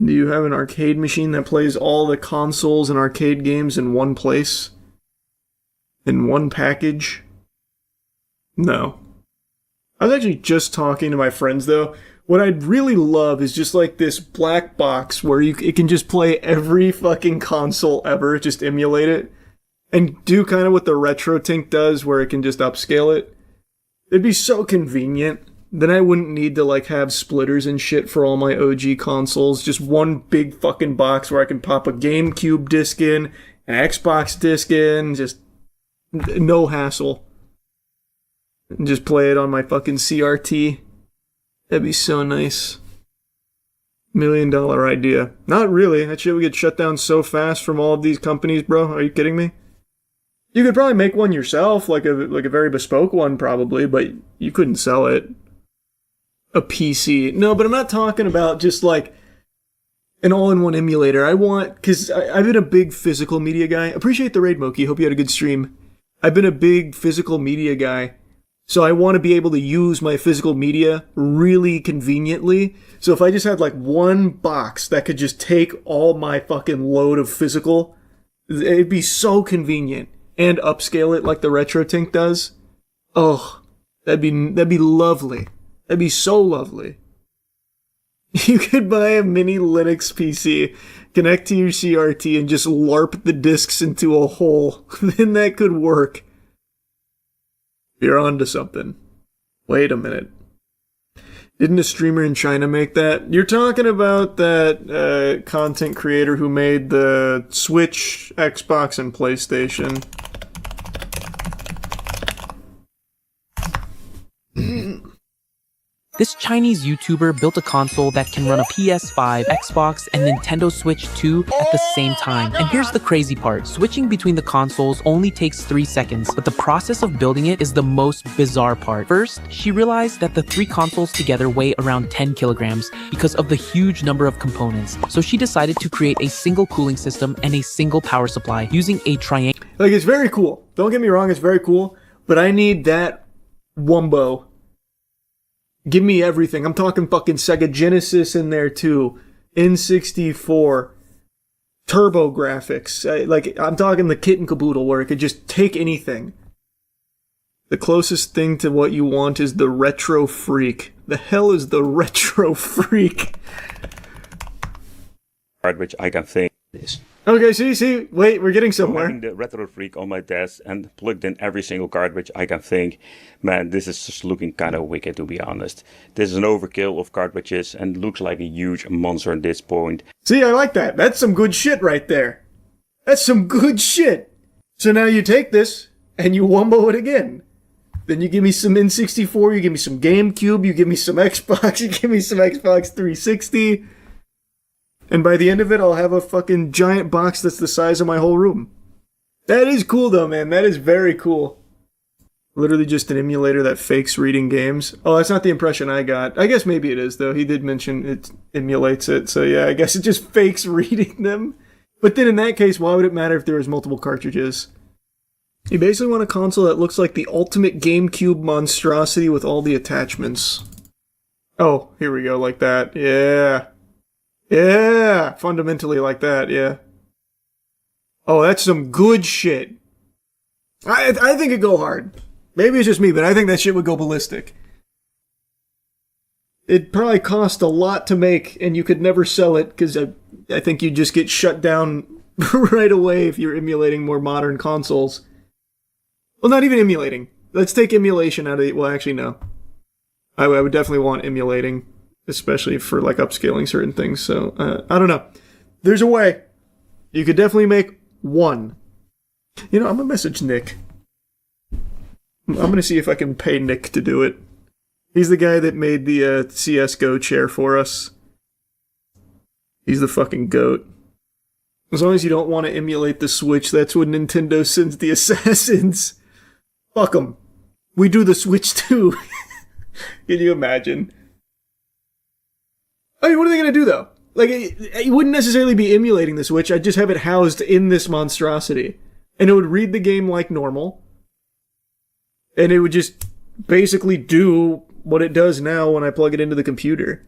Do you have an arcade machine that plays all the consoles and arcade games in one place? In one package? No. I was actually just talking to my friends, though. What I'd really love is just like this black box where it can just play every fucking console ever, just emulate it, and do kind of what the RetroTink does where it can just upscale it. It'd be so convenient. Then I wouldn't need to like have splitters and shit for all my OG consoles. Just one big fucking box where I can pop a GameCube disc in, an Xbox disc in, just no hassle. And just play it on my fucking CRT. That'd be so nice. $1 million idea. Not really. That shit would get shut down so fast from all of these companies, bro. Are you kidding me? You could probably make one yourself, like a very bespoke one probably, but you couldn't sell it. A PC. No, but I'm not talking about just like an all-in-one emulator. Because I've been a big physical media guy. Appreciate the raid, Moki. Hope you had a good stream. I've been a big physical media guy. So I want to be able to use my physical media really conveniently. So if I just had like one box that could just take all my fucking load of physical, it'd be so convenient. And upscale it like the RetroTink does. Oh, that'd be lovely. That'd be so lovely. You could buy a mini Linux PC, connect to your CRT, and just LARP the discs into a hole. Then that could work. You're onto something. Wait a minute. Didn't a streamer in China make that? You're talking about that content creator who made the Switch, Xbox, and PlayStation. This Chinese YouTuber built a console that can run a PS5, Xbox, and Nintendo Switch 2 at the same time. And here's the crazy part. Switching between the consoles only takes 3 seconds, but the process of building it is the most bizarre part. First, she realized that the 3 consoles together weigh around 10 kilograms because of the huge number of components. So she decided to create a single cooling system and a single power supply using a triangle. Like, it's very cool. Don't get me wrong, it's very cool, but I need that wumbo. Give me everything. I'm talking fucking Sega Genesis in there too. N64. Turbo graphics. I'm talking the kit and caboodle where it could just take anything. The closest thing to what you want is the Retro Freak. The hell is the Retro Freak? Which I can think is. Okay, see, wait, we're getting somewhere. Having the Retro Freak on my desk and plugged in every single cartridge I can think, man, this is just looking kind of wicked, to be honest. This is an overkill of cartridges and looks like a huge monster at this point. See, I like that. That's some good shit right there. That's some good shit. So now you take this and you wumbo it again. Then you give me some N64, you give me some GameCube, you give me some Xbox, you give me some Xbox 360. And by the end of it, I'll have a fucking giant box that's the size of my whole room. That is cool, though, man. That is very cool. Literally just an emulator that fakes reading games. Oh, that's not the impression I got. I guess maybe it is, though. He did mention it emulates it. So, yeah, I guess it just fakes reading them. But then in that case, why would it matter if there was multiple cartridges? You basically want a console that looks like the ultimate GameCube monstrosity with all the attachments. Oh, here we go, like that. Yeah. Yeah, fundamentally like that, yeah. Oh, that's some good shit. I think it'd go hard. Maybe it's just me, but I think that shit would go ballistic. It'd probably cost a lot to make, and you could never sell it, because I think you'd just get shut down right away if you're emulating more modern consoles. Well, not even emulating. Let's take emulation out of it. Well, actually, no. I would definitely want emulating. Especially for like upscaling certain things. So, I don't know. There's a way. You could definitely make one. You know, I'm gonna message Nick. I'm gonna see if I can pay Nick to do it. He's the guy that made the CSGO chair for us. He's the fucking GOAT. As long as you don't want to emulate the Switch, that's when Nintendo sends the assassins. Fuck them. We do the Switch too. Can you imagine? I mean, what are they going to do, though? Like, it wouldn't necessarily be emulating the Switch. I'd just have it housed in this monstrosity. And it would read the game like normal. And it would just basically do what it does now when I plug it into the computer.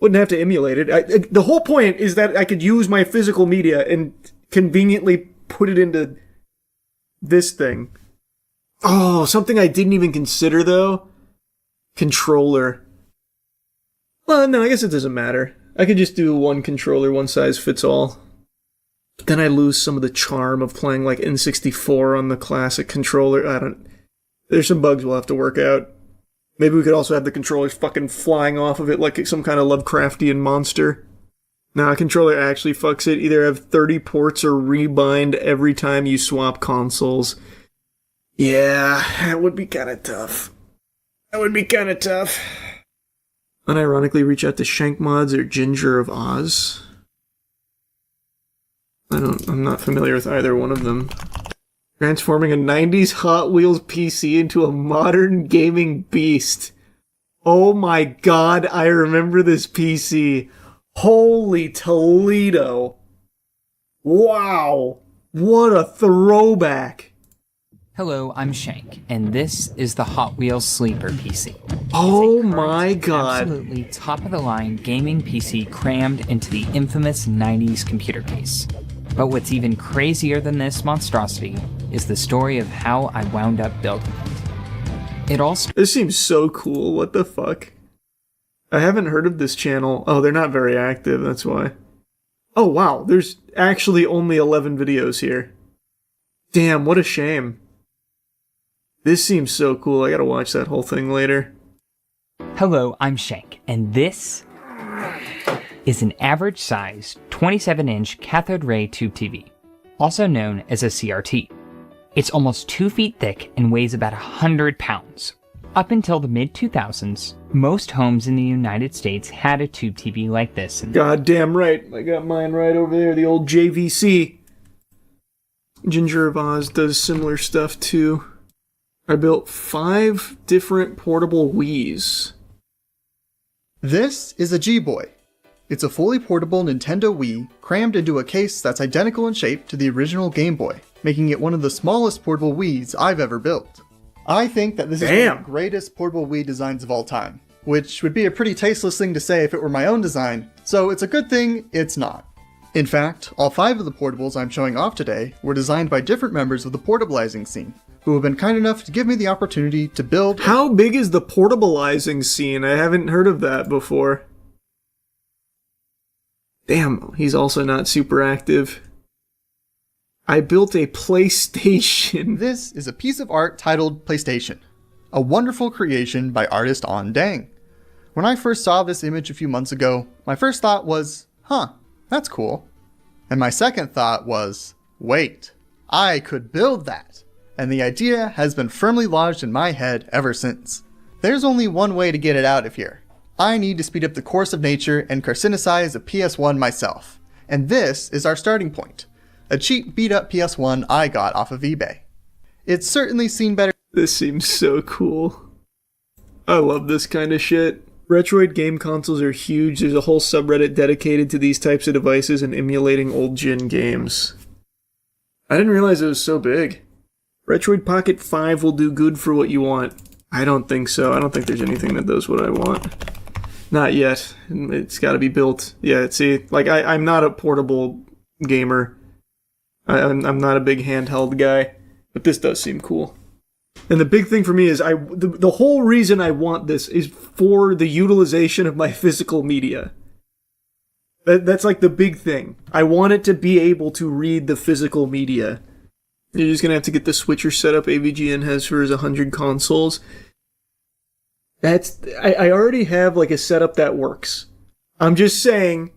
Wouldn't have to emulate it. The whole point is that I could use my physical media and conveniently put it into this thing. Oh, something I didn't even consider, though. Controller. Well, no, I guess it doesn't matter. I could just do one controller, one size fits all. But then I lose some of the charm of playing like N64 on the classic controller. There's some bugs we'll have to work out. Maybe we could also have the controllers fucking flying off of it like some kind of Lovecraftian monster. Nah, a controller actually fucks it. Either have 30 ports or rebind every time you swap consoles. Yeah, that would be kind of tough. Unironically reach out to Shank Mods or Ginger of Oz. I'm not familiar with either one of them. Transforming a 90s Hot Wheels PC into a modern gaming beast. Oh my god, I remember this PC. Holy Toledo. Wow. What a throwback. Hello, I'm Shank, and this is the Hot Wheels Sleeper PC. Oh my god. Absolutely top-of-the-line gaming PC crammed into the infamous 90s computer case. But what's even crazier than this monstrosity is the story of how I wound up building it. It all This seems so cool, what the fuck? I haven't heard of this channel. Oh, they're not very active, that's why. Oh wow, there's actually only 11 videos here. Damn, what a shame. This seems so cool, I gotta watch that whole thing later. Hello, I'm Shank, and this is an average-sized 27-inch cathode ray tube TV, also known as a CRT. It's almost 2 feet thick and weighs about 100 pounds. Up until the mid-2000s, most homes in the United States had a tube TV like this. Goddamn right, I got mine right over there, the old JVC. Ginger of Oz does similar stuff too. I built 5 different portable Wiis. This is a G-Boy. It's a fully portable Nintendo Wii crammed into a case that's identical in shape to the original Game Boy, making it one of the smallest portable Wiis I've ever built. I think that this is one of the greatest portable Wii designs of all time, which would be a pretty tasteless thing to say if it were my own design, so it's a good thing it's not. In fact, all 5 of the portables I'm showing off today were designed by different members of the portabilizing scene, who have been kind enough to give me the opportunity to build. How big is the portabilizing scene? I haven't heard of that before. Damn, he's also not super active. I built a PlayStation. This is a piece of art titled PlayStation, a wonderful creation by artist On Dang. When I first saw this image a few months ago, my first thought was, huh, that's cool. And my second thought was, wait, I could build that. And the idea has been firmly lodged in my head ever since. There's only one way to get it out of here. I need to speed up the course of nature and carcinicize a PS1 myself. And this is our starting point. A cheap beat-up PS1 I got off of eBay. It's certainly seen better. This seems so cool. I love this kind of shit. Retroid game consoles are huge. There's a whole subreddit dedicated to these types of devices and emulating old-gen games. I didn't realize it was so big. Retroid Pocket 5 will do good for what you want. I don't think so. I don't think there's anything that does what I want. Not yet. It's gotta be built. Yeah, see, like, I'm not a portable gamer. I'm not a big handheld guy. But this does seem cool. And the big thing for me is, the whole reason I want this is for the utilization of my physical media. That's like the big thing. I want it to be able to read the physical media. You're just gonna have to get the switcher set up AVGN has for his 100 consoles. I already have like a setup that works. I'm just saying,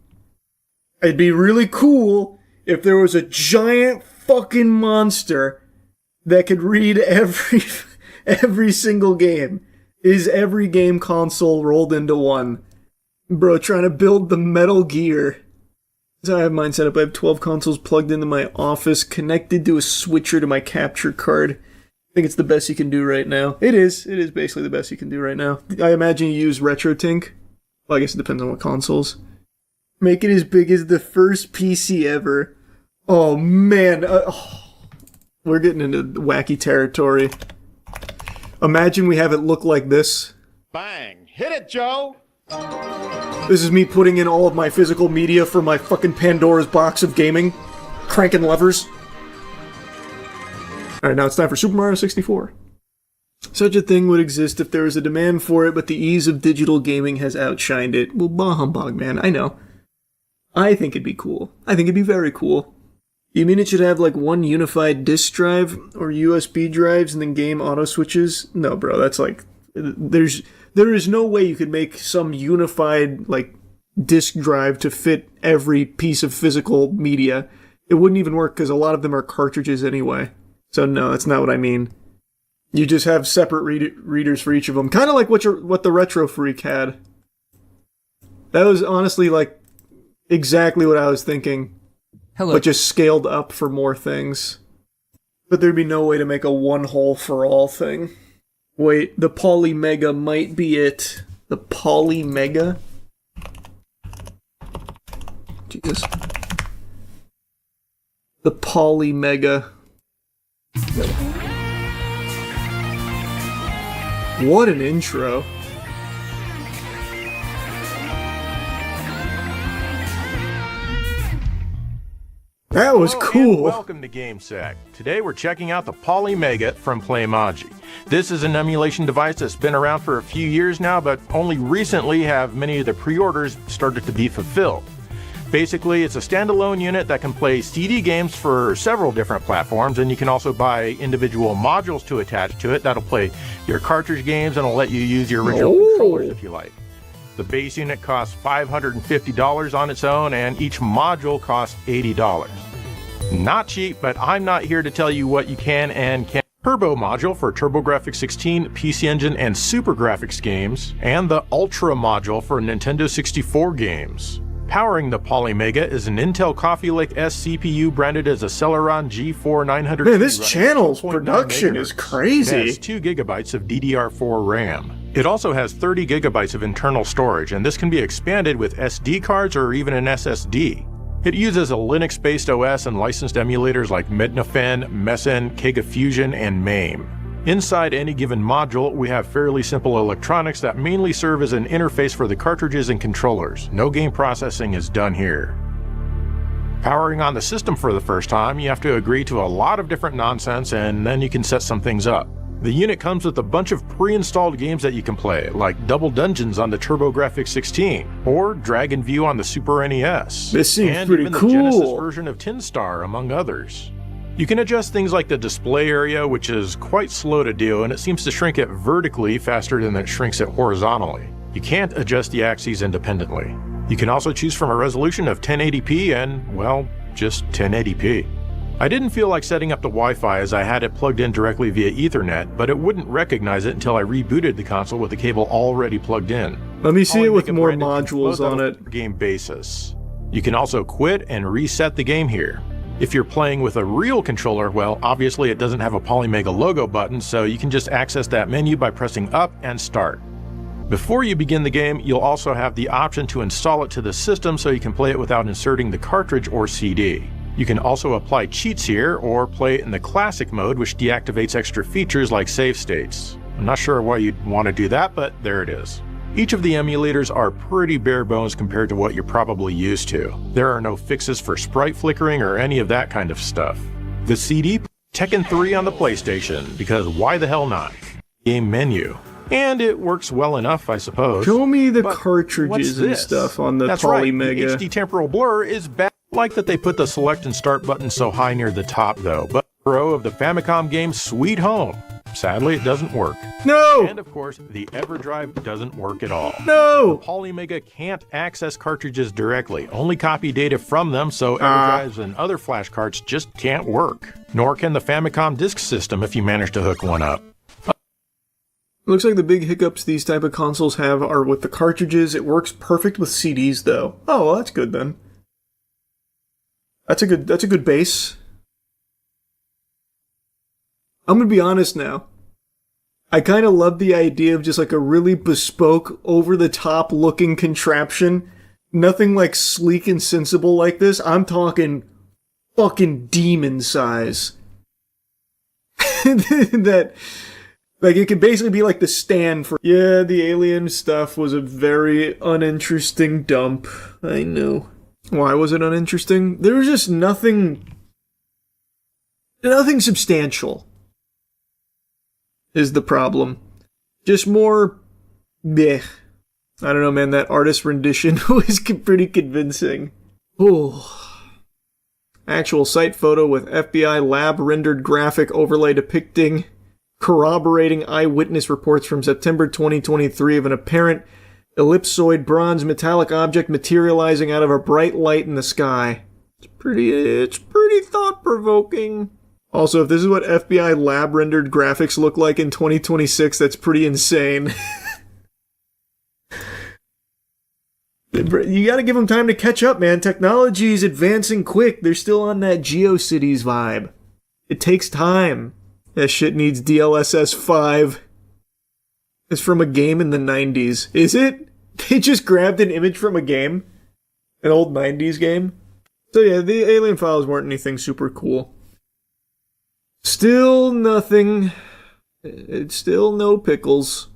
it'd be really cool if there was a giant fucking monster that could read every single game. Is every game console rolled into one? Bro, trying to build the Metal Gear. So I have mine set up. I have 12 consoles plugged into my office, connected to a switcher to my capture card. I think it's the best you can do right now. It is basically the best you can do right now. I imagine you use RetroTink. Well, I guess it depends on what consoles. Make it as big as the first PC ever. Oh, man. We're getting into wacky territory. Imagine we have it look like this. Bang! Hit it, Joe! This is me putting in all of my physical media for my fucking Pandora's box of gaming. Cranking levers. Alright, now it's time for Super Mario 64. Such a thing would exist if there was a demand for it, but the ease of digital gaming has outshined it. Well, bah humbug, man, I know. I think it'd be cool. I think it'd be very cool. You mean it should have like one unified disk drive or USB drives and then game auto switches? No, bro, that's like there is no way you could make some unified like disk drive to fit every piece of physical media. It wouldn't even work because a lot of them are cartridges anyway. So no, that's not what I mean. You just have separate readers for each of them, kind of like what the Retro Freak had. That was honestly like exactly what I was thinking. Hello. But just scaled up for more things. But there'd be no way to make a one-hole-for-all thing. Wait, the Polymega might be it. The Polymega? Jesus. The Polymega. What an intro. That was cool. And welcome to GameSec. Today we're checking out the Polymega from Playmaji. This is an emulation device that's been around for a few years now, but only recently have many of the pre-orders started to be fulfilled. Basically, it's a standalone unit that can play CD games for several different platforms, and you can also buy individual modules to attach to it that'll play your cartridge games and will let you use your original controllers if you like. The base unit costs $550 on its own, and each module costs $80. Not cheap, but I'm not here to tell you what you can and can't. Turbo module for TurboGrafx 16, PC Engine, and Super Graphics games, and the Ultra module for Nintendo 64 games. Powering the Polymega is an Intel Coffee Lake S CPU branded as a Celeron G4 900. Man, this channel's production is crazy. It has 2 gigabytes of DDR4 RAM. It also has 30 gigabytes of internal storage, and this can be expanded with SD cards or even an SSD. It uses a Linux-based OS and licensed emulators like Mednafen, Messen, Kega Fusion, and MAME. Inside any given module, we have fairly simple electronics that mainly serve as an interface for the cartridges and controllers. No game processing is done here. Powering on the system for the first time, you have to agree to a lot of different nonsense, and then you can set some things up. The unit comes with a bunch of pre-installed games that you can play, like Double Dungeons on the TurboGrafx 16, or Dragon View on the Super NES. This seems and pretty even cool. The Genesis version of Tin Star, among others. You can adjust things like the display area, which is quite slow to do, and it seems to shrink it vertically faster than it shrinks it horizontally. You can't adjust the axes independently. You can also choose from a resolution of 1080p and, well, just 1080p. I didn't feel like setting up the Wi-Fi as I had it plugged in directly via Ethernet, but it wouldn't recognize it until I rebooted the console with the cable already plugged in. Let me see it with Polymega more branded modules on it. Game basis. You can also quit and reset the game here. If you're playing with a real controller, well, obviously it doesn't have a Polymega logo button, so you can just access that menu by pressing up and start. Before you begin the game, you'll also have the option to install it to the system so you can play it without inserting the cartridge or CD. You can also apply cheats here, or play it in the classic mode, which deactivates extra features like save states. I'm not sure why you'd want to do that, but there it is. Each of the emulators are pretty bare bones compared to what you're probably used to. There are no fixes for sprite flickering or any of that kind of stuff. The CD, Tekken 3 on the PlayStation, because why the hell not? Game menu. And it works well enough, I suppose. Show me the But cartridges what's and this? stuff on the That's right, Polymega. the HD temporal blur is bad. Like that they put the select and start buttons so high near the top though, but Pro of the Famicom game Sweet Home. Sadly, it doesn't work. No! And of course, the EverDrive doesn't work at all. No! Polymega can't access cartridges directly, only copy data from them, so EverDrives and other flash cards just can't work. Nor can the Famicom disk system if you manage to hook one up. Looks like the big hiccups these type of consoles have are with the cartridges. It works perfect with CDs though. Oh, well, that's good then. That's a good base. I'm gonna be honest now. I kind of love the idea of just like a really bespoke, over-the-top looking contraption. Nothing like sleek and sensible like this. I'm talking fucking demon size. that Like, it could basically be like the stand for, yeah, the alien stuff was a very uninteresting dump. I know. Why was it uninteresting? There was just nothing substantial is the problem. Just more bleh. I don't know, man, that artist rendition was pretty convincing. Oh. Actual site photo with FBI lab rendered graphic overlay depicting corroborating eyewitness reports from September 2023 of an apparent ellipsoid bronze metallic object materializing out of a bright light in the sky. It's pretty thought-provoking. Also, if this is what FBI lab-rendered graphics look like in 2026, that's pretty insane. You gotta give them time to catch up, man. Technology is advancing quick. They're still on that GeoCities vibe. It takes time. That shit needs DLSS 5. It's from a game in the 90s. Is it? They just grabbed an image from a game? An old 90s game? So yeah, the alien files weren't anything super cool. Still nothing. It's still no pickles.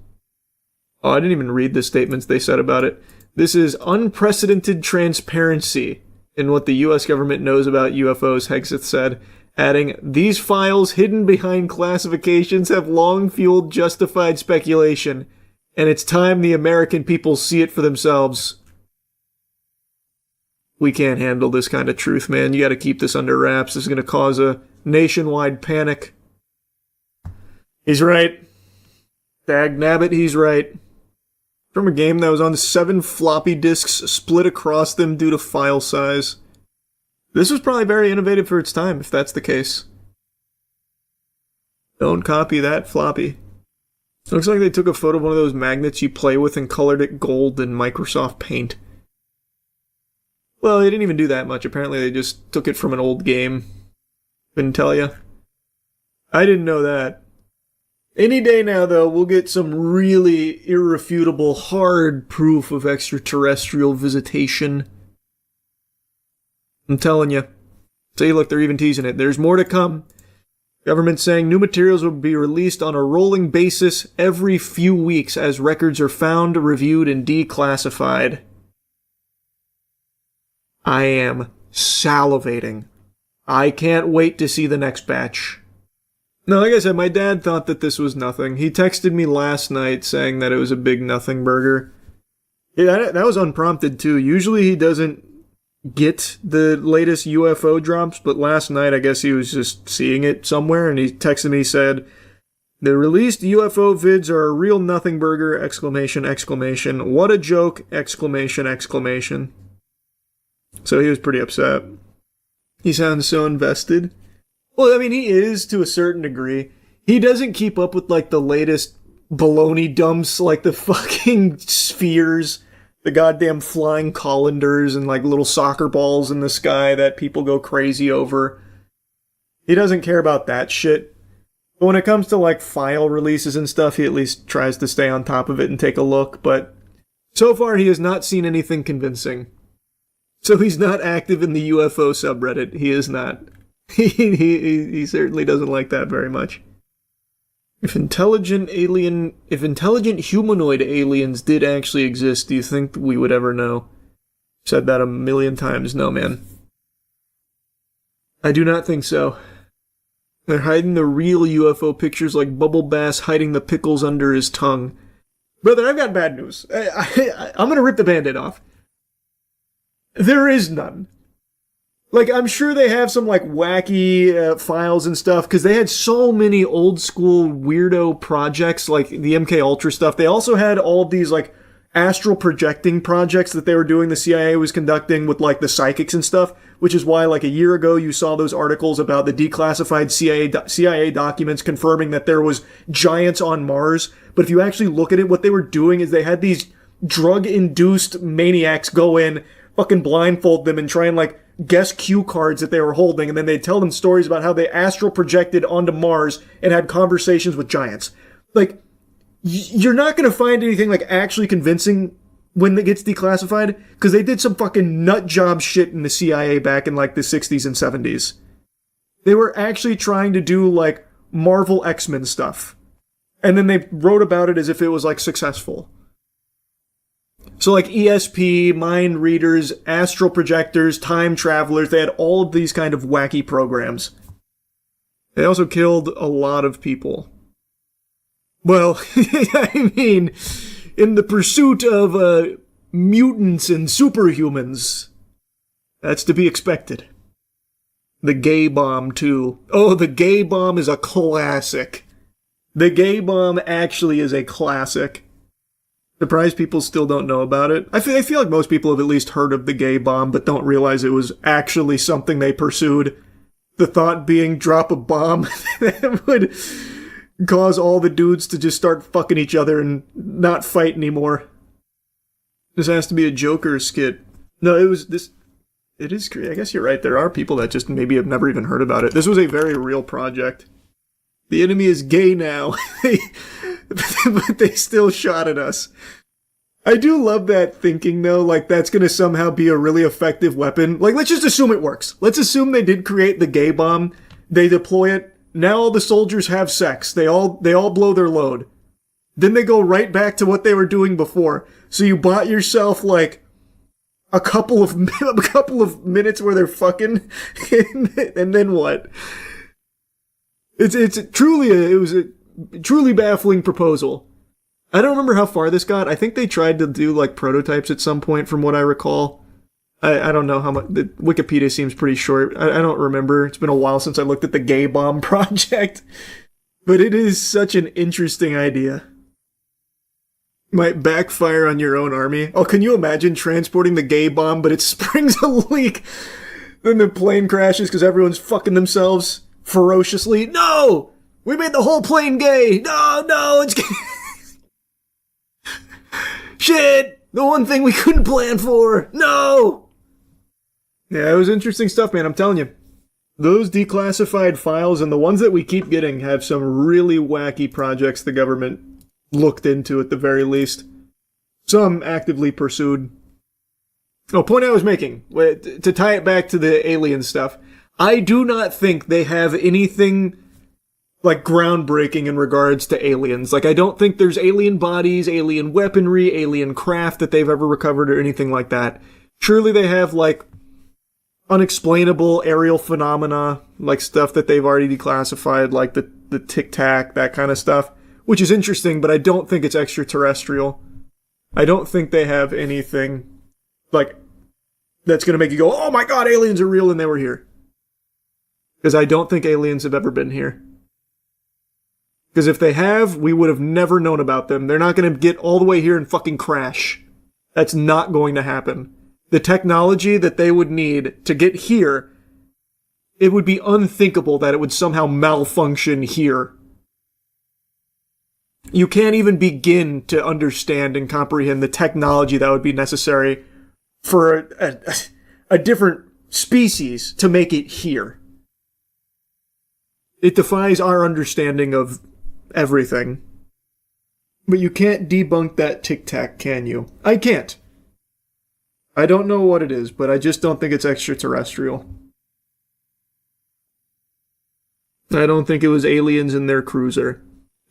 Oh, I didn't even read the statements they said about it. This is unprecedented transparency in what the US government knows about UFOs, Hegseth said, adding, these files hidden behind classifications have long fueled justified speculation, and it's time the American people see it for themselves. We can't handle this kind of truth, man. You gotta keep this under wraps. This is gonna cause a nationwide panic. He's right. Dag nabbit, he's right. From a game that was on 7 floppy disks split across them due to file size. This was probably very innovative for its time, if that's the case. Don't copy that floppy. It looks like they took a photo of one of those magnets you play with and colored it gold in Microsoft Paint. Well, they didn't even do that much. Apparently they just took it from an old game. Couldn't tell ya. I didn't know that. Any day now, though, we'll get some really irrefutable, hard proof of extraterrestrial visitation. I'm telling you. See, look, they're even teasing it. There's more to come. Government saying new materials will be released on a rolling basis every few weeks as records are found, reviewed, and declassified. I am salivating. I can't wait to see the next batch. No, like I said, my dad thought that this was nothing. He texted me last night saying that it was a big nothing burger. Yeah, that was unprompted too. Usually he doesn't get the latest UFO drops, but last night I guess he was just seeing it somewhere and he texted me, said, the released UFO vids are a real nothing burger, exclamation, exclamation. What a joke, exclamation, exclamation. So he was pretty upset. He sounds so invested. Well, I mean, he is to a certain degree. He doesn't keep up with, like, the latest baloney dumps, like the fucking spheres, the goddamn flying colanders, and, like, little soccer balls in the sky that people go crazy over. He doesn't care about that shit. But when it comes to, like, file releases and stuff, he at least tries to stay on top of it and take a look, but so far he has not seen anything convincing. So he's not active in the UFO subreddit. He is not. He certainly doesn't like that very much. If intelligent humanoid aliens did actually exist, do you think we would ever know? Said that a million times. No, man. I do not think so. They're hiding the real UFO pictures like Bubble Bass hiding the pickles under his tongue. Brother, I've got bad news. I'm gonna rip the Band-Aid off. There is none. Like, I'm sure they have some, like, wacky files and stuff, because they had so many old-school weirdo projects, like the MK Ultra stuff. They also had all of these, like, astral projecting projects that they were doing, the CIA was conducting with, like, the psychics and stuff, which is why, like, a year ago you saw those articles about the declassified CIA documents confirming that there was giants on Mars. But if you actually look at it, what they were doing is they had these drug-induced maniacs go in, fucking blindfold them and try and, like, guess cue cards that they were holding, and then they'd tell them stories about how they astral projected onto Mars and had conversations with giants. Like, you're not going to find anything, like, actually convincing when it gets declassified, because they did some fucking nut job shit in the CIA back in, like, the 60s and 70s. They were actually trying to do, like, Marvel X-Men stuff. And then they wrote about it as if it was like successful. So like ESP, mind readers, astral projectors, time travelers, they had all of these kind of wacky programs. They also killed a lot of people. Well, I mean, in the pursuit of mutants and superhumans, that's to be expected. The gay bomb, too. Oh, the gay bomb is a classic. The gay bomb actually is a classic. Surprised people still don't know about it. I feel like most people have at least heard of the gay bomb, but don't realize it was actually something they pursued. The thought being drop a bomb that would cause all the dudes to just start fucking each other and not fight anymore. This has to be a Joker skit. No, it was this. It is. I guess you're right. There are people that just maybe have never even heard about it. This was a very real project. The enemy is gay now, but they still shot at us. I do love that thinking, though, like that's going to somehow be a really effective weapon. Like, let's just assume it works. Let's assume they did create the gay bomb. They deploy it. Now all the soldiers have sex. They all blow their load. Then they go right back to what they were doing before. So you bought yourself, like, a couple of minutes where they're fucking, and then what? It was a truly baffling proposal. I don't remember how far this got. I think they tried to do like prototypes at some point from what I recall. I don't know how much. The Wikipedia seems pretty short. I don't remember. It's been a while since I looked at the gay bomb project. But it is such an interesting idea. Might backfire on your own army. Oh, can you imagine transporting the gay bomb, but it springs a leak? Then the plane crashes because everyone's fucking themselves ferociously. No! We made the whole plane gay! No, it's gay! Shit! The one thing we couldn't plan for! No! Yeah, it was interesting stuff, man, I'm telling you. Those declassified files and the ones that we keep getting have some really wacky projects the government looked into at the very least. Some actively pursued. Oh, point I was making, to tie it back to the alien stuff, I do not think they have anything like groundbreaking in regards to aliens. Like, I don't think there's alien bodies, alien weaponry, alien craft that they've ever recovered or anything like that. Surely they have, like, unexplainable aerial phenomena, like stuff that they've already declassified, like the tic-tac, that kind of stuff, which is interesting, but I don't think it's extraterrestrial. I don't think they have anything, like, that's going to make you go, oh my god, aliens are real and they were here. Because I don't think aliens have ever been here. Because if they have, we would have never known about them. They're not going to get all the way here and fucking crash. That's not going to happen. The technology that they would need to get here, it would be unthinkable that it would somehow malfunction here. You can't even begin to understand and comprehend the technology that would be necessary for a different species to make it here. It defies our understanding of everything. But you can't debunk that tic-tac, can you? I can't. I don't know what it is, but I just don't think it's extraterrestrial. I don't think it was aliens in their cruiser.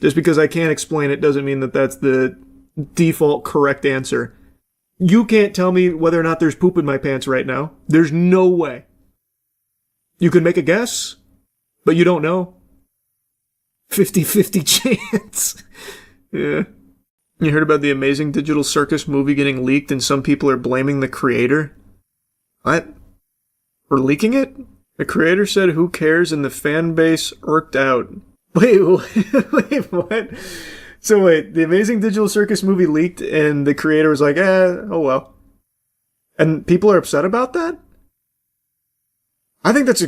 Just because I can't explain it doesn't mean that that's the default correct answer. You can't tell me whether or not there's poop in my pants right now. There's no way. You can make a guess, but you don't know. 50-50 chance. Yeah. You heard about the Amazing Digital Circus movie getting leaked and some people are blaming the creator? What? For leaking it? The creator said who cares and the fan base irked out. Wait, what? So wait, the Amazing Digital Circus movie leaked and the creator was like, oh well. And people are upset about that? I think that's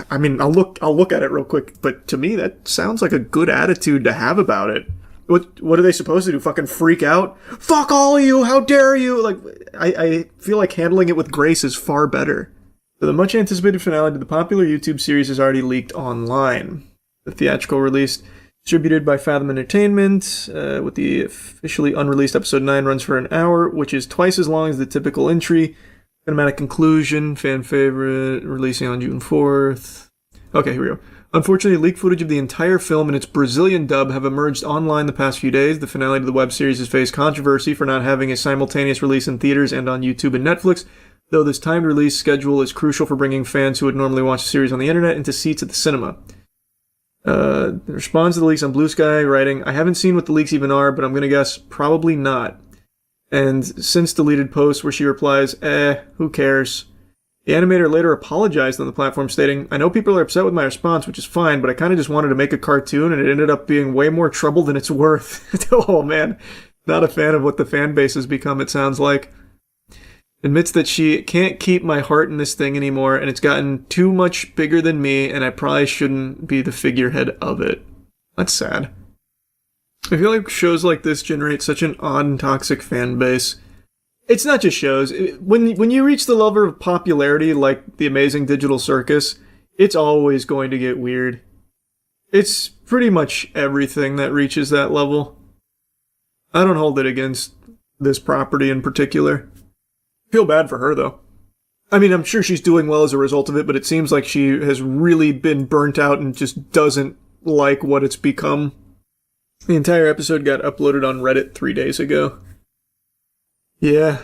I mean, I'll look at it real quick, but to me that sounds like a good attitude to have about it. What are they supposed to do? Fucking freak out? Fuck all of you! How dare you! Like, I feel like handling it with grace is far better. So the much anticipated finale to the popular YouTube series is already leaked online. The theatrical release, distributed by Fathom Entertainment, with the officially unreleased episode 9 runs for an hour, which is twice as long as the typical entry. Cinematic conclusion, fan favorite, releasing on June 4th. Okay, here we go. Unfortunately, leaked footage of the entire film and its Brazilian dub have emerged online the past few days. The finale to the web series has faced controversy for not having a simultaneous release in theaters and on YouTube and Netflix, though this timed release schedule is crucial for bringing fans who would normally watch the series on the internet into seats at the cinema. Responds to the leaks on Blue Sky, writing, I haven't seen what the leaks even are, but I'm going to guess probably not. And since deleted posts where she replies, who cares? The animator later apologized on the platform, stating, I know people are upset with my response, which is fine, but I kind of just wanted to make a cartoon, and it ended up being way more trouble than it's worth. Oh man, not a fan of what the fan base has become, it sounds like. Admits that she can't keep my heart in this thing anymore, and it's gotten too much bigger than me, and I probably shouldn't be the figurehead of it. That's sad. I feel like shows like this generate such an odd and toxic fan base. It's not just shows. When you reach the level of popularity like The Amazing Digital Circus, it's always going to get weird. It's pretty much everything that reaches that level. I don't hold it against this property in particular. Feel bad for her, though. I mean, I'm sure she's doing well as a result of it, but it seems like she has really been burnt out and just doesn't like what it's become. The entire episode got uploaded on Reddit 3 days ago. Yeah,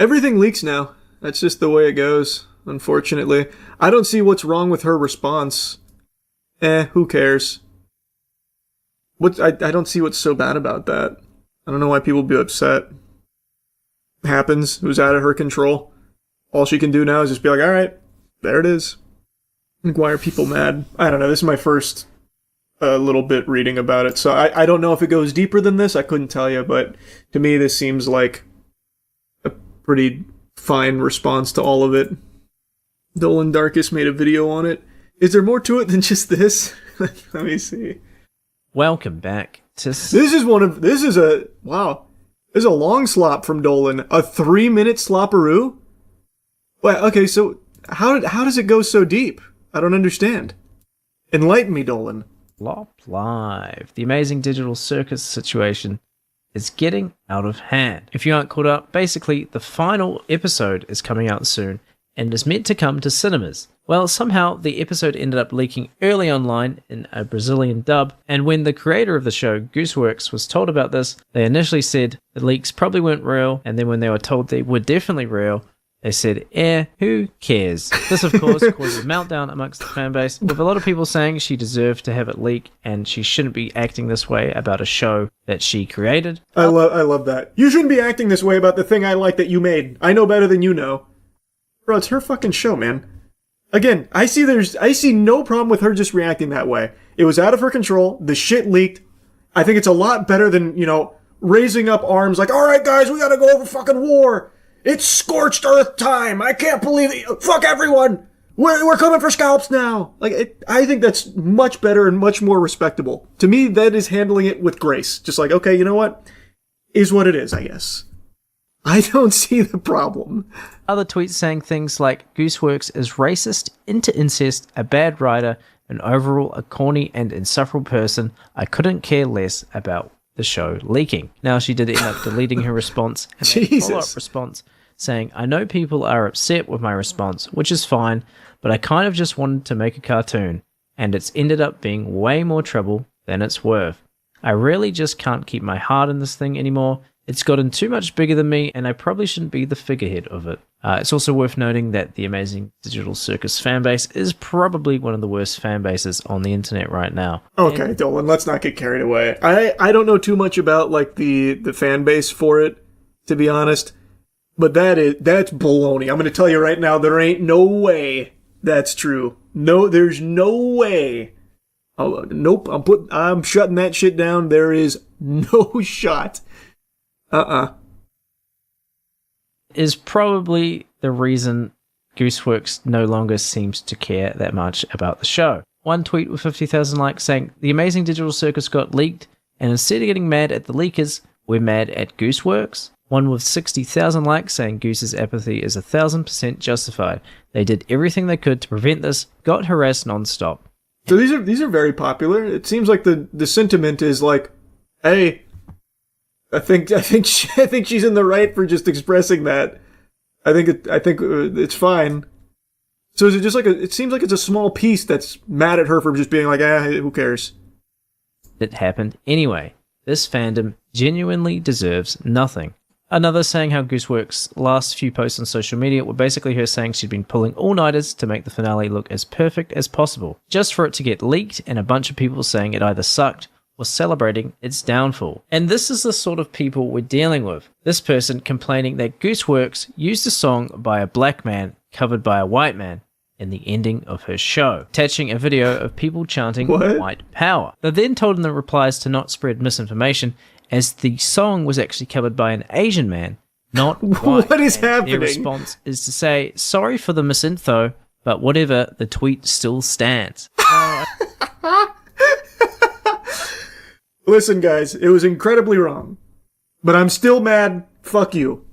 everything leaks now. That's just the way it goes, unfortunately. I don't see what's wrong with her response. Who cares? I don't see what's so bad about that. I don't know why people would be upset. It happens. It was out of her control. All she can do now is just be like, alright, there it is. Like, why are people mad? I don't know, this is my first little bit reading about it, so I don't know if it goes deeper than this. I couldn't tell you, but to me this seems like pretty fine response to all of it. Dolan Darkus made a video on it. Is there more to it than just this? Let me see. Welcome back to... This is a long slop from Dolan. A 3-minute slopperoo? Well, okay, so how does it go so deep? I don't understand. Enlighten me, Dolan. Slop Live. The Amazing Digital Circus situation is getting out of hand. If you aren't caught up, basically the final episode is coming out soon and is meant to come to cinemas. Well, somehow the episode ended up leaking early online in a Brazilian dub, and when the creator of the show, Gooseworks, was told about this, they initially said the leaks probably weren't real, and then when they were told they were definitely real, they said, who cares? This, of course, caused a meltdown amongst the fanbase, with a lot of people saying she deserved to have it leak and she shouldn't be acting this way about a show that she created. I love that. You shouldn't be acting this way about the thing I like that you made. I know better than you know. Bro, it's her fucking show, man. Again, I see no problem with her just reacting that way. It was out of her control. The shit leaked. I think it's a lot better than, raising up arms like, alright guys, we gotta go over fucking war. It's scorched earth time. I can't believe it. Fuck everyone. We're coming for scalps now. I think that's much better and much more respectable. To me, that is handling it with grace. Just like, okay, you know what? Is what it is, I guess. I don't see the problem. Other tweets saying things like, Gooseworks is racist, into incest, a bad writer, and overall a corny and insufferable person. I couldn't care less about the show leaking. Now, she did end up deleting her response and made a follow-up response saying, I know people are upset with my response, which is fine, but I kind of just wanted to make a cartoon, and it's ended up being way more trouble than it's worth. I really just can't keep my heart in this thing anymore. It's gotten too much bigger than me, and I probably shouldn't be the figurehead of it. It's also worth noting that the Amazing Digital Circus fanbase is probably one of the worst fanbases on the internet right now. Okay, Dolan, let's not get carried away. I don't know too much about the fan base for it, to be honest. But that's baloney. I'm going to tell you right now, there ain't no way that's true. No, there's no way. Nope, I'm shutting that shit down. There is no shot. Is probably the reason Gooseworks no longer seems to care that much about the show. One tweet with 50,000 likes saying, the Amazing Digital Circus got leaked, and instead of getting mad at the leakers, we're mad at Gooseworks. One with 60,000 likes saying Goose's apathy is 1,000% justified. They did everything they could to prevent this, got harassed non-stop. So these are very popular. It seems like the sentiment is like, hey, I think she's in the right for just expressing that. I think it's fine. So is it just like it seems like it's a small piece that's mad at her for just being like, who cares? It happened anyway. This fandom genuinely deserves nothing. Another saying how Gooseworks' last few posts on social media were basically her saying she'd been pulling all-nighters to make the finale look as perfect as possible, just for it to get leaked and a bunch of people saying it either sucked or celebrating its downfall. And this is the sort of people we're dealing with. This person complaining that Gooseworks used a song by a black man covered by a white man in the ending of her show, attaching a video of people chanting white power. They then told in the replies to not spread misinformation, as the song was actually covered by an Asian man, not white. What is and happening? Their response is to say, sorry for the misinfo, but whatever, the tweet still stands. Listen, guys, it was incredibly wrong. But I'm still mad. Fuck you.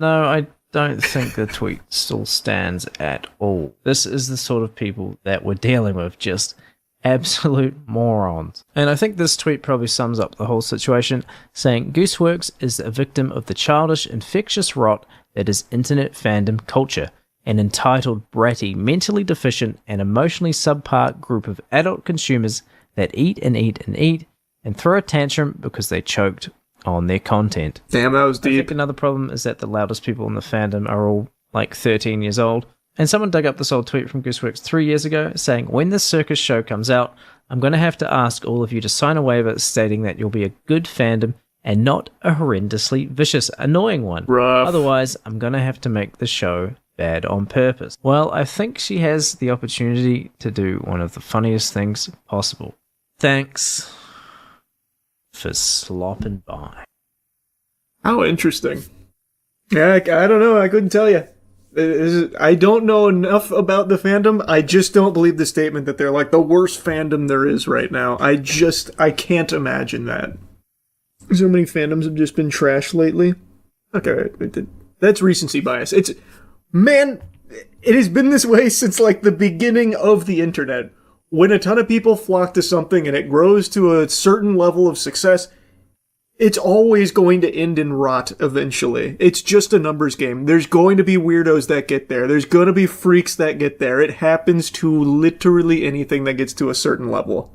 No, I don't think the tweet still stands at all. This is the sort of people that we're dealing with, just absolute morons. And I think this tweet probably sums up the whole situation, saying Gooseworks is a victim of the childish, infectious rot that is internet fandom culture, an entitled, bratty, mentally deficient, and emotionally subpar group of adult consumers that eat and eat and eat and throw a tantrum because they choked on their content. Damn, that was I think deep. another problem is that the loudest people in the fandom are all like 13 years old. And someone dug up this old tweet from Gooseworks 3 years ago saying, when this circus show comes out, I'm going to have to ask all of you to sign a waiver stating that you'll be a good fandom and not a horrendously vicious, annoying one. Rough. Otherwise, I'm going to have to make the show bad on purpose. Well, I think she has the opportunity to do one of the funniest things possible. Thanks for slopping by. How interesting. Yeah, I don't know. I couldn't tell you. I don't know enough about the fandom. I just don't believe the statement that they're like the worst fandom there is right now. I can't imagine that. So many fandoms have just been trashed lately. Okay, that's recency bias. Man, it has been this way since like the beginning of the internet. When a ton of people flock to something and it grows to a certain level of success, it's always going to end in rot eventually. It's just a numbers game. There's going to be weirdos that get there. There's going to be freaks that get there. It happens to literally anything that gets to a certain level.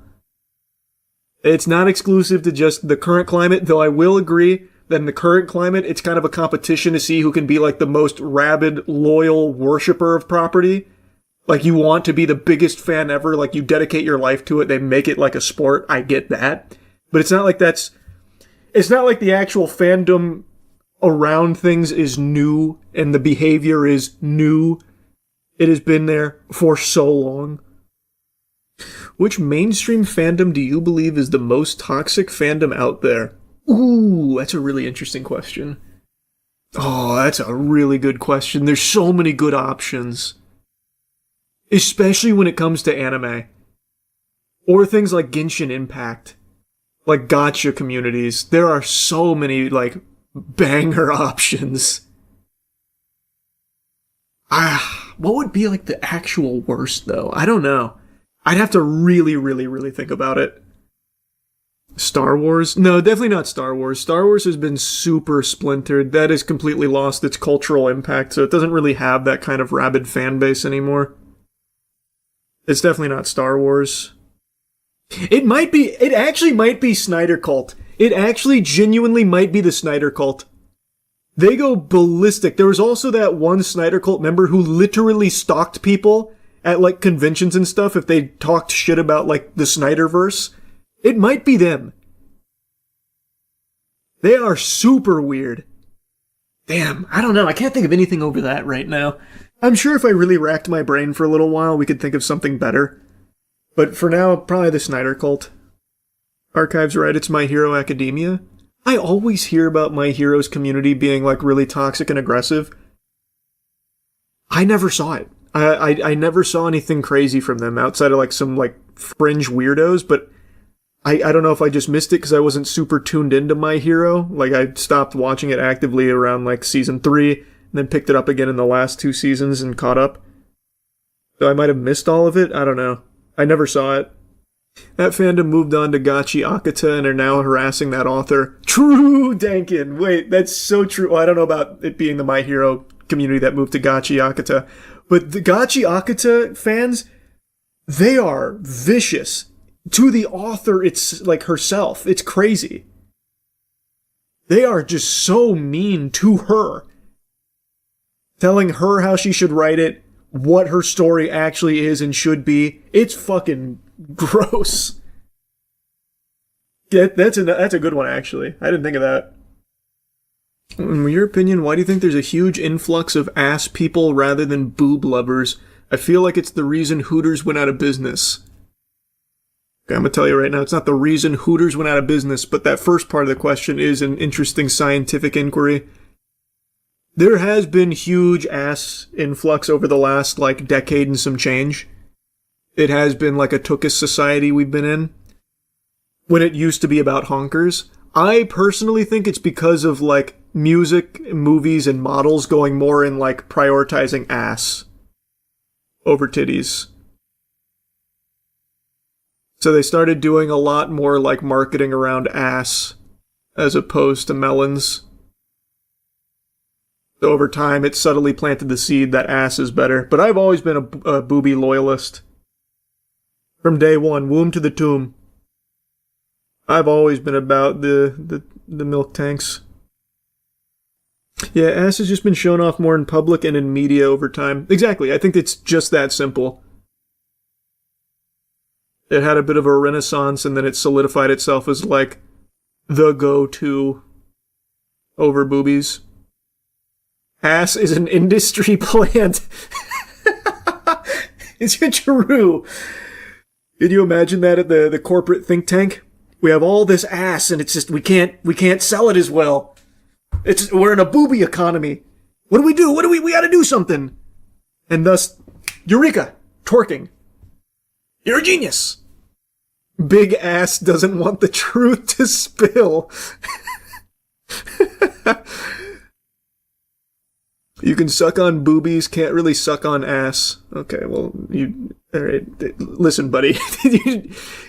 It's not exclusive to just the current climate, though I will agree that in the current climate, it's kind of a competition to see who can be like the most rabid, loyal worshiper of property. Like you want to be the biggest fan ever, like you dedicate your life to it, they make it like a sport. I get that. But it's not like it's not like the actual fandom around things is new and the behavior is new. It has been there for so long. Which mainstream fandom do you believe is the most toxic fandom out there? Ooh, that's a really interesting question. Oh, that's a really good question. There's so many good options. Especially when it comes to anime. Or things like Genshin Impact. Like gacha communities. There are so many, like, banger options. What would be, like, the actual worst, though? I don't know. I'd have to really, really, really think about it. Star Wars? No, definitely not Star Wars. Star Wars has been super splintered. That has completely lost its cultural impact, so it doesn't really have that kind of rabid fan base anymore. It's definitely not Star Wars. It actually might be Snyder Cult. It actually genuinely might be the Snyder Cult. They go ballistic. There was also that one Snyder Cult member who literally stalked people at, like, conventions and stuff if they talked shit about, like, the Snyderverse. It might be them. They are super weird. Damn, I don't know. I can't think of anything over that right now. I'm sure if I really racked my brain for a little while, we could think of something better. But for now, probably the Snyder Cult. Archives right, it's My Hero Academia. I always hear about My Hero's community being, like, really toxic and aggressive. I never saw it. I never saw anything crazy from them outside of, like, some, like, fringe weirdos, but I don't know if I just missed it because I wasn't super tuned into My Hero. Like, I stopped watching it actively around, like, season 3, and then picked it up again in the last 2 seasons and caught up. So I might have missed all of it? I don't know. I never saw it. That fandom moved on to Gachi Akata and are now harassing that author. True, Dankin! Wait, that's so true. Well, I don't know about it being the My Hero community that moved to Gachi Akata. But the Gachi Akata fans, they are vicious. To the author, it's like herself. It's crazy. They are just so mean to her. Telling her how she should write it, what her story actually is and should be. It's fucking gross. Yeah, that's a good one, actually. I didn't think of that. In your opinion, why do you think there's a huge influx of ass people rather than boob lovers? I feel like it's the reason Hooters went out of business. Okay, I'm going to tell you right now, it's not the reason Hooters went out of business, but that first part of the question is an interesting scientific inquiry. There has been huge ass influx over the last, decade and some change. It has been like a Tookus society we've been in. When it used to be about honkers. I personally think it's because of, music, movies, and models going more in, prioritizing ass over titties. So they started doing a lot more, marketing around ass as opposed to melons. So over time, it subtly planted the seed that ass is better. But I've always been a booby loyalist. From day one, womb to the tomb. I've always been about the milk tanks. Yeah, ass has just been shown off more in public and in media over time. Exactly, I think it's just that simple. It had a bit of a renaissance and then it solidified itself as the go-to over boobies. Ass is an industry plant. It's true. Can you imagine that at the corporate think tank? We have all this ass and it's just we can't sell it as well. We're in a booby economy. What do? We gotta do something. And thus, Eureka! Twerking. You're a genius! Big ass doesn't want the truth to spill. You can suck on boobies, can't really suck on ass. Okay, well, alright, listen, buddy.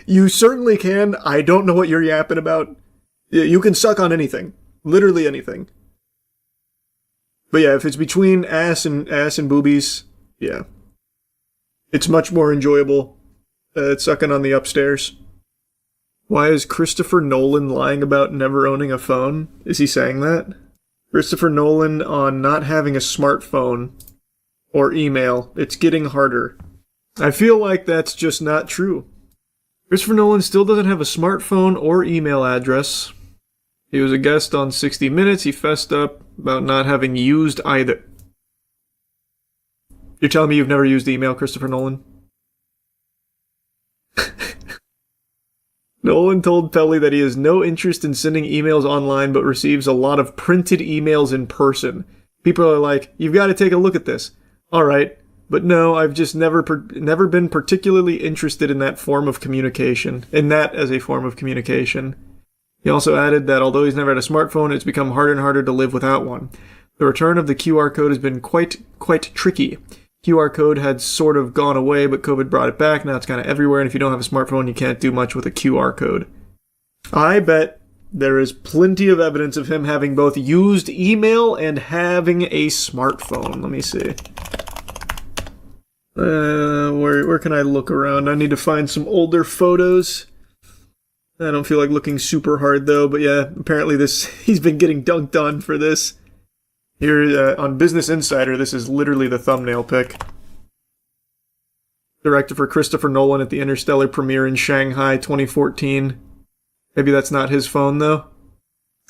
You certainly can. I don't know what you're yapping about. You can suck on anything. Literally anything. But yeah, if it's between ass and boobies, yeah. It's much more enjoyable. It's sucking on the upstairs. Why is Christopher Nolan lying about never owning a phone? Is he saying that? Christopher Nolan on not having a smartphone or email. It's getting harder. I feel like that's just not true. Christopher Nolan still doesn't have a smartphone or email address. He was a guest on 60 Minutes. He fessed up about not having used either. You're telling me you've never used email, Christopher Nolan? Nolan told Pelly that he has no interest in sending emails online but receives a lot of printed emails in person. People are like, you've got to take a look at this. Alright, but no, I've just never been particularly interested in that form of communication. In that as a form of communication. He also added that although he's never had a smartphone, it's become harder and harder to live without one. The return of the QR code has been quite tricky. QR code had sort of gone away, but COVID brought it back. Now it's kind of everywhere, and if you don't have a smartphone, you can't do much with a QR code. I bet there is plenty of evidence of him having both used email and having a smartphone. Let me see. Where can I look around? I need to find some older photos. I don't feel like looking super hard, though, but yeah, apparently he's been getting dunked on for this. Here, on Business Insider, this is literally the thumbnail pic. Directed for Christopher Nolan at the Interstellar premiere in Shanghai 2014. Maybe that's not his phone, though.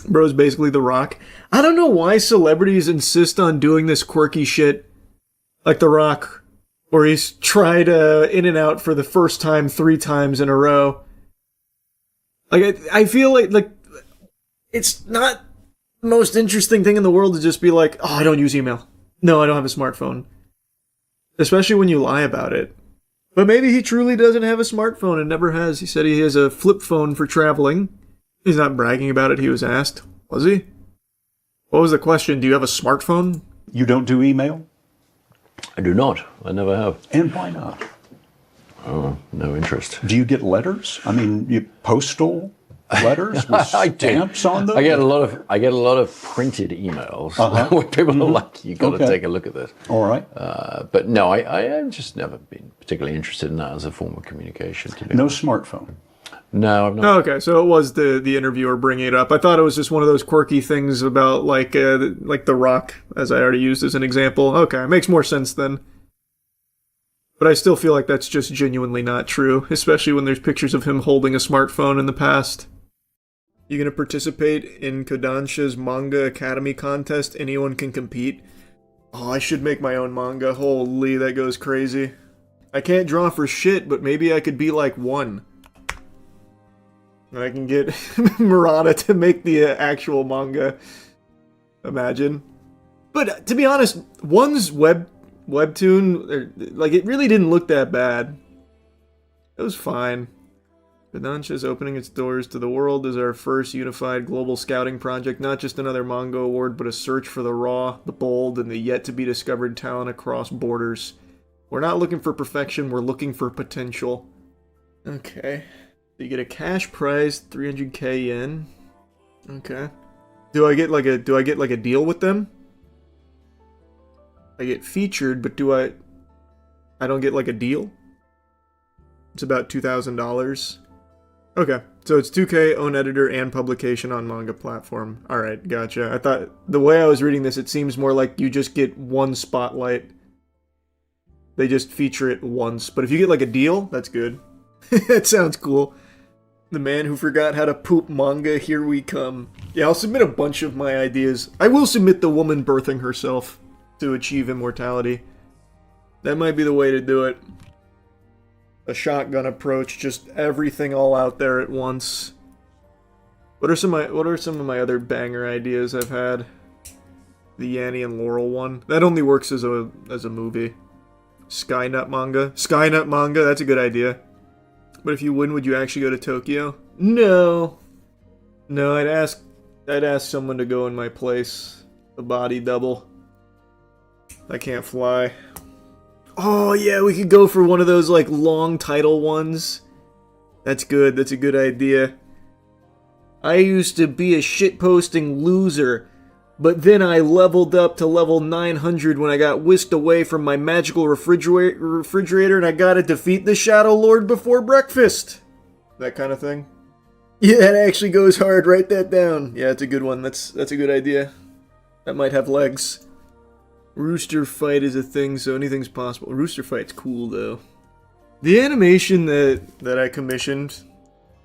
Bro's basically The Rock. I don't know why celebrities insist on doing this quirky shit. Like The Rock, where he's tried In and Out for the first time 3 times in a row. I feel like it's not most interesting thing in the world to just be like, oh, I don't use email. No, I don't have a smartphone. Especially when you lie about it. But maybe he truly doesn't have a smartphone and never has. He said he has a flip phone for traveling. He's not bragging about it, he was asked. Was he? What was the question? Do you have a smartphone? You don't do email? I do not. I never have. And why not? Oh, no interest. Do you get letters? I mean, postal? letters with I do. stamps on them? I get a lot of printed emails where people are like, "You got to take a look at this." All right. But no, I have just never been particularly interested in that as a form of communication. To be No honest. smartphone. No, I've not. Oh, okay, so it was the interviewer bringing it up. I thought it was just one of those quirky things about like The Rock, as I already used as an example. Okay, it makes more sense then. But I still feel like that's just genuinely not true, especially when there's pictures of him holding a smartphone in the past. You gonna participate in Kodansha's Manga Academy contest? Anyone can compete? Oh, I should make my own manga. Holy, that goes crazy. I can't draw for shit, but maybe I could be like one. And I can get Murata to make the actual manga. Imagine. But to be honest, one's webtoon, like, it really didn't look that bad. It was fine. Kodansha is opening its doors to the world as our first unified global scouting project, not just another manga award, but a search for the raw, the bold, and the yet-to-be-discovered talent across borders. We're not looking for perfection, we're looking for potential. Okay. So you get a cash prize, 300k yen. Okay. Do I get like a deal with them? I get featured, but I don't get like a deal? It's about $2,000. Okay, so it's 2K, own editor, and publication on manga platform. Alright, gotcha. I thought, the way I was reading this, it seems more like you just get one spotlight. They just feature it once. But if you get like a deal, that's good. That sounds cool. The man who forgot how to poop manga, here we come. Yeah, I'll submit a bunch of my ideas. I will submit the woman birthing herself to achieve immortality. That might be the way to do it. A shotgun approach, just everything all out there at once. What are some of my other banger ideas I've had? The Yanni and Laurel one. That only works as a movie. Skynet manga, that's a good idea. But if you win, would you actually go to Tokyo? No. No, I'd ask someone to go in my place. A body double. I can't fly. Oh yeah, we could go for one of those like long title ones. That's good, that's a good idea. I used to be a shitposting loser, but then I leveled up to level 900 when I got whisked away from my magical refrigerator and I gotta defeat the Shadow Lord before breakfast. That kind of thing. Yeah, that actually goes hard, write that down. Yeah, it's a good one, that's a good idea. That might have legs. Rooster fight is a thing, so anything's possible. Rooster fight's cool, though. The animation that I commissioned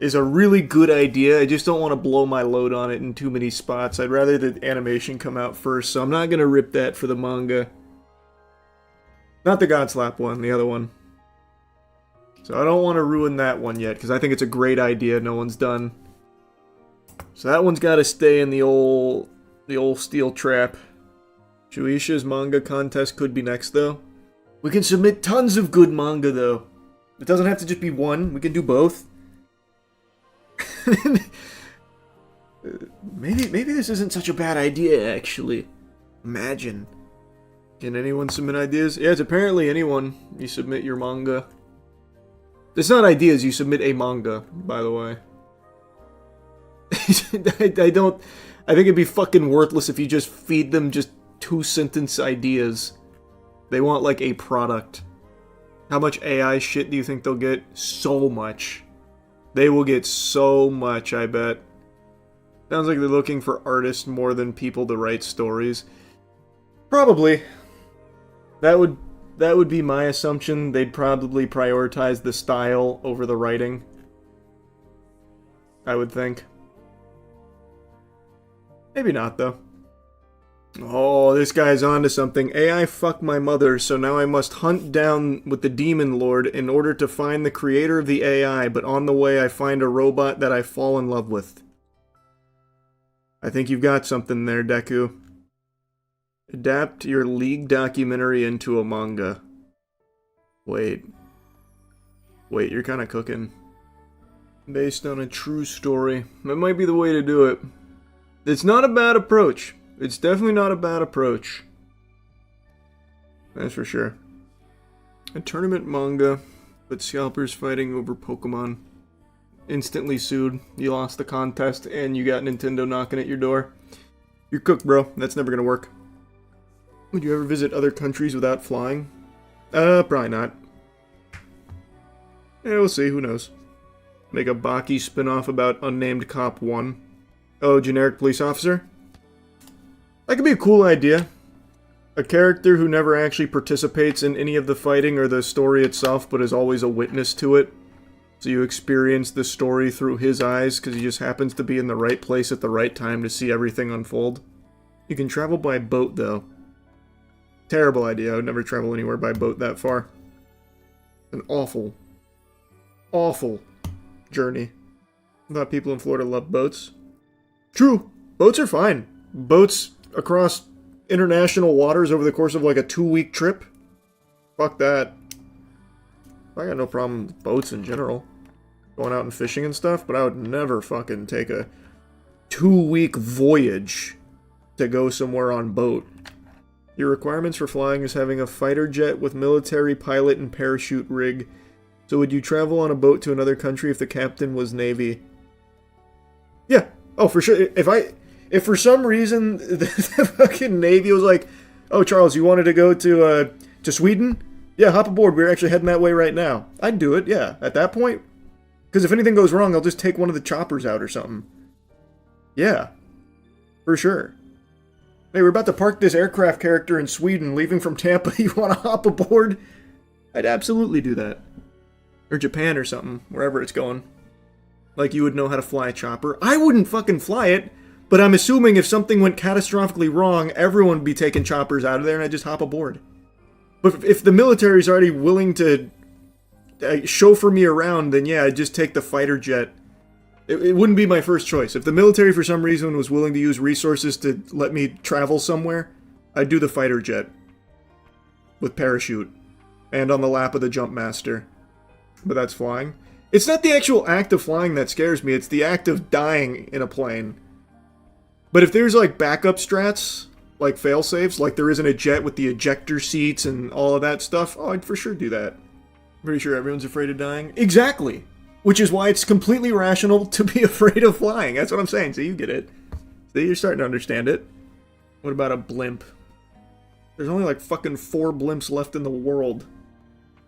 is a really good idea. I just don't want to blow my load on it in too many spots. I'd rather the animation come out first, so I'm not going to rip that for the manga. Not the Godslap one, the other one. So I don't want to ruin that one yet, because I think it's a great idea no one's done. So that one's got to stay in the old steel trap. Shueisha's manga contest could be next, though. We can submit tons of good manga, though. It doesn't have to just be one. We can do both. Maybe this isn't such a bad idea, actually. Imagine. Can anyone submit ideas? Yeah, it's apparently anyone. You submit your manga. It's not ideas, you submit a manga, by the way. I think it'd be fucking worthless if you just feed them just 2-sentence ideas. They want like a product. How much AI shit do you think they'll get? So much. They will get so much, I bet. Sounds like they're looking for artists more than people to write stories. Probably. That would be my assumption. They'd probably prioritize the style over the writing. I would think. Maybe not, though. Oh, this guy's onto something. AI fuck my mother, so now I must hunt down with the Demon Lord in order to find the creator of the AI, but on the way I find a robot that I fall in love with. I think you've got something there, Deku. Adapt your League documentary into a manga. Wait, you're kinda cooking. Based on a true story. That might be the way to do it. It's not a bad approach. It's definitely not a bad approach. That's for sure. A tournament manga, but scalpers fighting over Pokemon. instantly sued. You lost the contest and you got Nintendo knocking at your door. You're cooked, bro. That's never gonna work. Would you ever visit other countries without flying? Probably not. Yeah, we'll see. Who knows? Make a Baki spin-off about unnamed cop 1. Oh, generic police officer? That could be a cool idea. A character who never actually participates in any of the fighting or the story itself, but is always a witness to it. So you experience the story through his eyes, because he just happens to be in the right place at the right time to see everything unfold. You can travel by boat, though. Terrible idea. I would never travel anywhere by boat that far. An awful, awful journey. I thought people in Florida love boats. True. Boats are fine. Boats across international waters over the course of like a 2-week trip? Fuck that. I got no problem with boats in general. Going out and fishing and stuff, but I would never fucking take a 2-week voyage to go somewhere on boat. Your requirements for flying is having a fighter jet with military pilot and parachute rig. So would you travel on a boat to another country if the captain was Navy? Yeah. Oh, for sure. If for some reason the fucking Navy was like, oh, Charles, you wanted to go to Sweden? Yeah, hop aboard. We're actually heading that way right now. I'd do it, yeah, at that point. Because if anything goes wrong, I'll just take one of the choppers out or something. Yeah, for sure. Hey, we're about to park this aircraft character in Sweden, leaving from Tampa. You want to hop aboard? I'd absolutely do that. Or Japan or something, wherever it's going. Like you would know how to fly a chopper. I wouldn't fucking fly it. But I'm assuming if something went catastrophically wrong, everyone would be taking choppers out of there and I'd just hop aboard. But if the military's already willing to chauffeur me around, then yeah, I'd just take the fighter jet. It wouldn't be my first choice. If the military for some reason was willing to use resources to let me travel somewhere, I'd do the fighter jet. With parachute. And on the lap of the jump master. But that's flying. It's not the actual act of flying that scares me, it's the act of dying in a plane. But if there's like backup strats, like failsafes, like there is in a jet with the ejector seats and all of that stuff, oh, I'd for sure do that. Pretty sure everyone's afraid of dying. Exactly! Which is why it's completely rational to be afraid of flying. That's what I'm saying, so you get it. See, you're starting to understand it. What about a blimp? There's only like fucking 4 blimps left in the world.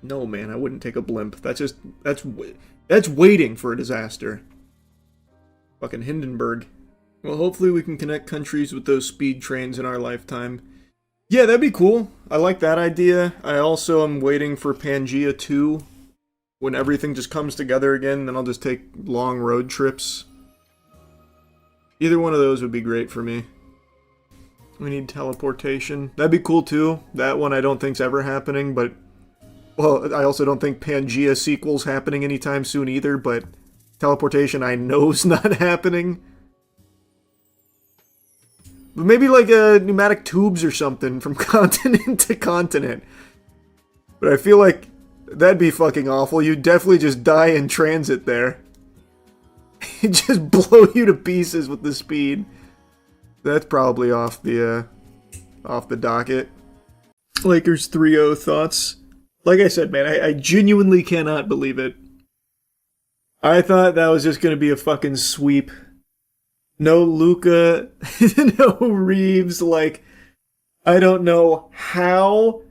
No, man, I wouldn't take a blimp. That's waiting for a disaster. Fucking Hindenburg. Well, hopefully we can connect countries with those speed trains in our lifetime. Yeah, that'd be cool. I like that idea. I also am waiting for Pangea 2. When everything just comes together again, then I'll just take long road trips. Either one of those would be great for me. We need teleportation. That'd be cool too. That one I don't think's ever happening, but... Well, I also don't think Pangea sequel's happening anytime soon either, but... Teleportation I know's not happening. But maybe like pneumatic tubes or something from continent to continent. But I feel like that'd be fucking awful. You'd definitely just die in transit there. It'd just blow you to pieces with the speed. That's probably off the docket. Lakers 3-0 thoughts. Like I said, man, I genuinely cannot believe it. I thought that was just going to be a fucking sweep. No Luka, no Reeves, like, I don't know how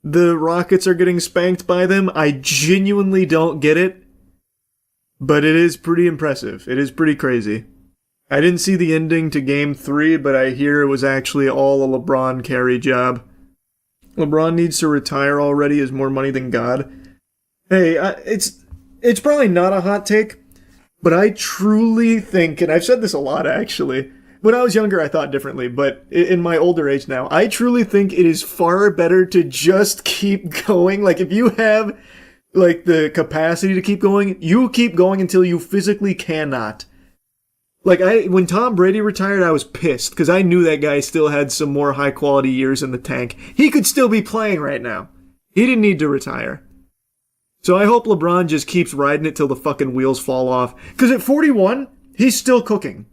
the Rockets are getting spanked by them. I genuinely don't get it. But it is pretty impressive. It is pretty crazy. I didn't see the ending to Game 3, but I hear it was actually all a LeBron carry job. LeBron needs to retire already, has more money than God. Hey, it's probably not a hot take, but I truly think, and I've said this a lot actually, when I was younger I thought differently, but in my older age now, I truly think it is far better to just keep going. Like if you have like the capacity to keep going, you keep going until you physically cannot. Like when Tom Brady retired, I was pissed because I knew that guy still had some more high quality years in the tank. He could still be playing right now. He didn't need to retire. So I hope LeBron just keeps riding it till the fucking wheels fall off. Because at 41, he's still cooking.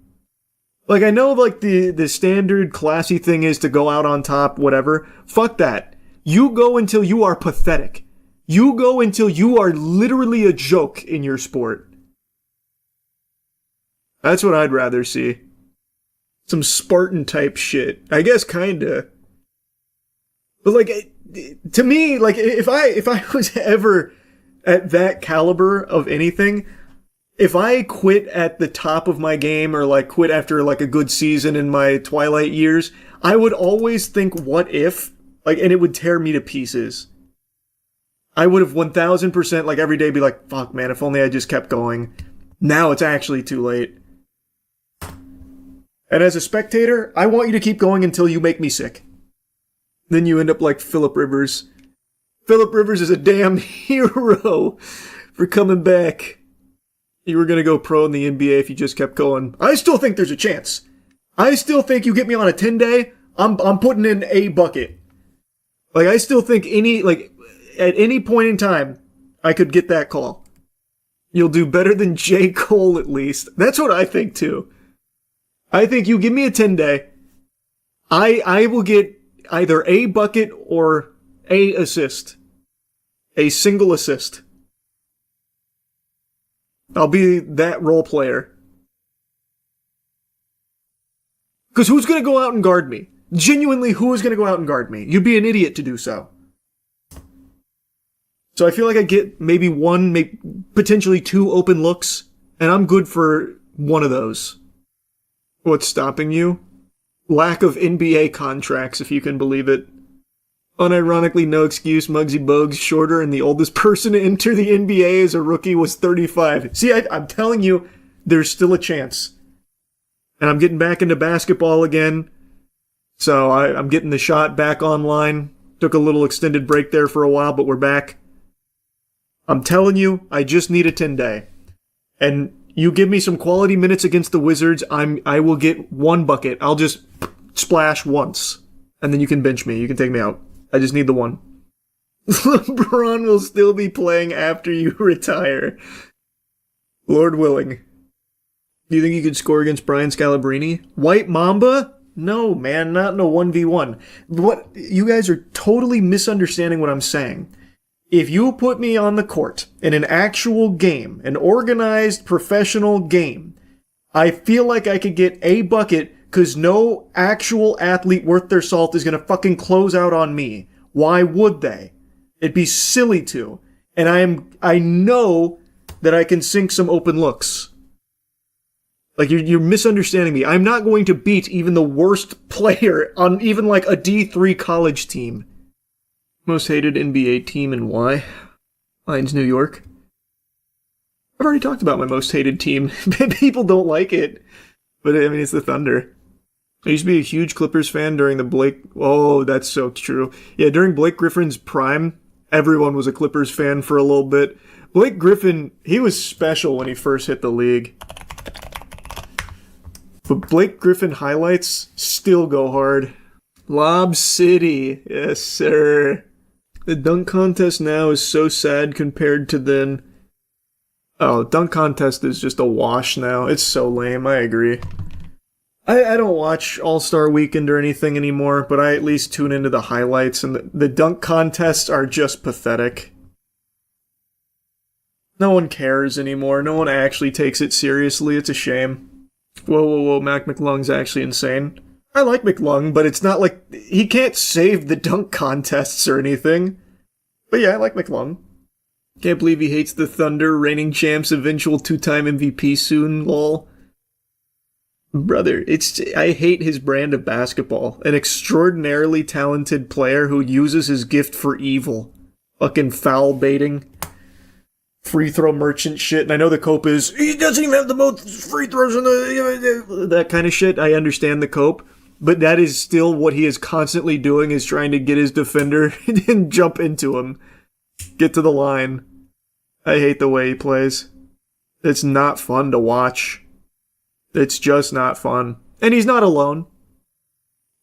Like, I know, like, the standard classy thing is to go out on top, whatever. Fuck that. You go until you are pathetic. You go until you are literally a joke in your sport. That's what I'd rather see. Some Spartan type shit. I guess kinda. But like, to me, like, if I was ever at that caliber of anything, if I quit at the top of my game or like quit after like a good season in my twilight years, I would always think, what if? Like, and it would tear me to pieces. I would have 1000% like every day be like, fuck man, if only I just kept going. Now it's actually too late. And as a spectator, I want you to keep going until you make me sick. Then you end up like Phillip Rivers. Phillip Rivers is a damn hero for coming back. You were going to go pro in the NBA if you just kept going. I still think there's a chance. I still think you get me on a 10-day, I'm putting in a bucket. Like, I still think at any point in time, I could get that call. You'll do better than J. Cole, at least. That's what I think, too. I think you give me a 10-day, I will get either a bucket or a assist. A single assist. I'll be that role player. Because who's going to go out and guard me? Genuinely, who is going to go out and guard me? You'd be an idiot to do so. So I feel like I get maybe one, maybe potentially two open looks, and I'm good for one of those. What's stopping you? Lack of NBA contracts, if you can believe it. Unironically, no excuse, Muggsy Bogues, shorter, and the oldest person to enter the NBA as a rookie was 35. See, I'm telling you, there's still a chance. And I'm getting back into basketball again. So I'm getting the shot back online. Took a little extended break there for a while, but we're back. I'm telling you, I just need a 10-day. And you give me some quality minutes against the Wizards, I will get one bucket. I'll just splash once. And then you can bench me. You can take me out. I just need the one. LeBron will still be playing after you retire. Lord willing. Do you think you could score against Brian Scalabrine? White Mamba? No, man, not in a 1v1. What you guys are totally misunderstanding what I'm saying. If you put me on the court in an actual game, an organized professional game, I feel like I could get a bucket because no actual athlete worth their salt is going to fucking close out on me. Why would they? It'd be silly to. And I know that I can sink some open looks. Like, you're misunderstanding me. I'm not going to beat even the worst player on even like a D3 college team. Most hated NBA team and why? Lions, New York. I've already talked about my most hated team. People don't like it. But I mean, it's the Thunder. I used to be a huge Clippers fan during the Blake... Oh, that's so true. Yeah, during Blake Griffin's prime, everyone was a Clippers fan for a little bit. Blake Griffin, he was special when he first hit the league. But Blake Griffin highlights still go hard. Lob City. Yes, sir. The dunk contest now is so sad compared to then. Oh, dunk contest is just a wash now. It's so lame, I agree. I don't watch All-Star Weekend or anything anymore, but I at least tune into the highlights, and the dunk contests are just pathetic. No one cares anymore. No one actually takes it seriously. It's a shame. Whoa, Mac McClung's actually insane. I like McClung, but it's not like... He can't save the dunk contests or anything. But yeah, I like McClung. Can't believe he hates the Thunder, reigning champs, eventual 2-time MVP soon, lol. Brother, I hate his brand of basketball. An extraordinarily talented player who uses his gift for evil. Fucking foul baiting. Free throw merchant shit. And I know the cope is, he doesn't even have the most free throws in that kind of shit. I understand the cope. But that is still what he is constantly doing, is trying to get his defender and jump into him. Get to the line. I hate the way he plays. It's not fun to watch. It's just not fun. And he's not alone.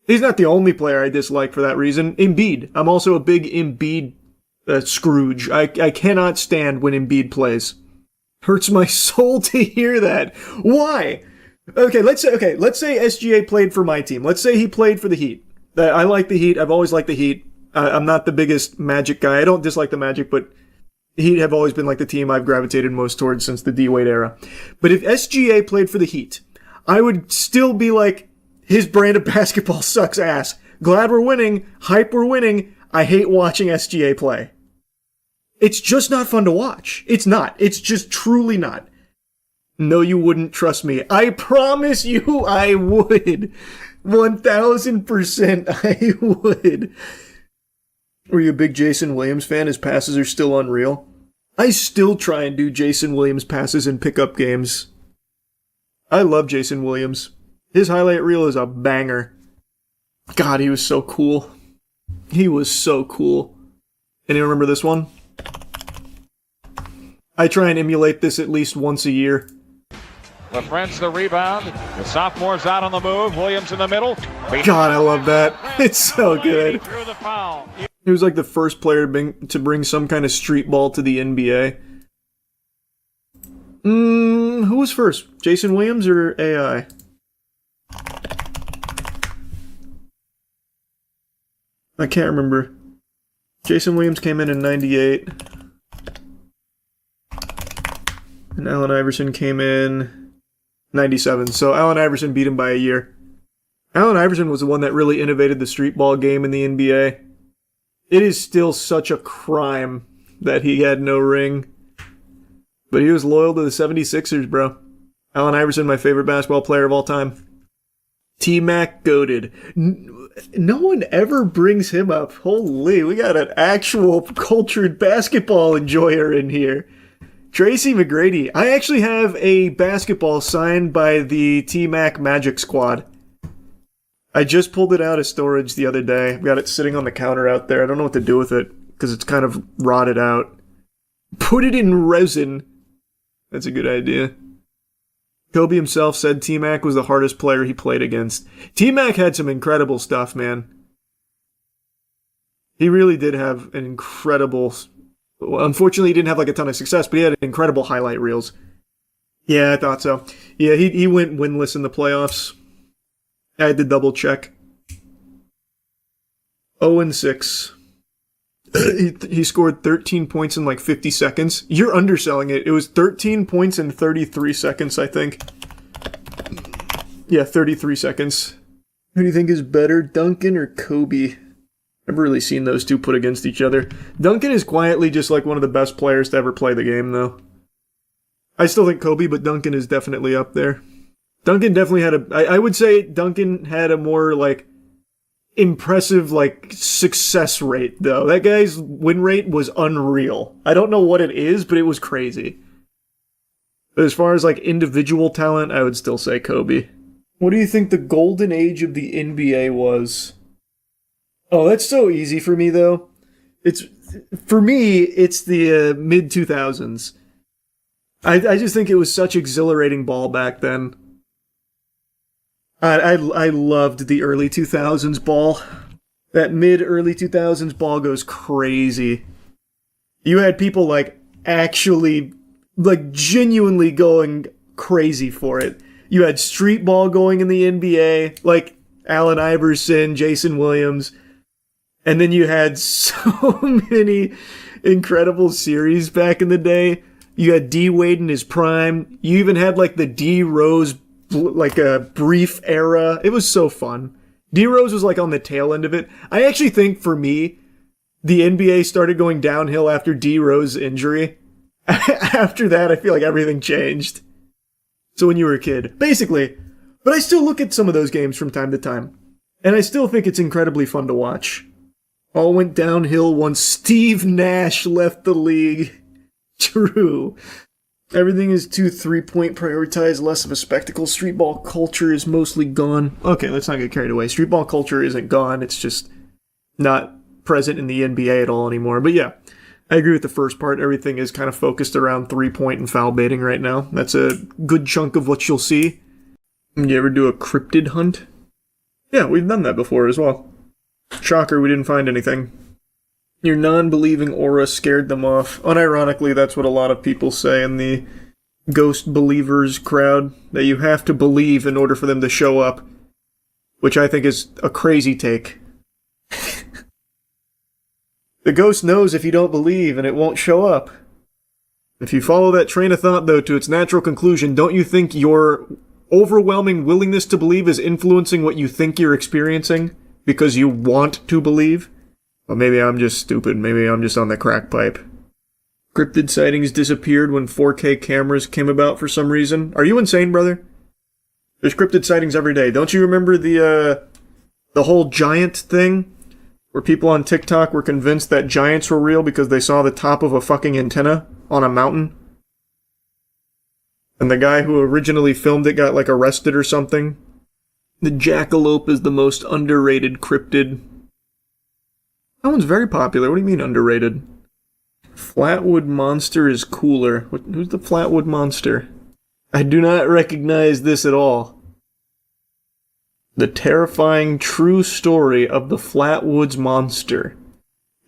He's not the only player I dislike for that reason. Embiid. I'm also a big Embiid Scrooge. I cannot stand when Embiid plays. Hurts my soul to hear that. Why? Okay, let's say SGA played for my team. Let's say he played for the Heat. I like the Heat. I've always liked the Heat. I'm not the biggest Magic guy. I don't dislike the Magic, but Heat have always been like the team I've gravitated most towards since the D-Wade era. But if SGA played for the Heat, I would still be like, his brand of basketball sucks ass. Glad we're winning. Hype we're winning. I hate watching SGA play. It's just not fun to watch. It's not. It's just truly not. No, you wouldn't. Trust me. I promise you I would. 1000% I would. Were you a big Jason Williams fan? His passes are still unreal. I still try and do Jason Williams passes in pickup games. I love Jason Williams. His highlight reel is a banger. God, he was so cool. He was so cool. Anyone remember this one? I try and emulate this at least once a year. LaFrentz the rebound. The sophomore's out on the move. Williams in the middle. God, I love that. It's so good. Through the foul. He was like the first player to bring some kind of street ball to the NBA. Who was first? Jason Williams or AI? I can't remember. Jason Williams came in 98. And Allen Iverson came in 97. So Allen Iverson beat him by a year. Allen Iverson was the one that really innovated the street ball game in the NBA. It is still such a crime that he had no ring. But he was loyal to the 76ers, bro. Allen Iverson, my favorite basketball player of all time. T-Mac goated. No one ever brings him up. Holy, we got an actual cultured basketball enjoyer in here. Tracy McGrady. I actually have a basketball signed by the T-Mac Magic Squad. I just pulled it out of storage the other day. I've got it sitting on the counter out there. I don't know what to do with it because it's kind of rotted out. Put it in resin. That's a good idea. Kobe himself said T-Mac was the hardest player he played against. T-Mac had some incredible stuff, man. He really did have an incredible... Well, unfortunately, he didn't have like a ton of success, but he had incredible highlight reels. Yeah, I thought so. Yeah, he went winless in the playoffs. I had to double check. 0-6. He scored 13 points in like 50 seconds. You're underselling it. It was 13 points in 33 seconds, I think. Yeah, 33 seconds. Who do you think is better, Duncan or Kobe? I've really seen those two put against each other. Duncan is quietly just like one of the best players to ever play the game, though. I still think Kobe, but Duncan is definitely up there. Duncan definitely had I would say Duncan had a more, like, impressive, like, success rate, though. That guy's win rate was unreal. I don't know what it is, but it was crazy. But as far as, like, individual talent, I would still say Kobe. What do you think the golden age of the NBA was? Oh, that's so easy for me, though. For me, it's the mid-2000s. I just think it was such exhilarating ball back then. I loved the early 2000s ball. That mid-early 2000s ball goes crazy. You had people, like, actually, like, genuinely going crazy for it. You had street ball going in the NBA, like Allen Iverson, Jason Williams. And then you had so many incredible series back in the day. You had D-Wade in his prime. You even had, like, the D-Rose, like, a brief era. It was so fun. D-Rose was, like, on the tail end of it. I actually think, for me, the NBA started going downhill after D-Rose's injury. After that, I feel like everything changed. So when you were a kid. Basically. But I still look at some of those games from time to time. And I still think it's incredibly fun to watch. All went downhill once Steve Nash left the league. True. Everything is too three-point prioritized, less of a spectacle. Streetball culture is mostly gone. Okay, let's not get carried away. Streetball culture isn't gone. It's just not present in the NBA at all anymore. But yeah, I agree with the first part. Everything is kind of focused around three-point and foul baiting right now. That's a good chunk of what you'll see. You ever do a cryptid hunt? Yeah, we've done that before as well. Shocker, we didn't find anything. Your non-believing aura scared them off. Unironically, that's what a lot of people say in the ghost believers crowd, that you have to believe in order for them to show up, which I think is a crazy take. The ghost knows if you don't believe and it won't show up. If you follow that train of thought, though, to its natural conclusion, don't you think your overwhelming willingness to believe is influencing what you think you're experiencing because you want to believe? Well, maybe I'm just stupid. Maybe I'm just on the crack pipe. Cryptid sightings disappeared when 4K cameras came about for some reason. Are you insane, brother? There's cryptid sightings every day. Don't you remember the whole giant thing? Where people on TikTok were convinced that giants were real because they saw the top of a fucking antenna on a mountain? And the guy who originally filmed it got, like, arrested or something? The jackalope is the most underrated cryptid. That one's very popular. What do you mean underrated? Flatwood Monster is cooler. Who's the Flatwood Monster? I do not recognize this at all. The terrifying true story of the Flatwoods Monster.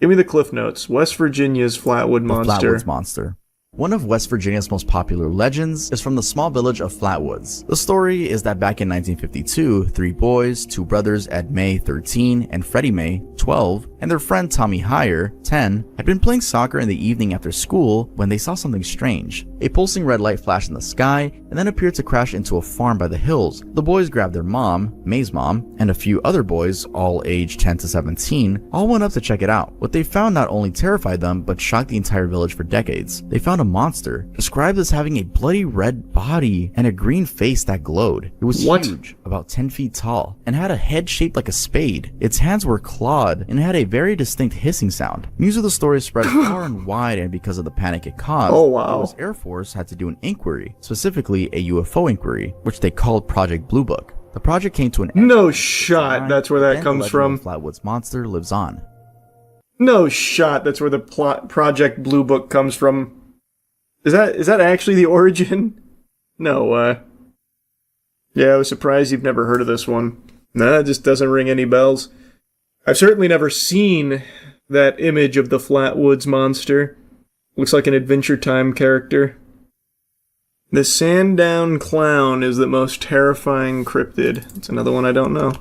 Give me the Cliff Notes. West Virginia's Flatwood Monster. Flatwoods Monster. One of West Virginia's most popular legends is from the small village of Flatwoods. The story is that back in 1952, 3 boys, 2 brothers Ed May, 13, and Freddie May, 12, and their friend Tommy Heyer, 10, had been playing soccer in the evening after school when they saw something strange. A pulsing red light flashed in the sky and then appeared to crash into a farm by the hills. The boys grabbed their mom, May's mom, and a few other boys, all aged 10 to 17, all went up to check it out. What they found not only terrified them, but shocked the entire village for decades. They found a monster, described as having a bloody red body and a green face that glowed. It was huge, about 10 feet tall, and had a head shaped like a spade. Its hands were clawed and had a very distinct hissing sound. News of the story spread far and wide, and because of the panic it caused, the US Air Force had to do an inquiry, specifically a UFO inquiry, which they called Project Blue Book. The project came to an end. No shot, that's where that comes from. The Flatwoods Monster lives on. No shot, that's where the Project Blue Book comes from. Is that actually the origin? No, yeah, I was surprised you've never heard of this one. Nah, it just doesn't ring any bells. I've certainly never seen that image of the Flatwoods Monster. Looks like an Adventure Time character. The Sandown Clown is the most terrifying cryptid. It's another one I don't know.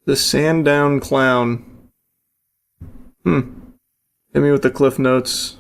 The Sandown Clown. Hit me with the Cliff Notes.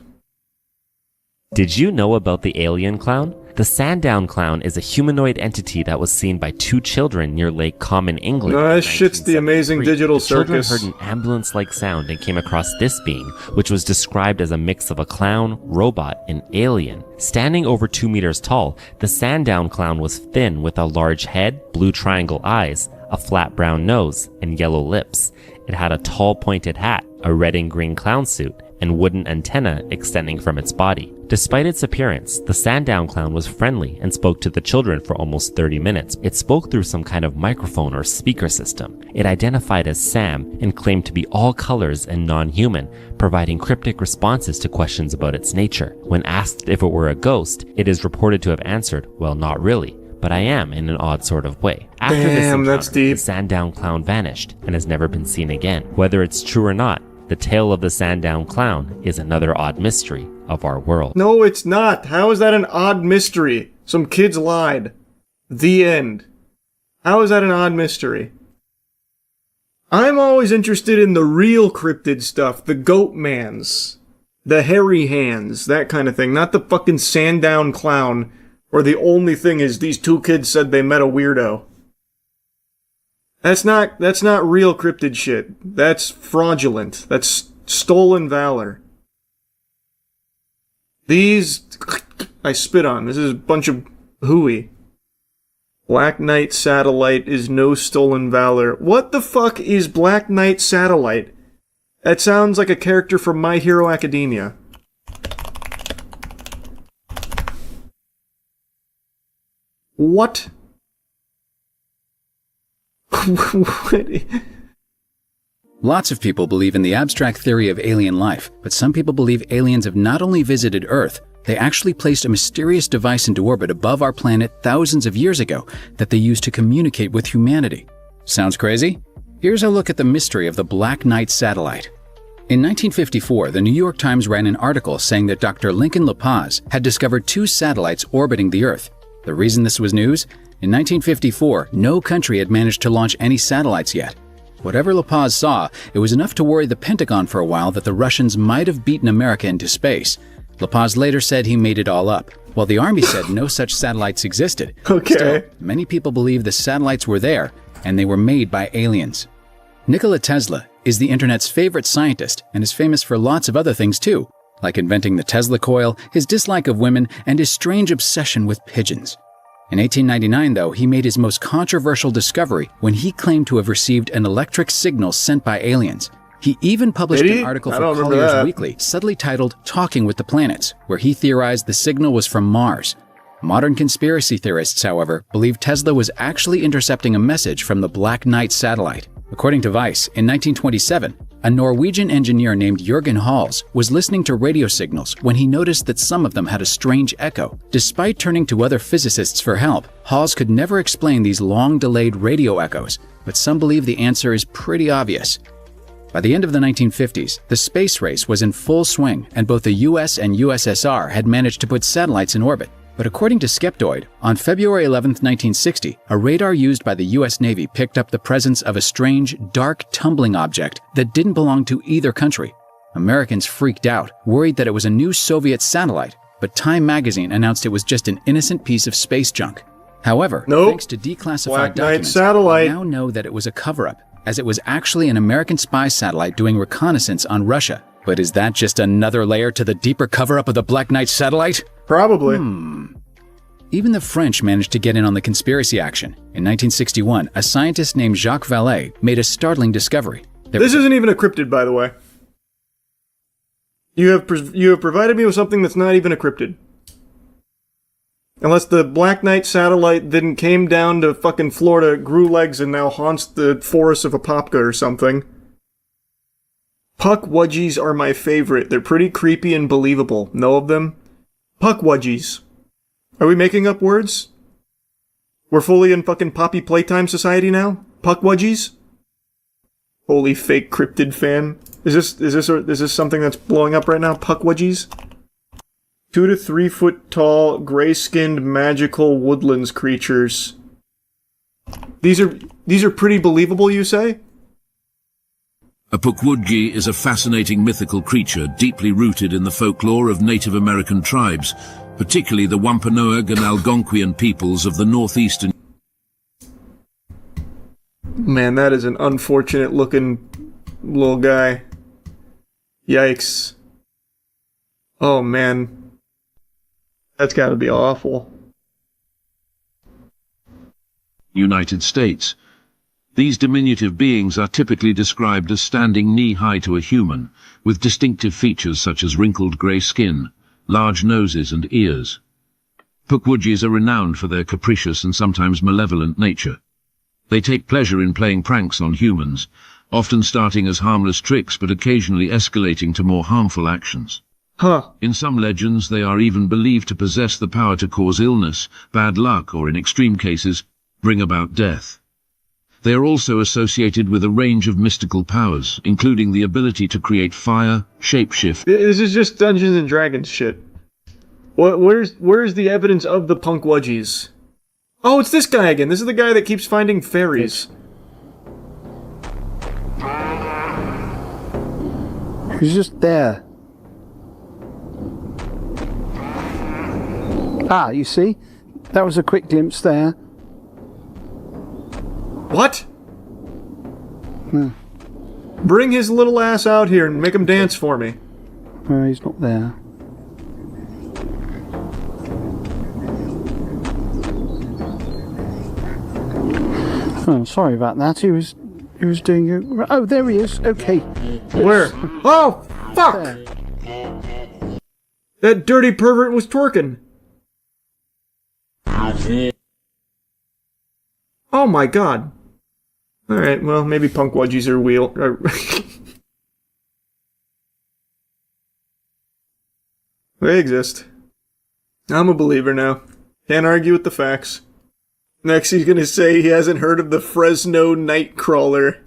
Did you know about the alien clown? The Sandown Clown is a humanoid entity that was seen by 2 children near Lake Common, England. No, that shit's the Amazing Digital Circus. The children heard an ambulance-like sound and came across this being, which was described as a mix of a clown, robot, and alien. Standing over 2 meters tall, the Sandown Clown was thin with a large head, blue triangle eyes, a flat brown nose, and yellow lips. It had a tall pointed hat, a red and green clown suit, and wooden antenna extending from its body. Despite its appearance, the Sandown Clown was friendly and spoke to the children for almost 30 minutes. It spoke through some kind of microphone or speaker system. It identified as Sam and claimed to be all colors and non-human, providing cryptic responses to questions about its nature. When asked if it were a ghost, it is reported to have answered, "Well, not really, but I am in an odd sort of way." After this encounter, the Sandown Clown vanished and has never been seen again. Whether it's true or not, the tale of the Sandown Clown is another odd mystery of our world. No, it's not. How is that an odd mystery? Some kids lied. The end. How is that an odd mystery? I'm always interested in the real cryptid stuff. The goat mans. The hairy hands. That kind of thing. Not the fucking Sandown Clown where the only thing is these 2 kids said they met a weirdo. That's not real cryptid shit. That's fraudulent. That's stolen valor. These I spit on. This is a bunch of hooey. Black Knight Satellite is no stolen valor. What the fuck is Black Knight Satellite? That sounds like a character from My Hero Academia. What? Lots of people believe in the abstract theory of alien life, but some people believe aliens have not only visited Earth, they actually placed a mysterious device into orbit above our planet thousands of years ago that they used to communicate with humanity. Sounds crazy? Here's a look at the mystery of the Black Knight satellite. In 1954, the New York Times ran an article saying that Dr. Lincoln LaPaz had discovered 2 satellites orbiting the Earth. The reason this was news? In 1954, no country had managed to launch any satellites yet. Whatever La Paz saw, it was enough to worry the Pentagon for a while that the Russians might have beaten America into space. La Paz later said he made it all up, while the Army said no such satellites existed. Okay. Still, many people believe the satellites were there, and they were made by aliens. Nikola Tesla is the internet's favorite scientist and is famous for lots of other things too, like inventing the Tesla coil, his dislike of women, and his strange obsession with pigeons. In 1899, though, he made his most controversial discovery when he claimed to have received an electric signal sent by aliens. He even published an article for Collier's Weekly, subtly titled Talking with the Planets, where he theorized the signal was from Mars. Modern conspiracy theorists, however, believe Tesla was actually intercepting a message from the Black Knight satellite. According to Vice, in 1927, a Norwegian engineer named Jürgen Hals was listening to radio signals when he noticed that some of them had a strange echo. Despite turning to other physicists for help, Hals could never explain these long-delayed radio echoes, but some believe the answer is pretty obvious. By the end of the 1950s, the space race was in full swing, and both the US and USSR had managed to put satellites in orbit. But according to Skeptoid, on February 11, 1960, a radar used by the US Navy picked up the presence of a strange, dark, tumbling object that didn't belong to either country. Americans freaked out, worried that it was a new Soviet satellite, but Time magazine announced it was just an innocent piece of space junk. However, thanks to declassified documents, we now know that it was a cover-up, as it was actually an American spy satellite doing reconnaissance on Russia. But is that just another layer to the deeper cover-up of the Black Knight satellite? Probably. Even the French managed to get in on the conspiracy action. In 1961, a scientist named Jacques Vallée made a startling discovery. This isn't even encrypted, by the way. You have provided me with something that's not even encrypted. Unless the Black Knight satellite then came down to fucking Florida, grew legs, and now haunts the forests of Apopka or something. Puckwudgies are my favorite. They're pretty creepy and believable. Know of them? Puckwudgies. Are we making up words? We're fully in fucking Poppy Playtime Society now? Puckwudgies? Holy fake cryptid fan. Is this something that's blowing up right now? Puckwudgies? 2 to 3 foot tall, gray-skinned, magical woodlands creatures. These are pretty believable, you say? A pukwudgie is a fascinating mythical creature deeply rooted in the folklore of Native American tribes, particularly the Wampanoag and Algonquian peoples of the northeastern. Man, that is an unfortunate looking little guy. Yikes. Oh man. That's gotta be awful. United States. These diminutive beings are typically described as standing knee-high to a human, with distinctive features such as wrinkled grey skin, large noses and ears. Pukwudgies are renowned for their capricious and sometimes malevolent nature. They take pleasure in playing pranks on humans, often starting as harmless tricks but occasionally escalating to more harmful actions. In some legends, they are even believed to possess the power to cause illness, bad luck, or in extreme cases, bring about death. They are also associated with a range of mystical powers, including the ability to create fire, shapeshift. This is just Dungeons and Dragons shit. Where's the evidence of the Punkwudgies? Oh, it's this guy again. This is the guy that keeps finding fairies. He's just there. Ah, you see? That was a quick glimpse there. What? Bring his little ass out here and make him dance for me. No, he's not there. Oh, sorry about that. He was doing. Oh, there he is. Okay. Where? Oh, fuck! There. That dirty pervert was twerking. Oh my god. Alright, well, maybe Punkwudgies are real. They exist. I'm a believer now. Can't argue with the facts. Next he's gonna say he hasn't heard of the Fresno Nightcrawler.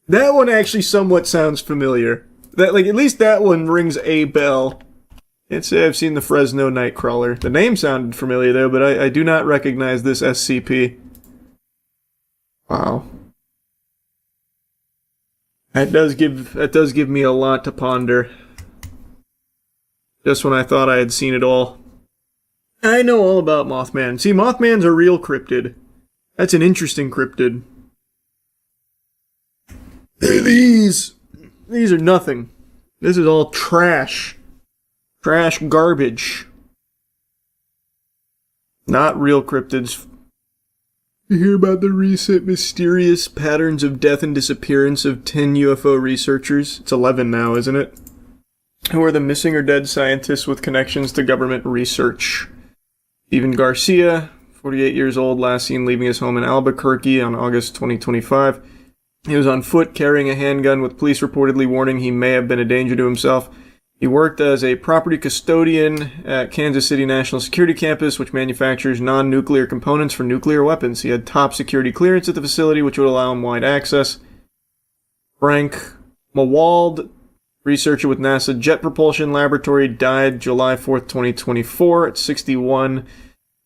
That one actually somewhat sounds familiar. At least that one rings a bell. Can't say I've seen the Fresno Nightcrawler. The name sounded familiar though, but I do not recognize this SCP. Wow. That does give me a lot to ponder. Just when I thought I had seen it all. I know all about Mothman. See, Mothman's a real cryptid. That's an interesting cryptid. These are nothing. This is all trash. Trash garbage. Not real cryptids. You hear about the recent mysterious patterns of death and disappearance of 10 UFO researchers? It's 11 now, isn't it? Who are the missing or dead scientists with connections to government research? Steven Garcia, 48 years old, last seen leaving his home in Albuquerque on August 2025. He was on foot carrying a handgun, with police reportedly warning he may have been a danger to himself. He worked as a property custodian at Kansas City National Security Campus, which manufactures non-nuclear components for nuclear weapons. He had top security clearance at the facility, which would allow him wide access. Frank Mawald, researcher with NASA Jet Propulsion Laboratory, died July 4th, 2024 at 61.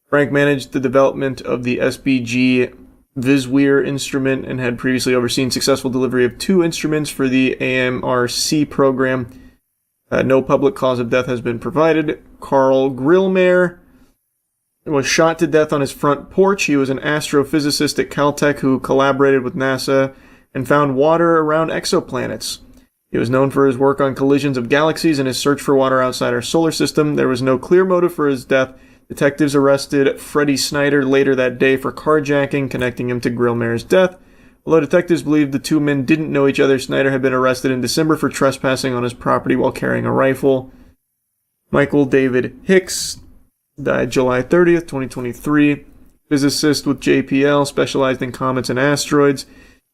Frank managed the development of the SBG Visweir instrument and had previously overseen successful delivery of 2 instruments for the AMRC program. No public cause of death has been provided. Carl Grillmeier was shot to death on his front porch. He was an astrophysicist at Caltech who collaborated with NASA and found water around exoplanets. He was known for his work on collisions of galaxies and his search for water outside our solar system. There was no clear motive for his death. Detectives arrested Freddie Snyder later that day for carjacking, connecting him to Grillmeier's death. Although detectives believed the two men didn't know each other, Snyder had been arrested in December for trespassing on his property while carrying a rifle. Michael David Hicks died July 30th, 2023. Physicist with JPL, specialized in comets and asteroids.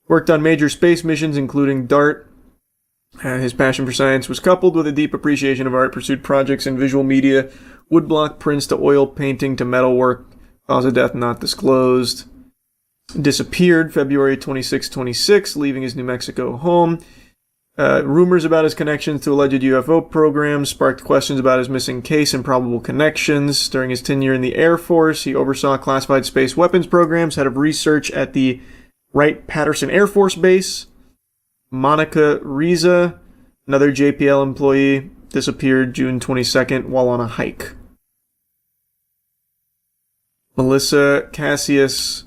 Worked on major space missions, including DART. His passion for science was coupled with a deep appreciation of art, pursued projects in visual media, woodblock prints to oil painting to metalwork. Cause of death not disclosed. Disappeared February 26, leaving his New Mexico home. Rumors about his connections to alleged UFO programs sparked questions about his missing case and probable connections. During his tenure in the Air Force, he oversaw classified space weapons programs, head of research at the Wright-Patterson Air Force Base. Monica Riza, another JPL employee, disappeared June 22nd while on a hike. Melissa Cassius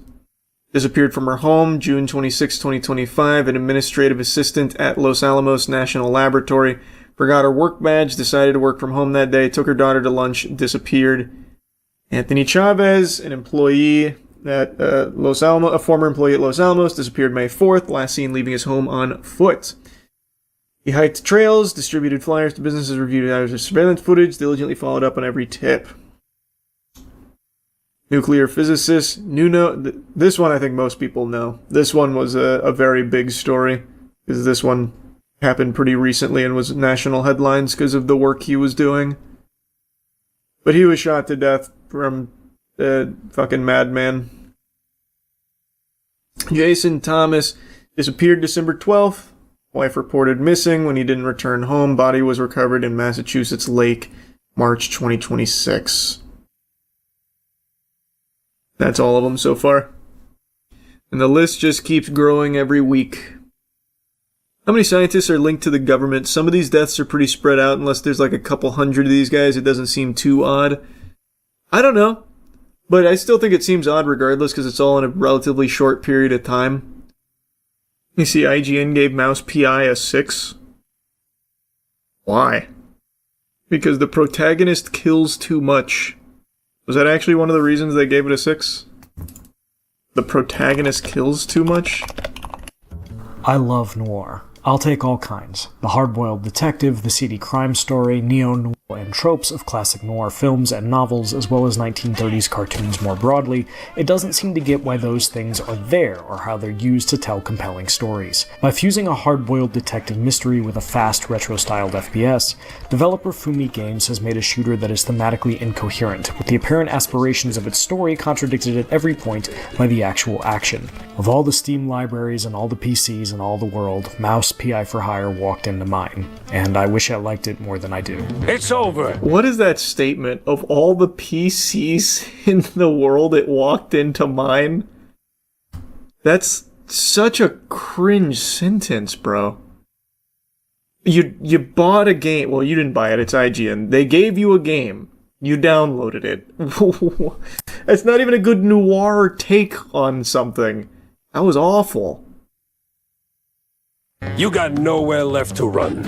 disappeared from her home June 26, 2025. An administrative assistant at Los Alamos National Laboratory forgot her work badge, decided to work from home that day, took her daughter to lunch, disappeared. Anthony Chavez, an employee at Los Alamos, a former employee at Los Alamos, disappeared May 4th, last seen leaving his home on foot. He hiked trails, distributed flyers to businesses, reviewed hours of surveillance footage, diligently followed up on every tip. Nuclear physicist Nuno. This one I think most people know. This one was a very big story, because this one happened pretty recently and was national headlines because of the work he was doing. But he was shot to death from a fucking madman. Jason Thomas disappeared December 12th. Wife reported missing when he didn't return home. Body was recovered in Massachusetts Lake, March 2026. That's all of them so far. And the list just keeps growing every week. How many scientists are linked to the government? Some of these deaths are pretty spread out. Unless there's like a couple hundred of these guys, it doesn't seem too odd. I don't know. But I still think it seems odd regardless, because it's all in a relatively short period of time. You see, IGN gave Mouse PI a 6. Why? Because the protagonist kills too much. Was that actually one of the reasons they gave it a 6? The protagonist kills too much? I love noir. I'll take all kinds. The hard-boiled detective, the seedy crime story, neo-noir, and tropes of classic noir films and novels, as well as 1930s cartoons more broadly. It doesn't seem to get why those things are there, or how they're used to tell compelling stories. By fusing a hard-boiled detective mystery with a fast, retro-styled FPS, developer Fumi Games has made a shooter that is thematically incoherent, with the apparent aspirations of its story contradicted at every point by the actual action. Of all the Steam libraries and all the PCs in all the world, Mouse PI for Hire walked into mine, and I wish I liked it more than I do. It's over! What is that statement? Of all the PCs in the world, it walked into mine? That's such a cringe sentence, bro. You bought a game. Well, you didn't buy it. It's IGN. They gave you a game. You downloaded it. It's not even a good noir take on something. That was awful. You got nowhere left to run.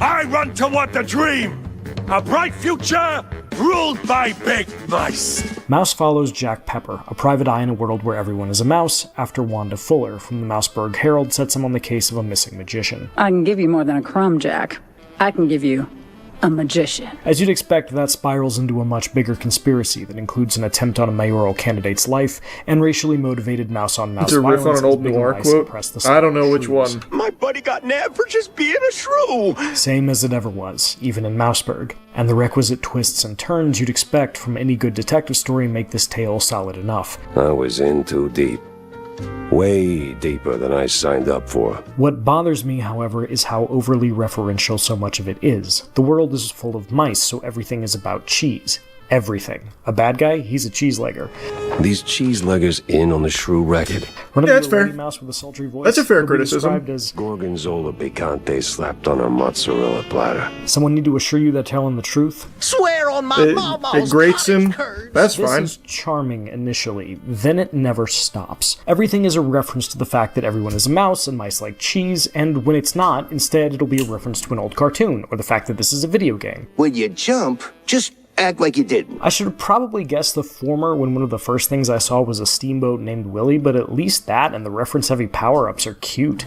I run toward the dream! A bright future ruled by big mice! Mouse follows Jack Pepper, a private eye in a world where everyone is a mouse, after Wanda Fuller from the Mouseburg Herald sets him on the case of a missing magician. I can give you more than a crumb, Jack. I can give you a magician. As you'd expect, that spirals into a much bigger conspiracy that includes an attempt on a mayoral candidate's life and racially motivated mouse-on-mouse It's a riff on an old noir quote. I don't know which one. My buddy got nabbed for just being a shrew! Same as it ever was, even in Mouseburg. And the requisite twists and turns you'd expect from any good detective story make this tale solid enough. I was in too deep. Way deeper than I signed up for. What bothers me, however, is how overly referential so much of it is. The world is full of mice, so everything is about cheese. Everything. A bad guy? He's a cheese-legger. These cheese-leggers in on the shrew racket. Yeah, that's fair. Mouse with a sultry voice. That's a fair criticism. As Gorgonzola picante slapped on a mozzarella platter. Someone need to assure you they're telling the truth. Swear on my It grates him. That's fine. This is charming initially, then it never stops. Everything is a reference to the fact that everyone is a mouse and mice like cheese, and when it's not, instead it'll be a reference to an old cartoon, or the fact that this is a video game. When you jump, just act like you didn't. I should have probably guessed the former when one of the first things I saw was a steamboat named Willie, but at least that and the reference-heavy power-ups are cute.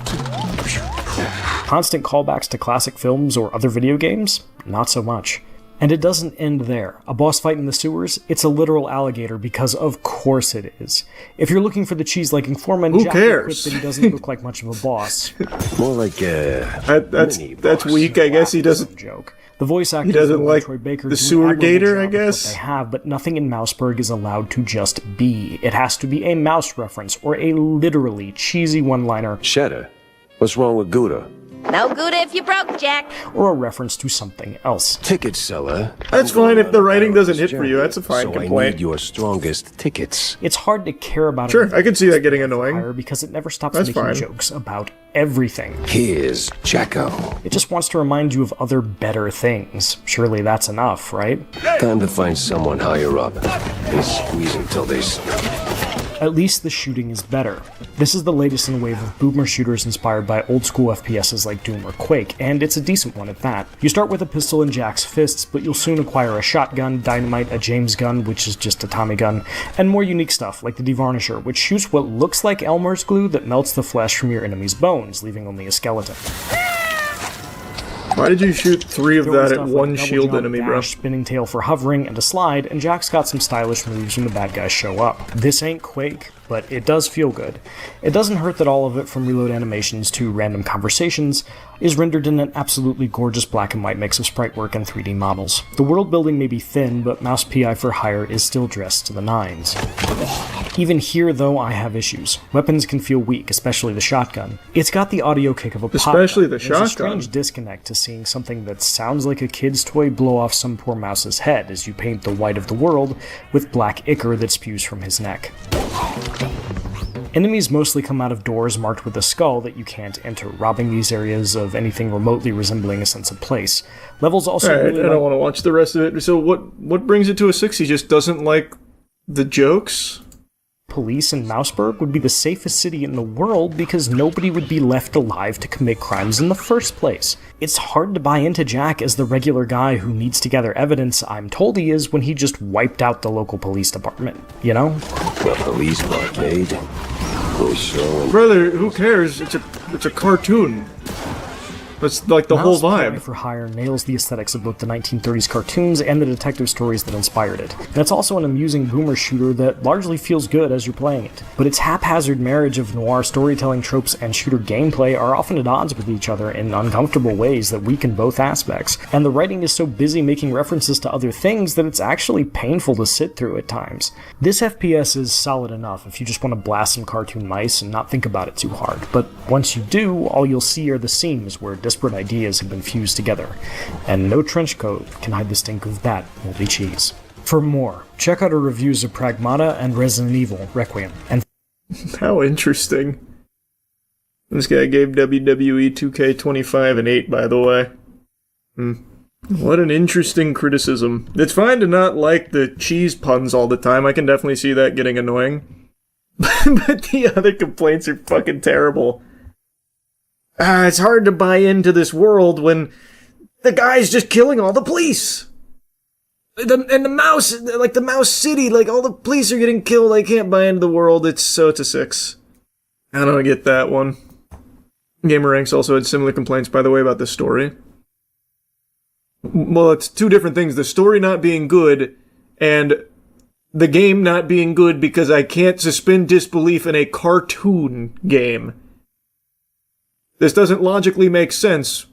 Constant callbacks to classic films or other video games? Not so much. And it doesn't end there. A boss fight in the sewers? It's a literal alligator because of course it is. If you're looking for the cheese-liking foreman, Who Jack cares? That he doesn't look like much of a boss. More like that's weak. I guess he doesn't. Joke. The voice actor He doesn't like Troy Baker the do an sewer admirable gator, job I with guess. what they have, but nothing in Mouseburg is allowed to just be. It has to be a mouse reference or a literally cheesy one-liner. Cheddar, what's wrong with Gouda? No good if you broke, Jack. Or a reference to something else. Ticket seller. That's fine if the writing doesn't hit for you. That's a fine So I complaint. need your strongest tickets. It's hard to care about Sure, it I can see that getting annoying. because it never stops That's making fine. jokes about everything. Here's Jacko. It just wants to remind you of other better things. Surely that's enough, right? Time to find someone higher up and squeeze until they At least the shooting is better. This is the latest in a wave of boomer shooters inspired by old school FPSs like Doom or Quake, and it's a decent one at that. You start with a pistol in Jack's fists, but you'll soon acquire a shotgun, dynamite, a James gun, which is just a Tommy gun, and more unique stuff like the Devarnisher, which shoots what looks like Elmer's glue that melts the flesh from your enemy's bones, leaving only a skeleton. Why did you shoot 3 of Throwing that at stuff one like double shield jump, enemy, bro? dash, spinning tail for hovering, and a slide, and Jack's got some stylish moves when the bad guys show up. This ain't Quake, but it does feel good. It doesn't hurt that all of it, from reload animations to random conversations, is rendered in an absolutely gorgeous black and white mix of sprite work and 3D models. The world building may be thin, but Mouse PI for Hire is still dressed to the nines. Even here, though, I have issues. Weapons can feel weak, especially the shotgun. It's got the audio kick of a pop Especially gun. the There's shotgun. a strange disconnect to seeing something that sounds like a kid's toy blow off some poor mouse's head as you paint the white of the world with black ichor that spews from his neck. Enemies mostly come out of doors marked with a skull that you can't enter, robbing these areas of anything remotely resembling a sense of place. Levels also Alright, really I don't want to watch the rest of it. So what brings it to a 6? He just doesn't like the jokes? Police in Mouseburg would be the safest city in the world because nobody would be left alive to commit crimes in the first place. It's hard to buy into Jack as the regular guy who needs to gather evidence I'm told he is when he just wiped out the local police department, you know? The police blockade. We'll show 'em. Brother, who cares? It's a cartoon. That's like the whole Mouse PI vibe. for Hire nails the aesthetics of both the 1930s cartoons and the detective stories that inspired it. And it's also an amusing boomer shooter that largely feels good as you're playing it. But its haphazard marriage of noir storytelling tropes and shooter gameplay are often at odds with each other in uncomfortable ways that weaken both aspects. And the writing is so busy making references to other things that it's actually painful to sit through at times. This FPS is solid enough if you just want to blast some cartoon mice and not think about it too hard. But once you do, all you'll see are the seams where disparate ideas have been fused together, and no trench coat can hide the stink of that moldy cheese. For more, check out our reviews of Pragmata and Resident Evil Requiem. And How interesting. This guy gave WWE 2K25 an 8, by the way. What an interesting criticism. It's fine to not like the cheese puns all the time. I can definitely see that getting annoying. But the other complaints are fucking terrible. It's hard to buy into this world when the guy's just killing all the police. And the mouse, like the Mouse City, like all the police are getting killed. I can't buy into the world. It's a 6. I don't get that one. GamerRanks also had similar complaints, by the way, about the story. Well, it's two different things. The story not being good, and the game not being good because I can't suspend disbelief in a cartoon game. This doesn't logically make sense.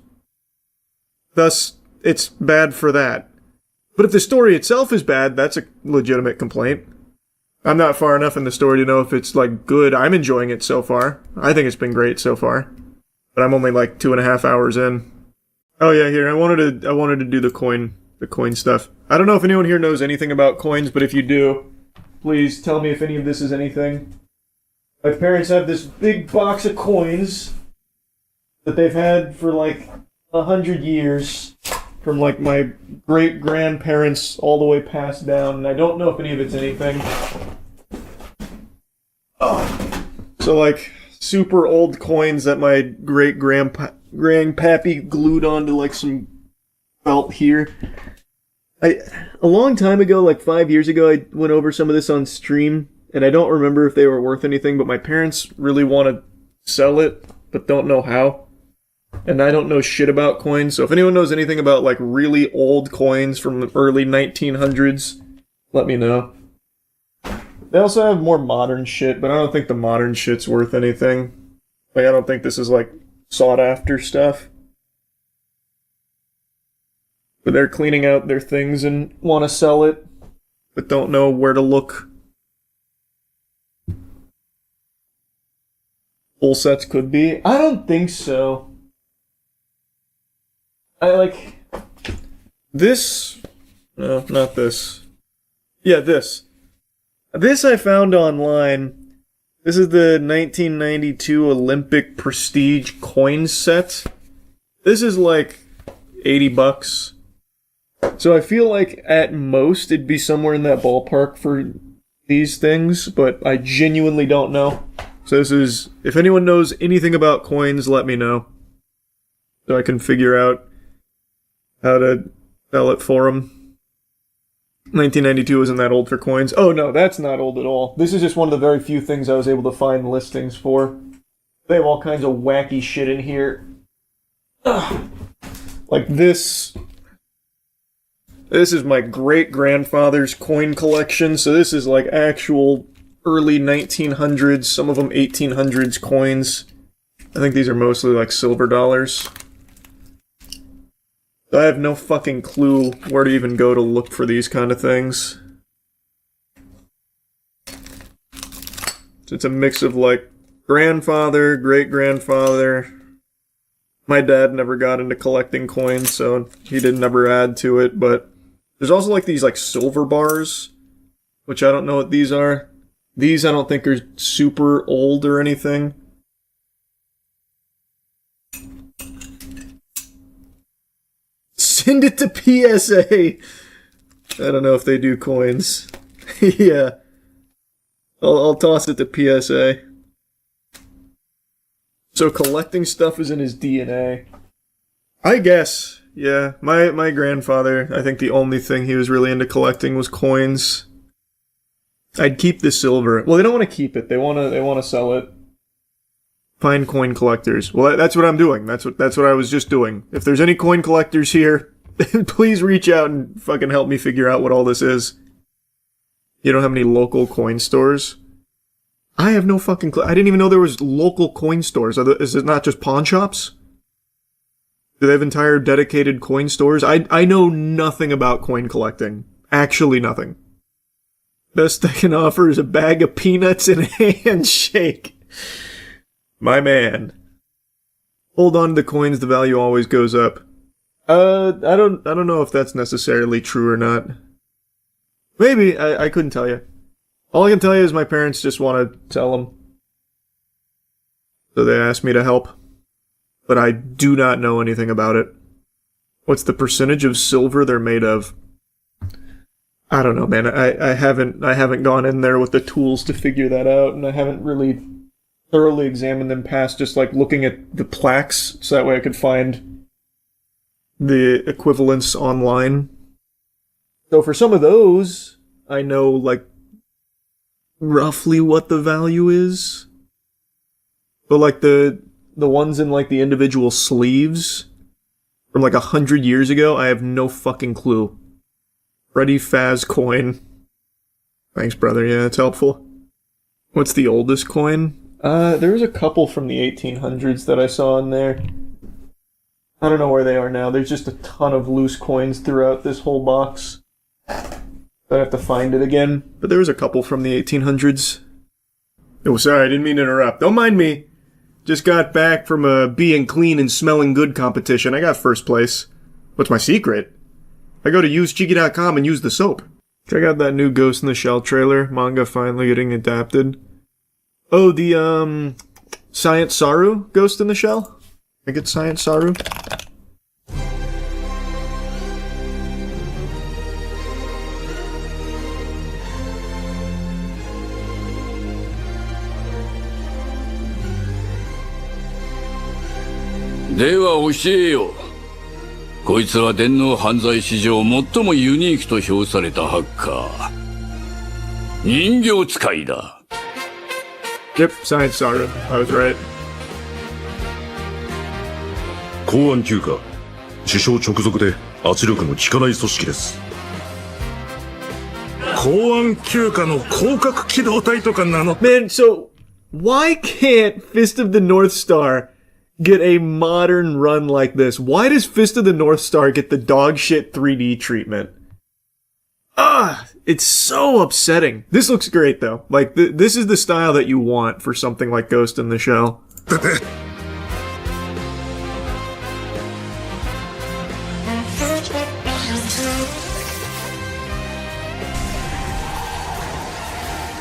Thus, it's bad for that. But if the story itself is bad, that's a legitimate complaint. I'm not far enough in the story to know if it's, like, good. I'm enjoying it so far. I think it's been great so far. But I'm only, like, 2.5 hours in. Oh yeah, here, I wanted to do the coin stuff. I don't know if anyone here knows anything about coins, but if you do, please tell me if any of this is anything. My parents have this big box of coins that they've had for, like, 100 years. From, like, my great-grandparents all the way passed down, and I don't know if any of it's anything. Oh. So, like, super old coins that my grandpappy glued onto, like, some felt here. A long time ago, like 5 years ago, I went over some of this on stream, and I don't remember if they were worth anything, but my parents really want to sell it, but don't know how. And I don't know shit about coins, so if anyone knows anything about, like, really old coins from the early 1900s, let me know. They also have more modern shit, but I don't think the modern shit's worth anything. Like, I don't think this is, like, sought-after stuff. But they're cleaning out their things and want to sell it, but don't know where to look. Full sets could be. I don't think so. I like this. No, not this. Yeah, this. This I found online. This is the 1992 Olympic Prestige coin set. This is like $80. So I feel like at most it'd be somewhere in that ballpark for these things, but I genuinely don't know. So this is, if anyone knows anything about coins, let me know. So I can figure out how to sell it for them. 1992 isn't that old for coins. Oh no, that's not old at all. This is just one of the very few things I was able to find listings for. They have all kinds of wacky shit in here. Ugh. Like this. This is my great-grandfather's coin collection, so this is like actual early 1900s, some of them 1800s coins. I think these are mostly like silver dollars. I have no fucking clue where to even go to look for these kind of things. So it's a mix of like grandfather, great-grandfather. My dad never got into collecting coins, so he didn't ever add to it, but there's also like these like silver bars, which I don't know what these are. These I don't think are super old or anything. Send it to PSA. I don't know if they do coins. Yeah. I'll toss it to PSA. So collecting stuff is in his DNA. I guess. Yeah. My grandfather, I think the only thing he was really into collecting was coins. I'd keep the silver. Well, they don't want to keep it. They want to sell it. Find coin collectors. Well, that's what I'm doing. That's what I was just doing. If there's any coin collectors here, please reach out and fucking help me figure out what all this is. You don't have any local coin stores? I have no fucking clue. I didn't even know there was local coin stores. Is it not just pawn shops? Do they have entire dedicated coin stores? I know nothing about coin collecting. Actually nothing. Best I can offer is a bag of peanuts and a handshake. My man. Hold on to the coins, the value always goes up. I don't know if that's necessarily true or not. Maybe, I couldn't tell you. All I can tell you is my parents just want to sell them. So they asked me to help. But I do not know anything about it. What's the percentage of silver they're made of? I don't know, man. I haven't gone in there with the tools to figure that out, and I haven't really thoroughly examined them past just like looking at the plaques, so that way I could find the equivalents online. So for some of those, I know like roughly what the value is. But like the ones in like the individual sleeves from like 100 years ago, I have no fucking clue. Freddy Faz coin. Thanks, brother. Yeah, it's helpful. What's the oldest coin? There was a couple from the 1800s that I saw in there. I don't know where they are now. There's just a ton of loose coins throughout this whole box. I have to find it again. But there was a couple from the 1800s. Oh, sorry, I didn't mean to interrupt. Don't mind me. Just got back from a being clean and smelling good competition. I got first place. What's my secret? I go to usecheeky.com and use the soap. Check out that new Ghost in the Shell trailer. Manga finally getting adapted. Oh, the, Science Saru Ghost in the Shell? I think it's Science Saru. Dewa こいつは電脳犯罪史上最もユニークと評されたハッカー。人形使いだ。Yep, Science Saru. I was right. 公安休暇。首相直属で圧力の効かない組織です。公安休暇の広角機動隊とかなの。Man, so why can't Fist of the North Star get a modern run like this? Why does Fist of the North Star get the dog shit 3D treatment? It's so upsetting. This looks great though. Like, this is the style that you want for something like Ghost in the Shell.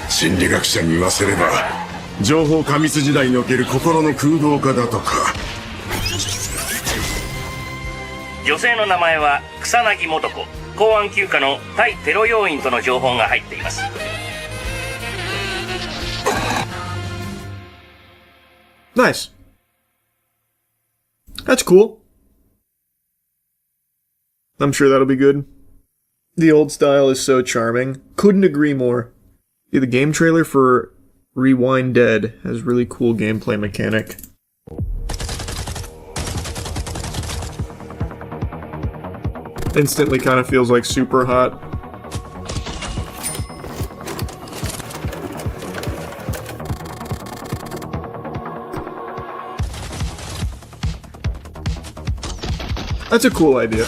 Shindigakishaに言わせれば、情報過密時代における心の空洞化だとか。女性の名前は草薙素子。公安休暇の対テロ要員との情報が入っています。Nice. That's cool. I'm sure that'll be good. The old style is so charming. Couldn't agree more. Yeah, the game trailer for Rewind Dead has really cool gameplay mechanic. Instantly kind of feels like super hot. That's a cool idea.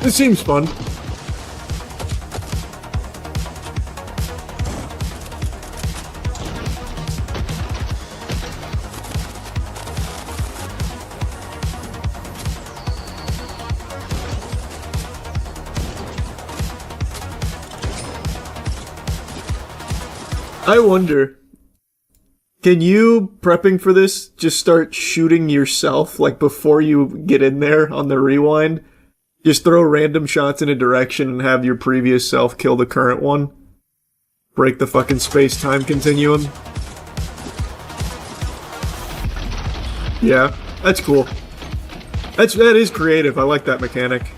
This seems fun. I wonder, can you, prepping for this, just start shooting yourself, like, before you get in there on the rewind? Just throw random shots in a direction and have your previous self kill the current one? Break the fucking space-time continuum? Yeah, that's cool. That is creative, I like that mechanic.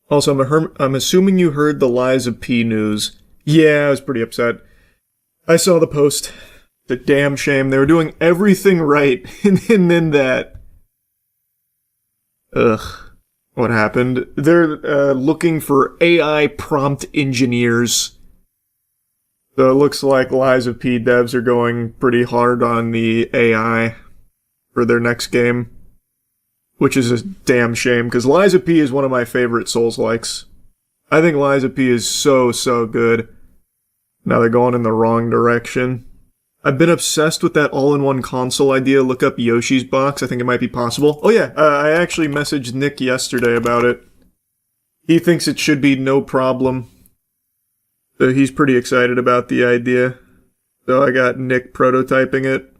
Also, I'm assuming you heard the Lies of P news. Yeah, I was pretty upset. I saw the post. It's a damn shame. They were doing everything right, and then that. Ugh. What happened? They're looking for AI prompt engineers. So it looks like Lies of P devs are going pretty hard on the AI for their next game, which is a damn shame, because Liza P is one of my favorite Souls-likes. I think Liza P is so good. Now they're going in the wrong direction. I've been obsessed with that all-in-one console idea. Look up Yoshi's Box. I think it might be possible. Oh yeah, I actually messaged Nick yesterday about it. He thinks it should be no problem. So he's pretty excited about the idea. So I got Nick prototyping it.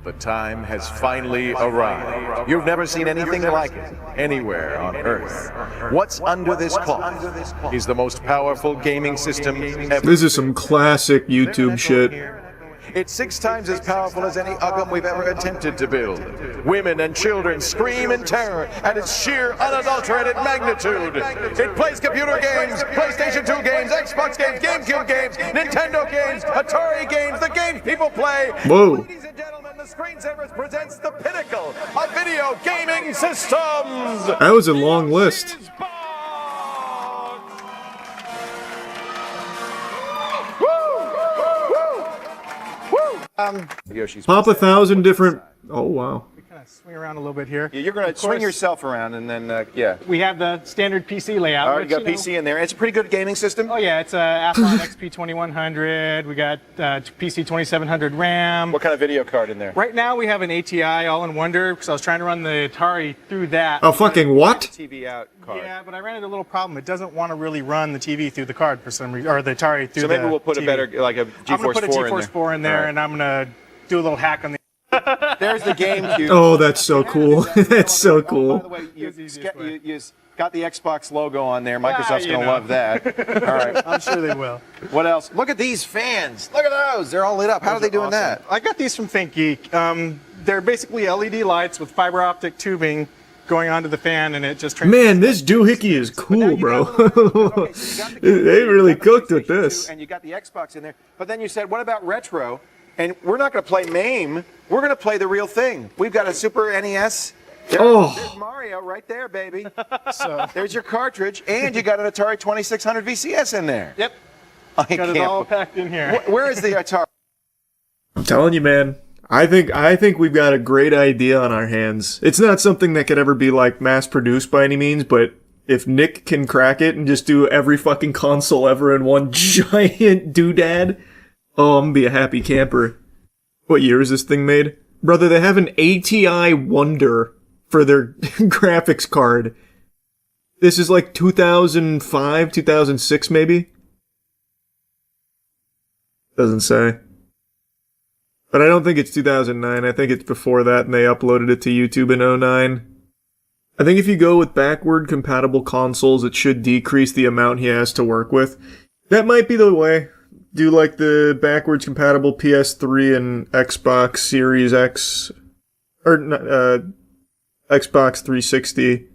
The time has finally arrived. You've never seen anything like it anywhere on Earth. What's under this cloth is the most powerful gaming system ever. This is some classic YouTube shit. It's 6 times as powerful as any Uggam we've ever attempted to build. Women and children scream in terror at its sheer, unadulterated magnitude. It plays computer games, PlayStation 2 games, Xbox games, GameCube games, Nintendo games, Atari games, the games people play. Whoa. Ladies and gentlemen, the Screensavers presents the pinnacle of video gaming systems. That was a long list. Pop 1,000 different. Oh wow. Swing around a little bit here. Yeah, you're going to swing yourself around and then, yeah. We have the standard PC layout. All right, you got PC in there. It's a pretty good gaming system. Oh yeah, it's a Athlon XP 2100. We got PC 2700 RAM. What kind of video card in there? Right now we have an ATI All-in-Wonder because I was trying to run the Atari through that. Oh fucking what? TV out card. Yeah, but I ran into a little problem. It doesn't want to really run the TV through the card for some reason, or the Atari through the So maybe we'll put TV. a better, like a GeForce 4 in there. I'm going to put a GeForce 4 in there, right. and I'm going to do a little hack on the. There's the GameCube. Oh, that's so cool. That's so By cool. the way, you got the Xbox logo on there. Microsoft's going to love that. All right. I'm sure they will. What else? Look at these fans. Look at those. They're all lit up. How are they doing that? I got these from ThinkGeek. They're basically LED lights with fiber optic tubing going onto the fan, and it just. Man, this doohickey is cool, bro. They really cooked with this. And you got the Xbox in there. But then you said, what about retro? And we're not going to play MAME. We're going to play the real thing. We've got a Super NES. There's Mario right there, baby. So there's your cartridge, and you got an Atari 2600 VCS in there. Yep. I got it all packed in here. Where is the Atari? I'm telling you, man. I think we've got a great idea on our hands. It's not something that could ever be like mass produced by any means, but if Nick can crack it and just do every fucking console ever in one giant doodad, oh, I'm gonna be a happy camper. What year is this thing made? Brother, they have an ATI Wonder for their graphics card. This is like 2005, 2006 maybe? Doesn't say. But I don't think it's 2009. I think it's before that and they uploaded it to YouTube in 2009. I think if you go with backward compatible consoles, it should decrease the amount he has to work with. That might be the way. Do like the backwards compatible PS3 and Xbox Series X, or Xbox 360.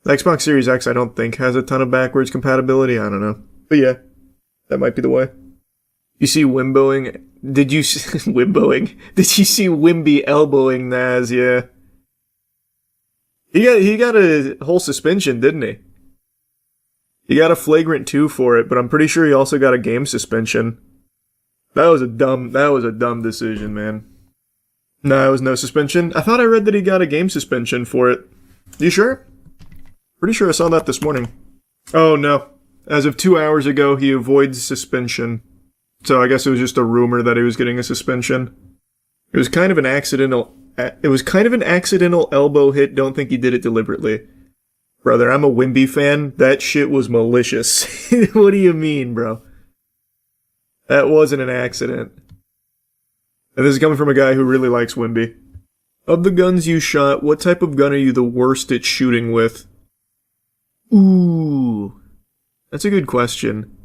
The Xbox Series X I don't think has a ton of backwards compatibility, I don't know. But yeah, that might be the way. You see Wimboing, did you see, Wimboing? Did you see Wimby elbowing Naz, yeah. He got a whole suspension, didn't he? He got a flagrant 2 for it, but I'm pretty sure he also got a game suspension. That was a dumb decision, man. No, it was no suspension. I thought I read that he got a game suspension for it. You sure? Pretty sure I saw that this morning. Oh no. As of 2 hours ago, he avoids suspension. So I guess it was just a rumor that he was getting a suspension. It was kind of an accidental elbow hit. Don't think he did it deliberately. Brother, I'm a Wimby fan. That shit was malicious. What do you mean, bro? That wasn't an accident. And this is coming from a guy who really likes Wimby. Of the guns you shot, what type of gun are you the worst at shooting with? Ooh. That's a good question.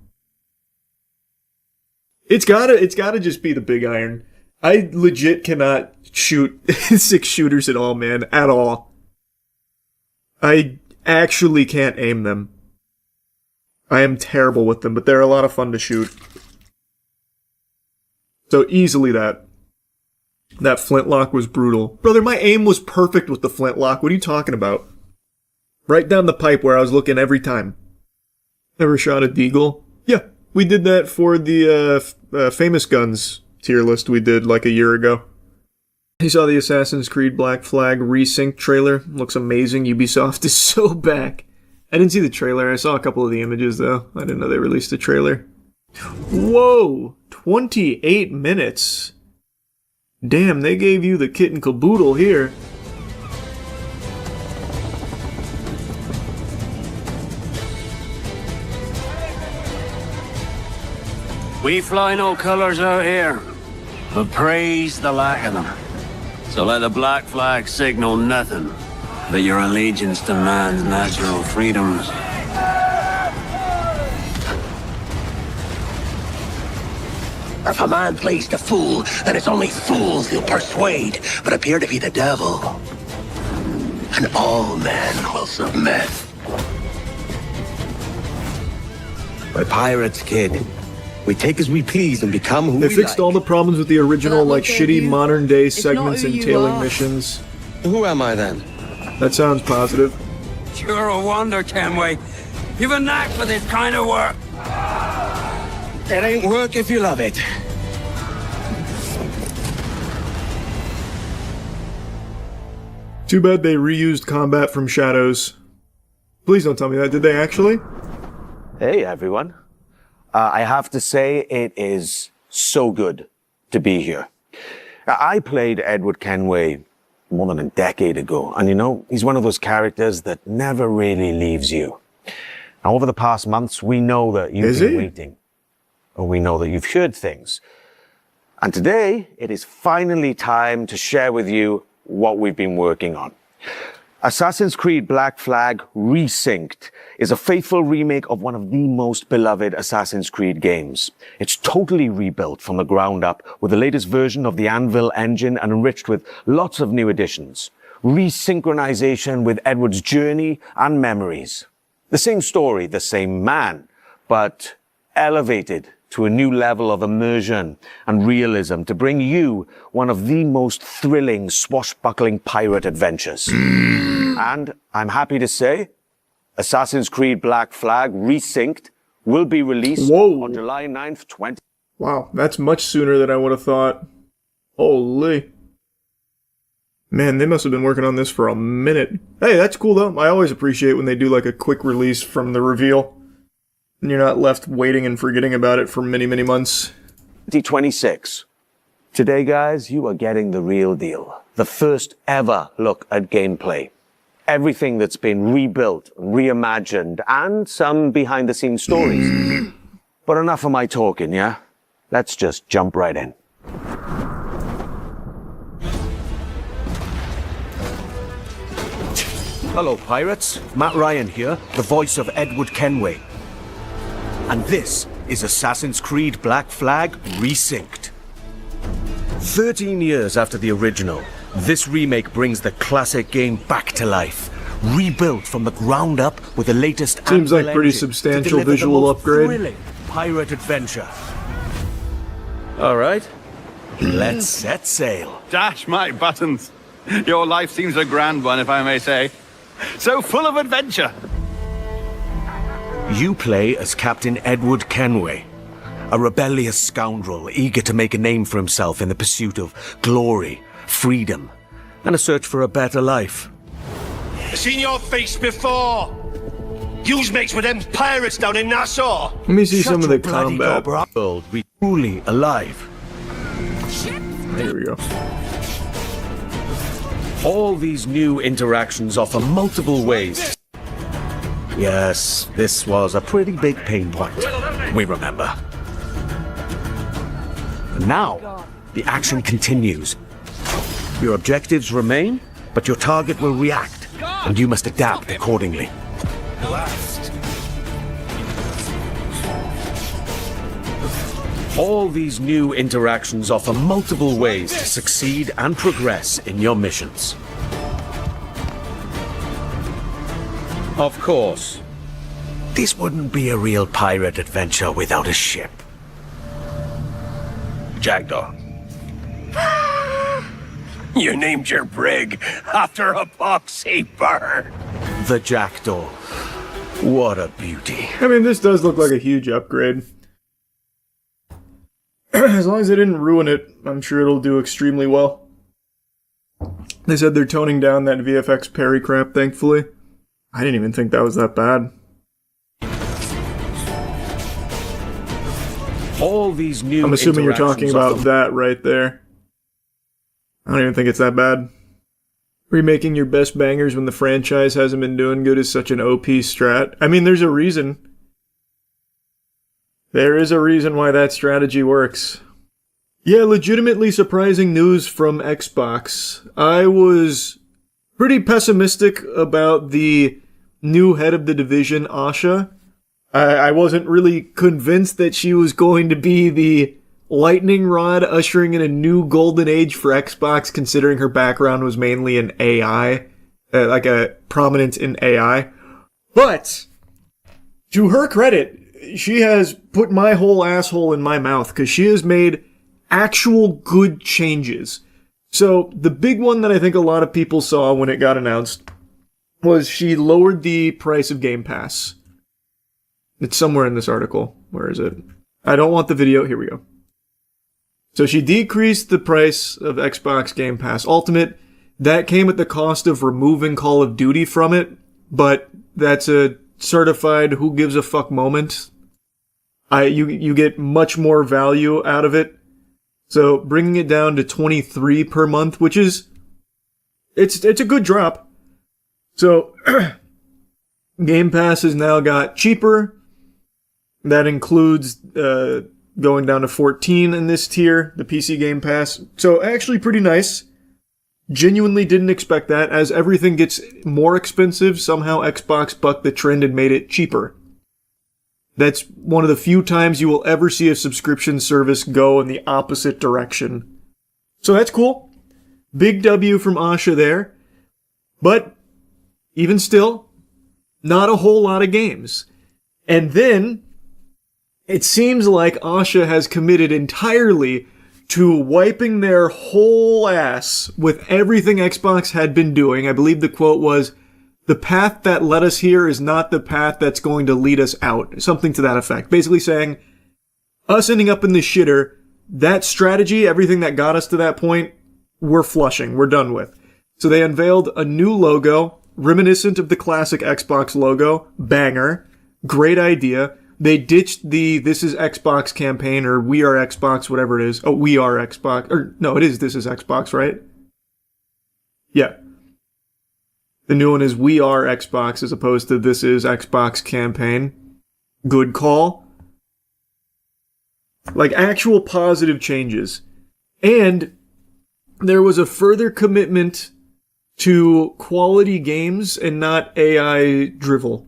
It's gotta just be the big iron. I legit cannot shoot 6 shooters at all, man. At all. I actually can't aim them. I am terrible with them, but they're a lot of fun to shoot. So easily that flintlock was brutal. Brother, my aim was perfect with the flintlock. What are you talking about? Right down the pipe where I was looking every time. Ever shot a deagle? Yeah, we did that for the famous guns tier list we did like a year ago. He saw the Assassin's Creed Black Flag Resync trailer. Looks amazing. Ubisoft is so back. I didn't see the trailer. I saw a couple of the images, though. I didn't know they released a trailer. Whoa! 28 minutes. Damn, they gave you the kit and caboodle here. We fly no colors out here, but praise the lack of them. So let the black flag signal nothing but your allegiance to man's natural freedoms. If a man plays the fool, then it's only fools he'll persuade, but appear to be the devil. And all men will submit. We're pirates, kid. We take as we please and become who They we fixed like. all the problems with the original, like shitty modern day segments not who and you tailing are. missions. Who am I then? That sounds positive. You're a wonder, Kenway. You've a knack for this kind of work. It ain't work if you love it. Too bad they reused combat from Shadows. Please don't tell me that. Did they actually? Hey, everyone. I have to say, it is so good to be here. I played Edward Kenway more than a decade ago, and you know, he's one of those characters that never really leaves you. Now, over the past months, we know that you've been waiting, or we know that you've heard things. And today, it is finally time to share with you what we've been working on. Assassin's Creed Black Flag Resynced is a faithful remake of one of the most beloved Assassin's Creed games. It's totally rebuilt from the ground up with the latest version of the Anvil engine and enriched with lots of new additions. Resynchronization with Edward's journey and memories. The same story, the same man, but elevated to a new level of immersion and realism to bring you one of the most thrilling swashbuckling pirate adventures. And I'm happy to say, Assassin's Creed Black Flag Resynced will be released on July 9th, 20... Wow, that's much sooner than I would have thought. Holy. Man, they must have been working on this for a minute. Hey, that's cool though. I always appreciate when they do like a quick release from the reveal. And you're not left waiting and forgetting about it for many, many months. 2026. Today, guys, you are getting the real deal. The first ever look at gameplay. Everything that's been rebuilt, reimagined, and some behind-the-scenes stories. But enough of my talking, yeah? Let's just jump right in. Hello, pirates. Matt Ryan here, the voice of Edward Kenway. And this is Assassin's Creed Black Flag Resynced. 13 years after the original, this remake brings the classic game back to life. Rebuilt from the ground up with the latest Seems like Anvil pretty engine substantial to deliver visual the most upgrade. thrilling pirate adventure. All right, let's set sail. Dash my buttons. Your life seems a grand one, if I may say. So full of adventure. You play as Captain Edward Kenway, a rebellious scoundrel eager to make a name for himself in the pursuit of glory, freedom, and a search for a better life. I've seen your face before. Yous mates with them pirates down in Nassau. Let me see Shut some of the your bloody combat. gob, or world be truly alive. There we go. All these new interactions offer multiple ways. Yes, this was a pretty big pain point. We remember. Now, the action continues. Your objectives remain, but your target will react, and you must adapt accordingly. All these new interactions offer multiple ways to succeed and progress in your missions. Of course, this wouldn't be a real pirate adventure without a ship. Jackdaw. You named your brig after a boxy bird. The Jackdaw. What a beauty. I mean, this does look like a huge upgrade. As long as they didn't ruin it, I'm sure it'll do extremely well. They said they're toning down that VFX parry crap, thankfully. I didn't even think that was that bad. All these new I'm assuming you're talking interactions about of that right there. I don't even think it's that bad. Remaking your best bangers when the franchise hasn't been doing good is such an OP strat. I mean, there's a reason. There is a reason why that strategy works. Yeah, legitimately surprising news from Xbox. I was pretty pessimistic about the new head of the division, Asha. I wasn't really convinced that she was going to be the lightning rod ushering in a new golden age for Xbox, considering her background was mainly in AI, like a prominent in AI. But, to her credit, she has put my whole asshole in my mouth, because she has made actual good changes. So, the big one that I think a lot of people saw when it got announced was she lowered the price of Game Pass. It's somewhere in this article. Where is it? I don't want the video. Here we go. So she decreased the price of Xbox Game Pass Ultimate. That came at the cost of removing Call of Duty from it, but that's a certified who gives a fuck moment. You get much more value out of it. So bringing it down to $23 per month, which is it's a good drop. So Game Pass has now got cheaper. That includes going down to 14 in this tier, the PC Game Pass. So actually pretty nice. Genuinely didn't expect that. As everything gets more expensive, somehow Xbox bucked the trend and made it cheaper. That's one of the few times you will ever see a subscription service go in the opposite direction. So that's cool. Big W from Asha there. But even still, not a whole lot of games. And then it seems like Asha has committed entirely to wiping their whole ass with everything Xbox had been doing. I believe the quote was, "The path that led us here is not the path that's going to lead us out." Something to that effect. Basically saying, us ending up in the shitter, that strategy, everything that got us to that point, we're flushing. We're done with. So they unveiled a new logo, reminiscent of the classic Xbox logo. Banger. Great idea. They ditched the "This is Xbox" campaign, or "We are Xbox," whatever it is. Oh, "We are Xbox." Or, no, it is "This is Xbox," right? Yeah. The new one is "We are Xbox" as opposed to "This is Xbox" campaign. Good call. Like, actual positive changes. And there was a further commitment to quality games and not AI drivel.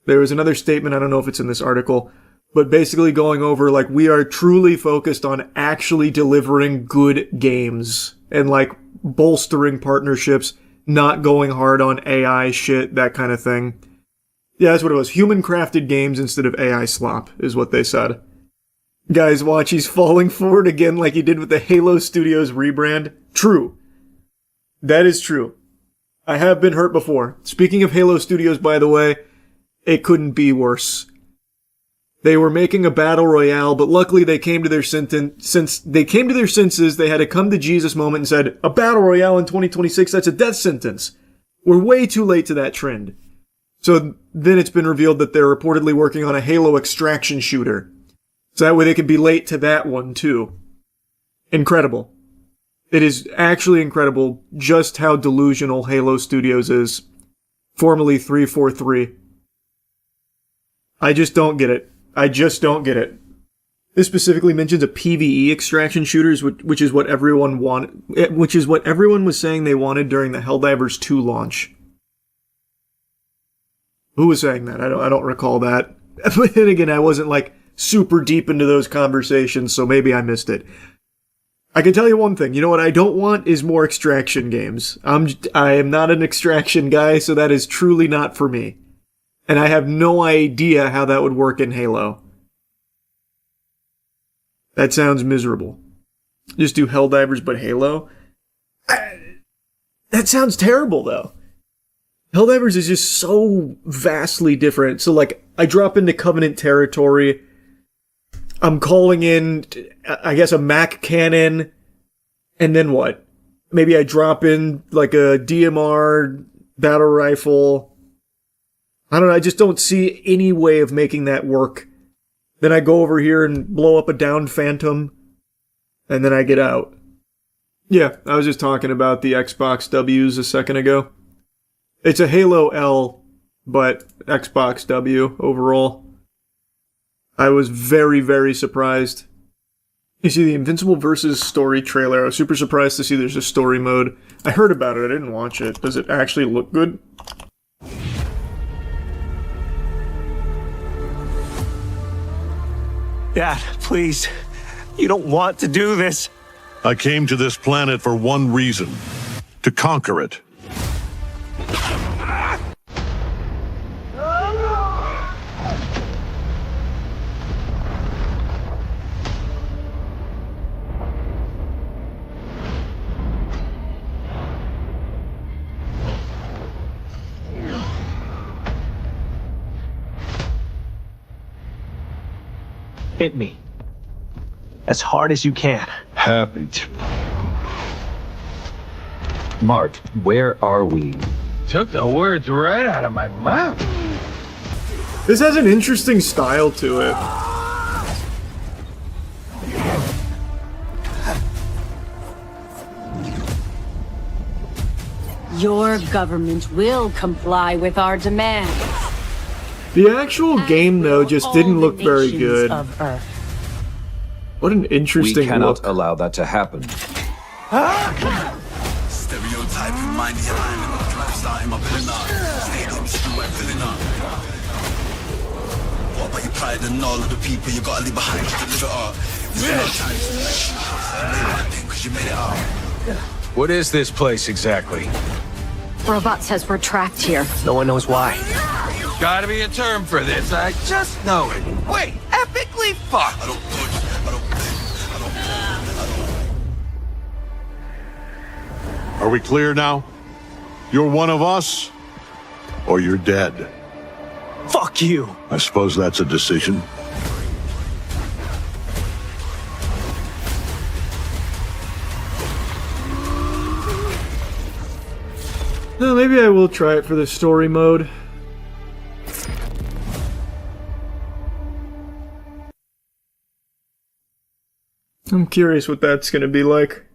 There was another statement, I don't know if it's in this article, but basically going over, like, we are truly focused on actually delivering good games and, like, bolstering partnerships, not going hard on AI shit, that kind of thing. Yeah, that's what it was. Human-crafted games instead of AI slop, is what they said. Guys, watch, he's falling for it again like he did with the Halo Studios rebrand. True. That is true. I have been hurt before. Speaking of Halo Studios, by the way, it couldn't be worse. They were making a battle royale, but luckily they came to their senses. They had a come to Jesus moment and said, "A battle royale in 2026, that's a death sentence. We're way too late to that trend." So then it's been revealed that they're reportedly working on a Halo extraction shooter. So that way they could be late to that one too. Incredible. It is actually incredible just how delusional Halo Studios is. Formerly 343. I just don't get it. I just don't get it. This specifically mentions a PvE extraction shooters, which is what everyone wanted, which is what everyone was saying they wanted during the Helldivers 2 launch. Who was saying that? I don't recall that. But then again, I wasn't like super deep into those conversations, so maybe I missed it. I can tell you one thing. You know what I don't want is more extraction games. I am not an extraction guy, so that is truly not for me. And I have no idea how that would work in Halo. That sounds miserable. Just do Helldivers but Halo? That sounds terrible, though. Helldivers is just so vastly different. So, like, I drop into Covenant territory. I'm calling in, I guess, a Mac cannon. And then what? maybe I drop in like a DMR battle rifle. I don't know, I just don't see any way of making that work. Then I go over here and blow up a downed Phantom, and then I get out. Yeah, I was just talking about the Xbox W's a second ago. It's a Halo L, but Xbox W overall. I was very, very surprised. You see the Invincible vs. Story trailer. I was super surprised to see there's a story mode. I heard about it, I didn't watch it. Does it actually look good? Dad, please. You don't want to do this. I came to this planet for one reason. To conquer it. Hit me. As hard as you can. Happy to. Mark, where are we? Took the words right out of my mouth. This has an interesting style to it. Your government will comply with our demands. The actual game, though, just didn't look very good. What an interesting We cannot look. allow that to happen. What is this place exactly? Robot says we're trapped here. No one knows why. Gotta be a term for this. I just know it. Wait, epically fucked. Are we clear now? You're one of us, or you're dead. Fuck you. I suppose that's a decision. No, maybe I will try it for the story mode. I'm curious what that's gonna be like.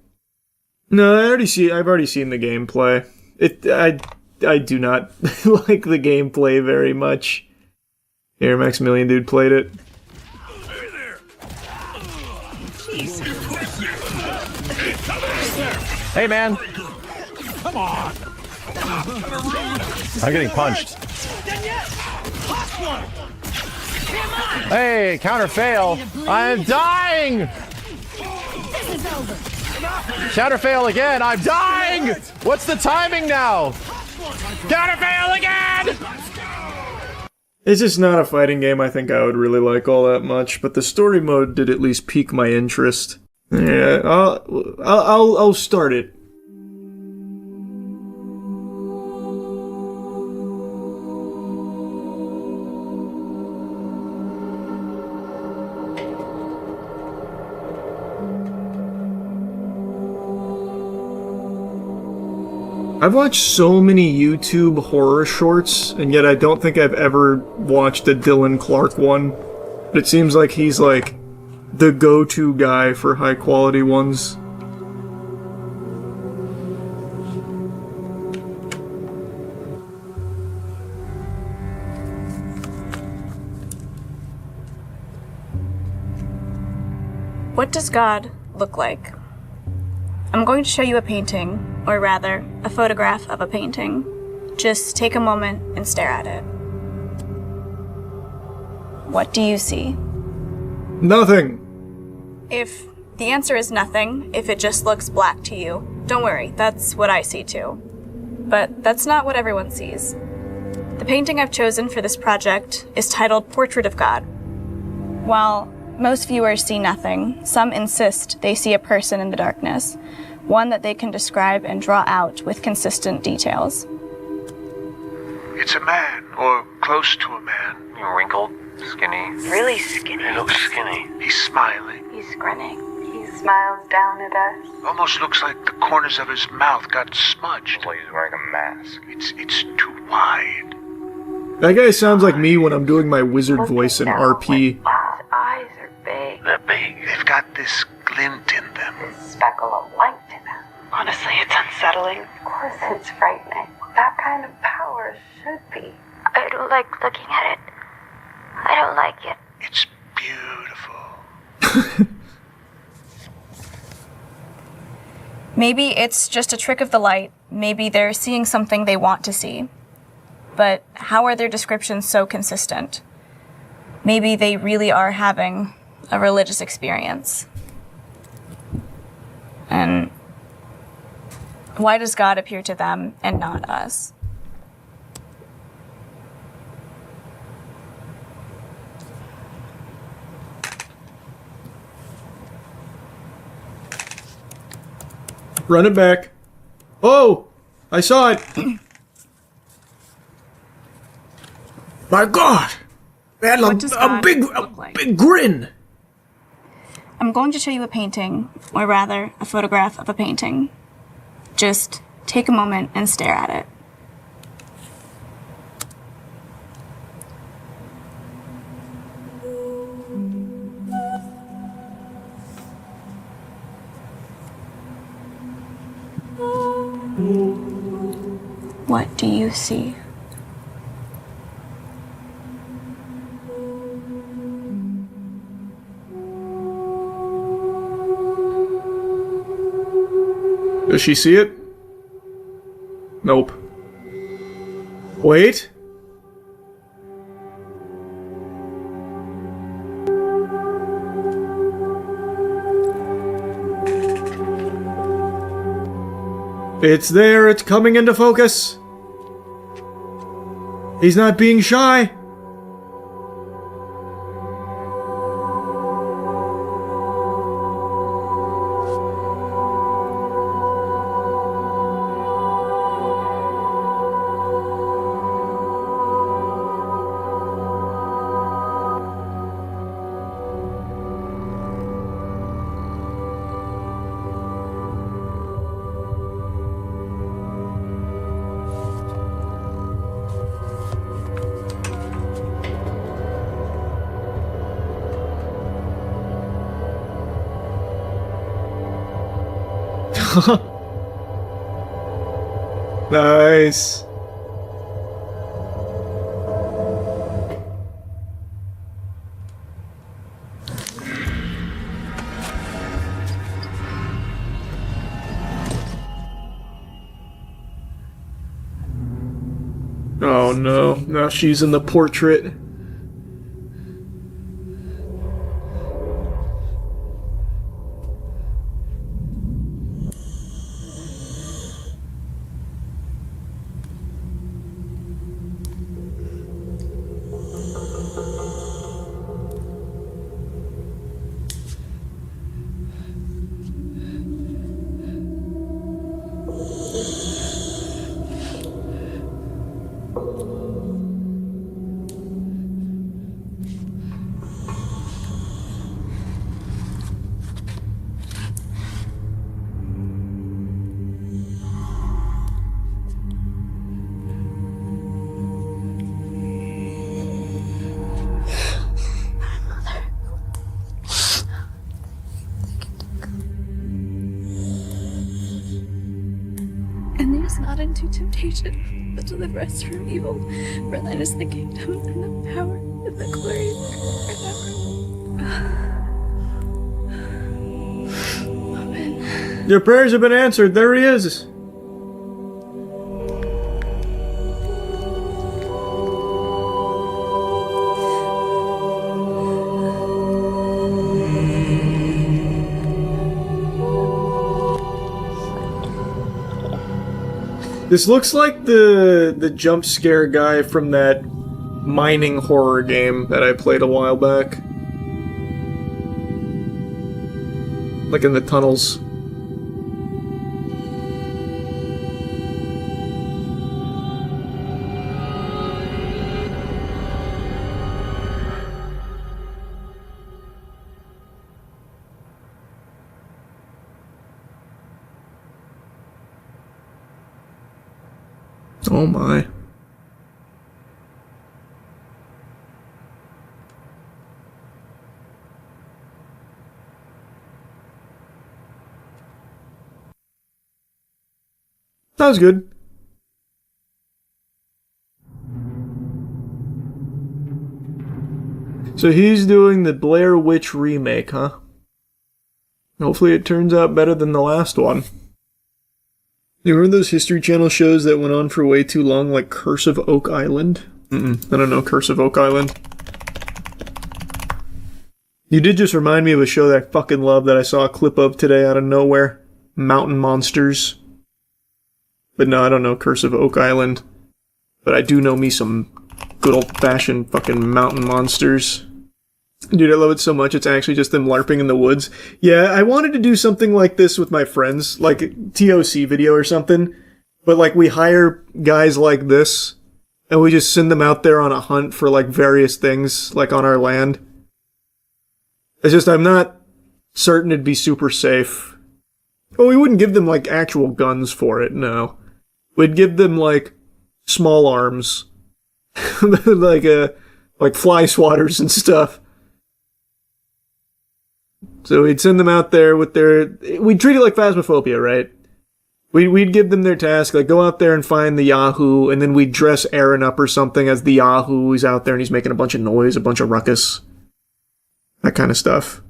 No, I've already seen the gameplay. I do not like the gameplay very much. Here, Maximilian Dude played it. Hey, man. Come on. I'm getting punched. Hey, counter fail. I'm dying! Counter fail again. I'm dying! What's the timing now? Counter fail again! It's just not a fighting game I think I would really like all that much, but the story mode did at least pique my interest. Yeah, I'll start it. I've watched so many YouTube horror shorts, and yet I don't think I've ever watched a Dylan Clark one. But it seems like he's like the go-to guy for high-quality ones. What does God look like? I'm going to show you a painting, or rather, a photograph of a painting. Just take a moment and stare at it. What do you see? Nothing. If the answer is nothing, if it just looks black to you, don't worry, that's what I see too. But that's not what everyone sees. The painting I've chosen for this project is titled Portrait of God. While most viewers see nothing, some insist they see a person in the darkness, one that they can describe and draw out with consistent details. It's a man, or close to a man. You're wrinkled, skinny. Really skinny. He looks skinny. He's smiling. He's grinning. He's smiles down at us. Almost looks like the corners of his mouth got smudged. Well, he's wearing a mask. It's too wide. That guy sounds like me when I'm doing my wizard voice in RP. His eyes are big. They're big. They've got this glint in them. This speckle of light in them. Honestly, it's unsettling. Of course it's frightening. That kind of power should be. I don't like looking at it. I don't like it. It's beautiful. Maybe it's just a trick of the light. Maybe they're seeing something they want to see. But how are their descriptions so consistent? Maybe they really are having a religious experience. And why does God appear to them and not us? Run it back. Oh! I saw it! My God! It had a big grin! I'm going to show you a painting, or rather, a photograph of a painting. Just take a moment and stare at it. What do you see? Does she see it? Nope. Wait. It's there, it's coming into focus. He's not being shy. Nice. Oh no, now she's in the portrait. And lead us not into temptation, but deliver us from evil. For thine is the kingdom, and the power, and the glory forever. Amen. Your prayers have been answered. There he is. This looks like the jump scare guy from that mining horror game that I played a while back. Like in the tunnels. Oh my. That was good. So he's doing the Blair Witch remake, huh? Hopefully it turns out better than the last one. You remember those History Channel shows that went on for way too long, like Curse of Oak Island? I don't know Curse of Oak Island. You did just remind me of a show that I fucking love that I saw a clip of today out of nowhere. Mountain Monsters. But no, I don't know Curse of Oak Island. But I do know me some good old-fashioned fucking mountain monsters. Dude, I love it so much, it's actually just them LARPing in the woods. Yeah, I wanted to do something like this with my friends, like a TOC video or something. But, like, we hire guys like this, and we just send them out there on a hunt for, like, various things, like, on our land. It's just, I'm not certain it'd be super safe. Well, we wouldn't give them, like, actual guns for it, no. We'd give them, like, small arms. like fly swatters and stuff. So we'd send them out there with we'd treat it like Phasmophobia, right? We'd give them their task, like go out there and find the Yahoo, and then we'd dress Aaron up or something as the Yahoo. He's out there and he's making a bunch of noise, a bunch of ruckus. That kind of stuff.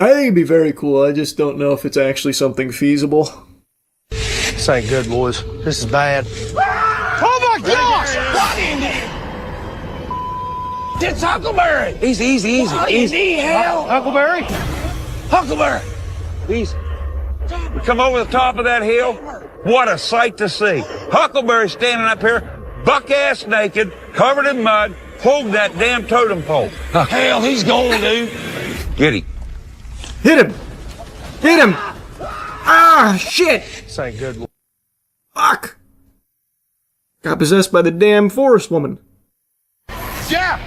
I think it'd be very cool, I just don't know if it's actually something feasible. This ain't good, boys. This is bad. Oh my gosh! It's Huckleberry! Easy. Hell! Huckleberry? Huckleberry! Easy. We come over the top of that hill. What a sight to see. Huckleberry standing up here, buck-ass naked, covered in mud, holding that damn totem pole. Hell, he's gone, dude. Get him. Hit him! Hit him! Ah, shit! This ain't good. Fuck! Got possessed by the damn forest woman. Jeff!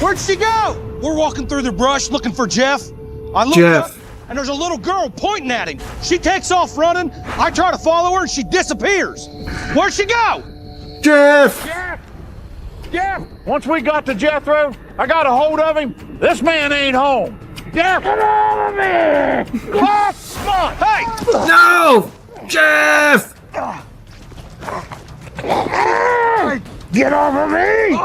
Where'd she go? We're walking through the brush looking for Jeff. I look Jeff. up, and there's a little girl pointing at him. She takes off running. I try to follow her, and she disappears. Where'd she go? Jeff! Jeff! Once we got to Jethro, I got a hold of him. This man ain't home. Jeff! Get over me! Come on! Hey! No! Jeff! Get off of me!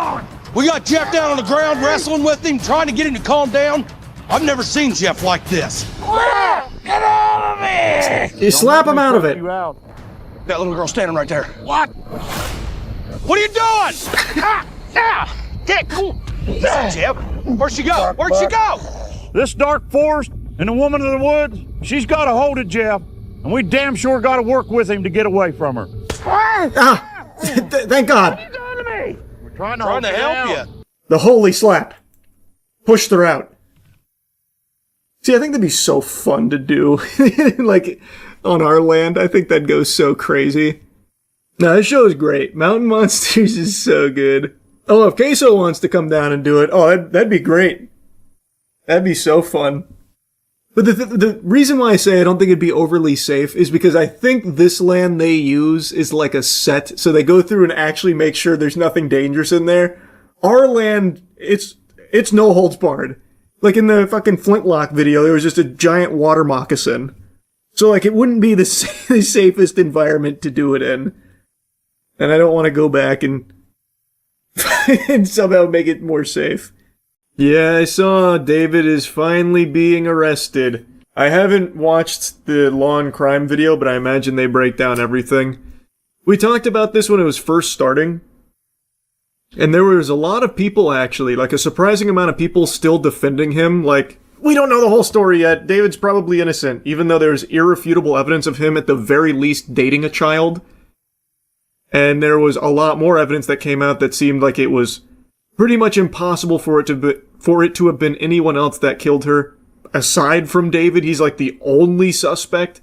We got Jeff down on the ground wrestling with him, trying to get him to calm down. I've never seen Jeff like this. Get off of me! You slap him out of it. That little girl standing right there. What? What are you doing? Get cool. Jeff, where'd she go? Where'd she go? This dark forest and the woman in the woods, she's got a hold of Jeff, and we damn sure got to work with him to get away from her. Thank God. What are you doing to me? We're trying to help you. The holy slap. Pushed her out. See, I think that'd be so fun to do. Like, on our land, I think that'd go so crazy. No, this show is great. Mountain Monsters is so good. Oh, if Queso wants to come down and do it, that'd be great. That'd be so fun. But the reason why I say I don't think it'd be overly safe is because I think this land they use is like a set, so they go through and actually make sure there's nothing dangerous in there. Our land, it's no holds barred. Like in the fucking Flintlock video, there was just a giant water moccasin. So like it wouldn't be the safest environment to do it in. And I don't want to go back and somehow make it more safe. Yeah, I saw David is finally being arrested. I haven't watched the Law and Crime video, but I imagine they break down everything. We talked about this when it was first starting. And there was a lot of people actually, like a surprising amount of people still defending him. Like, we don't know the whole story yet. David's probably innocent, even though there's irrefutable evidence of him at the very least dating a child. And there was a lot more evidence that came out that seemed like it was pretty much impossible for it to have been anyone else that killed her. Aside from David, he's like the only suspect.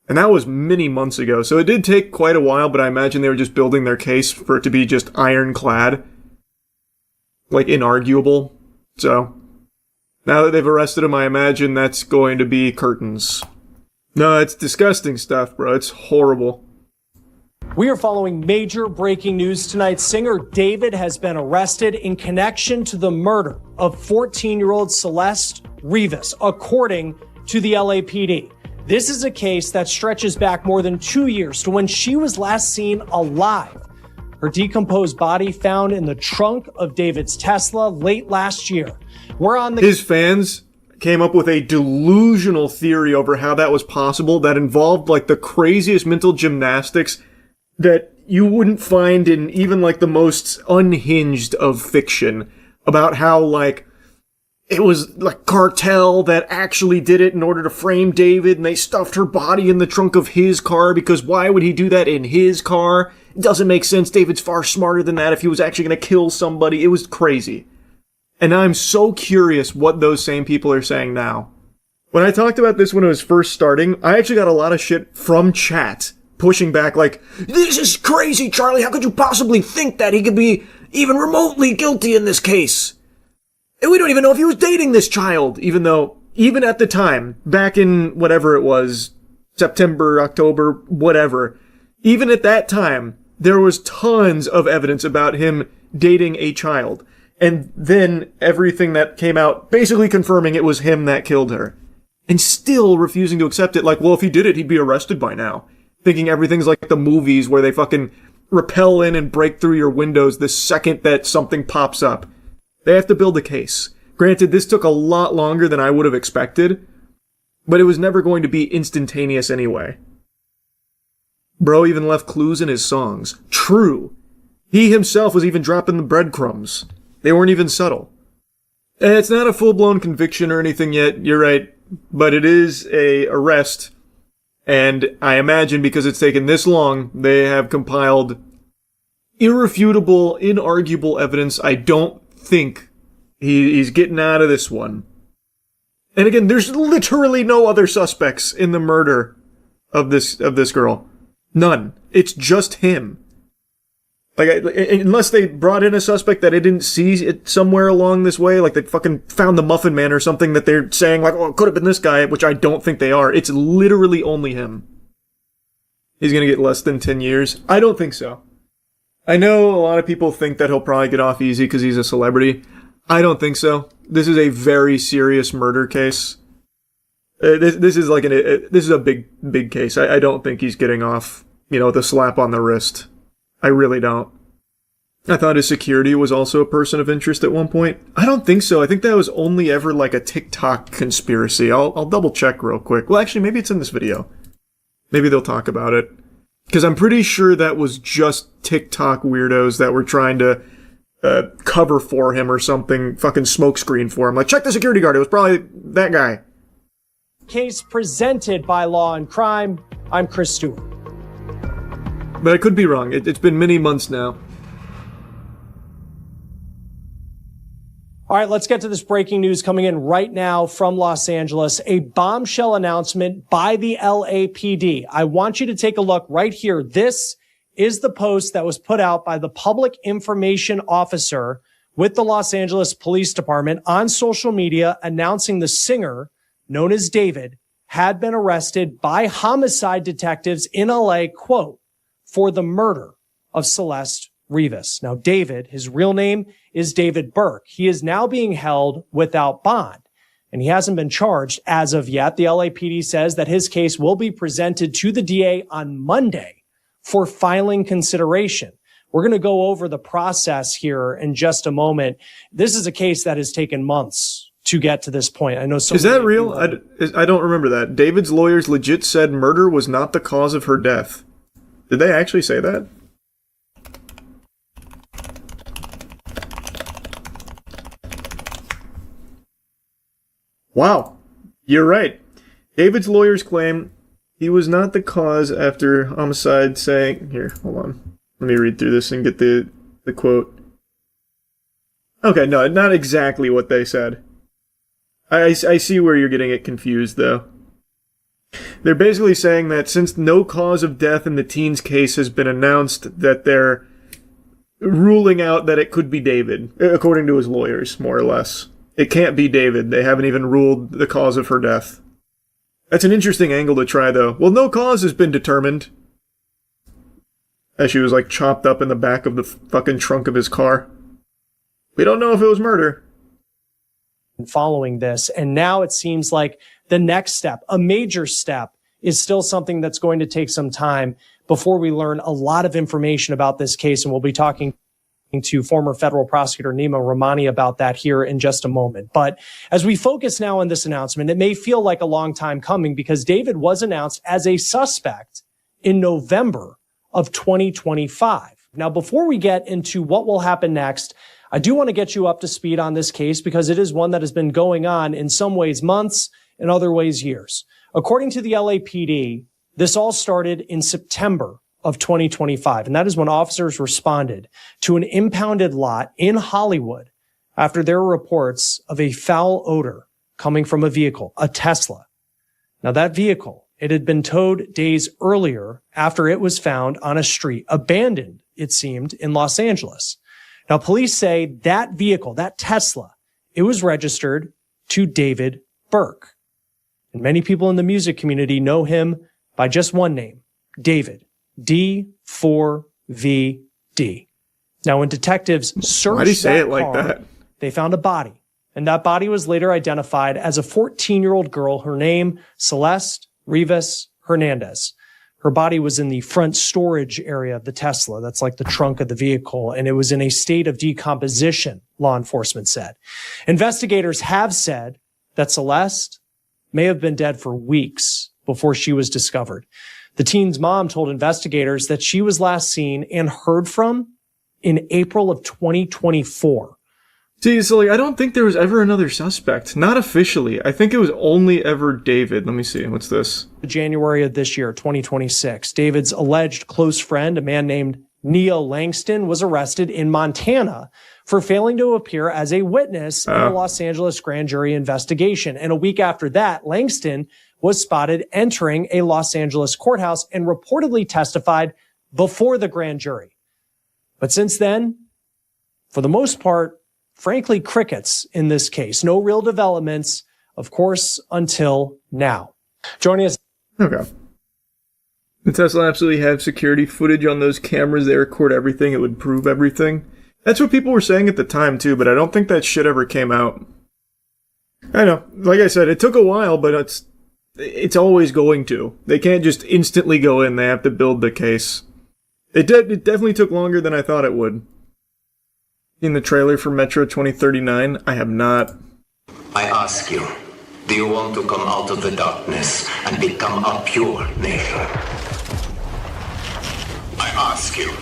And that was many months ago, so it did take quite a while, but I imagine they were just building their case for it to be just ironclad. Like, inarguable. So, now that they've arrested him, I imagine that's going to be curtains. No, it's disgusting stuff, bro. It's horrible. We are following major breaking news tonight. Singer David has been arrested in connection to the murder of 14-year-old Celeste Rivas, according to the LAPD. This is a case that stretches back more than 2 years to when she was last seen alive. Her decomposed body found in the trunk of David's Tesla late last year. His fans came up with a delusional theory over how that was possible that involved like the craziest mental gymnastics that you wouldn't find in even like the most unhinged of fiction, about how like it was like cartel that actually did it in order to frame David, and they stuffed her body in the trunk of his car because why would he do that in his car? It doesn't make sense. David's far smarter than that if he was actually going to kill somebody. It was crazy. And I'm so curious what those same people are saying now. When I talked about this when it was first starting, I actually got a lot of shit from chat pushing back like, this is crazy, Charlie. How could you possibly think that he could be even remotely guilty in this case? And we don't even know if he was dating this child, even though, even at the time, back in whatever it was, September, October, whatever, even at that time, there was tons of evidence about him dating a child. And then everything that came out basically confirming it was him that killed her. And still refusing to accept it like, well, if he did it, he'd be arrested by now. Thinking everything's like the movies where they fucking rappel in and break through your windows the second that something pops up. They have to build a case. Granted, this took a lot longer than I would have expected, but it was never going to be instantaneous anyway. Bro even left clues in his songs. True. He himself was even dropping the breadcrumbs. They weren't even subtle. And it's not a full-blown conviction or anything yet, you're right, but it is a arrest. And I imagine because it's taken this long, they have compiled irrefutable, inarguable evidence. I don't think he's getting out of this one. And again, there's literally no other suspects in the murder of this girl. None. It's just him. Like, unless they brought in a suspect that I didn't see it somewhere along this way, like they fucking found the Muffin Man or something that they're saying, like, oh, it could have been this guy, which I don't think they are. It's literally only him. He's gonna get less than 10 years? I don't think so. I know a lot of people think that he'll probably get off easy because he's a celebrity. I don't think so. This is a very serious murder case. This is like this is a big case. I don't think he's getting off, with a slap on the wrist. I really don't. I thought his security was also a person of interest at one point. I don't think so. I think that was only ever like a TikTok conspiracy. I'll double check real quick. Well, actually, maybe it's in this video. Maybe they'll talk about it. Because I'm pretty sure that was just TikTok weirdos that were trying to cover for him or something, fucking smokescreen for him. Like, check the security guard. It was probably that guy. Case presented by Law and Crime. I'm Chris Stewart. But I could be wrong. It's been many months now. All right, let's get to this breaking news coming in right now from Los Angeles. A bombshell announcement by the LAPD. I want you to take a look right here. This is the post that was put out by the public information officer with the Los Angeles Police Department on social media announcing the singer, known as David, had been arrested by homicide detectives in LA, quote, for the murder of Celeste Rivas. Now, David, his real name is David Burke. He is now being held without bond, and he hasn't been charged as of yet. The LAPD says that his case will be presented to the DA on Monday for filing consideration. We're going to go over the process here in just a moment. This is a case that has taken months to get to this point. I know. Is that real? I don't remember that. David's lawyers legit said murder was not the cause of her death. Did they actually say that? Wow. You're right. David's lawyers claim he was not the cause after homicide saying... Here, hold on. Let me read through this and get the quote. Okay, no, not exactly what they said. I see where you're getting it confused, though. They're basically saying that since no cause of death in the teen's case has been announced, that they're ruling out that it could be David, according to his lawyers, more or less. It can't be David. They haven't even ruled the cause of her death. That's an interesting angle to try, though. Well, no cause has been determined. as she was like chopped up in the back of the fucking trunk of his car. We don't know if it was murder. Following this, and now it seems like the next step, a major step, is still something that's going to take some time before we learn a lot of information about this case, and we'll be talking to former federal prosecutor Nima Rahmani about that here in just a moment. But as we focus now on this announcement, it may feel like a long time coming because David was announced as a suspect in November of 2025. Now, before we get into what will happen next, I do want to get you up to speed on this case because it is one that has been going on in some ways months, in other ways years. According to the LAPD, this all started in September of 2025, and that is when officers responded to an impounded lot in Hollywood after there were reports of a foul odor coming from a vehicle, a Tesla. Now, that vehicle, it had been towed days earlier after it was found on a street, abandoned, it seemed, in Los Angeles. Now, police say that vehicle, that Tesla, it was registered to David Burke. And many people in the music community know him by just one name, David. D4VD. Now, when detectives searched Why do you say it car, like that? they found a body. And that body was later identified as a 14-year-old girl, her name, Celeste Rivas Hernandez. Her body was in the front storage area of the Tesla. That's like the trunk of the vehicle. And it was in a state of decomposition, law enforcement said. Investigators have said that Celeste may have been dead for weeks before she was discovered. The teen's mom told investigators that she was last seen and heard from in April of 2024. See, so like, I don't think there was ever another suspect. Not officially. I think it was only ever David. Let me see. What's this? January of this year, 2026. David's alleged close friend, a man named Neo Langston, was arrested in Montana for failing to appear as a witness in a Los Angeles grand jury investigation. And a week after that, Langston was spotted entering a Los Angeles courthouse and reportedly testified before the grand jury. But since then, for the most part, frankly, crickets in this case. No real developments, of course, until now. Joining us. Okay. The Tesla absolutely have security footage on those cameras. They record everything. It would prove everything. That's what people were saying at the time, too, but I don't think that shit ever came out. I know. Like I said, it took a while, but it's always going to. They can't just instantly go in. They have to build the case. It definitely took longer than I thought it would. In the trailer for Metro 2039, I have not. I ask you, do you want to come out of the darkness and become a pure nation? I ask you,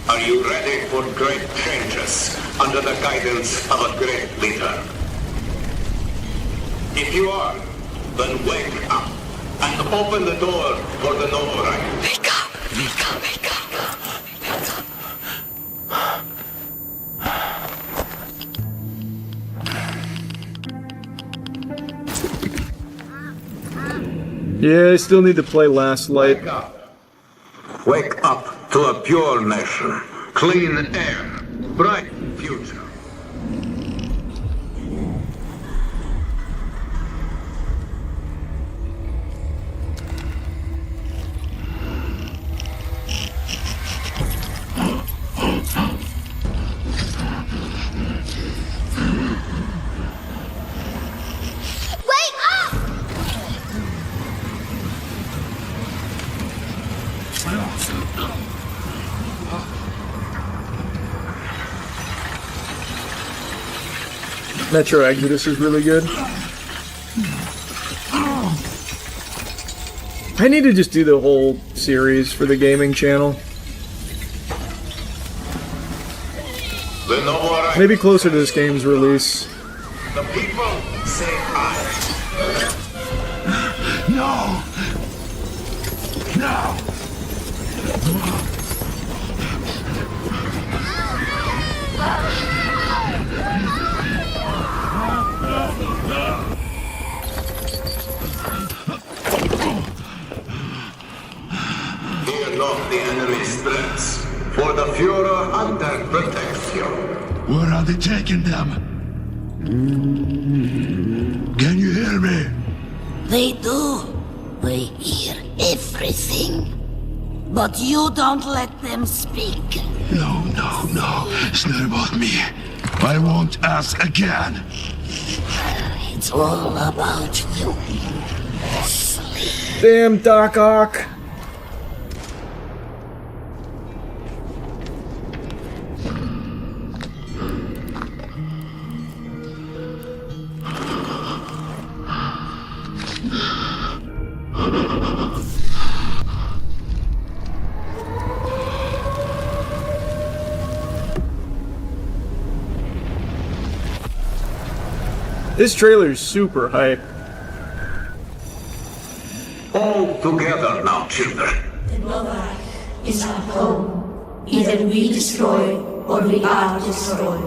are you ready for great changes under the guidance of a great leader? If you are, then wake up and open the door for the noble right. Wake up, wake up, wake up, wake up. Yeah, I still need to play Last Light. Wake up to a pure nation, clean air, bright future. Metro Exodus is really good. I need to just do the whole series for the gaming channel. Maybe closer to this game's release. The people say I. No! No! Fear not the enemy's threats, for the Führer under protects you. Where are they taking them? Can you hear me? They do. We hear everything. But you don't let them speak. No, it's not about me. I won't ask again. It's all about you. Damn, Doc Ock. This trailer's super hype. All together now, children. The Novak is our home. Either we destroy or we are destroyed.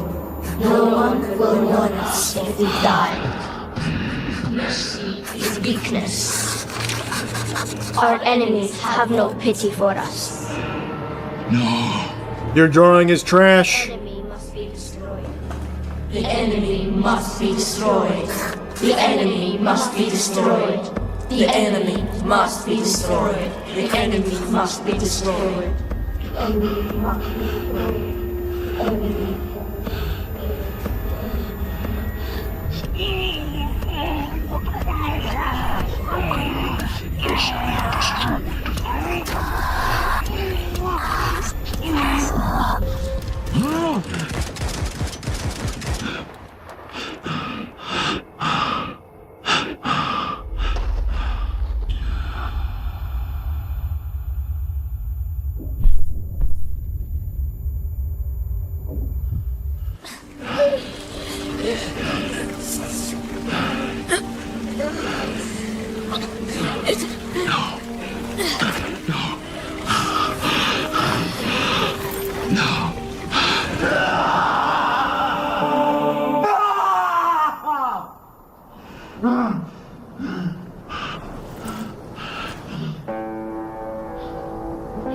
No one will want us if we die. Mercy is weakness. Our enemies have no pity for us. No. Your drawing is trash. The enemy must be destroyed. The enemy must be destroyed. The enemy must be destroyed. The enemy must be destroyed. The enemy must be destroyed. The enemy must be destroyed. Enemy.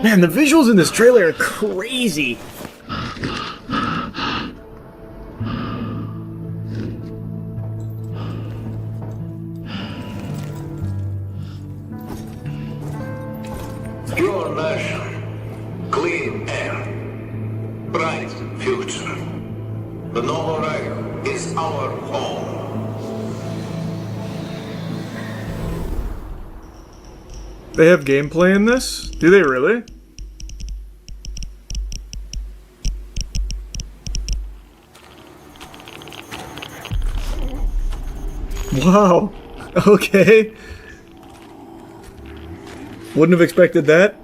Man, the visuals in this trailer are crazy. Your nation, clean air, bright future. The Noble Reich is our home. They have gameplay in this? Do they really? Wow. Okay. Wouldn't have expected that.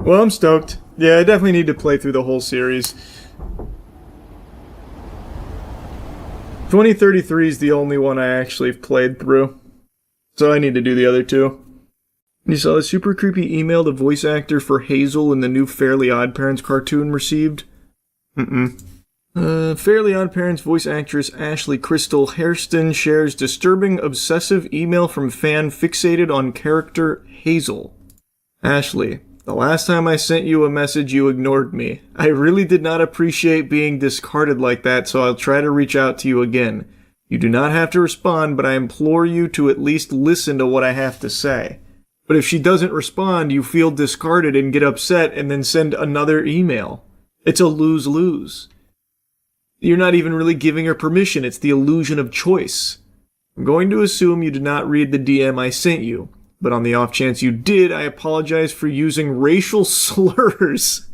Well, I'm stoked. Yeah, I definitely need to play through the whole series. 2033 is the only one I actually have played through, so I need to do the other two. You saw the super creepy email the voice actor for Hazel in the new Fairly OddParents cartoon received? Fairly OddParents voice actress Ashley Crystal Hairston shares disturbing obsessive email from fan fixated on character Hazel. Ashley, the last time I sent you a message, you ignored me. I really did not appreciate being discarded like that, so I'll try to reach out to you again. You do not have to respond, but I implore you to at least listen to what I have to say. But if she doesn't respond, you feel discarded and get upset and then send another email. It's a lose-lose. You're not even really giving her permission, it's the illusion of choice. I'm going to assume you did not read the DM I sent you. But on the off chance you did, I apologize for using racial slurs.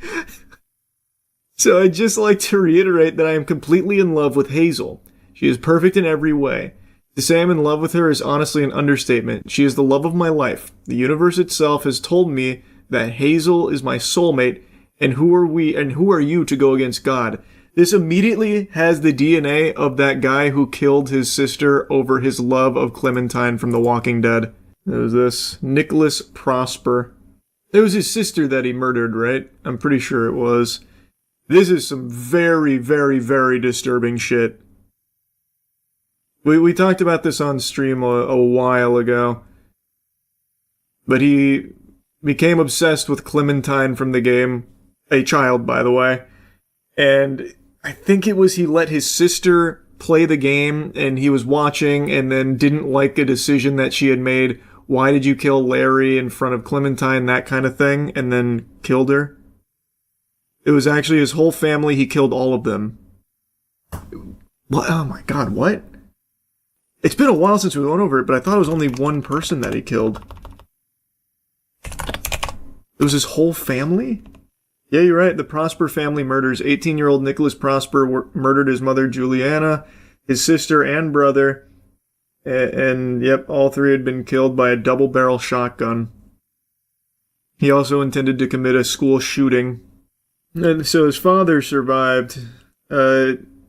So I'd just like to reiterate that I am completely in love with Hazel. She is perfect in every way. To say I'm in love with her is honestly an understatement. She is the love of my life. The universe itself has told me that Hazel is my soulmate, and who are you to go against God? This immediately has the DNA of that guy who killed his sister over his love of Clementine from The Walking Dead. It was this Nicholas Prosper. It was his sister that he murdered, right? I'm pretty sure it was. This is some very, very, very disturbing shit. We talked about this on stream a while ago. But he became obsessed with Clementine from the game. A child, by the way. And I think it was he let his sister play the game and he was watching and then didn't like a decision that she had made. Why did you kill Larry in front of Clementine? That kind of thing. And then killed her. It was actually his whole family. He killed all of them. What? Oh my god, what? It's been a while since we went over it, but I thought it was only one person that he killed. It was his whole family? Yeah, you're right. The Prosper family murders. 18-year-old Nicholas Prosper murdered his mother, Juliana, his sister, and brother. And yep, all three had been killed by a double-barrel shotgun. He also intended to commit a school shooting. And so his father survived.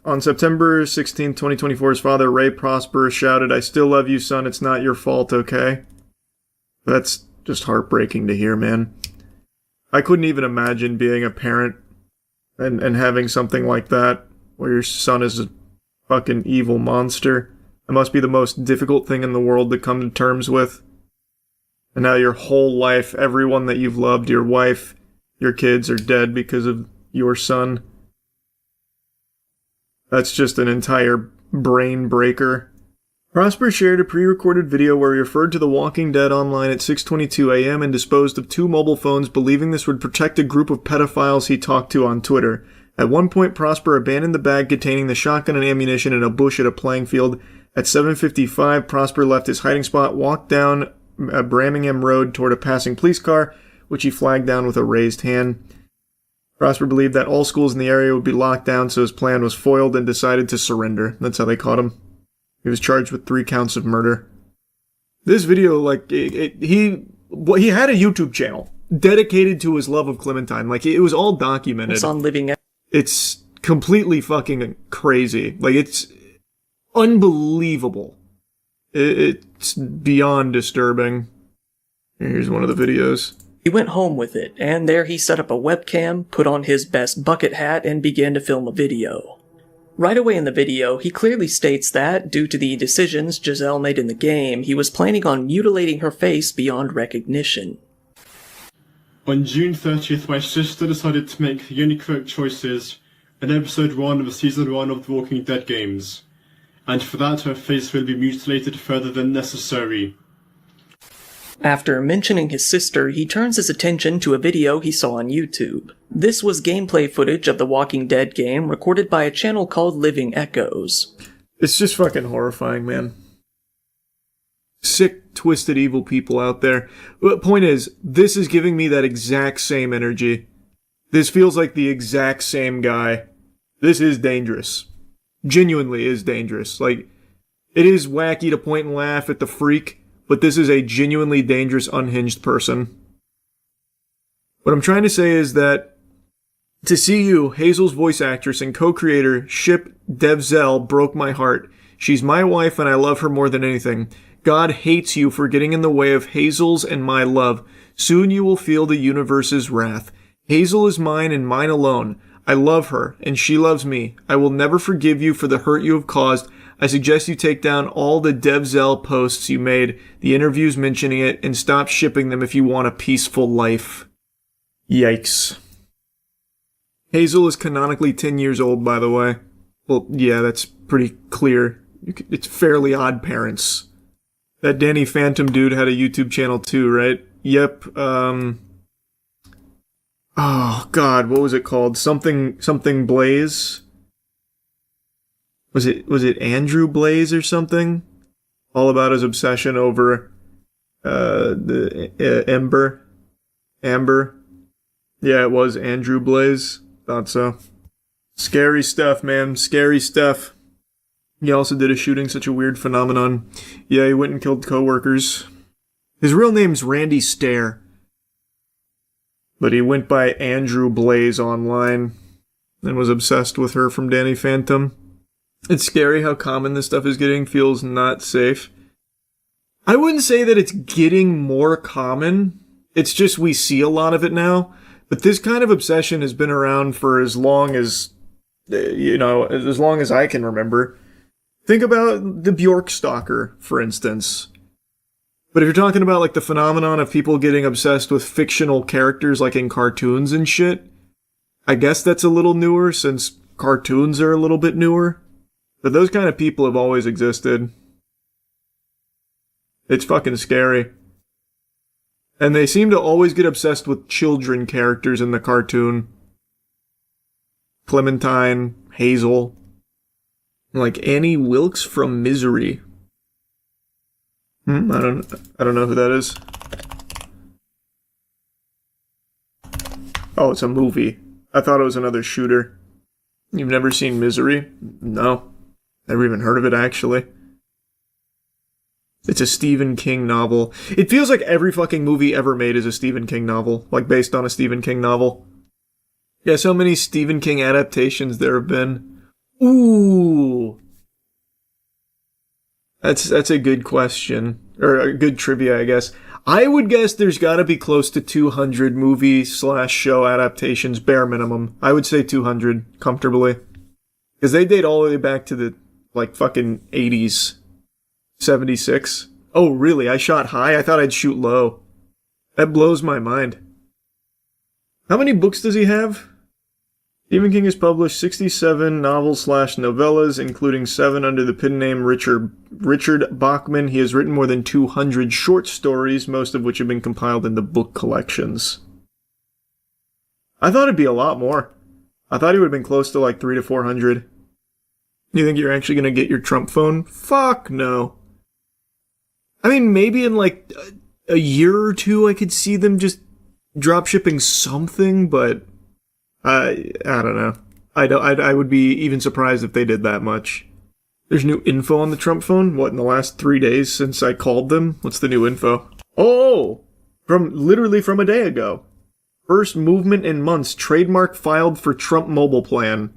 On September 16, 2024, his father, Ray Prosper, shouted, "I still love you, son. It's not your fault, okay?" That's just heartbreaking to hear, man. I couldn't even imagine being a parent and having something like that, where your son is a fucking evil monster. It must be the most difficult thing in the world to come to terms with. And now your whole life, everyone that you've loved, your wife, your kids are dead because of your son. That's just an entire brain breaker. Prosper shared a pre-recorded video where he referred to The Walking Dead online at 6:22 a.m. and disposed of 2 mobile phones, believing this would protect a group of pedophiles he talked to on Twitter. At one point, Prosper abandoned the bag containing the shotgun and ammunition in a bush at a playing field. At 7:55, Prosper left his hiding spot, walked down Birmingham Road toward a passing police car, which he flagged down with a raised hand. Prosper believed that all schools in the area would be locked down, so his plan was foiled and decided to surrender. That's how they caught him. He was charged with 3 counts of murder. This video, like, he had a YouTube channel dedicated to his love of Clementine. Like, it was all documented. It's on Living. It's completely fucking crazy. Like, it's unbelievable. It's beyond disturbing. Here's one of the videos. He went home with it, and there he set up a webcam, put on his best bucket hat, and began to film a video. Right away in the video, he clearly states that, due to the decisions Giselle made in the game, he was planning on mutilating her face beyond recognition. On June 30th, my sister decided to make the only correct choices in episode 1 of season 1 of The Walking Dead games, and for that her face will be mutilated further than necessary. After mentioning his sister, he turns his attention to a video he saw on YouTube. This was gameplay footage of the Walking Dead game recorded by a channel called Living Echoes. It's just fucking horrifying, man. Sick, twisted, evil people out there. But point is, this is giving me that exact same energy. This feels like the exact same guy. This is dangerous. Genuinely is dangerous. Like, it is wacky to point and laugh at the freak, but this is a genuinely dangerous, unhinged person. What I'm trying to say is that to see you, Hazel's voice actress and co-creator, ship Dev0 broke my heart. She's my wife and I love her more than anything. God hates you for getting in the way of Hazel's and my love. Soon you will feel the universe's wrath. Hazel is mine and mine alone. I love her, and she loves me. I will never forgive you for the hurt you have caused. I suggest you take down all the Dev0 posts you made, the interviews mentioning it, and stop shipping them if you want a peaceful life. Yikes. Hazel is canonically 10 years old, by the way. Well, yeah, that's pretty clear. It's Fairly Odd Parents. That Danny Phantom dude had a YouTube channel too, right? Yep, oh god, what was it called? Something Blaze? Was it Andrew Blaze or something? All about his obsession over the Amber. Yeah, it was Andrew Blaze. Thought so. Scary stuff, man. Scary stuff. He also did a shooting such a weird phenomenon. Yeah, he went and killed coworkers. His real name's Randy Stair. But he went by Andrew Blaze online and was obsessed with her from Danny Phantom. It's scary how common this stuff is getting. Feels not safe. I wouldn't say that it's getting more common. It's just we see a lot of it now. But this kind of obsession has been around for as long as, as long as I can remember. Think about the Bjork stalker, for instance. But if you're talking about like the phenomenon of people getting obsessed with fictional characters like in cartoons and shit, I guess that's a little newer since cartoons are a little bit newer. But those kind of people have always existed. It's fucking scary. And they seem to always get obsessed with children characters in the cartoon. Clementine, Hazel. Like Annie Wilkes from Misery. I don't know who that is. Oh, it's a movie. I thought it was another shooter. You've never seen Misery? No. Never even heard of it, actually. It's a Stephen King novel. It feels like every fucking movie ever made is a Stephen King novel. Like, based on a Stephen King novel. Yeah, so many Stephen King adaptations there have been. Ooh! That's a good question. Or a good trivia, I guess. I would guess there's gotta be close to 200 movie/show adaptations, bare minimum. I would say 200, comfortably. Because they date all the way back to the, like, fucking 80s. 76. Oh, really? I shot high? I thought I'd shoot low. That blows my mind. How many books does he have? Stephen King has published 67 novels/novellas, including 7 under the pen name Richard Bachman. He has written more than 200 short stories, most of which have been compiled into book collections. I thought it'd be a lot more. I thought he would have been close to like 300 to 400. You think you're actually going to get your Trump phone? Fuck no. I mean, maybe in like a year or two I could see them just drop shipping something, but I don't know. I would be even surprised if they did that much. There's new info on the Trump phone? What, in the last 3 days since I called them? What's the new info? Oh! Literally from a day ago. First movement in months. Trademark filed for Trump mobile plan.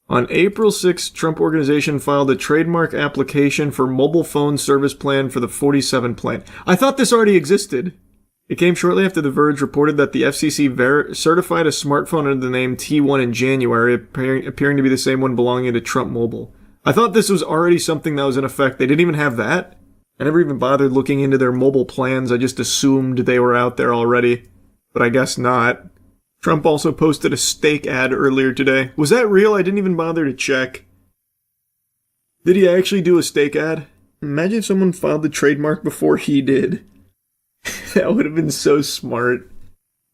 On April 6th, Trump Organization filed a trademark application for mobile phone service plan for the 47 plan. I thought this already existed. It came shortly after The Verge reported that the FCC certified a smartphone under the name T1 in January, appearing to be the same one belonging to Trump Mobile. I thought this was already something that was in effect. They didn't even have that. I never even bothered looking into their mobile plans. I just assumed they were out there already. But I guess not. Trump also posted a steak ad earlier today. Was that real? I didn't even bother to check. Did he actually do a steak ad? Imagine if someone filed the trademark before he did. That would have been so smart.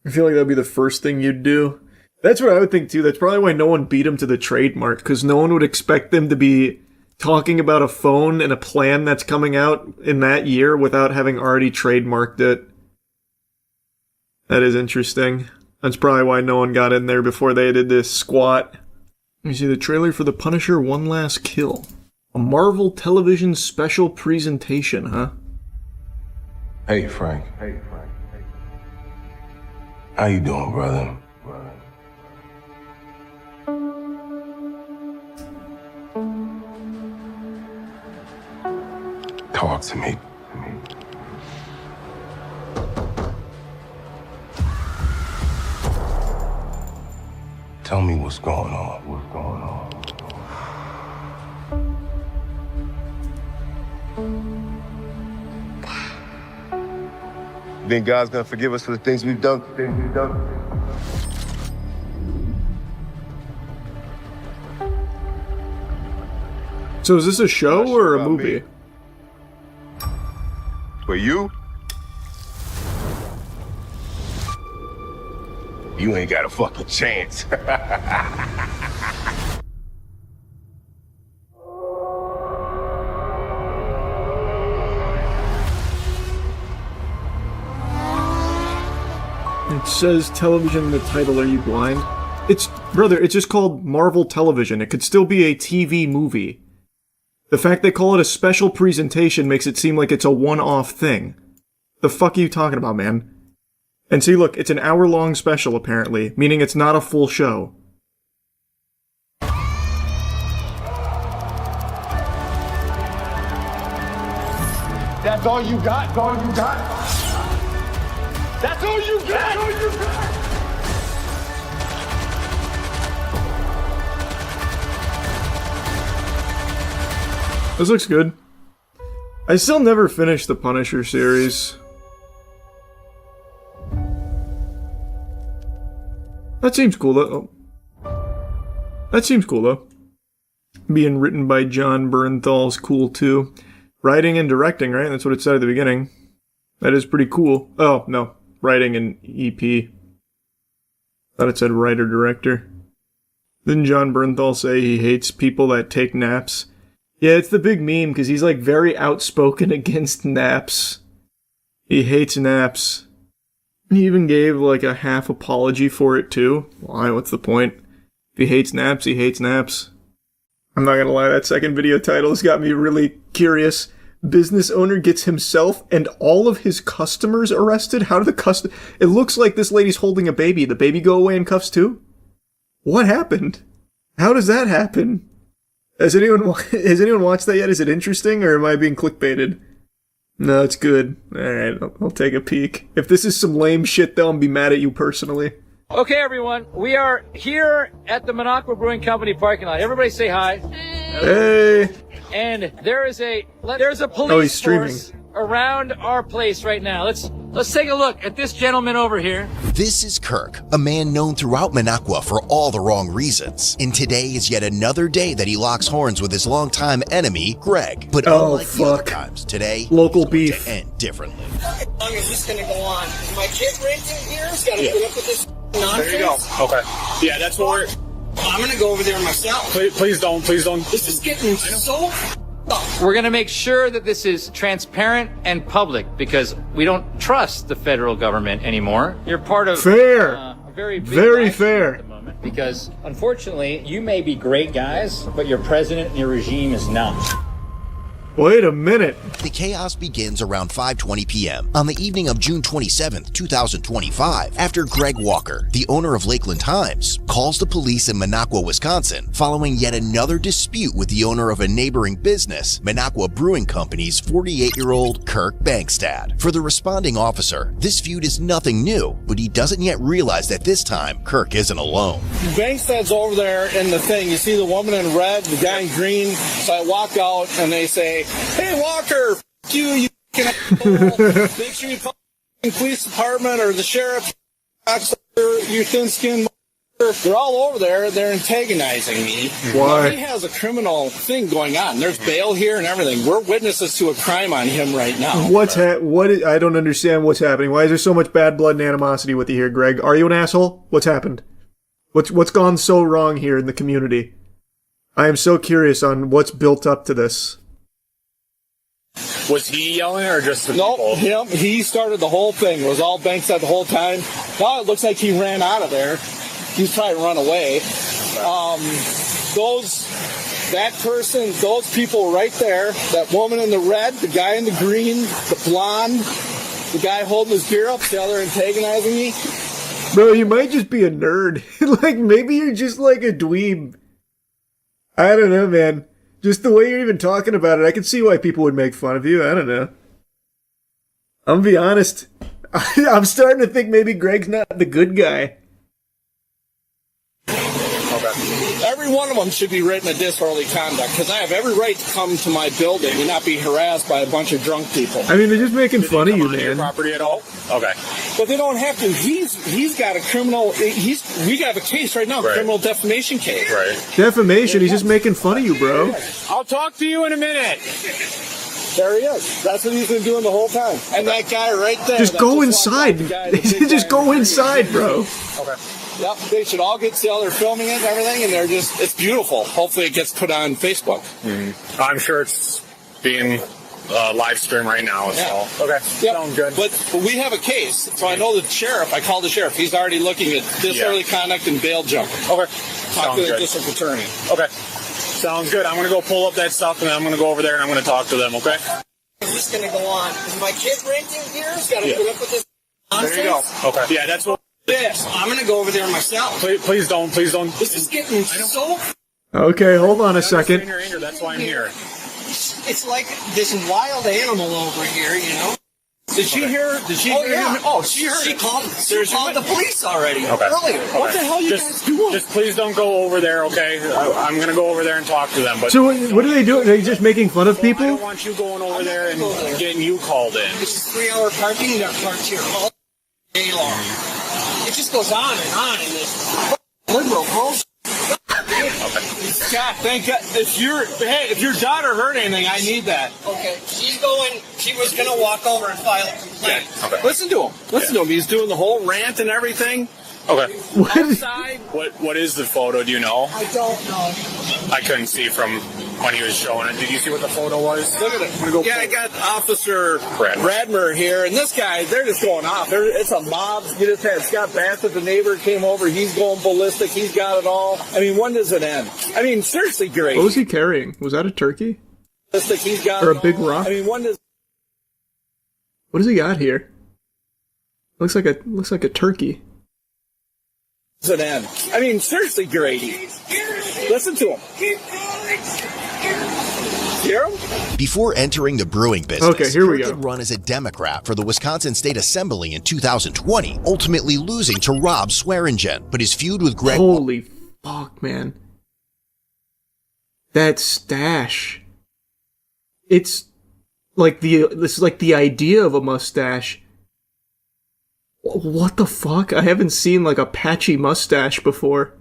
I feel like that would be the first thing you'd do. That's what I would think too. That's probably why no one beat him to the trademark, because no one would expect them to be talking about a phone and a plan that's coming out in that year without having already trademarked it. That is interesting. That's probably why no one got in there before they did this squat. You see the trailer for The Punisher: One Last Kill. A Marvel Television special presentation, huh? Hey, Frank. How you doing, brother? Talk to me. Tell me what's going on. You think God's gonna forgive us for the things we've done? So is this a show or a movie? For you? You ain't got a fucking chance. It says television in the title. Are you blind? It's just called Marvel Television. It could still be a TV movie. The fact they call it a special presentation makes it seem like it's a one-off thing. The fuck are you talking about, man? And see, look, it's an hour-long special, apparently, meaning it's not a full show. That's all you got? That's all you got? That's all you got? That's all you got? This looks good. I still never finished the Punisher series. That seems cool, though. That seems cool, though. Being written by John Bernthal's cool, too. Writing and directing, right? That's what it said at the beginning. That is pretty cool. Oh, no. Writing and EP. Thought it said writer-director. Didn't John Bernthal say he hates people that take naps? Yeah, it's the big meme, because he's, like, very outspoken against naps. He hates naps. He even gave, like, a half apology for it, too. Why? What's the point? If he hates naps, he hates naps. I'm not gonna lie, that second video title has got me really curious. Business owner gets himself and all of his customers arrested? How do the It looks like this lady's holding a baby. The baby go away in cuffs, too? What happened? How does that happen? Has anyone watched that yet? Is it interesting, or am I being clickbaited? No, it's good. Alright, I'll take a peek. If this is some lame shit, though, I'll be mad at you personally. Okay, everyone, we are here at the Minocqua Brewing Company parking lot. Everybody say hi. Hey! And there's a police force around our place right now. Let's take a look at this gentleman over here. This is Kirk, a man known throughout Minocqua for all the wrong reasons. And today is yet another day that he locks horns with his longtime enemy, Greg. But unlike the other times, today local beef to end differently. How long is this going to go on? My kid raising here's got to put up with this nonsense. There you go. Okay. Yeah, that's what we're... I'm going to go over there myself. Please don't. Please don't. This is getting so... We're going to make sure that this is transparent and public because we don't trust the federal government anymore. You're part of a very big very fair at the moment because unfortunately you may be great guys, but your president and your regime is not. Wait a minute. The chaos begins around 5:20 p.m. on the evening of June 27th, 2025, after Greg Walker, the owner of Lakeland Times, calls the police in Minocqua, Wisconsin, following yet another dispute with the owner of a neighboring business, Minocqua Brewing Company's 48-year-old Kirk Bankstad. For the responding officer, this feud is nothing new, but he doesn't yet realize that this time, Kirk isn't alone. Bankstad's over there in the thing. You see the woman in red, the guy in green. So I walk out and they say, "Hey, Walker, f*** you can make sure you call the police department or the sheriff, you thin-skinned." They're all over there. They're antagonizing me. Why? Well, he has a criminal thing going on. There's bail here and everything. We're witnesses to a crime on him right now. I don't understand what's happening. Why is there so much bad blood and animosity with you here, Greg? Are you an asshole? What's happened? What's gone so wrong here in the community? I am so curious on what's built up to this. Was he yelling or just the Nope, him. He started the whole thing. It was all Bankstad the whole time. Now it looks like he ran out of there. He's trying to run away. Those people right there, that woman in the red, the guy in the green, the blonde, the guy holding his beer up, the other antagonizing me. Bro, you might just be a nerd. Like, maybe you're just like a dweeb. I don't know, man. Just the way you're even talking about it, I can see why people would make fun of you. I don't know. I'm gonna be honest. I'm starting to think maybe Greg's not the good guy. Every one of them should be written a disorderly conduct because I have every right to come to my building and not be harassed by a bunch of drunk people. I mean, they're just making fun of you, man. Property at all? Okay. But they don't have to. He's got a criminal. We got a case right now, criminal defamation case. Right. Defamation. He's just making fun of you, bro. I'll talk to you in a minute. There he is. That's what he's been doing the whole time. And that guy right there. Just go inside. Just go inside, bro. Okay. Yep, they should all get to they're filming it and everything, and it's beautiful. Hopefully it gets put on Facebook. Mm-hmm. I'm sure it's being live streamed right now. Yeah. So. Okay, sounds good. But we have a case, so I know the sheriff. I called the sheriff. He's already looking at disorderly conduct and bail jump. Okay. Talk to the district attorney. Okay. Sounds good. I'm going to go pull up that stuff, and then I'm going to go over there, and I'm going to talk to them, okay? Is this going to go on? Is my kid renting here? He's got to put up with this nonsense? There you go. Okay. Yeah, that's what... This. I'm going to go over there myself. Please don't. This is getting so... Okay, hold on a second. Anger, that's why I'm here. It's like this wild animal over here, you know? Did she hear? Did she hear him? Oh, she heard. She called the police already earlier. Okay. What the hell you guys doing? Just please don't go over there, okay? I'm going to go over there and talk to them. But So what are they doing? Are they just making fun of people? I don't want you going over there and getting you called in. This is 3-hour parking. That parked here all day long. It just goes on and on in this liberal bullshit. God, thank God. If your daughter heard anything, I need that. Okay, she was gonna walk over and file a complaint. Yeah. Okay. Listen to him. Listen to him. He's doing the whole rant and everything. Okay. Outside. What is the photo? Do you know? I don't know. I couldn't see from when he was showing it. Did you see what the photo was? Look at it. I got Officer Radmer here, and this guy, they're just going off. It's a mob. You just had Scott Bassett, the neighbor, came over. He's going ballistic. He's got it all. I mean, when does it end? I mean, seriously, great. What was he carrying? Was that a turkey? Ballistic. He's got or it a big all. rock? I mean, when does... What does he got here? Looks like a turkey. Does it end? I mean, seriously, Grady. Listen to him. Hear him? Before entering the brewing business, okay, here we Kirk go. had run as a Democrat for the Wisconsin State Assembly in 2020, ultimately losing to Rob Swearingen. But his feud with Greg... Holy fuck, man. That stash. It's like this is like the idea of a mustache. What the fuck? I haven't seen like a patchy mustache before.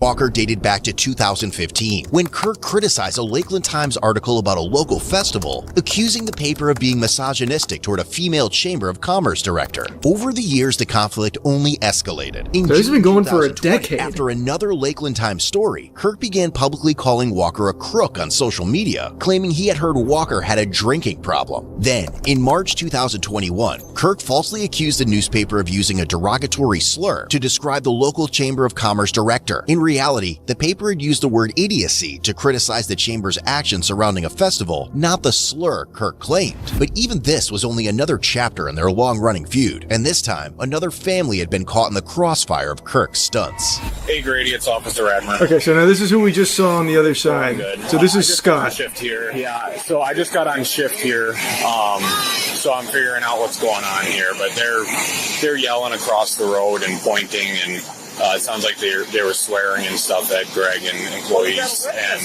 Walker dated back to 2015, when Kirk criticized a Lakeland Times article about a local festival, accusing the paper of being misogynistic toward a female Chamber of Commerce director. Over the years, the conflict only escalated. So this has been going for a decade. After another Lakeland Times story, Kirk began publicly calling Walker a crook on social media, claiming he had heard Walker had a drinking problem. Then, in March 2021, Kirk falsely accused the newspaper of using a derogatory slur to describe the local Chamber of Commerce director. In reality, the paper had used the word idiocy to criticize the chamber's actions surrounding a festival, not the slur Kirk claimed. But even this was only another chapter in their long-running feud, and this time, another family had been caught in the crossfire of Kirk's stunts. Hey Grady, it's Officer Radmer. Okay, so now this is who we just saw on the other side. So this is Scott. Shift here. Yeah, so I just got on shift here, so I'm figuring out what's going on here, but they're yelling across the road and pointing, and it sounds like they were swearing and stuff at Greg and employees, and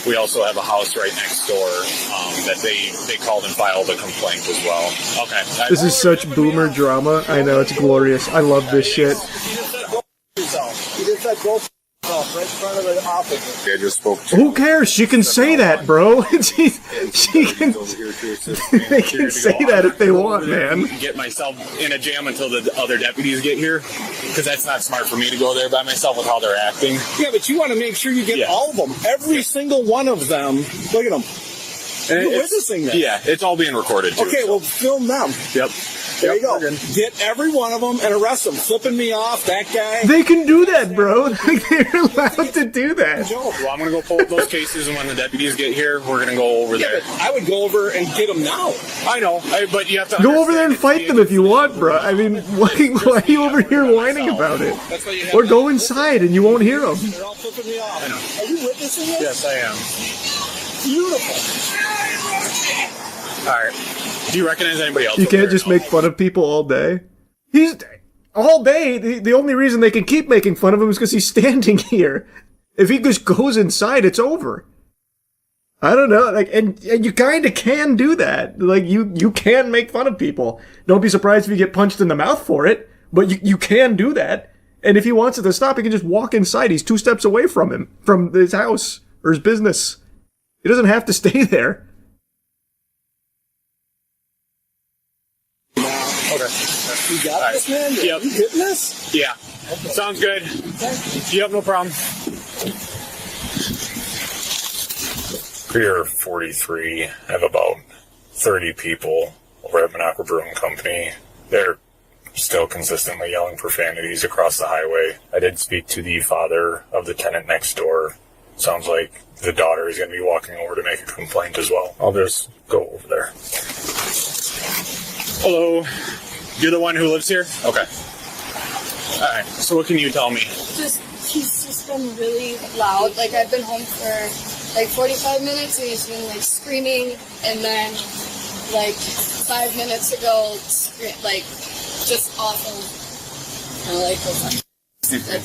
we also have a house right next door that they called and filed a complaint as well. Okay. This is such boomer drama. I know, it's glorious. I love this shit. He just said go f*** yourself right in front of the office. I just spoke to Who cares? She can say that, bro. she can. They can say that if they want, man. Get myself in a jam until the other deputies get here, because that's not smart for me to go there by myself with how they're acting. Yeah, but you want to make sure you get all of them. Every single one of them. Look at them. You're witnessing this. Yeah, it's all being recorded too. Okay, well, film them. Yep. There you go. Get every one of them and arrest them. Flipping me off, that guy. They can do that, bro. They're allowed to do that. Well, I'm going to go pull up those cases, and when the deputies get here, we're going to go over there. But I would go over and get them now. I know, but you have to go over there and fight them if you want, bro. I mean, why are you over here whining about it? Or go inside and you won't hear them. They're all flipping me off. I know. Are you witnessing this? Yes, I am. Beautiful. All right. Do you recognize anybody else? You can't just make fun of people all day. He's all day. The only reason they can keep making fun of him is because he's standing here. If he just goes inside, it's over. I don't know. Like, and you kind of can do that. Like, you can make fun of people. Don't be surprised if you get punched in the mouth for it. But you can do that. And if he wants it to stop, he can just walk inside. He's 2 steps away from him, from his house or his business. He doesn't have to stay there. Okay. You got this, man? Yep. You hitting this? Yeah. Okay. Sounds good. Yep, no problem. Pier 43, I have about 30 people over at Minocqua Brewing Company. They're still consistently yelling profanities across the highway. I did speak to the father of the tenant next door. Sounds like the daughter is going to be walking over to make a complaint as well. I'll just go over there. Hello. You're the one who lives here? Okay. All right. So what can you tell me? He's just been really loud. Like, I've been home for like 45 minutes and he's been like screaming, and then like 5 minutes ago, like just awful. Like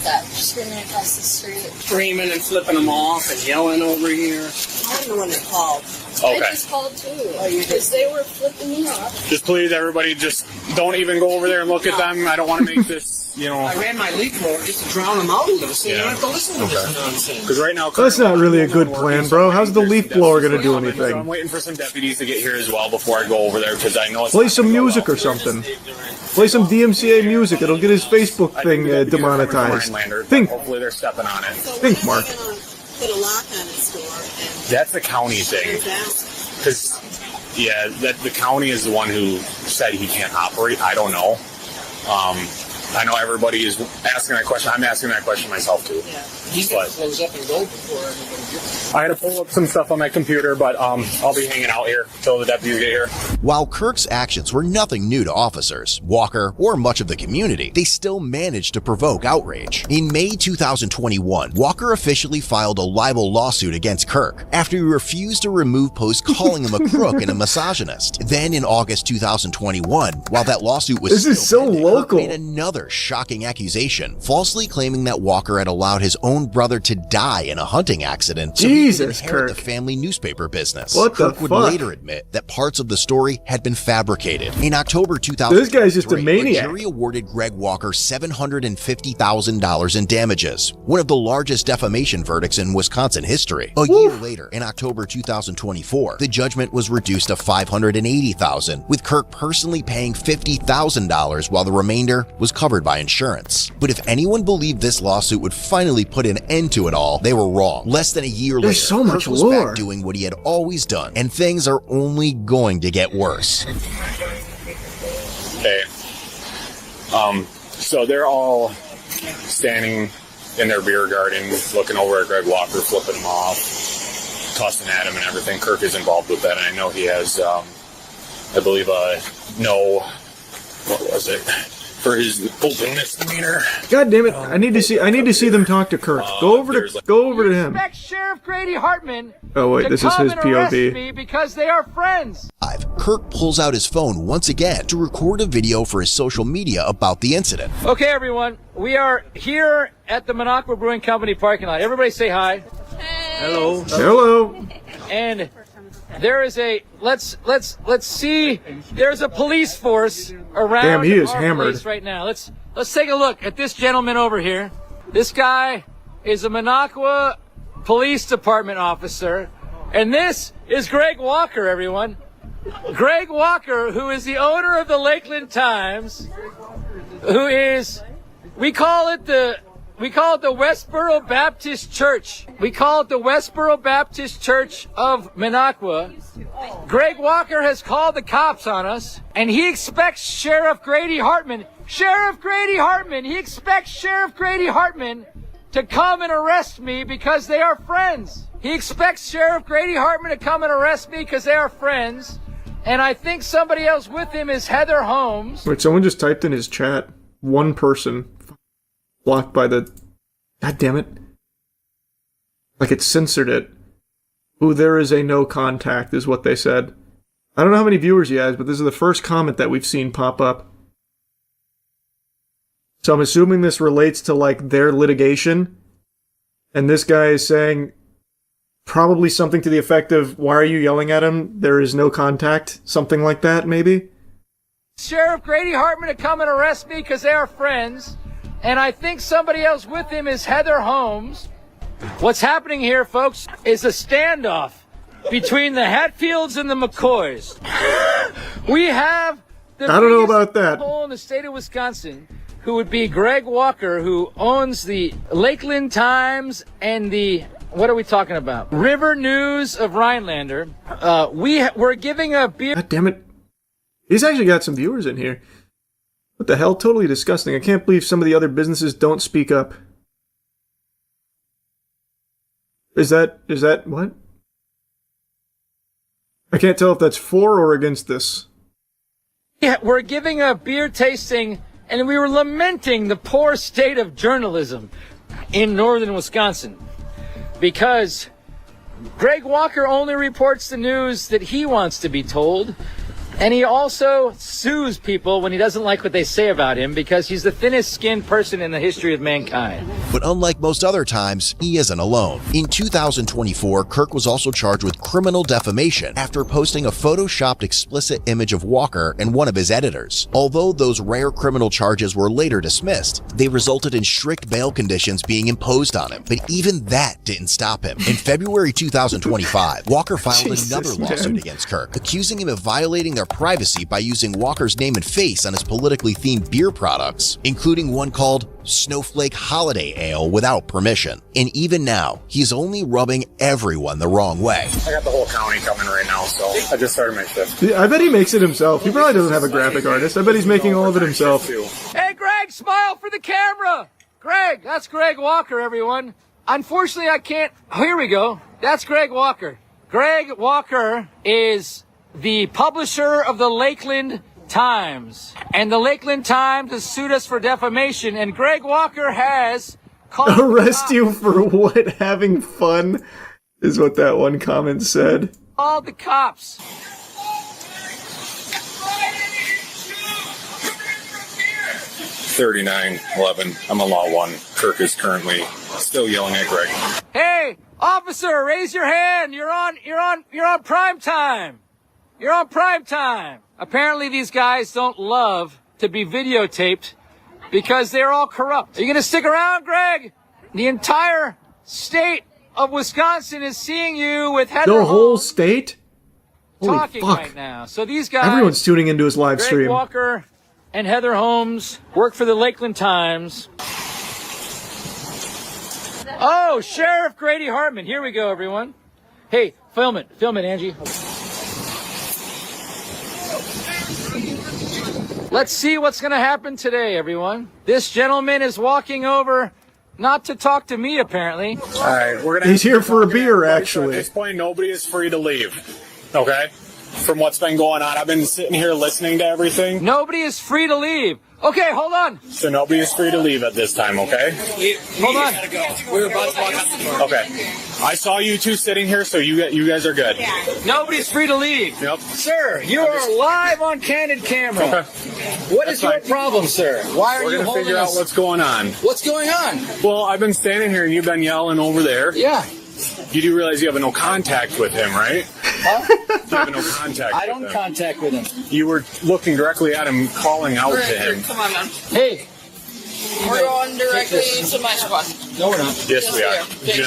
that, screaming across the street. Screaming and flipping them off and yelling over here. I'm the one that called. Okay. I just called too. Because they were flipping me off. Just please, everybody, just don't even go over there and look at them. I don't want to make this, you know. I ran my leaf blower just to drown them out a little, so you don't have to listen to this nonsense. Because right now, That's not really a good plan, bro. How's the leaf blower gonna do So I'm anything? waiting for some deputies to get here as well before I go over there, because I know it's Play some music or something. Play some DMCA music. It'll get his Facebook thing demonetized. Think. Hopefully they're stepping on it. Think, Mark. Put a lock on its door. That's the county thing. Because, yeah, the county is the one who said he can't operate. I don't know. I know everybody is asking that question. I'm asking that question myself, too. Yeah. He's going to close up and go before everybody gets I had to pull up some stuff on my computer, but I'll be hanging out here until the deputies get here. While Kirk's actions were nothing new to officers, Walker, or much of the community, they still managed to provoke outrage. In May 2021, Walker officially filed a libel lawsuit against Kirk after he refused to remove posts calling him a crook and a misogynist. Then in August 2021, while that lawsuit was Kirk made another shocking accusation, falsely claiming that Walker had allowed his own brother to die in a hunting accident so he could inherit the family newspaper business. What the Kirk would fuck? later admit that parts of the story had been fabricated. In October 2023, This guy's just a maniac. jury awarded Greg Walker $750,000 in damages, one of the largest defamation verdicts in Wisconsin history. A year later, in October 2024, the judgment was reduced to $580,000, with Kirk personally paying $50,000 while the remainder was covered by insurance. But if anyone believed this lawsuit would finally put an end to it all, they were wrong. Less than a year later, so much Kirk was lore. back doing what he had always done, and things are only going to get worse. Hey. So they're all standing in their beer garden, looking over at Greg Walker, flipping him off, cussing at him and everything. Kirk is involved with that, and I know he has, I believe, what was it? For his open misdemeanor. God damn it! I need to see them talk to Kirk. Go over to him. Expect Sheriff Grady Hartman Oh wait, to this is come his and arrest POV. me because they are friends. Kirk pulls out his phone once again to record a video for his social media about the incident. Okay, everyone, we are here at the Minocqua Brewing Company parking lot. Everybody say hi. Hello. Hello. And there is a let's see. There's a police force around Damn, he is our hammered. place right now. Let's take a look at this gentleman over here. This guy is a Minocqua Police Department officer, and this is Greg Walker. Everyone, Greg Walker, who is the owner of the Lakeland Times, who is we call it the Westboro Baptist Church. We call it the Westboro Baptist Church of Minocqua. Greg Walker has called the cops on us, and he expects Sheriff Grady Hartman. He expects Sheriff Grady Hartman to come and arrest me because they are friends. He expects Sheriff Grady Hartman to come and arrest me because they are friends. And I think somebody else with him is Heather Holmes. Wait, someone just typed in his chat. One person. Blocked by the... God damn it. Like it censored it. Ooh, there is a no contact, is what they said. I don't know how many viewers he has, but this is the first comment that we've seen pop up. So I'm assuming this relates to, like, their litigation. And this guy is saying probably something to the effect of, why are you yelling at him? There is no contact. Something like that, maybe? Sheriff Grady Hartman to come and arrest me because they are friends. And I think somebody else with him is Heather Holmes. What's happening here, folks, is a standoff between the Hatfields and the McCoys. We have the I don't know about that. hole in the state of Wisconsin, who would be Greg Walker, who owns the Lakeland Times and the, what are we talking about? River News of Rhinelander. We're giving a beer. God damn it. He's actually got some viewers in here. What the hell? Totally disgusting. I can't believe some of the other businesses don't speak up. Is that what? I can't tell if that's for or against this. Yeah, we're giving a beer tasting, and we were lamenting the poor state of journalism in northern Wisconsin because Greg Walker only reports the news that he wants to be told, and he also sues people when he doesn't like what they say about him because he's the thinnest skinned person in the history of mankind. But unlike most other times, he isn't alone. In 2024, Kirk was also charged with criminal defamation after posting a photoshopped explicit image of Walker and one of his editors. Although those rare criminal charges were later dismissed, they resulted in strict bail conditions being imposed on him. But even that didn't stop him. In February 2025, Walker filed another lawsuit against Kirk, accusing him of violating their privacy by using Walker's name and face on his politically themed beer products, including one called Snowflake Holiday Ale without permission. And even now, he's only rubbing everyone the wrong way. I got the whole county coming right now, so I just started my shift. Yeah, I bet he makes it himself. He probably doesn't have a graphic artist. I bet he's making all of it himself. Hey, Greg, smile for the camera! Greg, that's Greg Walker, everyone. Unfortunately, I can't... Oh, here we go. That's Greg Walker. Greg Walker is the publisher of the Lakeland Times. And the Lakeland Times has sued us for defamation, and Greg Walker has called... Arrest you for what? Having fun? Is what that one comment said. Called the cops. $39.11. I'm a law 1. Kirk is currently still yelling at Greg. Hey, officer, raise your hand. You're on prime time. You're on prime time. Apparently these guys don't love to be videotaped because they're all corrupt. Are you going to stick around, Greg? The entire state of Wisconsin is seeing you with Heather The whole Holmes state? Holy talking fuck. right now. So these guys... Everyone's tuning into his live Greg stream. Walker and Heather Holmes work for the Lakeland Times. Oh, Sheriff Grady Hartman. Here we go, everyone. Hey, film it, Angie. Let's see what's going to happen today, everyone. This gentleman is walking over, not to talk to me, apparently. All right, we're gonna. He's here for a beer, actually. At this point, nobody is free to leave. Okay? From what's been going on, I've been sitting here listening to everything. Nobody is free to leave. Okay, hold on. So nobody is free to leave at this time, okay? Hold on. We're about to walk out the door. Okay. I saw you two sitting here, so you guys are good. Nobody's free to leave. Yep. Sir, you are live on candid camera. Okay. What is your problem, sir? Why are We're you gonna holding figure out us? what's going on. What's going on? Well, I've been standing here and you've been yelling over there. Yeah. You do realize you have no contact with him, right? Huh? You have no contact I don't with him. contact with him. You were looking directly at him, calling out to him. Come on, man. Hey. We're going directly to my spot. No, we're not. Yes, we are. Okay, Do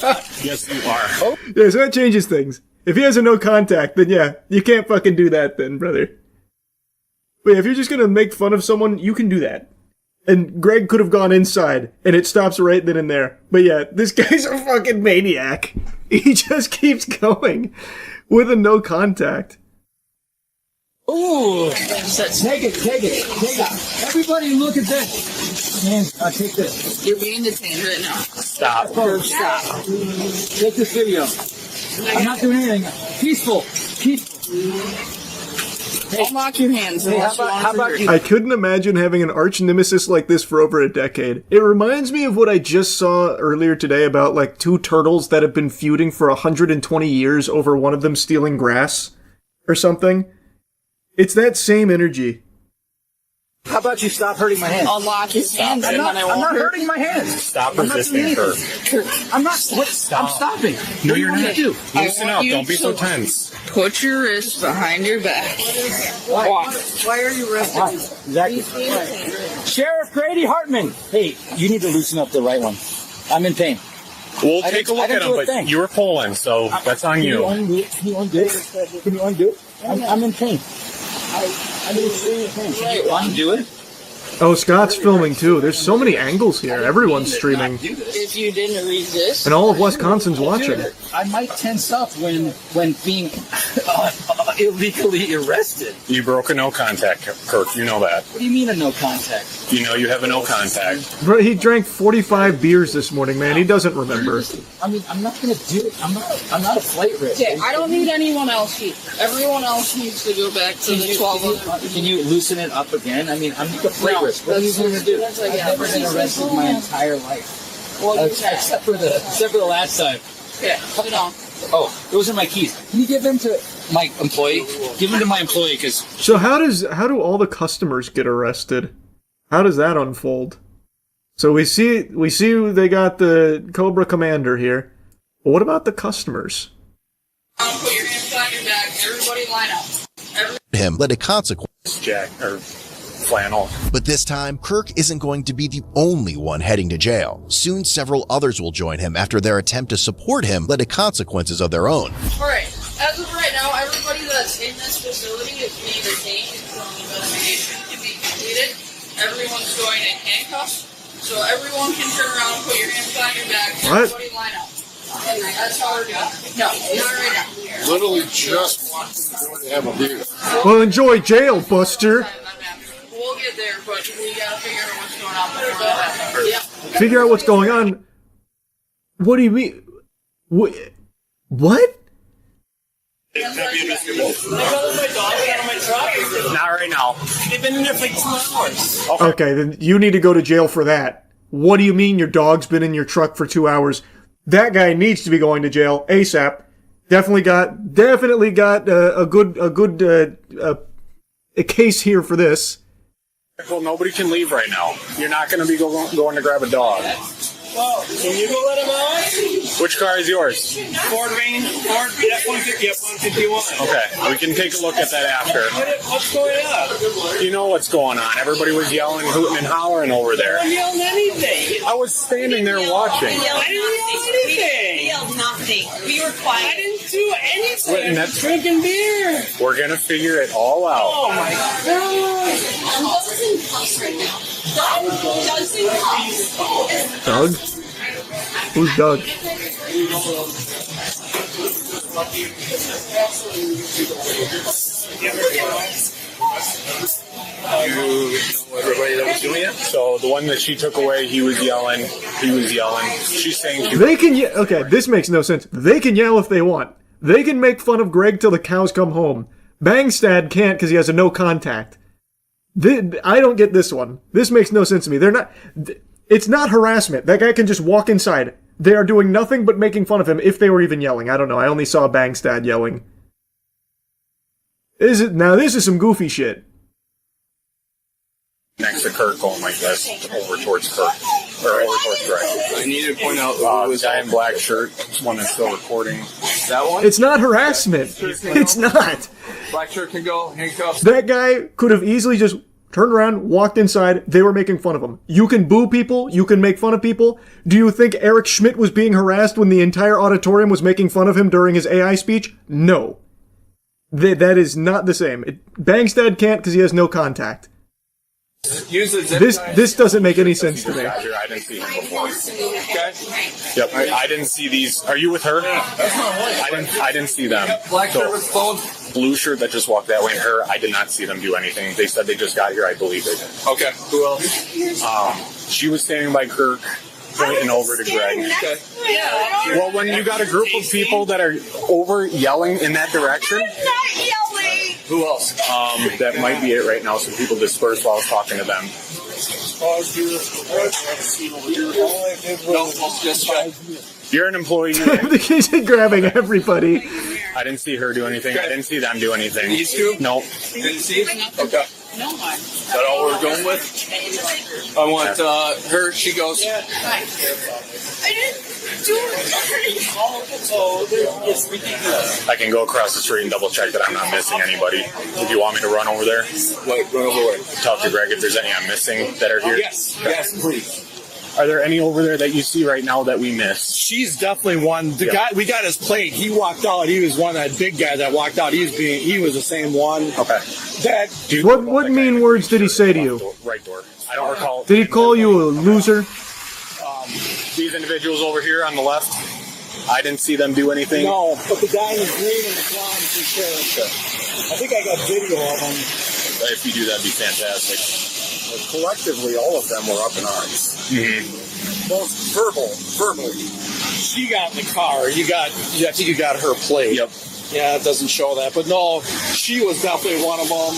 not- Yes, you are. Yeah, so that changes things. If he has a no contact, then yeah, you can't fucking do that then, brother. But yeah, if you're just gonna make fun of someone, you can do that. And Greg could have gone inside, and it stops right then and there. But yeah, this guy's a fucking maniac. He just keeps going with a no contact. Ooh, take it. Everybody look at this. Man, I'll take this. You're being detained right now. Stop. Stop. Take this video. I'm not doing anything. Peaceful. Don't lock your hands. Hey, how about you? I couldn't imagine having an arch nemesis like this for over a decade. It reminds me of what I just saw earlier today about like two turtles that have been feuding for 120 years over one of them stealing grass or something. It's that same energy. How about you stop hurting my hands? I'll lock his hands. I'm not hurting my hands. Stop resisting, Kirk. I'm not. I'm stopping. No, you're not. Do? Loosen up. Don't be so tense. Put your wrists behind your back. Why are you resting? Exactly. Sheriff Grady Hartman. Hey, you need to loosen up the right one. I'm in pain. We'll take a look at him, but you were pulling, so that's on you. Can you undo it? I'm in pain. I'm in serious pain. Can you undo it? Oh, Scott's filming too. There's so many angles here. Everyone's streaming. If you didn't resist. And all of Wisconsin's watching. I might tense up when being illegally arrested. You broke a no contact, Kirk. You know that. What do you mean a no contact? You know you have a no contact. Bro, he drank 45 beers this morning, man. He doesn't remember. I mean, I'm not gonna do it. I'm not a flight risk. Okay, I don't need anyone else here. Everyone else needs to go back to the 12. Can you loosen it up again? I mean, I'm not a flight risk. What are you gonna do? I've never been arrested my entire life. Well, except for the last time. Yeah, put it on. Oh, those are my keys. Can you give them to my employee? Give them to my employee, because... So how do all the customers get arrested? How does that unfold? So we see they got the Cobra Commander here. But what about the customers? Put your hands behind your back. Everybody line up. Him led a consequence. Jack, or flannel. But this time, Kirk isn't going to be the only one heading to jail. Soon, several others will join him after their attempt to support him led to consequences of their own. Alright, as of right now, everybody that's in this facility is being detained until the investigation can be completed. Everyone's going in handcuffs, so everyone can turn around and put your hands behind your back. What? Everybody line up. And that's how we're doing it. No, not right now. Literally just wanted to have a beer. Well, enjoy jail, Buster. We'll get there, but we gotta figure out what's going on before that happens. Yeah. Figure out what's going on. What do you mean? What? Not right now. They've been in there for 2 hours. Okay, then you need to go to jail for that. What do you mean your dog's been in your truck for 2 hours? That guy needs to be going to jail ASAP. Definitely got a case here for this. Well, nobody can leave right now. You're not going to be going to grab a dog. Well, can you go let him out? Which car is yours? Ford Rain, Ford F-150, F-151. Okay, we can take a look at that after. What's going on? You know what's going on. Everybody was yelling, hooting, and hollering over there. I didn't yell anything. I was standing there watching. I didn't yell anything. We yelled nothing. We were quiet. I didn't do anything. And I'm drinking beer. We're going to figure it all out. Oh my God. Doug's in cuffs right now. Doug's in cuffs. Doug? Who's Doug? You know everybody that was doing it? So the one that she took away, he was yelling. She's saying... They can yell. Okay, this makes no sense. They can yell if they want. They can make fun of Greg till the cows come home. Bangstad can't because he has a no contact. I don't get this one. This makes no sense to me. They're not... It's not harassment. That guy can just walk inside. They are doing nothing but making fun of him if they were even yelling. I don't know. I only saw Bangstad yelling. Now this is some goofy shit. Next to Kirk going like this, over towards Kirk. Or over towards Greg. I need to point out the guy in black shirt, one that's still recording. That one? It's not harassment. It's not. Black shirt can go, handcuffs. That guy could have easily just turned around, walked inside. They were making fun of him. You can boo people. You can make fun of people. Do you think Eric Schmidt was being harassed when the entire auditorium was making fun of him during his AI speech? No. That is not the same. Bangstad can't because he has no contact. This doesn't make any sense to me. I didn't see him before. Okay. Yep. I didn't see these. Are you with her? I didn't see them. Black shirt with phone. Blue shirt that just walked that way. Her. I did not see them do anything. They said they just got here. I believe they did. Okay. Who else? She was standing by Kirk, pointing over to Greg. Okay. Well, when you got a group of people that are over yelling in that direction. Who else? That might be it right now. Some people dispersed while I was talking to them. You're an employee. He's grabbing everybody. I didn't see her do anything. I didn't see them do anything. These two? Nope. Didn't see it? Okay. Is that all we're going with? I want her. She goes. I didn't do anything. It's ridiculous. I can go across the street and double check that I'm not missing anybody. If you want me to run over there, run over where? Talk to Greg if there's any I'm missing that are here. Yes, yes, please. Are there any over there that you see right now that we missed? She's definitely one. The guy we got his plate. He walked out. He was one, that big guy that walked out. He was the same one. Okay. That dude. What mean words did he say to you? Right door. I don't recall. Did he call you a loser? These individuals over here on the left. I didn't see them do anything. No, but the guy in the green and the blonde for sure. I think I got video of them. If you do, that'd be fantastic. Collectively, all of them were up in arms. Most verbally. She got in the car. I think you got her plate. Yep. Yeah, it doesn't show that. But no, she was definitely one of them.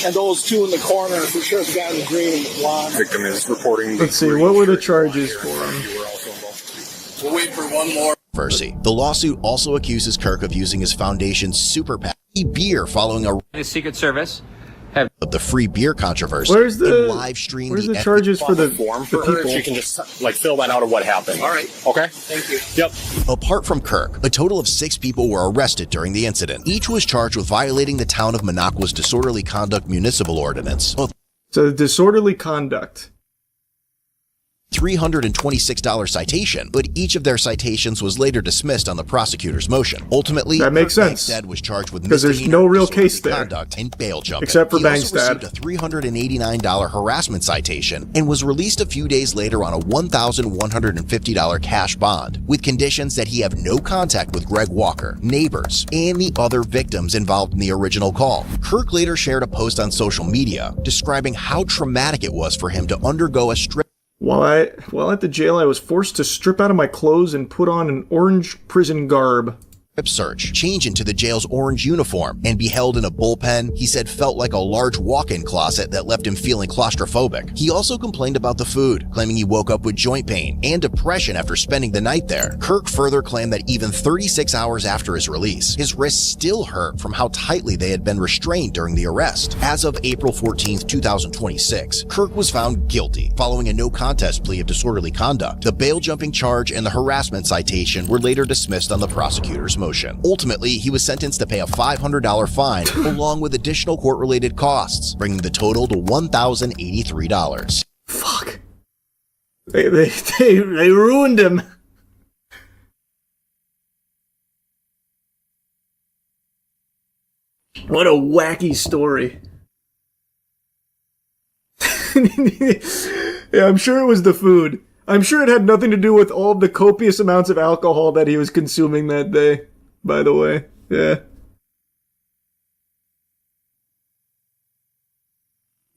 And those two in the corner, for sure, the guy in the green and the blonde. Victim is reporting. Let's see, what were the charges for him? We'll wait for one more. The lawsuit also accuses Kirk of using his foundation's super PAC beer following The Secret Service of the free beer controversy. Where's the live stream Where's the charges for the form the for her? people? If you can just fill that out of what happened. All right. Okay. Thank you. Yep. Apart from Kirk, a total of 6 people were arrested during the incident. Each was charged with violating the town of Minocqua's disorderly conduct municipal ordinance. So disorderly conduct. $326 citation, but each of their citations was later dismissed on the prosecutor's motion. Ultimately, that makes sense. Bangstad was charged with because there's no real case there, conduct and bail jumping. Except for he also Bangstad. received a $389 harassment citation and was released a few days later on a $1,150 cash bond, with conditions that he have no contact with Greg Walker, neighbors, and the other victims involved in the original call. Kirk later shared a post on social media describing how traumatic it was for him to undergo a strip. While at the jail, I was forced to strip out of my clothes and put on an orange prison garb. Search, change into the jail's orange uniform, and be held in a bullpen he said felt like a large walk-in closet that left him feeling claustrophobic. He also complained about the food, claiming he woke up with joint pain and depression after spending the night there. Kirk further claimed that even 36 hours after his release, his wrists still hurt from how tightly they had been restrained during the arrest. As of April 14, 2026, Kirk was found guilty following a no-contest plea of disorderly conduct. The bail-jumping charge and the harassment citation were later dismissed on the prosecutor's motion. Ultimately, he was sentenced to pay a $500 fine along with additional court-related costs, bringing the total to $1,083. Fuck. They ruined him. What a wacky story. Yeah, I'm sure it was the food. I'm sure it had nothing to do with all the copious amounts of alcohol that he was consuming that day, by the way. Yeah.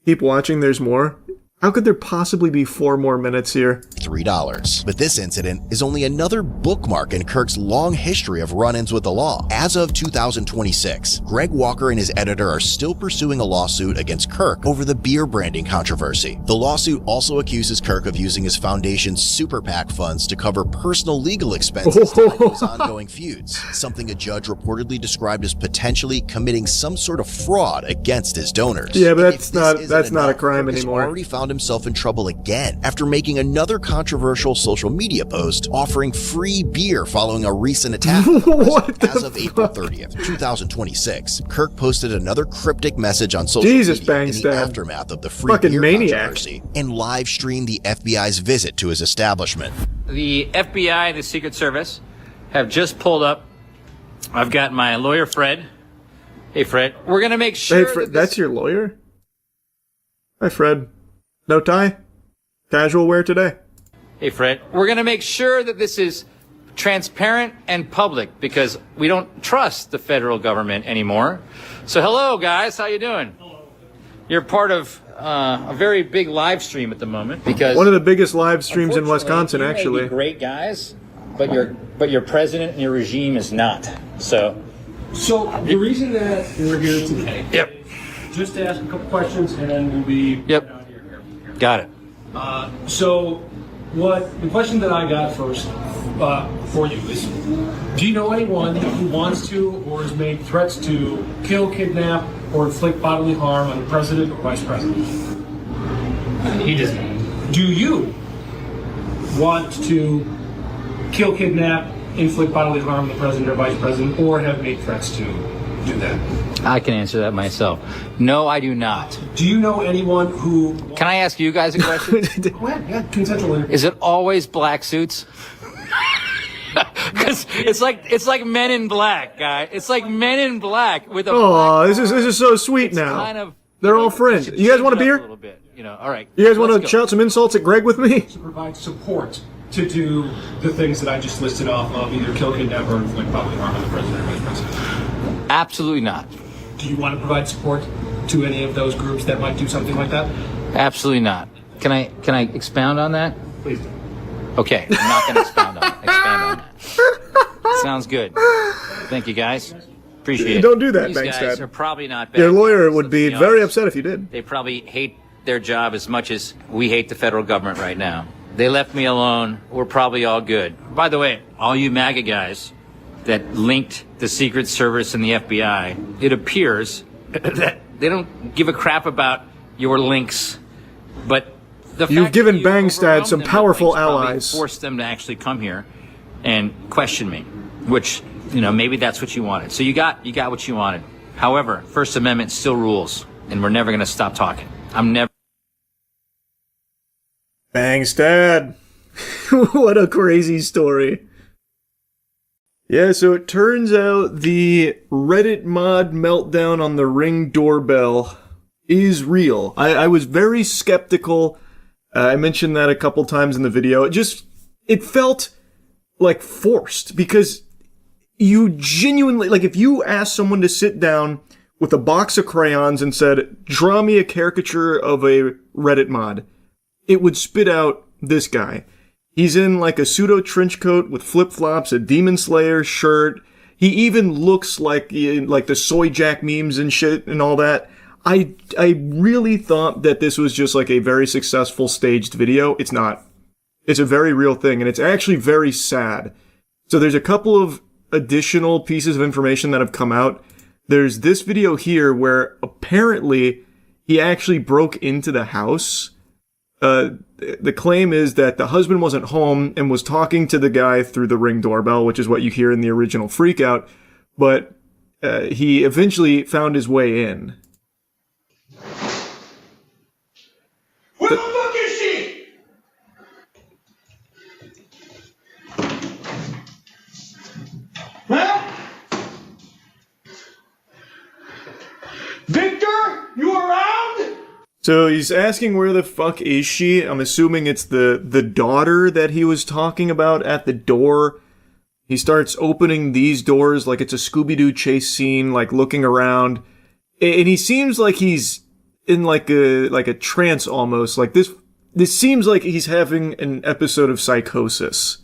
Keep watching, there's more. How could there possibly be 4 more minutes here? $3. But this incident is only another bookmark in Kirk's long history of run-ins with the law. As of 2026, Greg Walker and his editor are still pursuing a lawsuit against Kirk over the beer branding controversy. The lawsuit also accuses Kirk of using his foundation's super PAC funds to cover personal legal expenses tied to his ongoing feuds, something a judge reportedly described as potentially committing some sort of fraud against his donors. Yeah, but that's not a crime anymore. Already found himself in trouble again after making another controversial social media post offering free beer following a recent attack. As of April 30th, 2026, Kirk posted another cryptic message on social media in the aftermath of the free beer controversy and live streamed the FBI's visit to his establishment. The FBI and the Secret Service have just pulled up. I've got my lawyer, Fred. Hey, Fred. We're going to make sure... Hey, Fred, that's your lawyer? Hi, Fred. No tie? Casual wear today. Hey, Fred. We're going to make sure that this is transparent and public because we don't trust the federal government anymore. So hello, guys. How you doing? Hello. You're part of a very big live stream at the moment because... One of the biggest live streams in Wisconsin, you actually. May be great guys, but your president and your regime is not. So the reason that we're here today... Yep. Just to ask a couple questions and then we'll be... Yep. Got it. So the question that I got first for you is, do you know anyone who wants to or has made threats to kill, kidnap, or inflict bodily harm on the president or vice president? He doesn't. Do you want to kill, kidnap, inflict bodily harm on the president or vice president, or have made threats to do that? I can answer that myself. No, I do not. Do you know anyone who... Can I ask you guys a question? Go ahead, yeah, consensual interview. Is it always black suits? Because it's like Men in Black, guy. It's like Men in Black with a. Oh, this is so sweet now. Kind of, they're all friends. You guys want a beer? A little bit, all right. You guys want to shout some insults at Greg with me? To provide support to do the things that I just listed off of, either kill, kidnap, or inflict bodily harm on the president or vice president? Absolutely not. Do you want to provide support to any of those groups that might do something like that? Absolutely not. Can I expound on that? Please do. Okay, I'm not going to expand on that. Sounds good. Thank you, guys. Appreciate it. Don't do that, These guys Bankstad. are probably not bad Your lawyer guys, would let's be be very honest. upset if you did. They probably hate their job as much as we hate the federal government right now. They left me alone. We're probably all good. By the way, all you MAGA guys that linked the Secret Service and the FBI, it appears that they don't give a crap about your links, but the You've fact given that you Bangstad overwhelmed some them with powerful links probably allies. forced them to actually come here and question me, which, maybe that's what you wanted. So you got what you wanted. However, First Amendment still rules, and we're never going to stop talking. I'm never. Bangstad. What a crazy story. Yeah, so it turns out the Reddit mod meltdown on the Ring doorbell is real. I was very skeptical. I mentioned that a couple times in the video. It felt like forced, because you genuinely, like, if you asked someone to sit down with a box of crayons and said, draw me a caricature of a Reddit mod, it would spit out this guy. He's in like a pseudo trench coat with flip-flops, a Demon Slayer shirt. He even looks like the Soy Jack memes and shit and all that. I really thought that this was just like a very successful staged video. It's not. It's a very real thing, and it's actually very sad. So there's a couple of additional pieces of information that have come out. There's this video here where apparently he actually broke into the house. The claim is that the husband wasn't home and was talking to the guy through the Ring doorbell, which is what you hear in the original Freakout, but he eventually found his way in. Where the fuck is she? Huh? Victor, you around? So he's asking where the fuck is she? I'm assuming it's the daughter that he was talking about at the door. He starts opening these doors like it's a Scooby-Doo chase scene, like looking around. And he seems like he's in like a trance almost. Like this seems like he's having an episode of psychosis.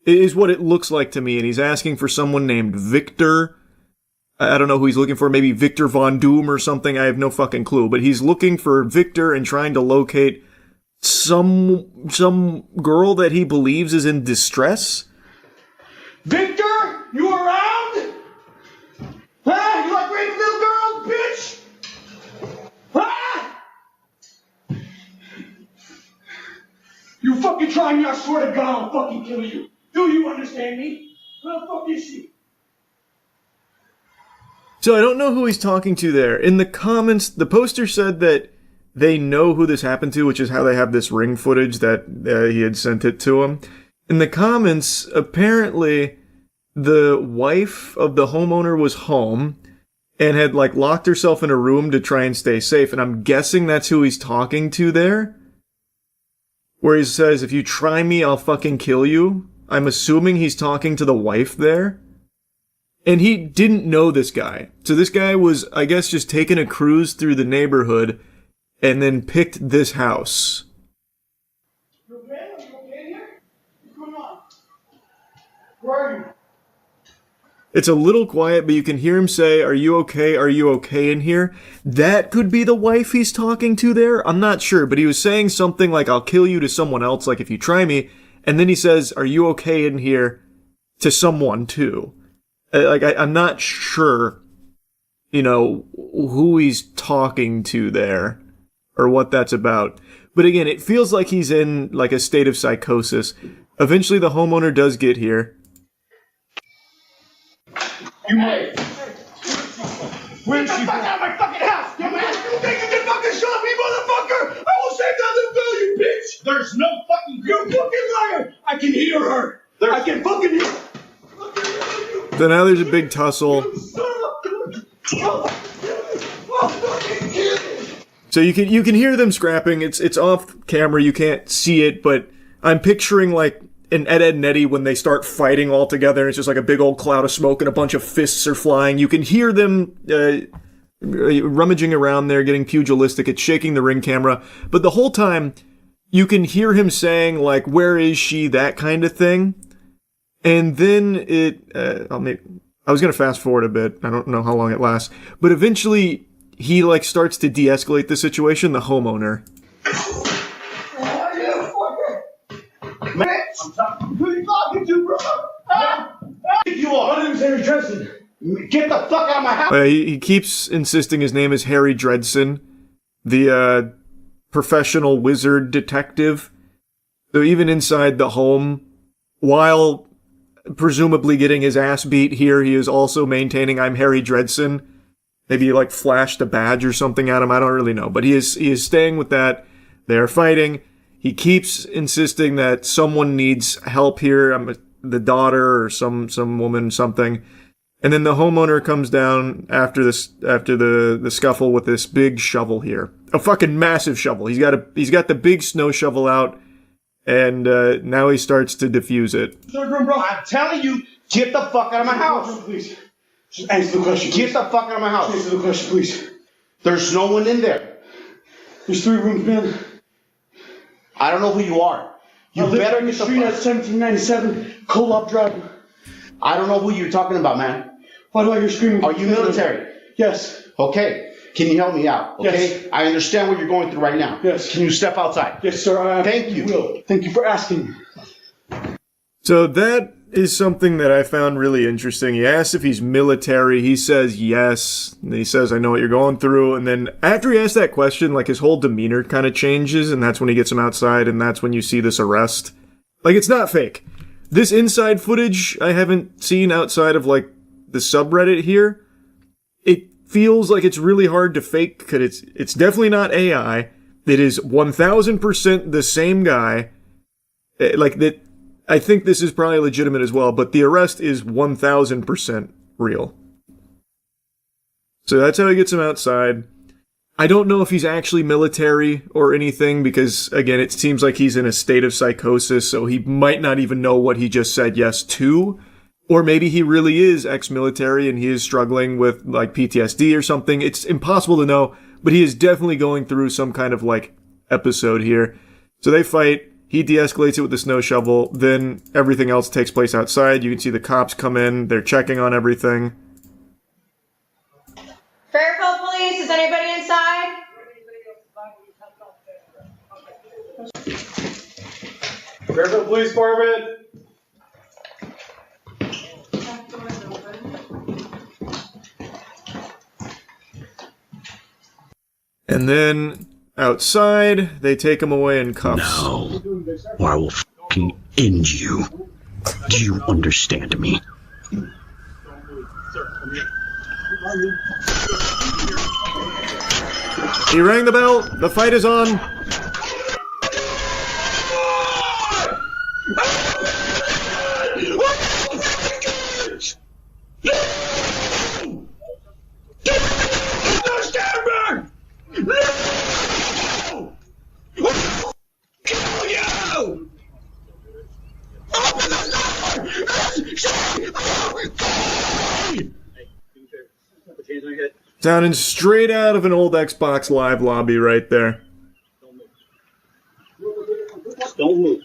It is what it looks like to me. And he's asking for someone named Victor. I don't know who he's looking for. Maybe Victor Von Doom or something. I have no fucking clue. But he's looking for Victor and trying to locate some girl that he believes is in distress. Victor, you around? Huh? You like raping little girls, bitch? Huh? You fucking try me, I swear to God I'll fucking kill you. Do you understand me? Where the fuck is she? So I don't know who he's talking to there. In the comments, the poster said that they know who this happened to, which is how they have this Ring footage that he had sent it to him. In the comments, apparently the wife of the homeowner was home and had like locked herself in a room to try and stay safe. And I'm guessing that's who he's talking to there. Where he says, if you try me, I'll fucking kill you. I'm assuming he's talking to the wife there. And he didn't know this guy. So this guy was, I guess, just taking a cruise through the neighborhood and then picked this house. You okay? Are you okay here? What's going on? Where are you? It's a little quiet, but you can hear him say, are you okay? Are you okay in here? That could be the wife he's talking to there. I'm not sure, but he was saying something like, I'll kill you to someone else, like if you try me. And then he says, are you okay in here? To someone too. I'm not sure, who he's talking to there or what that's about. But again, it feels like he's in like a state of psychosis. Eventually the homeowner does get here. You hey. Where's she? Get the fuck out of my fucking house, dumbass! You think you can fucking shot me, motherfucker? I will save that little girl, you bitch! There's no fucking... You fucking liar! I can hear her! I can fucking hear her! So now there's a big tussle. So you can hear them scrapping. It's off camera. You can't see it, but I'm picturing like in Ed, Edd n Eddy when they start fighting all together. It's just like a big old cloud of smoke and a bunch of fists are flying. You can hear them rummaging around there, getting pugilistic. It's shaking the ring camera. But the whole time, you can hear him saying, like, where is she? That kind of thing. And then I was going to fast forward a bit. I don't know how long it lasts. But eventually, he, like, starts to de-escalate the situation, the homeowner. Who are you talking to, bro? You are. My name is Harry Dresden. Get the fuck out of my house. He keeps insisting his name is Harry Dredson, the professional wizard detective. So even inside the home, while presumably getting his ass beat here, he is also maintaining, I'm Harry Dredson. Maybe he like flashed a badge or something at him. I don't really know. But he is staying with that. They are fighting. He keeps insisting that someone needs help here. The daughter or some woman, something. And then the homeowner comes down after the scuffle with this big shovel here. A fucking massive shovel. He's got the big snow shovel out, and now he starts to defuse it. Bro, I'm telling you, get the fuck out of my house. Please. Just answer the question. Get the fuck out of my house. Answer the question, please. There's no one in there. There's 3 rooms, man. I don't know who you are. You better get the street at 1797 Co-op Drive. I don't know who you're talking about, man. Why do I hear screaming? Are you military? Yes. Okay. Can you help me out? Okay. Yes. I understand what you're going through right now. Yes. Can you step outside? Yes, sir. Thank you. Will. Thank you for asking. So that is something that I found really interesting. He asks if he's military. He says yes. And he says, I know what you're going through. And then after he asks that question, like his whole demeanor kind of changes. And that's when he gets him outside. And that's when you see this arrest. Like, it's not fake. This inside footage I haven't seen outside of, like, the subreddit here. It feels like it's really hard to fake, because it's definitely not AI. It is 1000% the same guy. Like, that. I think this is probably legitimate as well, but the arrest is 1000% real. So that's how he gets him outside. I don't know if he's actually military or anything, because, again, it seems like he's in a state of psychosis, so he might not even know what he just said yes to. Or maybe he really is ex-military and he is struggling with, like, PTSD or something. It's impossible to know, but he is definitely going through some kind of, like, episode here. So they fight. He de-escalates it with the snow shovel. Then everything else takes place outside. You can see the cops come in. They're checking on everything. Fairfield Police, is anybody inside? Fairfield Police Department. And then outside, they take him away in cuffs. No, or I will fucking end you. Do you understand me? He rang the bell. The fight is on. Sounding straight out of an old Xbox Live lobby right there. Don't move.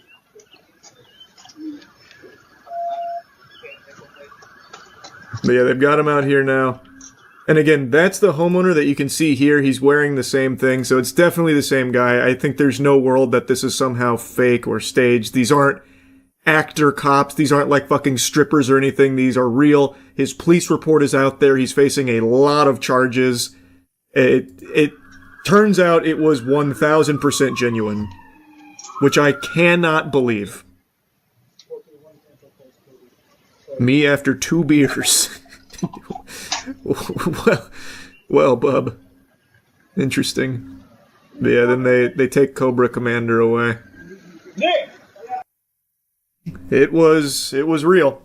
But yeah, they've got him out here now. And again, that's the homeowner that you can see here. He's wearing the same thing, so it's definitely the same guy. I think there's no world that this is somehow fake or staged. These aren't actor cops. These aren't like fucking strippers or anything. These are real. His police report is out there. He's facing a lot of charges. It turns out it was 1000% genuine, which I cannot believe. Me after 2 beers. well, bub. Interesting. But yeah, then they take Cobra Commander away. It was real.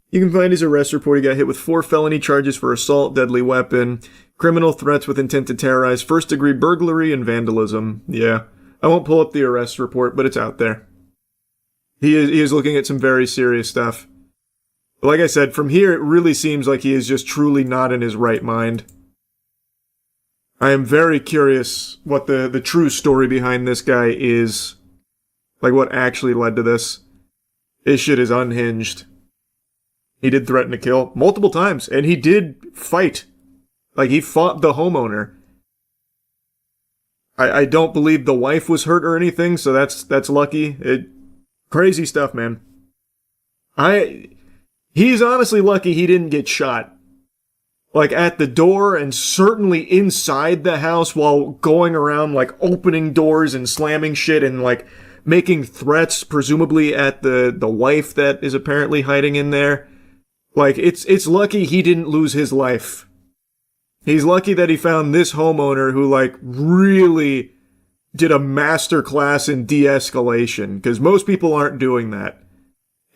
You can find his arrest report. He got hit with 4 felony charges for assault, deadly weapon, criminal threats with intent to terrorize, first-degree burglary, and vandalism. Yeah. I won't pull up the arrest report, but it's out there. He is looking at some very serious stuff. Like I said, from here, it really seems like he is just truly not in his right mind. I am very curious what the true story behind this guy is. Like, what actually led to this. His shit is unhinged. He did threaten to kill multiple times, and he did fight. Like, he fought the homeowner. I don't believe the wife was hurt or anything, so that's lucky. Crazy stuff, man. He's honestly lucky he didn't get shot. Like, at the door and certainly inside the house while going around, like, opening doors and slamming shit and, like, making threats, presumably at the wife that is apparently hiding in there. Like, it's lucky he didn't lose his life. He's lucky that he found this homeowner who, like, really did a master class in de-escalation, because most people aren't doing that.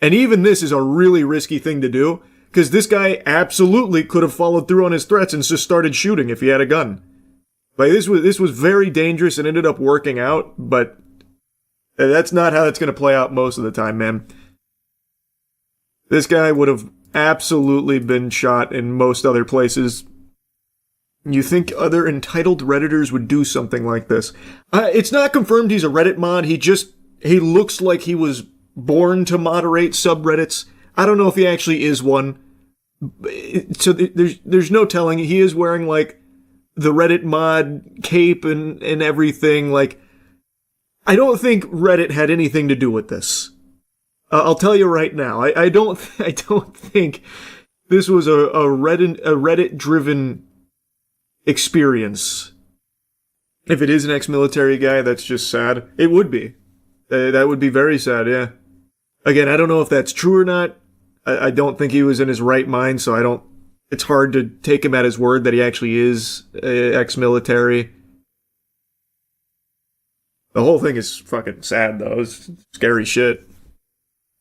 And even this is a really risky thing to do, because this guy absolutely could have followed through on his threats and just started shooting if he had a gun. Like, this was very dangerous and ended up working out, but that's not how it's going to play out most of the time, man. This guy would have absolutely been shot in most other places. You think other entitled Redditors would do something like this? It's not confirmed he's a Reddit mod. He looks like he was born to moderate subreddits. I don't know if he actually is one. So there's no telling. He is wearing, like, the Reddit mod cape and everything. Like, I don't think Reddit had anything to do with this. I'll tell you right now. I don't think this was a Reddit-driven experience. If it is an ex-military guy, that's just sad. It would be. That would be very sad, yeah. Again, I don't know if that's true or not. I don't think he was in his right mind, so it's hard to take him at his word that he actually is ex-military. The whole thing is fucking sad, though. It's scary shit.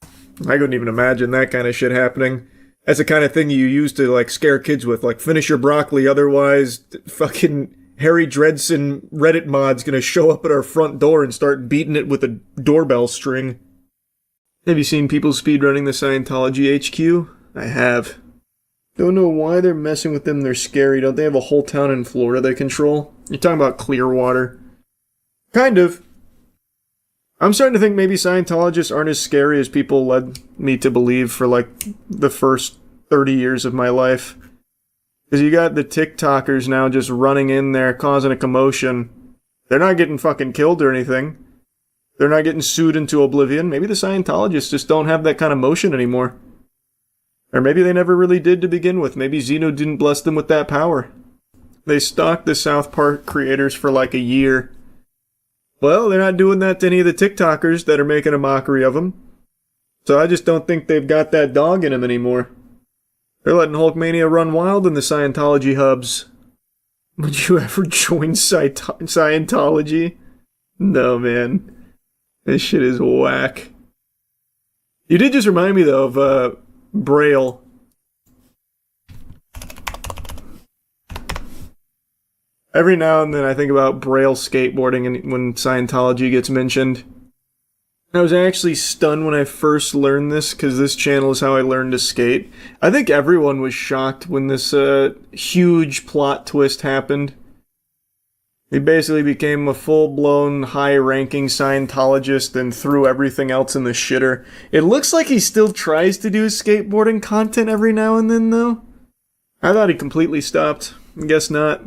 I couldn't even imagine that kind of shit happening. That's the kind of thing you use to, like, scare kids with. Like, finish your broccoli, otherwise fucking Harry Dredson Reddit mod's gonna show up at our front door and start beating it with a doorbell string. Have you seen people speedrunning the Scientology HQ? I have. Don't know why they're messing with them. They're scary. Don't they have a whole town in Florida they control? You're talking about Clearwater. Kind of. I'm starting to think maybe Scientologists aren't as scary as people led me to believe for, like, the first 30 years of my life. Because you got the TikTokers now just running in there, causing a commotion. They're not getting fucking killed or anything. They're not getting sued into oblivion. Maybe the Scientologists just don't have that kind of motion anymore. Or maybe they never really did to begin with. Maybe Xeno didn't bless them with that power. They stalked the South Park creators for like a year. Well, they're not doing that to any of the TikTokers that are making a mockery of them. So I just don't think they've got that dog in them anymore. They're letting Hulkmania run wild in the Scientology hubs. Would you ever join Scientology? No, man. This shit is whack. You did just remind me, though, of Braille. Every now and then I think about Braille skateboarding and when Scientology gets mentioned. I was actually stunned when I first learned this, because this channel is how I learned to skate. I think everyone was shocked when this huge plot twist happened. He basically became a full-blown, high-ranking Scientologist and threw everything else in the shitter. It looks like he still tries to do skateboarding content every now and then, though. I thought he completely stopped. I guess not.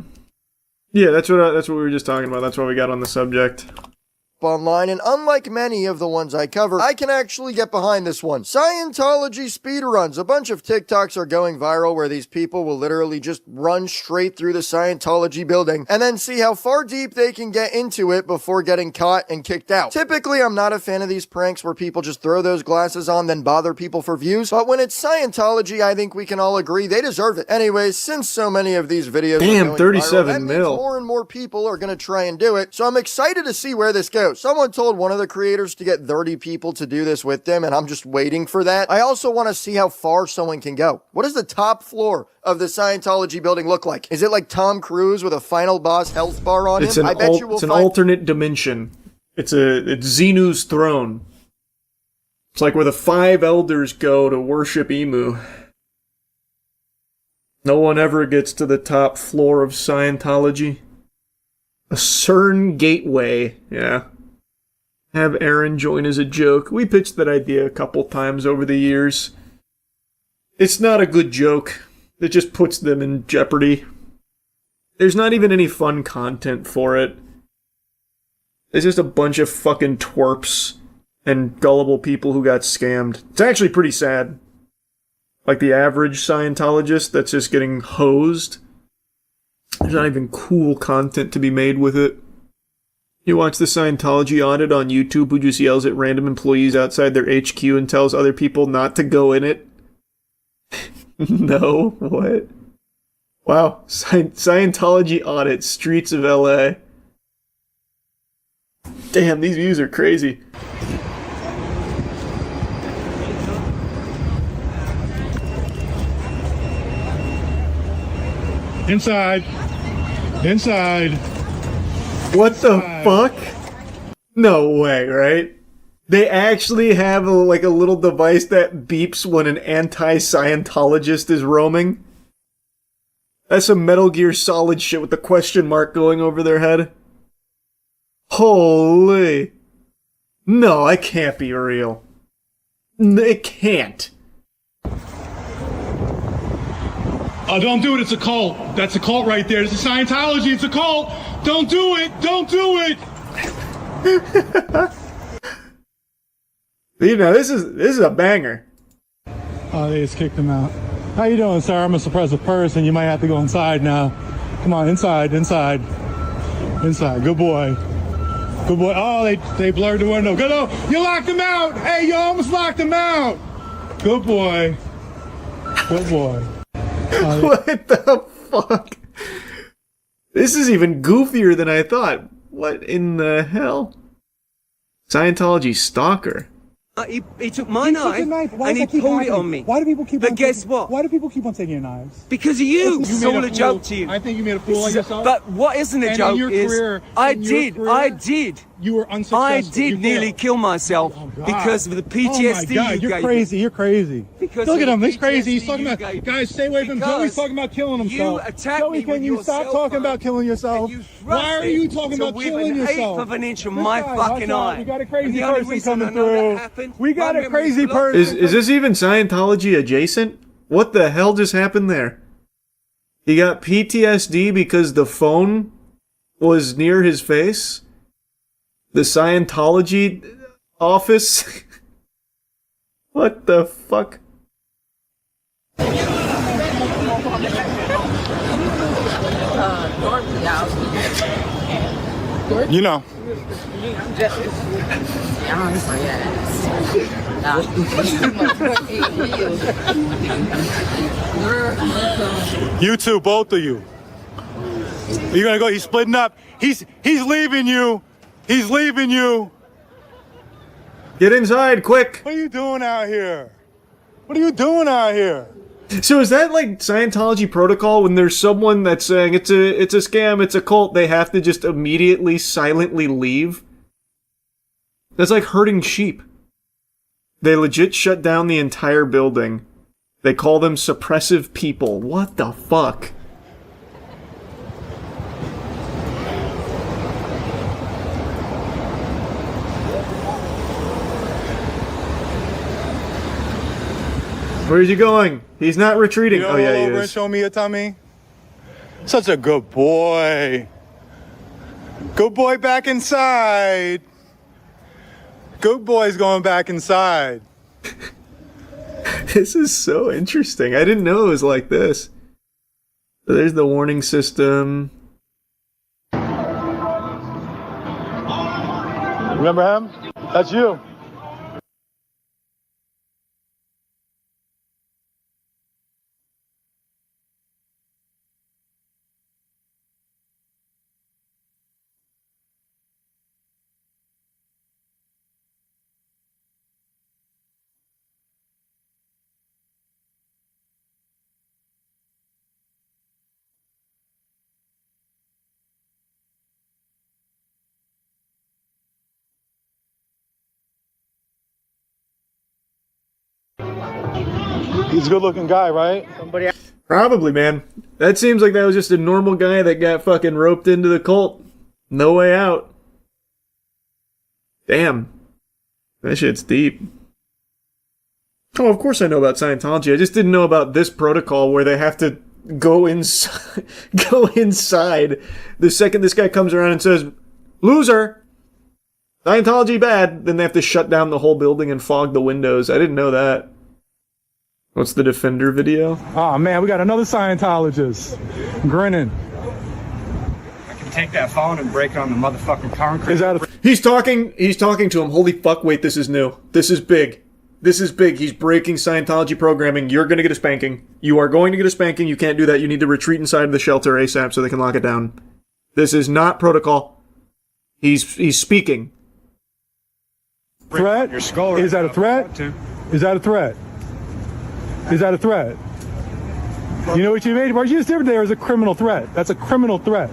Yeah, that's what we were just talking about. That's why we got on the subject. Online, and unlike many of the ones I cover, I can actually get behind this one. Scientology speedruns. A bunch of TikToks are going viral where these people will literally just run straight through the Scientology building and then see how far deep they can get into it before getting caught and kicked out. Typically, I'm not a fan of these pranks where people just throw those glasses on then bother people for views, but when it's Scientology, I think we can all agree they deserve it. Anyways, since so many of these videos are going 37 viral, that means more and more people are going to try and do it, so I'm excited to see where this goes. Someone told one of the creators to get 30 people to do this with them, and I'm just waiting for that. I also want to see how far someone can go. What does the top floor of the Scientology building look like? Is it like Tom Cruise with a final boss health bar on him? I bet you will it's an alternate dimension. It's Xenu's throne. It's like where the 5 elders go to worship Emu. No one ever gets to the top floor of Scientology. A CERN gateway, yeah. Have Aaron join as a joke. We pitched that idea a couple times over the years. It's not a good joke. It just puts them in jeopardy. There's not even any fun content for it. It's just a bunch of fucking twerps and gullible people who got scammed. It's actually pretty sad. Like the average Scientologist that's just getting hosed. There's not even cool content to be made with it. You watch the Scientology audit on YouTube who just yells at random employees outside their HQ and tells other people not to go in it? No? What? Wow. Scientology audit, streets of LA. Damn, these views are crazy. Inside. Inside. What the fuck? No way, right? They actually have a little device that beeps when an anti-Scientologist is roaming? That's some Metal Gear Solid shit with the question mark going over their head. Holy. No, it can't be real. It can't. Oh, don't do it. It's a cult. That's a cult right there. It's a Scientology. It's a cult. Don't do it. Don't do it. You know, this is a banger. Oh, they just kicked him out. How you doing, sir? I'm a suppressive person. You might have to go inside now. Come on, inside, inside. Inside. Good boy. Good boy. Oh, they blurred the window. Good. Oh, you locked him out. Hey, you almost locked him out. Good boy. Good boy. What the fuck? This is even goofier than I thought. What in the hell? Scientology stalker. He took my knife and he pulled it on me. Why do people keep But guess what? Why do people keep on taking your knives? Because of you. It's It's all a joke to you. I think you made a fool of yourself. But what isn't a And joke in your is career, I in your did. career, you were unsuccessful. I did You nearly failed. kill myself because of the PTSD Oh my God, you you're gave crazy. me. You're crazy. Because Look of at him. the He's crazy. He's PTSD talking you about. gave Guys, stay away from Joey. Because He's talking about killing himself. You attacked Joey, me can with you your stop cell talking phone about killing yourself? and you Why are you talking to about within killing an yourself? eighth of an inch of This my guy, fucking watch out. eye. We got a And crazy the only person reason coming I know that through. happened, We got my a memory's crazy blocked. person. Is this even Scientology adjacent? What the hell just happened there? He got PTSD because the phone was near his face? The Scientology office? What the fuck? You know. You two, both of you. You're gonna go. He's splitting up. He's leaving you. He's leaving you. Get inside, quick! What are you doing out here? What are you doing out here? So is that like Scientology protocol when there's someone that's saying it's a scam, it's a cult, they have to just immediately silently leave? That's like herding sheep. They legit shut down the entire building. They call them suppressive people. What the fuck? Where's he going? He's not retreating. You Oh yeah, he over and is. show me your tummy. Such a good boy. Good boy back inside. Good boy's going back inside. This is so interesting. I didn't know it was like this. So there's the warning system. Remember him? That's you. He's a good-looking guy, right? Probably, man. That seems like that was just a normal guy that got fucking roped into the cult. No way out. Damn. That shit's deep. Oh, of course I know about Scientology. I just didn't know about this protocol where they have to go inside. Go inside the second this guy comes around and says, "Loser! Scientology bad." Then they have to shut down the whole building and fog the windows. I didn't know that. What's the Defender video? Oh man, we got another Scientologist grinning. I can take that phone and break it on the motherfucking concrete. Is that He's talking to him. Holy fuck, wait, this is new. This is big. This is big. He's breaking Scientology programming. You're gonna get a spanking. You are going to get a spanking. You can't do that. You need to retreat inside the shelter ASAP so they can lock it down. This is not protocol. He's speaking. threat? Is that a threat? Is that a threat? Is that a threat? You know what you made? What you just did there is a criminal threat. That's a criminal threat.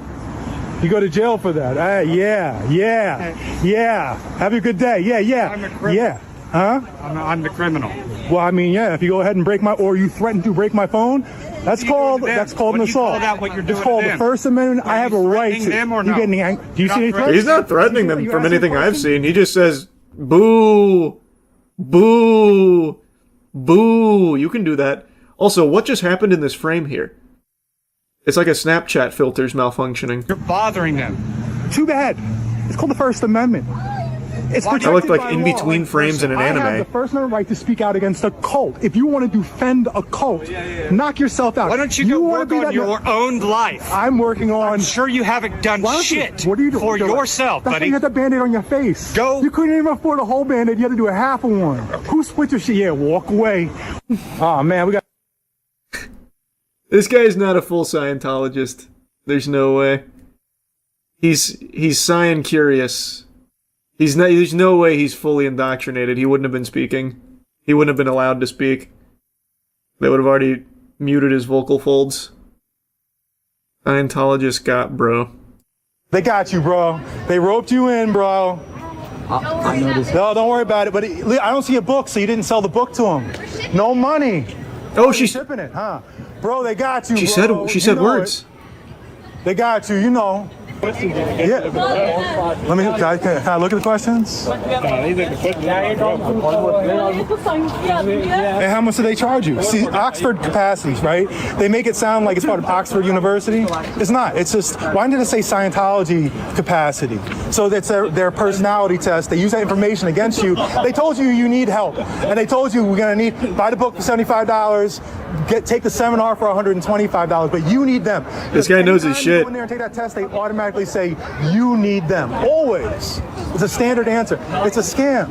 You go to jail for that. Yeah. Have a good day. Yeah. Huh? I'm the criminal. Well, I mean, yeah. If you go ahead and break my, or you threaten to break my phone, that's called an assault. It's called the First Amendment. I have a right to. Them or no? Do you see any threats? He's not threatening them from anything I've seen. He just says, "Boo, boo, boo." You can do that. Also, what just happened in this frame here? It's like a Snapchat filter's malfunctioning. You're bothering them. Too bad. It's called the First Amendment. It's I looked like in between frames in an anime. I have the First Amendment right to speak out against a cult. If you want to defend a cult, knock yourself out. Why don't you go work on your own life? I'm working on. I'm sure you haven't done shit. What are you doing for yourself, That's buddy? You had the Band-Aid on your face. Go. You couldn't even afford a whole Band-Aid. You had to do a half of one. Who split your shit? Yeah, walk away. Oh man, we got. This guy's not a full Scientologist. There's no way. He's Science curious. He's not. There's no way he's fully indoctrinated. He wouldn't have been speaking. He wouldn't have been allowed to speak. They would have already muted his vocal folds. Scientologist got bro. They got you, bro. They roped you in, bro. I noticed. No, don't worry about it. But I don't see a book, so you didn't sell the book to him. No money. Oh, she's shipping it, huh? Bro, they got you. She bro. said. She said words. They got you. You know. Yeah. Let me. Can I look at the questions? And how much do they charge you? See, Oxford capacities, right? They make it sound like it's part of Oxford University. It's not. It's just, why did it say Scientology capacity? So that's their personality test. They use that information against you. They told you you need help. And they told you we're going to need, buy the book for $75, take the seminar for $125, but you need them. This guy knows his shit. You go in there and take that test, they automatically say you need them. Always. It's a standard answer. It's a scam.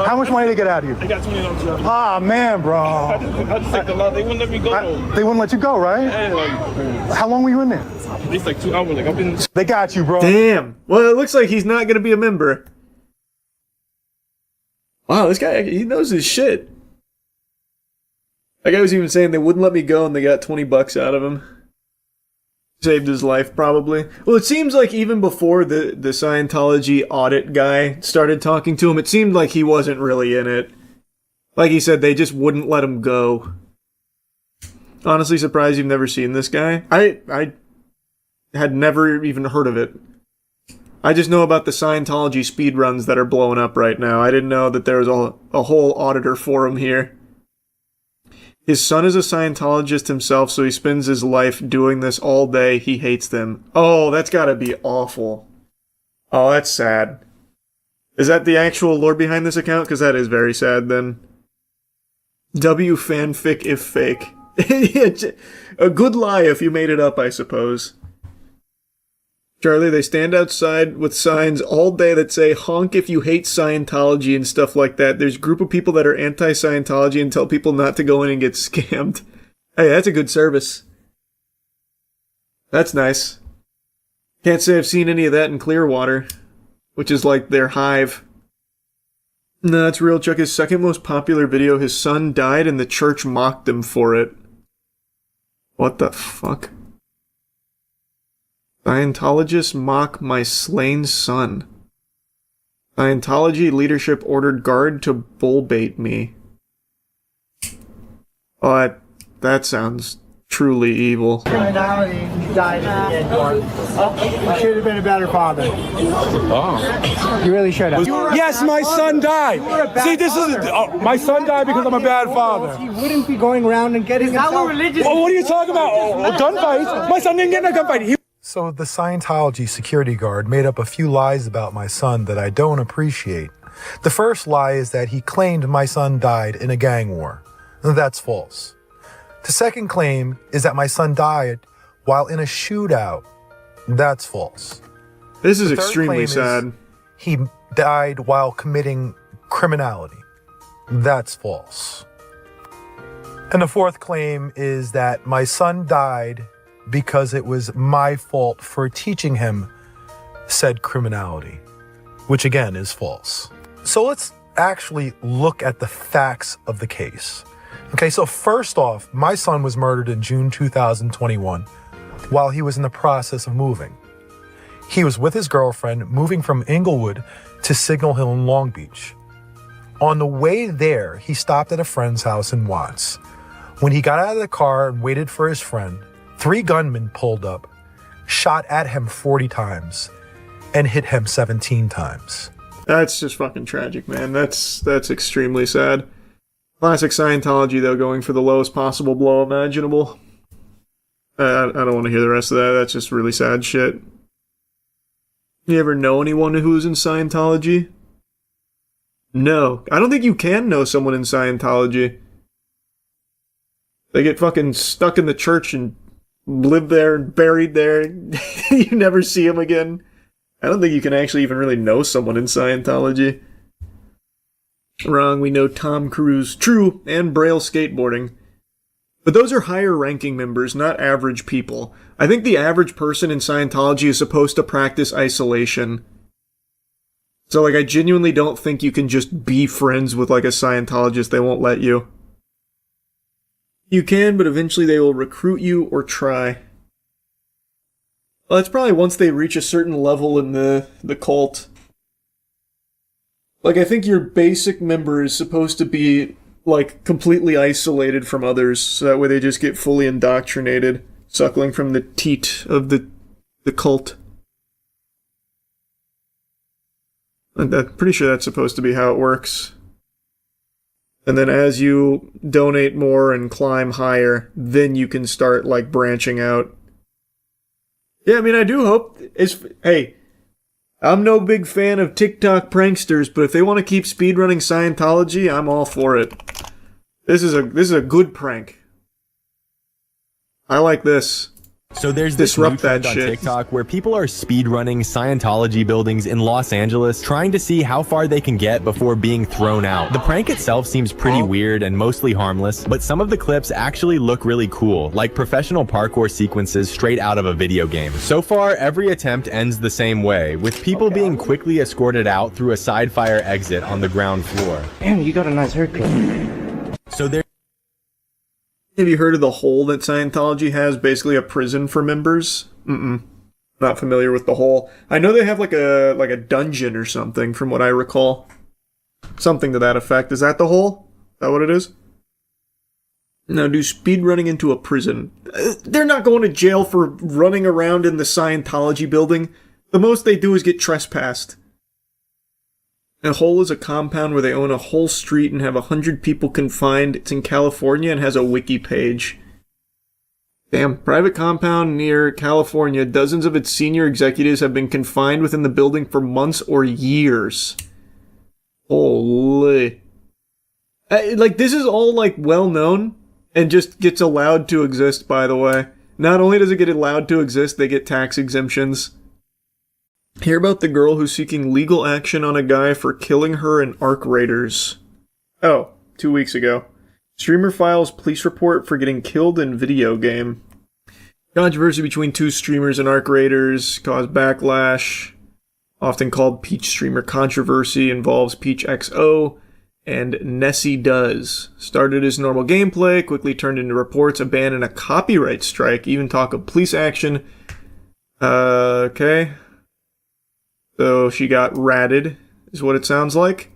How much money did they get out of you? They got $20. Ah, man, bro. I just take the lot. They wouldn't let me go. They wouldn't let you go, right? Yeah, how long were you in there? At least like 2 hours. Like I've been. They got you, bro. Damn. Well, it looks like he's not going to be a member. Wow, this guy, he knows his shit. That guy was even saying they wouldn't let me go and they got $20 out of him. Saved his life, probably. Well, it seems like even before the Scientology audit guy started talking to him, it seemed like he wasn't really in it. Like he said, they just wouldn't let him go. Honestly surprised you've never seen this guy. I had never even heard of it. I just know about the Scientology speedruns that are blowing up right now. I didn't know that there was a whole auditor forum here. His son is a Scientologist himself, so he spends his life doing this all day. He hates them. Oh, that's gotta be awful. Oh, that's sad. Is that the actual lore behind this account? Because that is very sad, then. W fanfic if fake. A good lie if you made it up, I suppose. Charlie, they stand outside with signs all day that say, honk if you hate Scientology and stuff like that. There's a group of people that are anti-Scientology and tell people not to go in and get scammed. Hey, that's a good service. That's nice. Can't say I've seen any of that in Clearwater, which is like their hive. No, that's real. Check his second most popular video. His son died and the church mocked him for it. What the fuck? Scientologists mock my slain son. Scientology leadership ordered guard to bullbait me. Oh, that sounds truly evil. Criminality died in the end. You should have been a better father. Oh. You really should have. Yes, my son died. See, this is my son died because I'm a bad father. He wouldn't be going around and getting himself. Religious. Oh, what are you talking about? Oh, gunfight? My son didn't get in a gunfight. So the Scientology security guard made up a few lies about my son that I don't appreciate. The first lie is that he claimed my son died in a gang war. That's false. The second claim is that my son died while in a shootout. That's false. This is The third extremely claim is sad. He died while committing criminality. That's false. And the fourth claim is that my son died because it was my fault for teaching him said criminality, which again is false. So let's actually look at the facts of the case. Okay, so first off, my son was murdered in June 2021 while he was in the process of moving. He was with his girlfriend moving from Inglewood to Signal Hill in Long Beach. On the way there, he stopped at a friend's house in Watts. When he got out of the car and waited for his friend, 3 gunmen pulled up, shot at him 40 times, and hit him 17 times. That's just fucking tragic, man. That's extremely sad. Classic Scientology, though, going for the lowest possible blow imaginable. I don't want to hear the rest of that. That's just really sad shit. You ever know anyone who's in Scientology? No. I don't think you can know someone in Scientology. They get fucking stuck in the church and live there and buried there. You never see them again. I don't think you can actually even really know someone in Scientology. Wrong, we know Tom Cruise. True, and Braille skateboarding. But those are higher ranking members, not average people. I think the average person in Scientology is supposed to practice isolation. So, like, I genuinely don't think you can just be friends with, like, a Scientologist. They won't let you. You can, but eventually they will recruit you or try. Well, that's probably once they reach a certain level in the cult. Like, I think your basic member is supposed to be, like, completely isolated from others, so that way they just get fully indoctrinated, suckling from the teat of the cult. And I'm pretty sure that's supposed to be how it works. And then as you donate more and climb higher, then you can start, like, branching out. Yeah, I mean, I do hope hey, I'm no big fan of TikTok pranksters, but if they want to keep speedrunning Scientology, I'm all for it. This is a good prank. I like this. So there's this new Disrupt trend that on shit. TikTok where people are speedrunning Scientology buildings in Los Angeles, trying to see how far they can get before being thrown out. The prank itself seems pretty weird and mostly harmless, but some of the clips actually look really cool, like professional parkour sequences straight out of a video game. So far, every attempt ends the same way, with people being quickly escorted out through a side fire exit on the ground floor. Damn, you got a nice haircut. So there. Have you heard of the hole that Scientology has? Basically a prison for members? Not familiar with the hole. I know they have like a dungeon or something, from what I recall. Something to that effect. Is that the hole? Is that what it is? Now, do speedrunning into a prison. They're not going to jail for running around in the Scientology building. The most they do is get trespassed. A hole is a compound where they own a whole street and have 100 people confined. It's in California and has a wiki page. Damn, private compound near California. Dozens of its senior executives have been confined within the building for months or years. Holy. Like, this is all, like, well known and just gets allowed to exist, by the way. Not only does it get allowed to exist, they get tax exemptions. Hear about the girl who's seeking legal action on a guy for killing her in Arc Raiders. Oh, 2 weeks ago. Streamer files police report for getting killed in video game. Controversy between 2 streamers in Arc Raiders caused backlash. Often called Peach Streamer controversy, involves Peach XO and Nessie Does. Started as normal gameplay, quickly turned into reports, a ban and a copyright strike, even talk of police action. Okay. So she got ratted, is what it sounds like.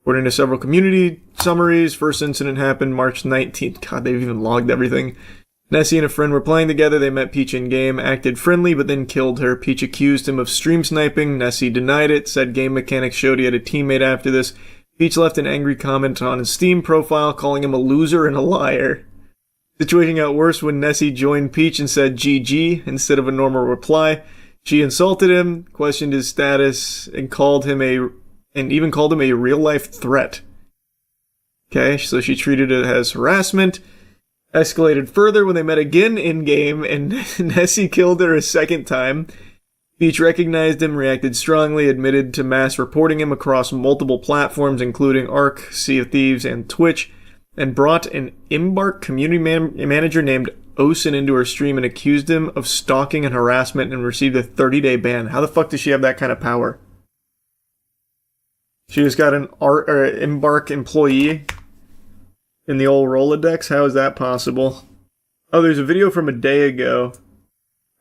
According to several community summaries, first incident happened March 19th. God, they've even logged everything. Nessie and a friend were playing together. They met Peach in-game, acted friendly, but then killed her. Peach accused him of stream sniping. Nessie denied it, said game mechanics showed he had a teammate after this. Peach left an angry comment on his Steam profile, calling him a loser and a liar. Situation got worse when Nessie joined Peach and said GG instead of a normal reply. She insulted him, questioned his status, and even called him a real-life threat. Okay, so she treated it as harassment. Escalated further when they met again in-game, and Nessie killed her a second time. Peach recognized him, reacted strongly, admitted to mass reporting him across multiple platforms, including Arc, Sea of Thieves, and Twitch, and brought an Embark community manager named Osin into her stream and accused him of stalking and harassment and received a 30-day ban. How the fuck does she have that kind of power? She just got an Embark employee in the old Rolodex? How is that possible? Oh, there's a video from a day ago.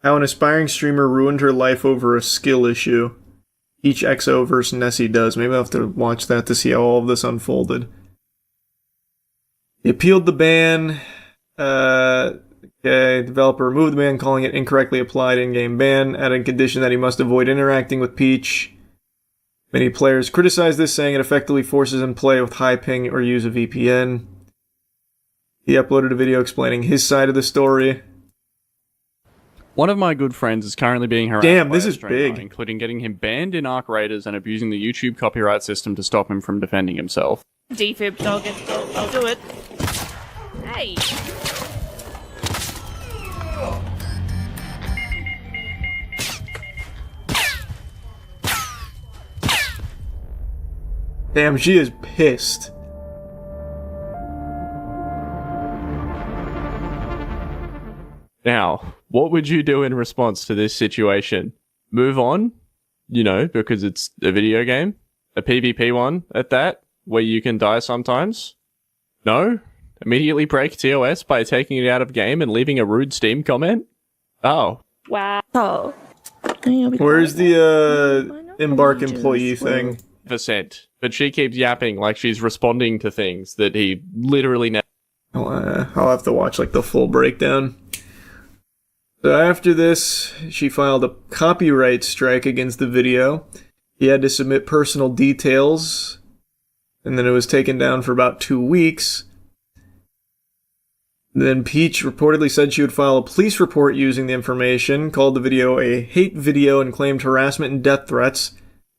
How an aspiring streamer ruined her life over a skill issue. Each XO versus Nessie does. Maybe I'll have to watch that to see how all of this unfolded. He appealed the ban. Developer removed the ban, calling it incorrectly applied in-game ban, adding condition that he must avoid interacting with Peach. Many players criticized this, saying it effectively forces him to play with high ping or use a VPN. He uploaded a video explaining his side of the story. One of my good friends is currently being harassed Damn, by this a is streamer, big. including getting him banned in Arc Raiders and abusing the YouTube copyright system to stop him from defending himself. Defib dog, I'll do it. Hey! Damn, she is pissed. Now, what would you do in response to this situation? Move on? You know, because it's a video game? A PvP one at that? Where you can die sometimes? No? Immediately break TOS by taking it out of game and leaving a rude Steam comment? Oh. Wow. Oh. Where's the Embark employee thing? %. But she keeps yapping like she's responding to things that he literally never... I'll have to watch like the full breakdown. So after this, she filed a copyright strike against the video. He had to submit personal details, and then it was taken down for about 2 weeks. Then Peach reportedly said she would file a police report using the information, called the video a hate video, and claimed harassment and death threats.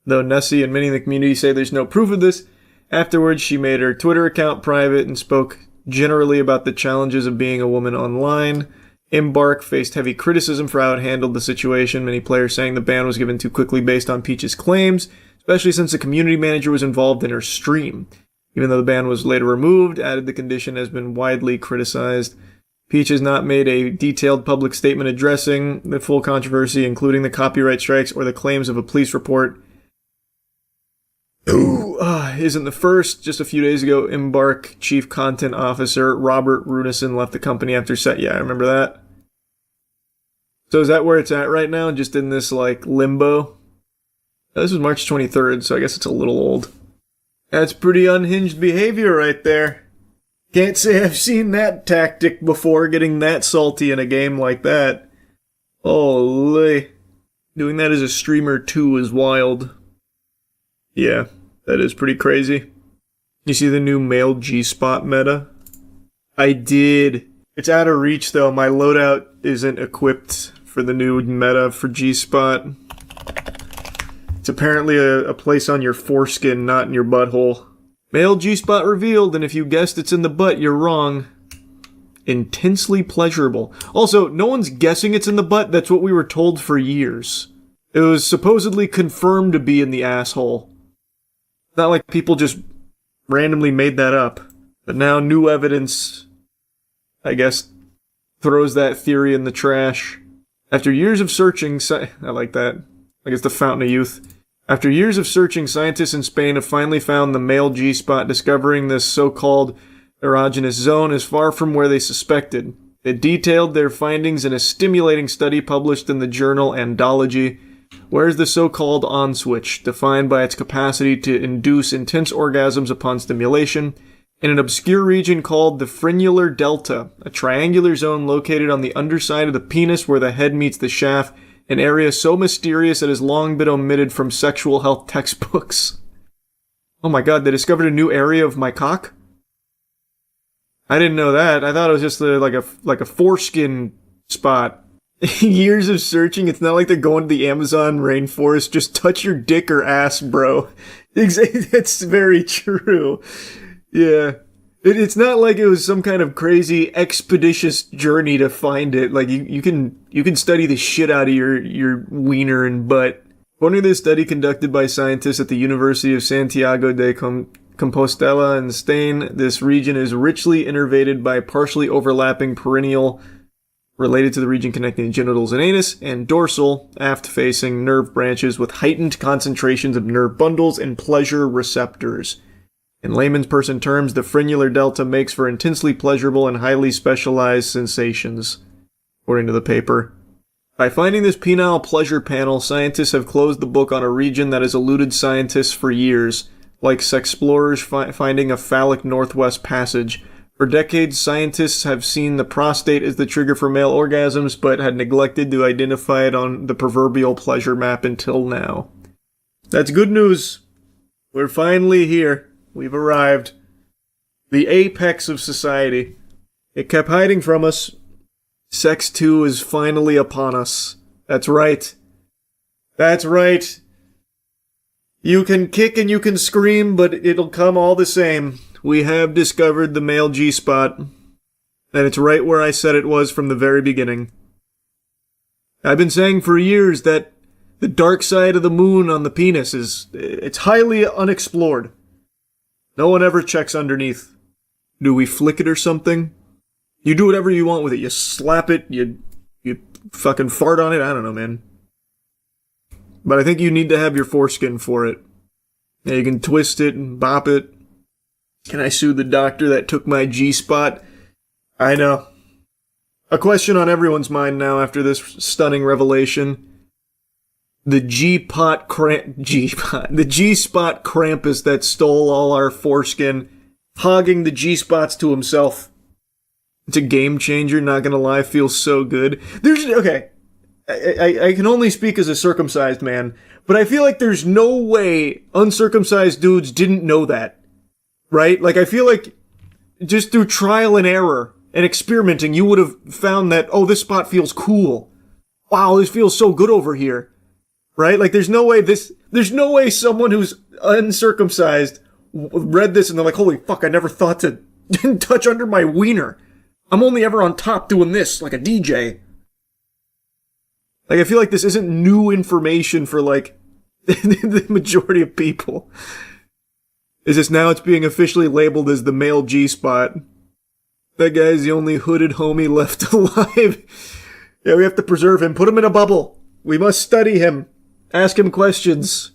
Though Nessie and many in the community say there's no proof of this, afterwards she made her Twitter account private and spoke generally about the challenges of being a woman online. Embark faced heavy criticism for how it handled the situation, many players saying the ban was given too quickly based on Peach's claims, especially since the community manager was involved in her stream. Even though the ban was later removed, added the condition has been widely criticized. Peach has not made a detailed public statement addressing the full controversy, including the copyright strikes or the claims of a police report. Isn't the first. Just a few days ago, Embark Chief Content Officer Robert Runison left the company after Yeah, I remember that. So is that where it's at right now? Just in this, like, limbo? This was March 23rd, so I guess it's a little old. That's pretty unhinged behavior right there. Can't say I've seen that tactic before, getting that salty in a game like that. Holy. Doing that as a streamer, too, is wild. Yeah, that is pretty crazy. You see the new male G-spot meta? I did. It's out of reach, though. My loadout isn't equipped for the new meta for G-spot. It's apparently a place on your foreskin, not in your butthole. Male G-spot revealed, and if you guessed it's in the butt, you're wrong. Intensely pleasurable. Also, no one's guessing it's in the butt. That's what we were told for years. It was supposedly confirmed to be in the asshole. Not like people just randomly made that up. But now new evidence, I guess, throws that theory in the trash. After years of searching, I like that. I guess the fountain of youth. After years of searching, scientists in Spain have finally found the male G-spot, discovering this so-called erogenous zone is far from where they suspected. They detailed their findings in a stimulating study published in the journal Andology. Where's the so-called on switch, defined by its capacity to induce intense orgasms upon stimulation, in an obscure region called the frenular delta, a triangular zone located on the underside of the penis where the head meets the shaft, an area so mysterious it has long been omitted from sexual health textbooks. Oh my god, they discovered a new area of my cock? I didn't know that. I thought it was just like a foreskin spot. Years of searching, it's not like they're going to the Amazon rainforest. Just touch your dick or ass, bro. That's very true. Yeah. It's not like it was some kind of crazy expeditious journey to find it. Like, you can study the shit out of your wiener and butt. According to this study conducted by scientists at the University of Santiago de Compostela in Spain, this region is richly innervated by partially overlapping perineal related to the region connecting the genitals and anus, and dorsal, aft-facing nerve branches with heightened concentrations of nerve bundles and pleasure receptors. In layman's person terms, the frenular delta makes for intensely pleasurable and highly specialized sensations, according to the paper. By finding this penile pleasure panel, scientists have closed the book on a region that has eluded scientists for years, like sexplorers finding a phallic northwest passage. For decades, scientists have seen the prostate as the trigger for male orgasms, but had neglected to identify it on the proverbial pleasure map until now. That's good news. We're finally here. We've arrived. The apex of society. It kept hiding from us. Sex 2 is finally upon us. That's right. That's right. You can kick and you can scream, but it'll come all the same. We have discovered the male G-spot, and it's right where I said it was from the very beginning. I've been saying for years that the dark side of the moon on the penis it's highly unexplored. No one ever checks underneath. Do we flick it or something? You do whatever you want with it. You slap it, you fucking fart on it, I don't know, man. But I think you need to have your foreskin for it. Yeah, you can twist it and bop it. Can I sue the doctor that took my G-spot? I know. A question on everyone's mind now after this stunning revelation. The G-spot Krampus that stole all our foreskin, hogging the G-spots to himself. It's a game changer, not gonna lie, feels so good. Okay, I can only speak as a circumcised man, but I feel like there's no way uncircumcised dudes didn't know that. Right? Like, I feel like just through trial and error and experimenting, you would have found that, oh, this spot feels cool. Wow, this feels so good over here. Right? Like, there's no way someone who's uncircumcised read this and they're like, holy fuck, I never thought to touch under my wiener. I'm only ever on top doing this, like a DJ. Like, I feel like this isn't new information for, like, the majority of people. Is this now it's being officially labeled as the male G-spot. That guy's the only hooded homie left alive. Yeah, we have to preserve him. Put him in a bubble. We must study him. Ask him questions.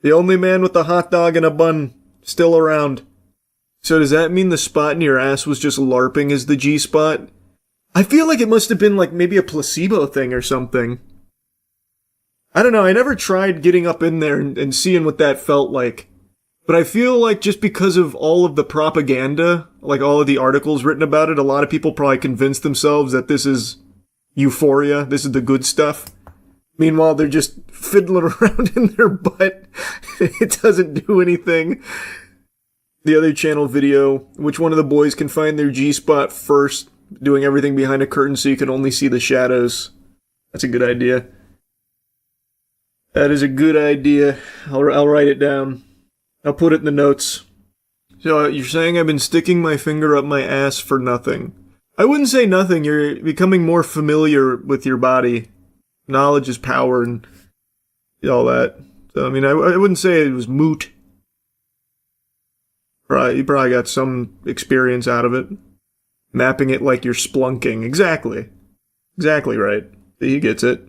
The only man with a hot dog and a bun still around. So does that mean the spot in your ass was just LARPing as the G-spot? I feel like it must have been like maybe a placebo thing or something. I don't know, I never tried getting up in there and seeing what that felt like. But I feel like just because of all of the propaganda, like all of the articles written about it, a lot of people probably convinced themselves that this is euphoria, this is the good stuff. Meanwhile, they're just fiddling around in their butt. It doesn't do anything. The other channel video, which one of the boys can find their G-spot first, doing everything behind a curtain so you can only see the shadows. That's a good idea. That is a good idea. I'll write it down. I'll put it in the notes. So you're saying I've been sticking my finger up my ass for nothing. I wouldn't say nothing. You're becoming more familiar with your body. Knowledge is power and all that. So, I mean, I wouldn't say it was moot. You probably got some experience out of it. Mapping it like you're splunking. Exactly. Exactly right. He gets it.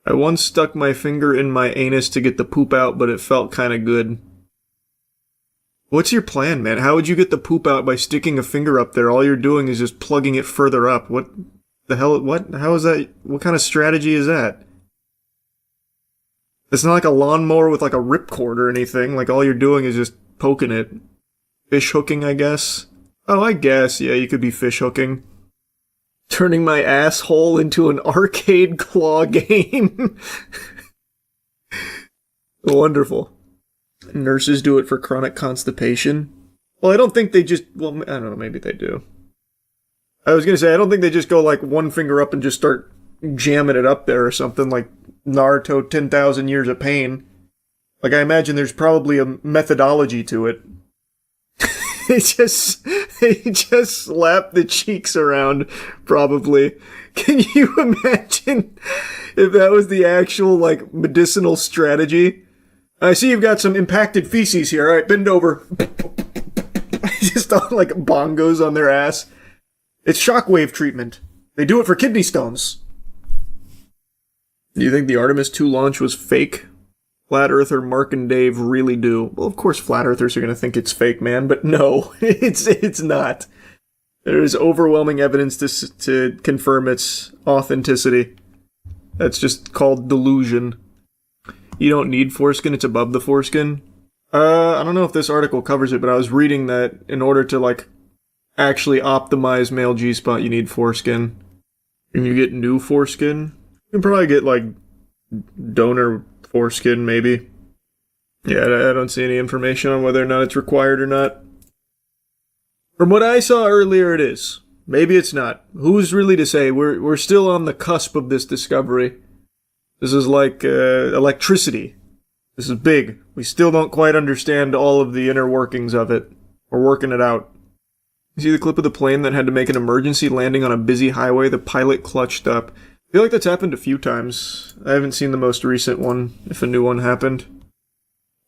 I once stuck my finger in my anus to get the poop out, but it felt kind of good. What's your plan, man? How would you get the poop out by sticking a finger up there? All you're doing is just plugging it further up. What the hell? What? How is that? What kind of strategy is that? It's not like a lawnmower with like a ripcord or anything. Like all you're doing is just poking it. Fish hooking, I guess. Oh, I guess. Yeah, you could be fish hooking. Turning my asshole into an arcade claw game. Wonderful. Nurses do it for chronic constipation. Well, I don't think they just... Well, I don't know, maybe they do. I was gonna say, I don't think they just go like one finger up and just start jamming it up there or something like Naruto 10,000 Years of Pain. Like, I imagine there's probably a methodology to it. They just slap the cheeks around, probably. Can you imagine if that was the actual, like, medicinal strategy? I see you've got some impacted feces here. All right, bend over. Just all, like, bongos on their ass. It's shockwave treatment. They do it for kidney stones. Do you think the Artemis 2 launch was fake? Flat Earther Mark and Dave really do. Well, of course Flat Earthers are going to think it's fake, man, but no, it's not. There is overwhelming evidence to confirm its authenticity. That's just called delusion. You don't need foreskin, it's above the foreskin. I don't know if this article covers it, but I was reading that in order to, like, actually optimize male G-spot, you need foreskin. And you get new foreskin, you can probably get, like, donor foreskin, maybe. Yeah, I don't see any information on whether or not it's required or not. From what I saw earlier, it is. Maybe it's not. Who's really to say? We're still on the cusp of this discovery. This is like electricity. This is big. We still don't quite understand all of the inner workings of it. We're working it out. You see the clip of the plane that had to make an emergency landing on a busy highway? The pilot clutched up. I feel like that's happened a few times. I haven't seen the most recent one, if a new one happened.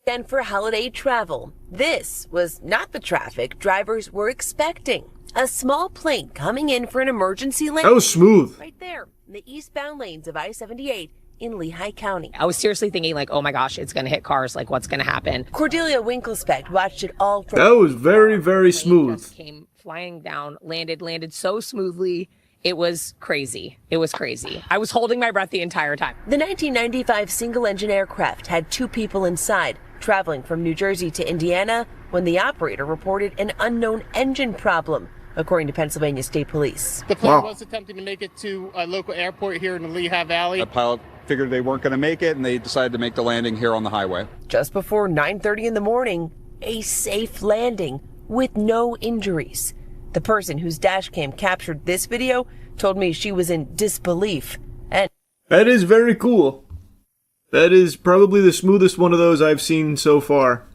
And for holiday travel, this was not the traffic drivers were expecting. A small plane coming in for an emergency landing. That was smooth. Right there in the eastbound lanes of I-78 in Lehigh County. I was seriously thinking, like, oh my gosh, it's going to hit cars. Like, what's going to happen? Cordelia Winkelspect watched it all from... That was very, very smooth. Just came flying down, landed so smoothly. It was crazy. It was crazy. I was holding my breath the entire time. The 1995 single-engine aircraft had 2 people inside, traveling from New Jersey to Indiana when the operator reported an unknown engine problem, according to Pennsylvania State Police. The plane was attempting to make it to a local airport here in the Lehigh Valley. The pilot figured they weren't going to make it, and they decided to make the landing here on the highway. Just before 9:30 in the morning, a safe landing with no injuries. The person whose dash cam captured this video told me she was in disbelief. And that is very cool. That is probably the smoothest one of those I've seen so far.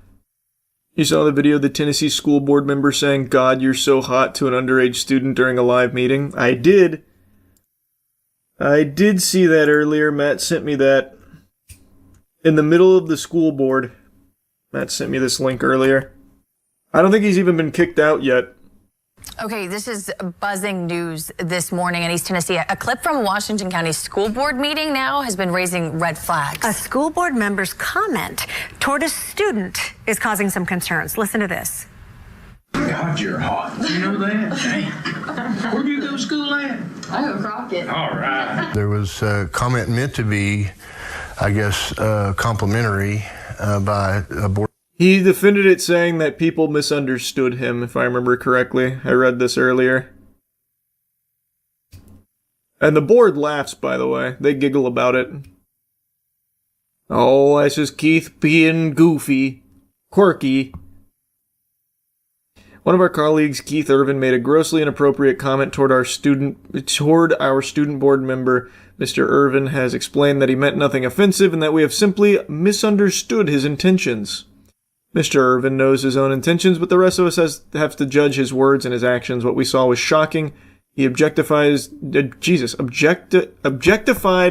You saw the video of the Tennessee school board member saying, "God, you're so hot," to an underage student during a live meeting? I did see that earlier. Matt sent me that. In the middle of the school board. Matt sent me this link earlier. I don't think he's even been kicked out yet. Okay, this is buzzing news this morning in East Tennessee. A clip from Washington County School Board meeting now has been raising red flags. A school board member's comment toward a student is causing some concerns. Listen to this. God, you're hot. You know that? Damn. Where'd you go to school at? I go Crockett. All right. There was a comment meant to be, I guess, complimentary by a board. He defended it saying that people misunderstood him, if I remember correctly. I read this earlier. And the board laughs, by the way. They giggle about it. Oh, that's just Keith being goofy. Quirky. One of our colleagues, Keith Irvin, made a grossly inappropriate comment toward our student board member. Mr. Irvin has explained that he meant nothing offensive and that we have simply misunderstood his intentions. Mr. Irvin knows his own intentions, but the rest of us have to judge his words and his actions. What we saw was shocking. He objectified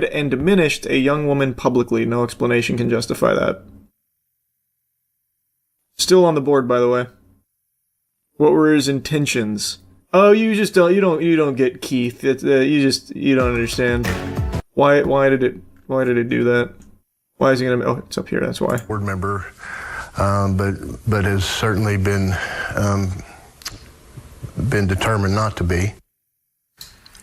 and diminished a young woman publicly. No explanation can justify that. Still on the board, by the way. What were his intentions? Oh, you don't get Keith. You don't understand. Why did it do that? Why is he gonna? Oh, it's up here. That's why. Board member. But has certainly been determined not to be.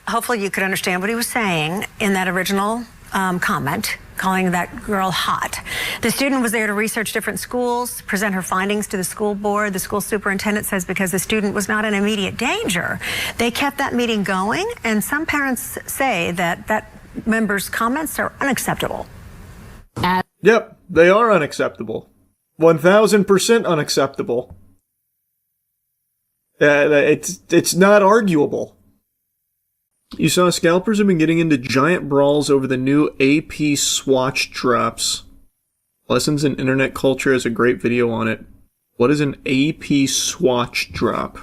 Hopefully you could understand what he was saying in that original comment calling that girl hot. The student was there to research different schools, present her findings to the school board. The school superintendent says because the student was not in immediate danger, they kept that meeting going, and some parents say that member's comments are unacceptable. Yep, they are unacceptable. 1000% unacceptable. It's not arguable. You saw scalpers have been getting into giant brawls over the new AP swatch drops. Lessons in Internet Culture has a great video on it. What is an AP swatch drop?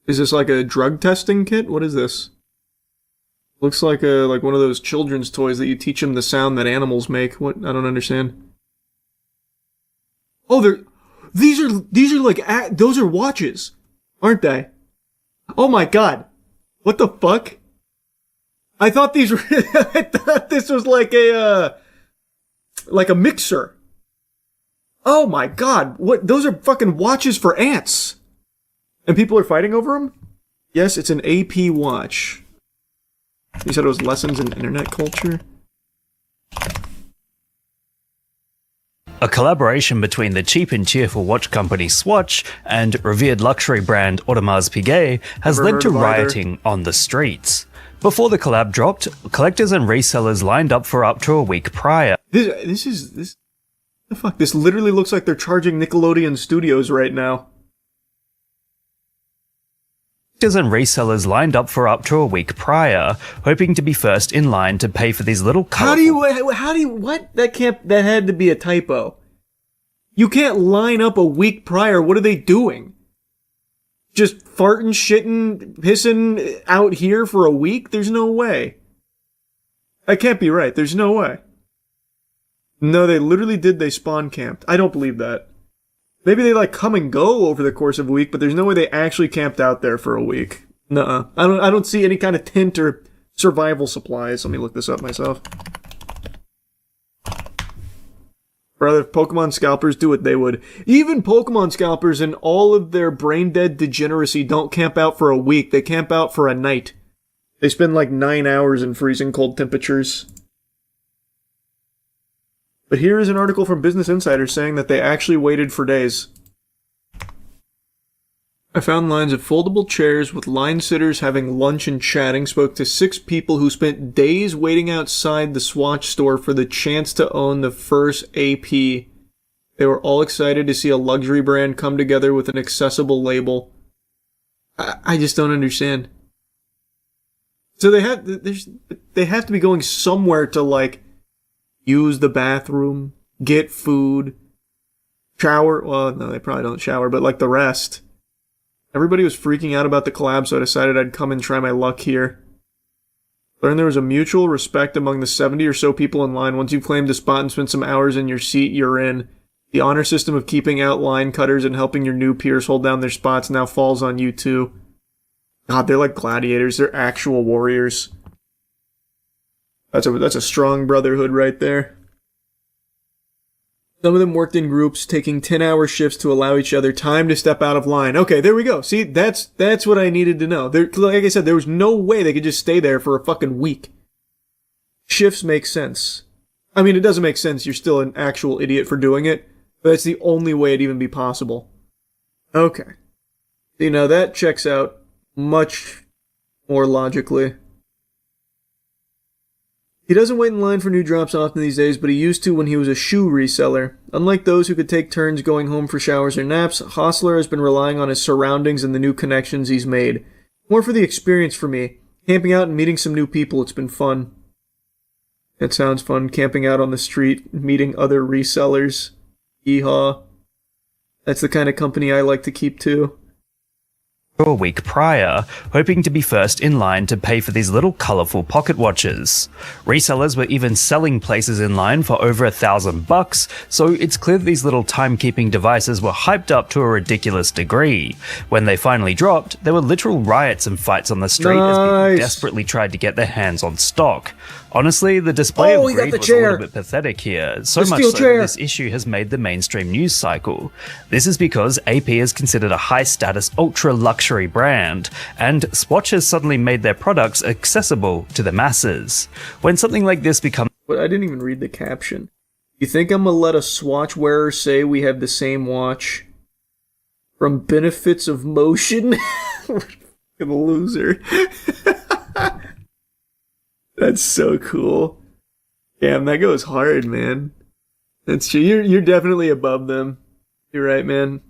Is this like a drug testing kit? What is this? Looks like one of those children's toys that you teach them the sound that animals make. What? I don't understand. Oh, these are like those are watches, aren't they? Oh my god. What the fuck? I thought these were I thought this was like a mixer. Oh my god. What? Those are fucking watches for ants. And people are fighting over them? Yes, it's an AP watch. You said it was lessons in internet culture? A collaboration between the cheap and cheerful watch company Swatch and revered luxury brand Audemars Piguet has led to rioting on the streets. Before the collab dropped, collectors and resellers lined up for up to a week prior. This the fuck? This literally looks like they're charging Nickelodeon Studios right now. Collectors and resellers lined up for up to a week prior, hoping to be first in line to pay for these little colorful... How do you, what? That had to be a typo. You can't line up a week prior. What are they doing? Just farting, shitting, pissing out here for a week? There's no way. That can't be right. There's no way. No, they literally did. They spawn camped. I don't believe that. Maybe they like come and go over the course of a week, but there's no way they actually camped out there for a week. Nuh-uh. I don't see any kind of tent or survival supplies. Let me look this up myself. Brother, if Pokemon scalpers do what they would. Even Pokemon scalpers and all of their brain-dead degeneracy don't camp out for a week. They camp out for a night. They spend like 9 hours in freezing cold temperatures. But here is an article from Business Insider saying that they actually waited for days. I found lines of foldable chairs with line sitters having lunch and chatting, spoke to 6 people who spent days waiting outside the Swatch store for the chance to own the first AP. They were all excited to see a luxury brand come together with an accessible label. I just don't understand. So they have to be going somewhere to like use the bathroom, get food, shower. Well, no, they probably don't shower, but like the rest. Everybody was freaking out about the collab, so I decided I'd come and try my luck here. Learned there was a mutual respect among the 70 or so people in line. Once you claimed a spot and spent some hours in your seat, you're in. The honor system of keeping out line cutters and helping your new peers hold down their spots now falls on you too. God, they're like gladiators. They're actual warriors. That's a strong brotherhood right there. Some of them worked in groups, taking 10-hour shifts to allow each other time to step out of line. Okay, there we go. See, that's what I needed to know. Like I said, there was no way they could just stay there for a fucking week. Shifts make sense. I mean, it doesn't make sense. You're still an actual idiot for doing it, but that's the only way it'd even be possible. Okay. You know, that checks out much more logically. He doesn't wait in line for new drops often these days, but he used to when he was a shoe reseller. Unlike those who could take turns going home for showers or naps, Hostler has been relying on his surroundings and the new connections he's made. More for the experience for me. Camping out and meeting some new people, it's been fun. That sounds fun, camping out on the street, meeting other resellers. Yeehaw. That's the kind of company I like to keep too. A week prior, hoping to be first in line to pay for these little colourful pocket watches. Resellers were even selling places in line for over $1,000, so it's clear that these little timekeeping devices were hyped up to a ridiculous degree. When they finally dropped, there were literal riots and fights on the street as people desperately tried to get their hands on stock. Honestly, the display of greed was a little bit pathetic here, so much so that this issue has made the mainstream news cycle. This is because AP is considered a high-status, ultra-luxury brand, and Swatch has suddenly made their products accessible to the masses. When something like this becomes... But I didn't even read the caption. You think I'm gonna let a Swatch wearer say we have the same watch? From benefits of motion? A loser. That's so cool. Damn, that goes hard, man. That's true. You're definitely above them. You're right, man.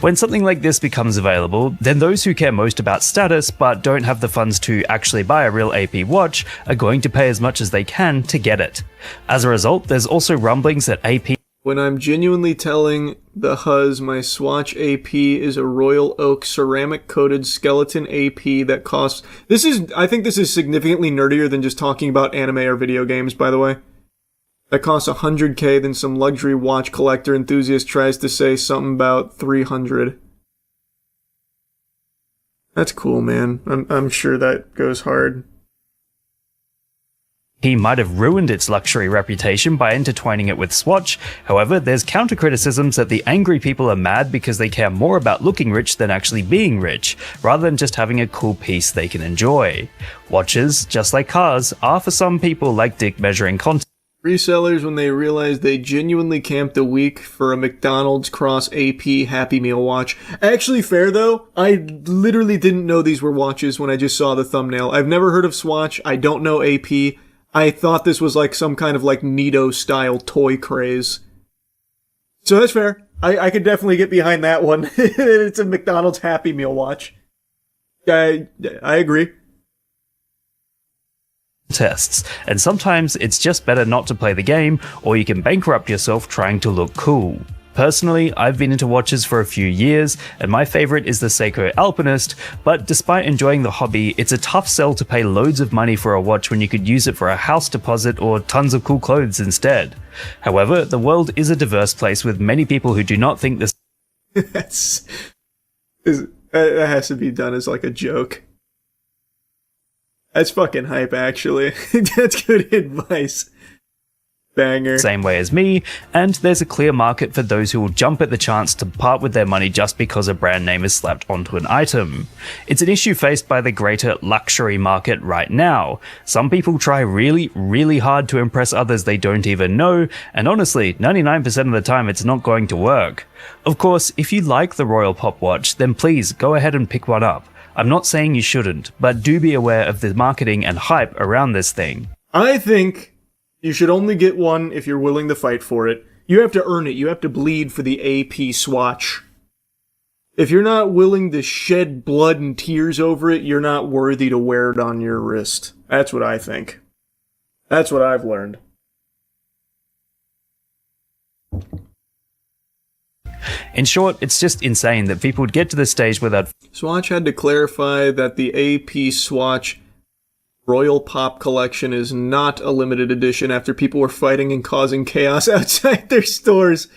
When something like this becomes available, then those who care most about status but don't have the funds to actually buy a real AP watch are going to pay as much as they can to get it. As a result, there's also rumblings that AP... When I'm genuinely telling the Huz my Swatch AP is a Royal Oak ceramic-coated skeleton AP that costs... I think this is significantly nerdier than just talking about anime or video games, by the way. That costs $100K, then some luxury watch collector enthusiast tries to say something about $300. That's cool, man. I'm sure that goes hard. He might have ruined its luxury reputation by intertwining it with Swatch. However, there's counter-criticisms that the angry people are mad because they care more about looking rich than actually being rich, rather than just having a cool piece they can enjoy. Watches, just like cars, are for some people like dick measuring content. Resellers, when they realize they genuinely camped a week for a McDonald's Cross AP Happy Meal watch. Actually, fair though, I literally didn't know these were watches when I just saw the thumbnail. I've never heard of Swatch, I don't know AP. I thought this was like some kind of like Neato-style toy craze. So that's fair. I could definitely get behind that one. It's a McDonald's Happy Meal watch. I agree. Tests, and sometimes it's just better not to play the game, or you can bankrupt yourself trying to look cool. Personally, I've been into watches for a few years, and my favorite is the Seiko Alpinist, but despite enjoying the hobby, it's a tough sell to pay loads of money for a watch when you could use it for a house deposit or tons of cool clothes instead. However, the world is a diverse place with many people who do not think this... That has to be done as like a joke. That's fucking hype, actually. That's good advice. Banger. Same way as me, and there's a clear market for those who will jump at the chance to part with their money just because a brand name is slapped onto an item. It's an issue faced by the greater luxury market right now. Some people try really, really hard to impress others they don't even know, and honestly, 99% of the time it's not going to work. Of course, if you like the Royal Pop watch, then please go ahead and pick one up. I'm not saying you shouldn't, but do be aware of the marketing and hype around this thing. I think you should only get one if you're willing to fight for it. You have to earn it. You have to bleed for the AP Swatch. If you're not willing to shed blood and tears over it, you're not worthy to wear it on your wrist. That's what I think. That's what I've learned. In short, it's just insane that people would get to the stage where that... Swatch had to clarify that the AP Swatch Royal Pop Collection is not a limited edition after people were fighting and causing chaos outside their stores.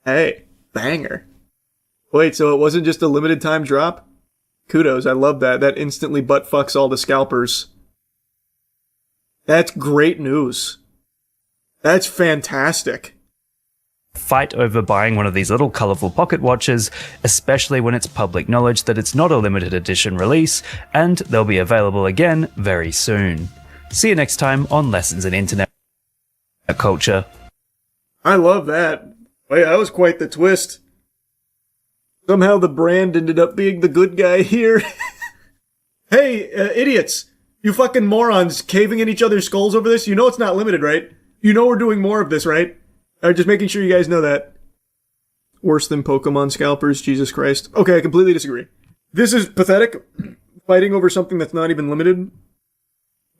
Hey, banger. Wait, so it wasn't just a limited time drop? Kudos, I love that. That instantly butt fucks all the scalpers. That's great news. That's fantastic. Fight over buying one of these little colourful pocket watches, especially when it's public knowledge that it's not a limited edition release, and they'll be available again very soon. See you next time on Lessons in Internet Culture. I love that. Wait, that was quite the twist. Somehow the brand ended up being the good guy here. Hey, idiots! You fucking morons caving in each other's skulls over this? You know it's not limited, right? You know we're doing more of this, right? Just making sure you guys know that. Worse than Pokemon scalpers, Jesus Christ. Okay, I completely disagree. This is pathetic, fighting over something that's not even limited.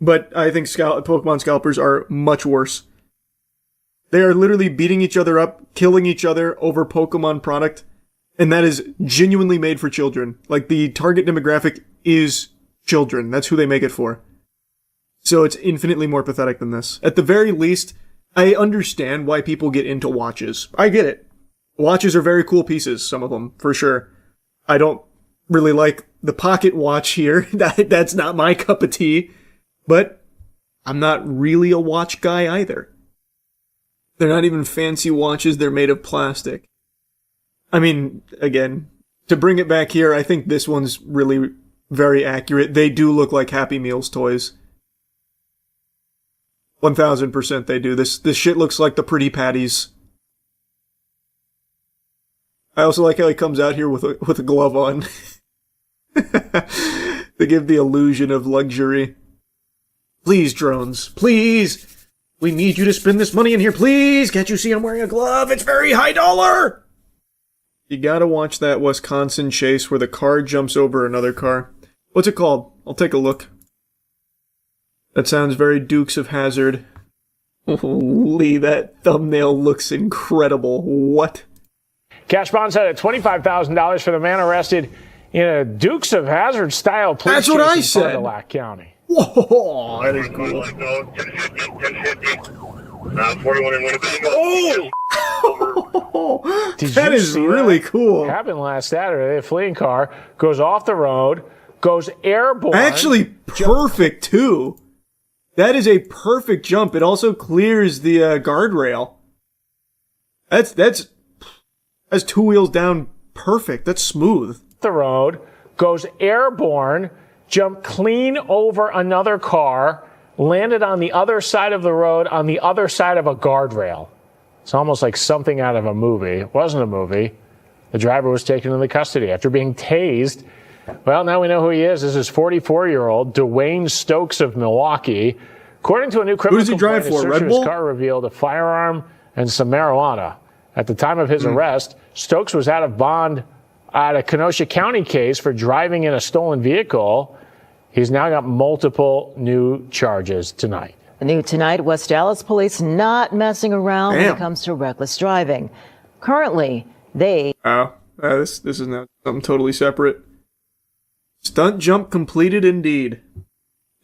But I think Pokemon scalpers are much worse. They are literally beating each other up, killing each other over Pokemon product. And that is genuinely made for children. Like, the target demographic is children. That's who they make it for. So it's infinitely more pathetic than this. At the very least, I understand why people get into watches. I get it. Watches are very cool pieces, some of them, for sure. I don't really like the pocket watch here. That's not my cup of tea. But I'm not really a watch guy either. They're not even fancy watches, they're made of plastic. I mean, again, to bring it back here, I think this one's really very accurate. They do look like Happy Meals toys. 1000% they do. This shit looks like the Pretty Patties. I also like how he comes out here with a glove on. They give the illusion of luxury. Please, drones. Please! We need you to spend this money in here, please! Can't you see I'm wearing a glove? It's very high dollar! You gotta watch that Wisconsin chase where the car jumps over another car. What's it called? I'll take a look. That sounds very Dukes of Hazzard. Holy, that thumbnail looks incredible. What? Cash bond set at $25,000 for the man arrested in a Dukes of Hazzard style police That's what I chase said. in Fond du Lac County. Whoa, that is cool. Oh! That is really cool. Happened last Saturday. A fleeing car goes off the road, goes airborne. Actually, perfect too. That is a perfect jump. It also clears the guardrail. That's two wheels down. Perfect. That's smooth. The road goes airborne, jumped clean over another car, landed on the other side of the road on the other side of a guardrail. It's almost like something out of a movie. It wasn't a movie. The driver was taken into custody after being tased. Well, now we know who he is. This is 44-year-old Dwayne Stokes of Milwaukee. According to a new criminal complaint, a search of his car revealed a firearm and some marijuana. At the time of his arrest, Stokes was out of bond at a Kenosha County case for driving in a stolen vehicle. He's now got multiple new charges tonight. New tonight, West Dallas police not messing around when it comes to reckless driving. Currently, they... this is now something totally separate. Stunt jump completed indeed.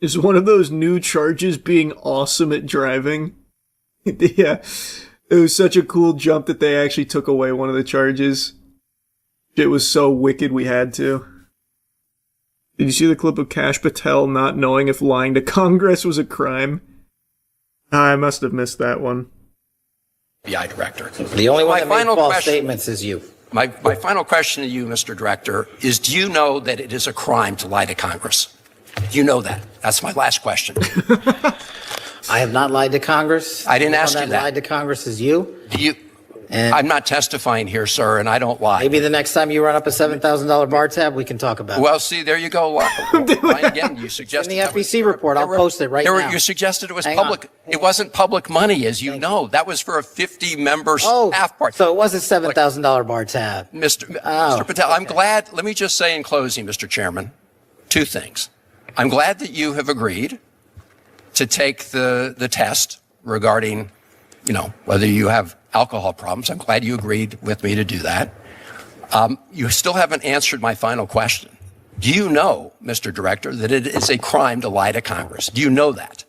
Is one of those new charges being awesome at driving? Yeah, it was such a cool jump that they actually took away one of the charges. It was so wicked we had to. Did you see the clip of Kash Patel not knowing if lying to Congress was a crime? I must have missed that one. FBI director. The only one that made false statements is you. My final question to you, Mr. Director, is do you know that it is a crime to lie to Congress? Do you know that? That's my last question. I have not lied to Congress. I didn't ask you that. Lied to Congress is you. Do you? I'm not testifying here, sir, and I don't lie. Maybe the next time you run up a $7,000 bar tab, we can talk about it. Well, see, there you go. Again, you suggested in the FEC report. I'll post it right now. You suggested it was public. It wasn't public money, as you know. That was for a 50-member staff party. So it was a $7,000 bar tab. Mr. Patel, I'm glad. Let me just say in closing, Mr. Chairman, two things. I'm glad that you have agreed to take the test regarding, whether you have alcohol problems. I'm glad you agreed with me to do that. You still haven't answered my final question. Do you know, Mr. Director, that it is a crime to lie to Congress? Do you know that?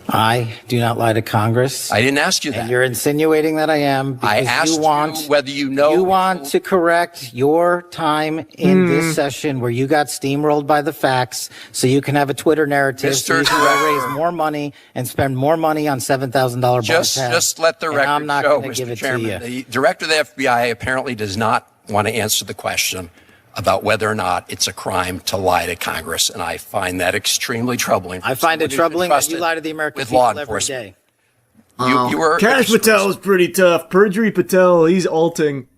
I do not lie to Congress. I didn't ask you that. And you're insinuating that I am. I asked you whether you know. You want to correct your time in this session where you got steamrolled by the facts so you can have a Twitter narrative so you can raise more money and spend more money on $7,000 bar tabs. Just let the record I'm not show, gonna give Mr. it Chairman. to you. The director of the FBI apparently does not want to answer the question about whether or not it's a crime to lie to Congress, and I find that extremely troubling. I find it troubling that you lie to the American with people law every enforcement. day. You were Kash Patel is pretty tough. Perjury Patel, he's alting.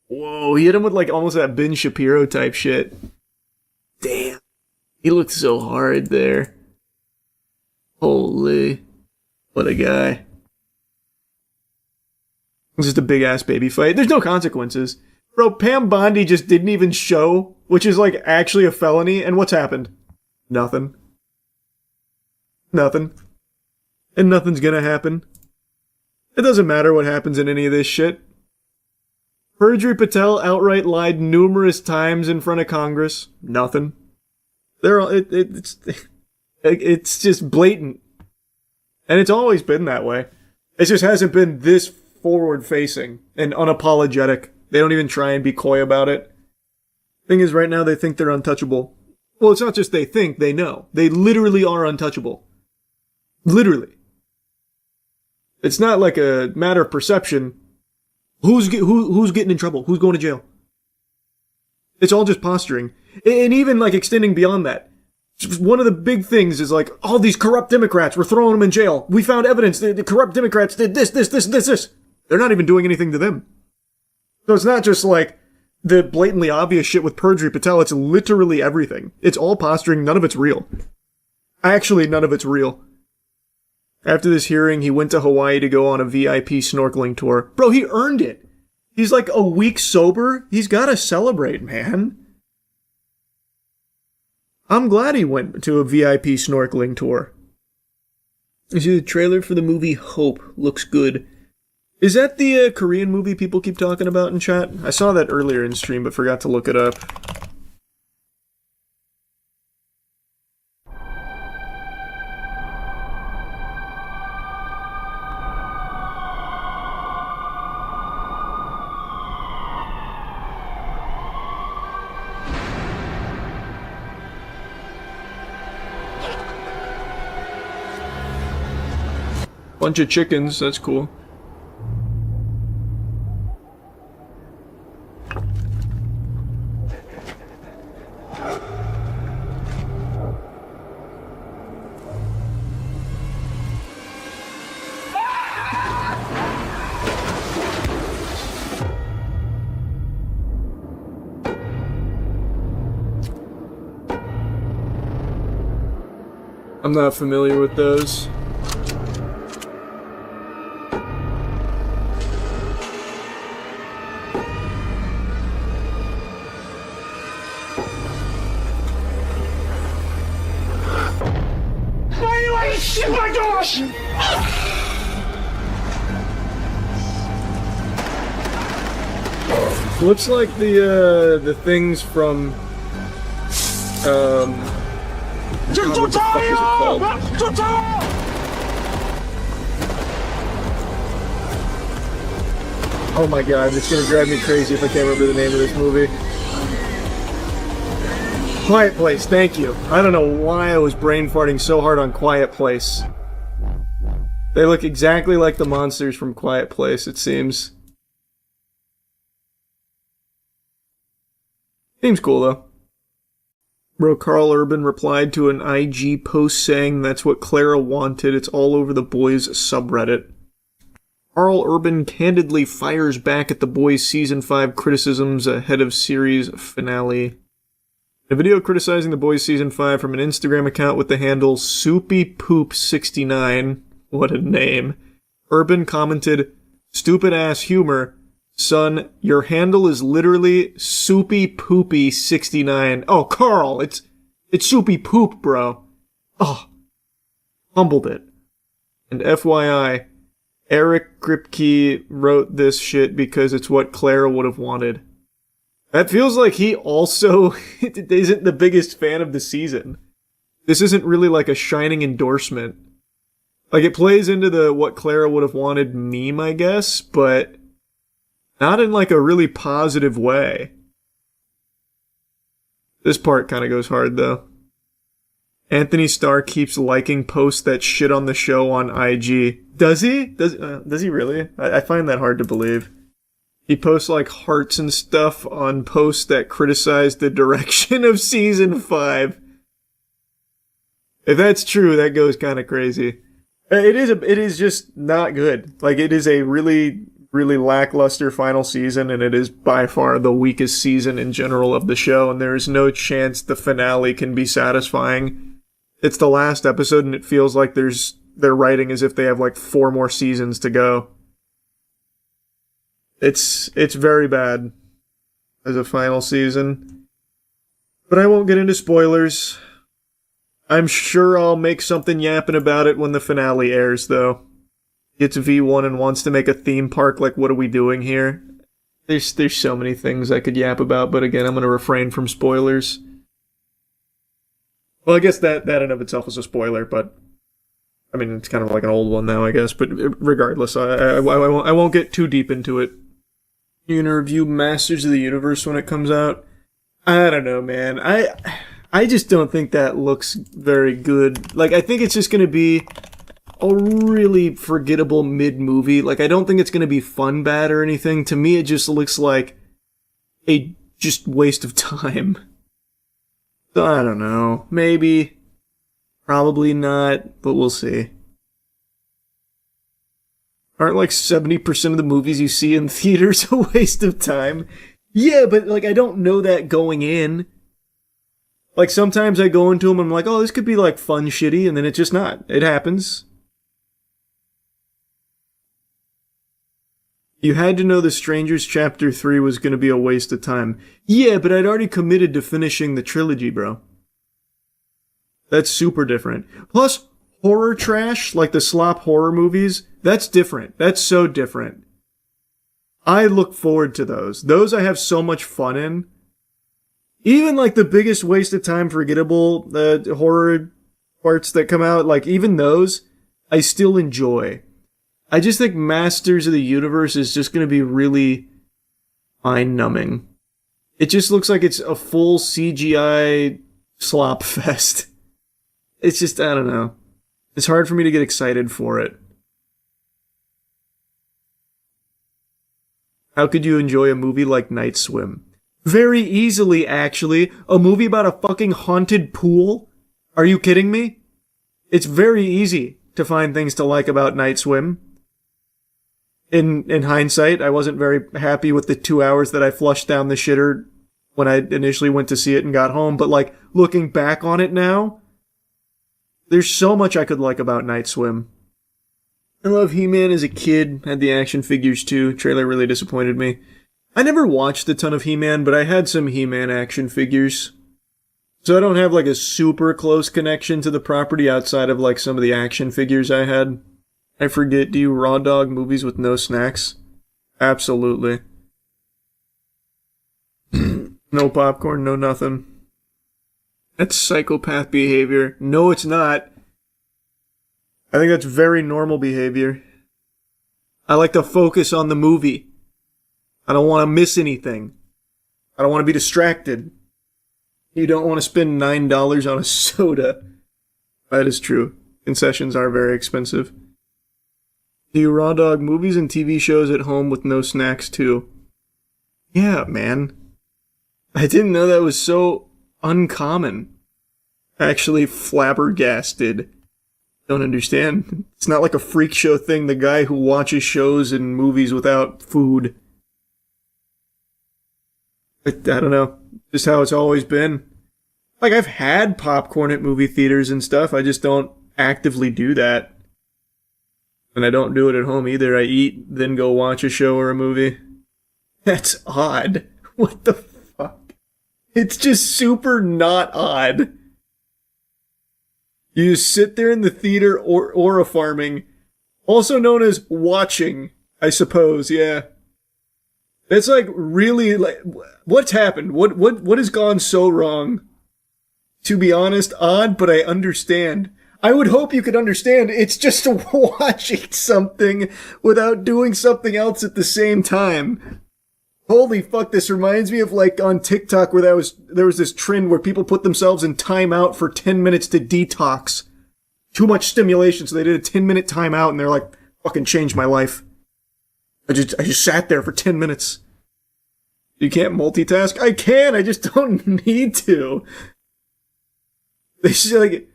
Whoa, he hit him with like almost that Ben Shapiro type shit. Damn. He looked so hard there. Holy. What a guy. It's just a big ass baby fight. There's no consequences. Bro, Pam Bondi just didn't even show, which is like actually a felony, and what's happened? Nothing. Nothing. And nothing's gonna happen. It doesn't matter what happens in any of this shit. Perjury Patel outright lied numerous times in front of Congress. Nothing. They're all, it's just blatant. And it's always been that way. It just hasn't been this forward-facing and unapologetic. They don't even try and be coy about it. Thing is, right now they think they're untouchable. Well, it's not just they think, they know. They literally are untouchable. Literally. It's not like a matter of perception. Who's getting in trouble? Who's going to jail? It's all just posturing. And even like extending beyond that. One of the big things is like, all these corrupt Democrats, we're throwing them in jail. We found evidence that the corrupt Democrats did this. They're not even doing anything to them. So it's not just like the blatantly obvious shit with Perjury Patel. It's literally everything. It's all posturing. None of it's real. Actually, none of it's real. After this hearing, he went to Hawaii to go on a VIP snorkeling tour. Bro, he earned it. He's like a week sober. He's got to celebrate, man. I'm glad he went to a VIP snorkeling tour. You see the trailer for the movie Hope. Looks good. Is that the Korean movie people keep talking about in chat? I saw that earlier in stream, but forgot to look it up. Bunch of chickens, that's cool. I'm not familiar with those. Oh my gosh! Looks like the things from what the fuck is it called? Oh my god, it's gonna drive me crazy if I can't remember the name of this movie. Quiet Place, thank you. I don't know why I was brain farting so hard on Quiet Place. They look exactly like the monsters from Quiet Place, it seems. Seems cool though. Bro, Carl Urban replied to an IG post saying that's what Clara wanted. It's all over the boys subreddit. Carl Urban candidly fires back at the boys season 5 criticisms ahead of series finale. A video criticizing the boys season 5 from an Instagram account with the handle SoupyPoop69. What a name. Urban commented, "Stupid ass humor. Son, your handle is literally SoupyPoopy69. Oh, Carl, it's Soupy Poop, bro. Oh, humbled it. And FYI, Eric Kripke wrote this shit because it's what Clara would have wanted." That feels like he also isn't the biggest fan of the season. This isn't really like a shining endorsement. Like, it plays into the what Clara would have wanted meme, I guess, but not in like a really positive way. This part kind of goes hard though. Anthony Starr keeps liking posts that shit on the show on IG. Does he? Does he really? I find that hard to believe. He posts like hearts and stuff on posts that criticize the direction of season 5. If that's true, that goes kind of crazy. It is just not good. Like, it is a really, really lackluster final season, and it is by far the weakest season in general of the show, and there is no chance the finale can be satisfying. It's the last episode, and it feels like they're writing as if they have like 4 more seasons to go. It's very bad as a final season. But I won't get into spoilers. I'm sure I'll make something yapping about it when the finale airs, though. It's V1 and wants to make a theme park, like, what are we doing here? There's so many things I could yap about, but again, I'm going to refrain from spoilers. Well, I guess that in of itself is a spoiler, but I mean, it's kind of like an old one now, I guess, but regardless, I won't get too deep into it. You're gonna review Masters of the Universe when it comes out? I don't know, man. I just don't think that looks very good. Like, I think it's just gonna be a really forgettable mid-movie. Like, I don't think it's gonna be fun bad or anything. To me, it just looks like a just waste of time. So I don't know. Maybe. Probably not, but we'll see. Aren't like 70% of the movies you see in theaters a waste of time? Yeah, but like I don't know that going in. Like sometimes I go into them and I'm like, oh, this could be like fun shitty, and then it's just not. It happens. You had to know The Strangers Chapter 3 was going to be a waste of time. Yeah, but I'd already committed to finishing the trilogy, bro. That's super different. Plus, horror trash, like the slop horror movies, that's different. That's so different. I look forward to those. Those I have so much fun in. Even like the biggest waste of time forgettable horror parts that come out, like even those, I still enjoy. I just think Masters of the Universe is just going to be really mind-numbing. It just looks like it's a full CGI slop fest. It's just, I don't know. It's hard for me to get excited for it. How could you enjoy a movie like Night Swim? Very easily, actually. A movie about a fucking haunted pool? Are you kidding me? It's very easy to find things to like about Night Swim. In hindsight, I wasn't very happy with the 2 hours that I flushed down the shitter when I initially went to see it and got home, but like, looking back on it now, there's so much I could like about Night Swim. I love He-Man as a kid, had the action figures too, trailer really disappointed me. I never watched a ton of He-Man, but I had some He-Man action figures. So I don't have like a super close connection to the property outside of like some of the action figures I had. I forget, do you raw dog movies with no snacks? Absolutely. No popcorn, no nothing. That's psychopath behavior. No, it's not. I think that's very normal behavior. I like to focus on the movie. I don't want to miss anything. I don't want to be distracted. You don't want to spend $9 on a soda. That is true. Concessions are very expensive. Do you raw dog movies and TV shows at home with no snacks too? Yeah, man. I didn't know that was so uncommon. Actually flabbergasted. Don't understand. It's not like a freak show thing, the guy who watches shows and movies without food. I don't know. Just how it's always been. Like, I've had popcorn at movie theaters and stuff, I just don't actively do that. And I don't do it at home either. I eat, then go watch a show or a movie. That's odd. What the fuck? It's just super not odd. You just sit there in the theater or aura-farming, also known as watching, I suppose, yeah. That's like really, like, what's happened? What has gone so wrong? To be honest, odd, but I understand. I would hope you could understand. It's just watching something without doing something else at the same time. Holy fuck, this reminds me of like on TikTok where there was this trend where people put themselves in timeout for 10 minutes to detox. Too much stimulation, so they did a 10-minute timeout and they're like, fucking changed my life. I just sat there for 10 minutes. You can't multitask? I can, I just don't need to. They just like,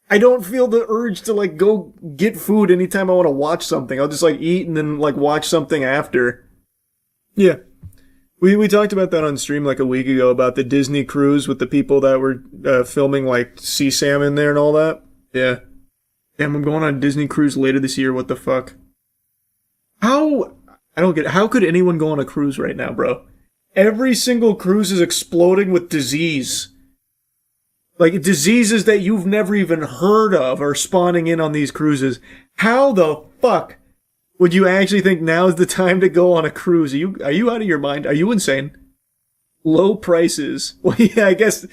I don't feel the urge to like go get food anytime I want to watch something. I'll just like eat and then like watch something after. Yeah. We talked about that on stream like a week ago about the Disney cruise with the people that were filming like sea salmon there and all that. Yeah. Damn, I'm going on a Disney cruise later this year. What the fuck? I don't get it. How could anyone go on a cruise right now, bro? Every single cruise is exploding with disease. Like, diseases that you've never even heard of are spawning in on these cruises. How the fuck would you actually think now's the time to go on a cruise? Are you out of your mind? Are you insane? Low prices. Well, yeah, I guess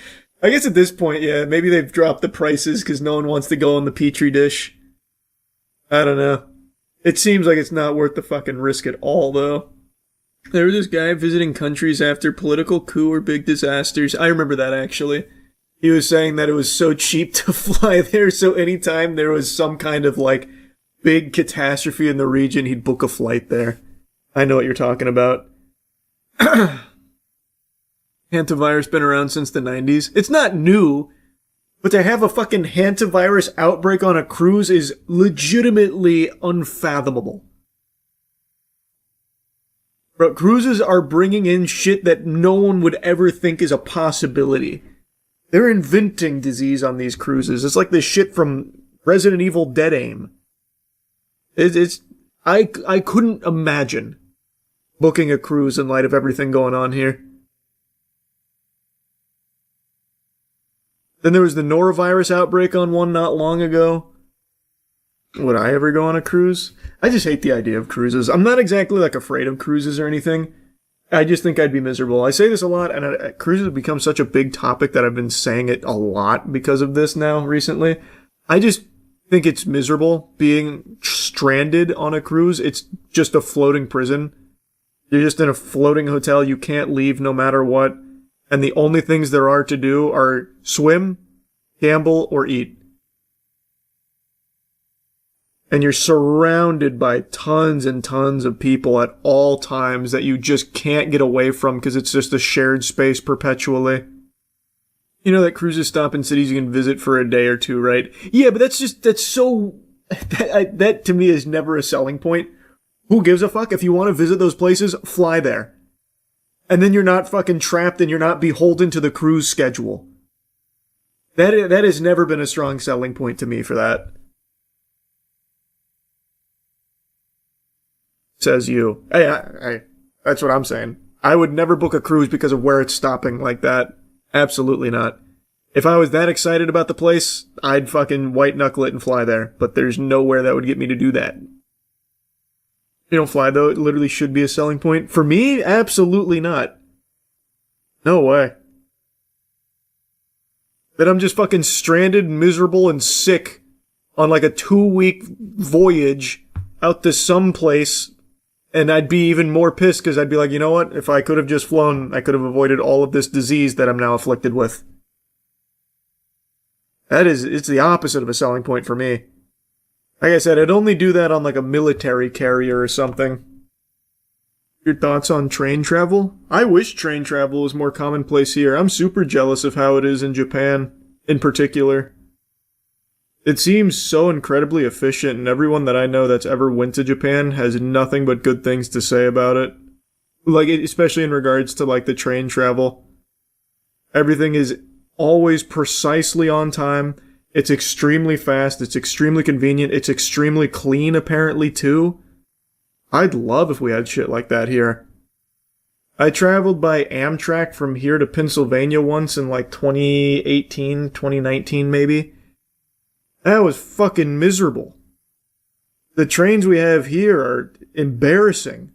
at this point, yeah, maybe they've dropped the prices because no one wants to go on the Petri dish. I don't know. It seems like it's not worth the fucking risk at all, though. There was this guy visiting countries after political coup or big disasters. I remember that, actually. He was saying that it was so cheap to fly there, so anytime there was some kind of, like, big catastrophe in the region, he'd book a flight there. I know what you're talking about. Hantavirus been around since the 90s. It's not new, but to have a fucking hantavirus outbreak on a cruise is legitimately unfathomable. Bro, cruises are bringing in shit that no one would ever think is a possibility. They're inventing disease on these cruises. It's like this shit from Resident Evil Dead Aim. I couldn't imagine booking a cruise in light of everything going on here. Then there was the norovirus outbreak on one not long ago. Would I ever go on a cruise? I just hate the idea of cruises. I'm not exactly like afraid of cruises or anything. I just think I'd be miserable. I say this a lot, and cruises have become such a big topic that I've been saying it a lot because of this now recently. I just think it's miserable being stranded on a cruise. It's just a floating prison. You're just in a floating hotel. You can't leave no matter what. And the only things there are to do are swim, gamble, or eat. And you're surrounded by tons and tons of people at all times that you just can't get away from because it's just a shared space perpetually. You know that cruises stop in cities you can visit for a day or two, right? Yeah, but that to me is never a selling point. Who gives a fuck? If you want to visit those places, fly there. And then you're not fucking trapped and you're not beholden to the cruise schedule. That has never been a strong selling point to me for that. Says you. Hey, that's what I'm saying. I would never book a cruise because of where it's stopping like that. Absolutely not. If I was that excited about the place, I'd fucking white knuckle it and fly there. But there's nowhere that would get me to do that. You don't fly though, it literally should be a selling point. For me, absolutely not. No way. That I'm just fucking stranded, miserable, and sick on like a 2-week voyage out to some place, and I'd be even more pissed because I'd be like, you know what? If I could have just flown, I could have avoided all of this disease that I'm now afflicted with. It's the opposite of a selling point for me. Like I said, I'd only do that on like a military carrier or something. Your thoughts on train travel? I wish train travel was more commonplace here. I'm super jealous of how it is in Japan, in particular. It seems so incredibly efficient, and everyone that I know that's ever went to Japan has nothing but good things to say about it. Like, especially in regards to like the train travel. Everything is always precisely on time. It's extremely fast, it's extremely convenient, it's extremely clean apparently too. I'd love if we had shit like that here. I traveled by Amtrak from here to Pennsylvania once in like 2018, 2019 maybe. That was fucking miserable. The trains we have here are embarrassing.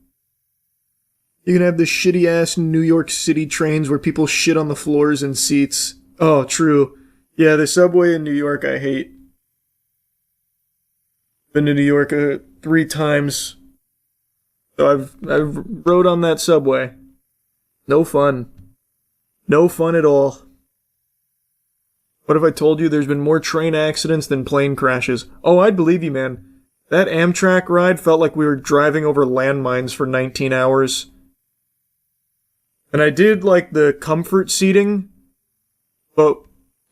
You can have the shitty ass New York City trains where people shit on the floors and seats. Oh, true. Yeah, the subway in New York I hate. Been to New York 3 times. So I've rode on that subway. No fun. No fun at all. What if I told you there's been more train accidents than plane crashes? Oh, I'd believe you, man. That Amtrak ride felt like we were driving over landmines for 19 hours. And I did like the comfort seating, but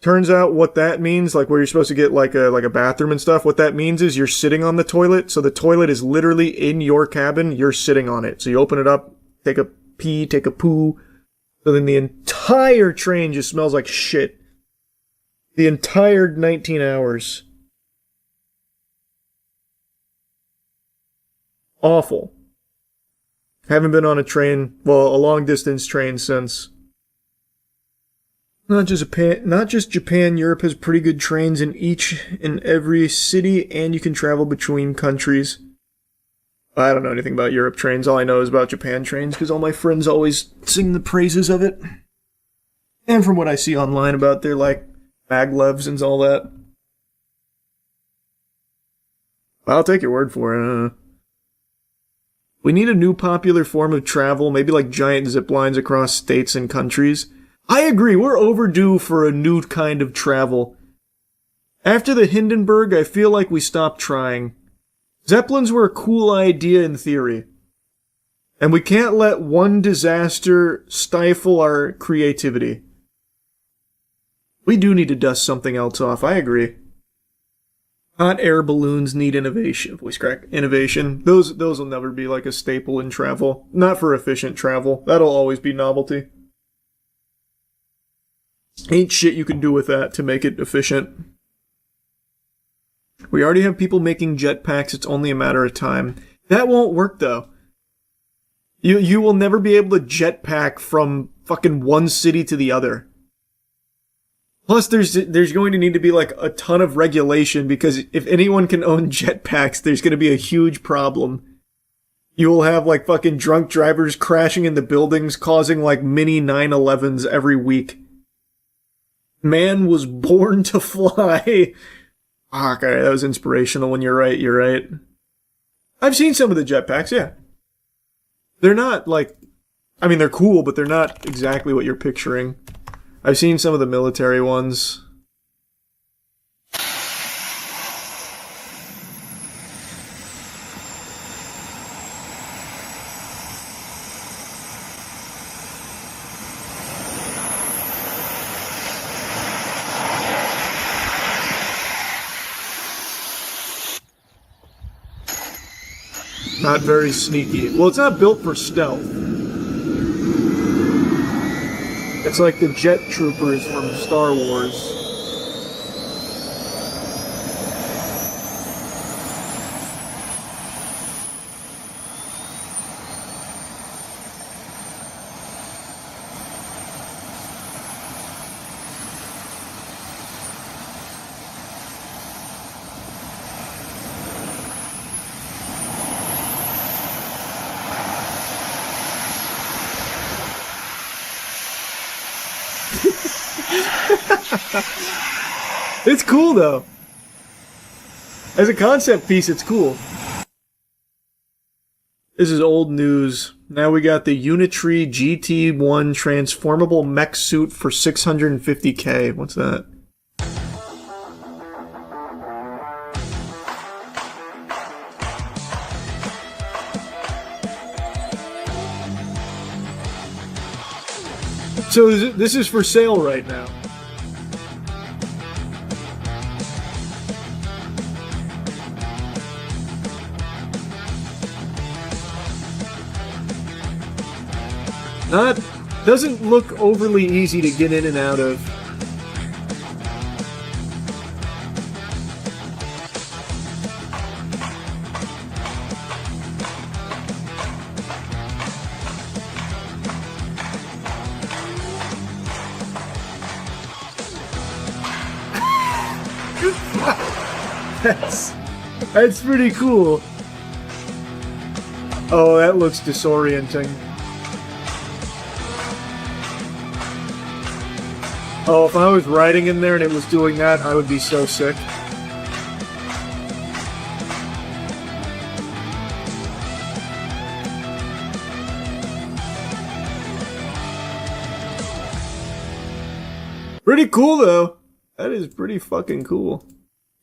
turns out what that means, like where you're supposed to get like a bathroom and stuff, what that means is you're sitting on the toilet, so the toilet is literally in your cabin, you're sitting on it. So you open it up, take a pee, take a poo, so then the entire train just smells like shit. The entire 19 hours. Awful. Haven't been on a train, well, a long distance train since. Not just Japan, Europe has pretty good trains in each and every city, and you can travel between countries. I don't know anything about Europe trains. All I know is about Japan trains, because all my friends always sing the praises of it. And from what I see online about their, like, maglevs and all that. I'll take your word for it. We need a new popular form of travel, maybe like giant zip lines across states and countries. I agree, we're overdue for a new kind of travel. After the Hindenburg, I feel like we stopped trying. Zeppelins were a cool idea in theory. And we can't let one disaster stifle our creativity. We do need to dust something else off, I agree. Hot air balloons need innovation. Voice crack. Innovation. Those will never be like a staple in travel. Not for efficient travel. That'll always be novelty. Ain't shit you can do with that to make it efficient. We already have people making jetpacks. It's only a matter of time. That won't work, though. You will never be able to jetpack from fucking one city to the other. Plus, there's going to need to be like a ton of regulation, because if anyone can own jetpacks, there's going to be a huge problem. You will have like fucking drunk drivers crashing into buildings, causing like mini 9/11s every week. Man was born to fly. Okay, that was inspirational. When you're right. I've seen some of the jetpacks, yeah. They're not like, I mean, they're cool, but they're not exactly what you're picturing. I've seen some of the military ones. Not very sneaky. Well, it's not built for stealth. It's like the jet troopers from Star Wars. It's cool, though. As a concept piece, it's cool. This is old news. Now we got the Unitree GT1 transformable mech suit for $650K. What's that? So this is for sale right now. Doesn't look overly easy to get in and out of. That's pretty cool. Oh, that looks disorienting. Oh, if I was riding in there and it was doing that, I would be so sick. Pretty cool, though. That is pretty fucking cool.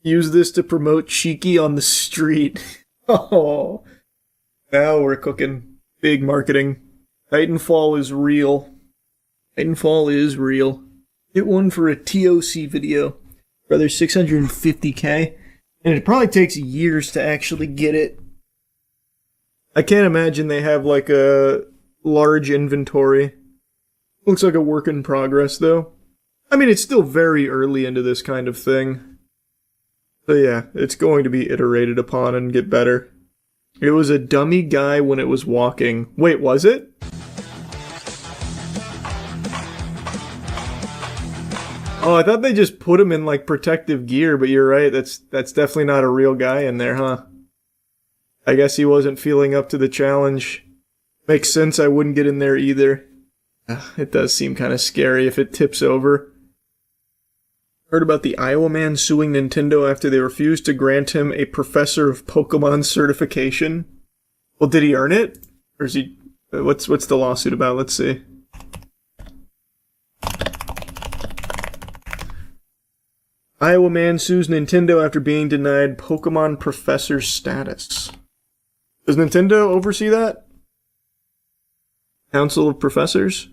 Use this to promote Cheeky on the street. Oh. Now we're cooking. Big marketing. Titanfall is real. Titanfall is real. Get one for a TOC video. Brother, $650K. And it probably takes years to actually get it. I can't imagine they have like a large inventory. Looks like a work in progress, though. I mean, it's still very early into this kind of thing. So yeah, it's going to be iterated upon and get better. It was a dummy guy when it was walking. Wait, was it? Oh, I thought they just put him in, like, protective gear, but you're right, that's definitely not a real guy in there, huh? I guess he wasn't feeling up to the challenge. Makes sense, I wouldn't get in there either. It does seem kind of scary if it tips over. Heard about the Iowa man suing Nintendo after they refused to grant him a Professor of Pokemon certification? Well, did he earn it? Or is he... What's the lawsuit about? Let's see. Iowa man sues Nintendo after being denied Pokemon Professor status. Does Nintendo oversee that? Council of Professors.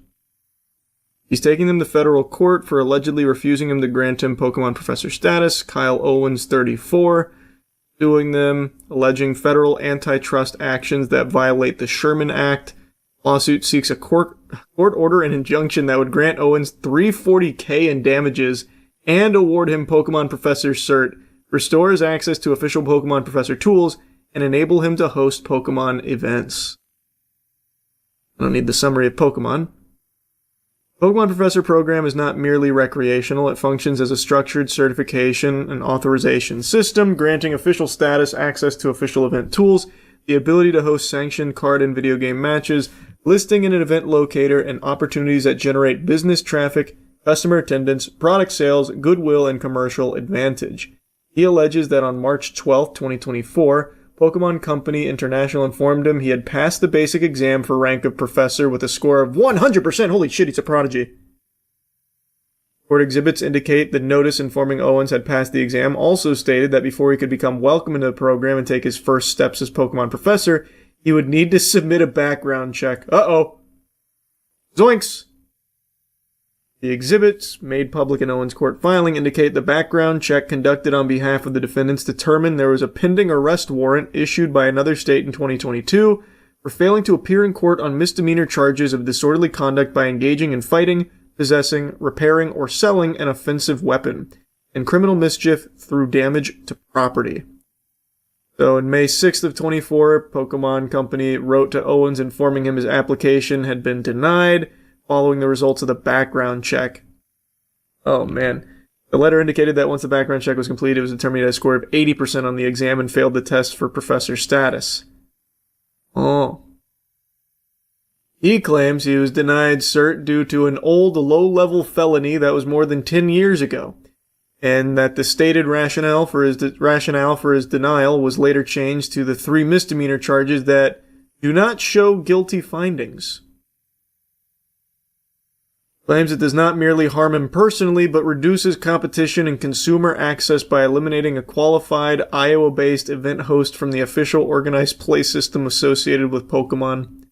He's taking them to federal court for allegedly refusing him to grant him Pokemon Professor status. Kyle Owens, 34, suing them, alleging federal antitrust actions that violate the Sherman Act. Lawsuit seeks a court order and injunction that would grant Owens $340K in damages and award him Pokemon Professor cert, restore his access to official Pokemon Professor tools, and enable him to host Pokemon events. I don't need the summary of Pokemon. Pokemon Professor program is not merely recreational. It functions as a structured certification and authorization system, granting official status, access to official event tools, the ability to host sanctioned card and video game matches, listing in an event locator, and opportunities that generate business traffic, customer attendance, product sales, goodwill, and commercial advantage. He alleges that on March 12, 2024, Pokemon Company International informed him he had passed the basic exam for rank of professor with a score of 100%. Holy shit, he's a prodigy. Court exhibits indicate the notice informing Owens had passed the exam also stated that before he could become welcome into the program and take his first steps as Pokemon Professor, he would need to submit a background check. Uh-oh. Zoinks! The exhibits, made public in Owens' court filing, indicate the background check conducted on behalf of the defendants determined there was a pending arrest warrant issued by another state in 2022 for failing to appear in court on misdemeanor charges of disorderly conduct by engaging in fighting, possessing, repairing, or selling an offensive weapon, and criminal mischief through damage to property. So in May 6th of 24, Pokemon Company wrote to Owens informing him his application had been denied following the results of the background check. Oh man. The letter indicated that once the background check was completed, it was determined he had a score of 80% on the exam and failed the test for professor status. Oh. He claims he was denied cert due to an old low-level felony that was more than 10 years ago, and that the stated rationale for his denial was later changed to the 3 misdemeanor charges that do not show guilty findings. Claims it does not merely harm him personally, but reduces competition and consumer access by eliminating a qualified Iowa-based event host from the official organized play system associated with Pokemon.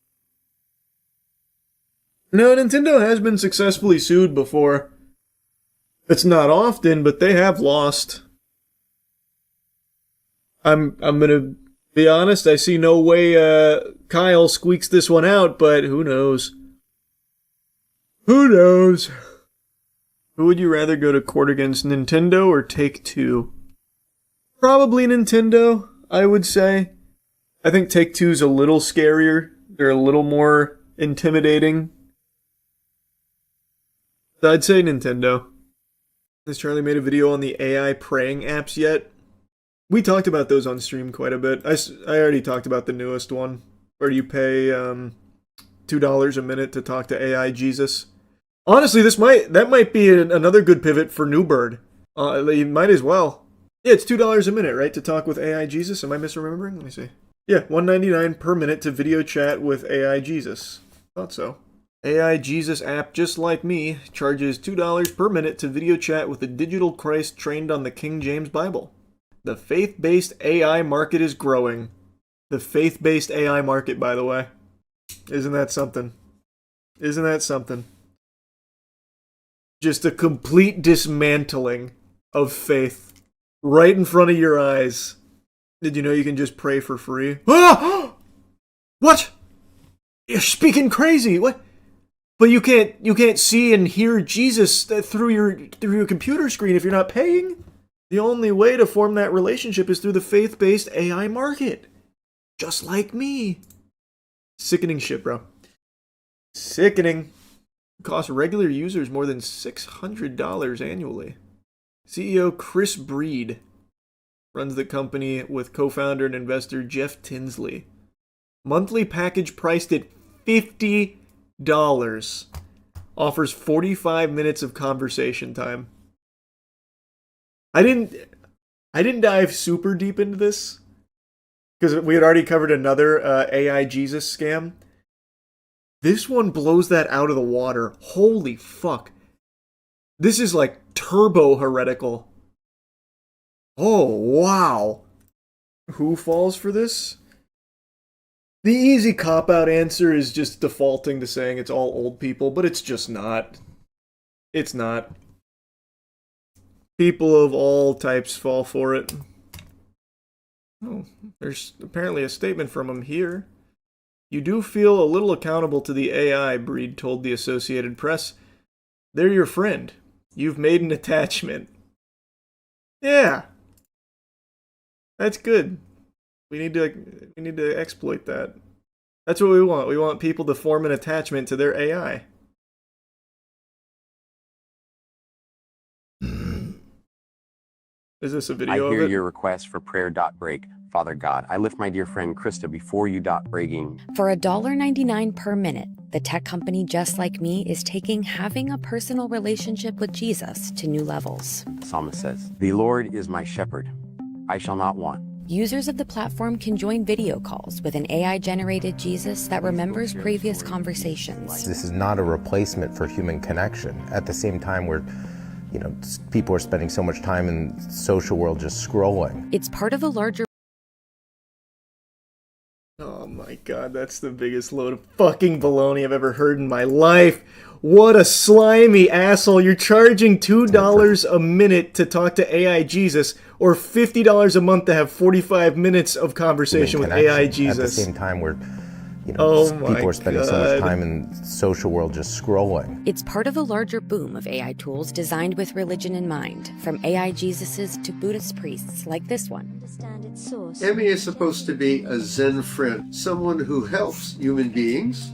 No, Nintendo has been successfully sued before. It's not often, but they have lost. I'm gonna be honest, I see no way Kyle squeaks this one out, but who knows? Who knows? Who would you rather go to court against, Nintendo or Take-Two? Probably Nintendo, I would say. I think Take-Two's a little scarier. They're a little more intimidating. So I'd say Nintendo. Has Charlie made a video on the AI praying apps yet? We talked about those on stream quite a bit. I already talked about the newest one, where you pay $2 a minute to talk to AI Jesus. Honestly, that might be another good pivot for Newbird. You might as well. Yeah, it's $2 a minute, right, to talk with AI Jesus? Am I misremembering? Let me see. Yeah, $1.99 per minute to video chat with AI Jesus. Thought so. AI Jesus app, just like me, charges $2 per minute to video chat with the digital Christ trained on the King James Bible. The faith-based AI market is growing. The faith-based AI market, by the way. Isn't that something? Isn't that something? Just a complete dismantling of faith right in front of your eyes. Did you know you can just pray for free? Ah! What? You're speaking crazy. What? But you can't see and hear Jesus through your computer screen if you're not paying. The only way to form that relationship is through the faith-based AI market. Just like me. Sickening shit, bro. Sickening. Costs regular users more than $600 annually. CEO Chris Breed runs the company with co-founder and investor Jeff Tinsley. Monthly package priced at $50. Offers 45 minutes of conversation time. I didn't dive super deep into this because we had already covered another AI Jesus scam. This one blows that out of the water. Holy fuck. This is like turbo heretical. Oh, wow. Who falls for this? The easy cop-out answer is just defaulting to saying it's all old people, but it's just not. It's not. People of all types fall for it. Oh, there's apparently a statement from him here. You do feel a little accountable to the AI, Breed told the Associated Press. They're your friend. You've made an attachment. Yeah. That's good. We need to exploit that. That's what we want. We want people to form an attachment to their AI. Is this a video of it? I hear your request for prayer. Break. Father God, I lift my dear friend Krista before you. Breaking. For $1.99 per minute, the tech company Just Like Me is taking having a personal relationship with Jesus to new levels. Psalmist says, "The Lord is my shepherd. I shall not want." Users of the platform can join video calls with an AI-generated Jesus that remembers previous conversations. This is not a replacement for human connection. At the same time, people are spending so much time in the social world just scrolling. It's part of a larger... Oh my god, that's the biggest load of fucking baloney I've ever heard in my life. What a slimy asshole. You're charging $2 a minute to talk to AI Jesus, or $50 a month to have 45 minutes of conversation with AI Jesus. At the same time, people are spending so much time in the social world just scrolling. It's part of a larger boom of AI tools designed with religion in mind, from AI Jesuses to Buddhist priests like this one. Emmy is supposed to be a Zen friend, someone who helps human beings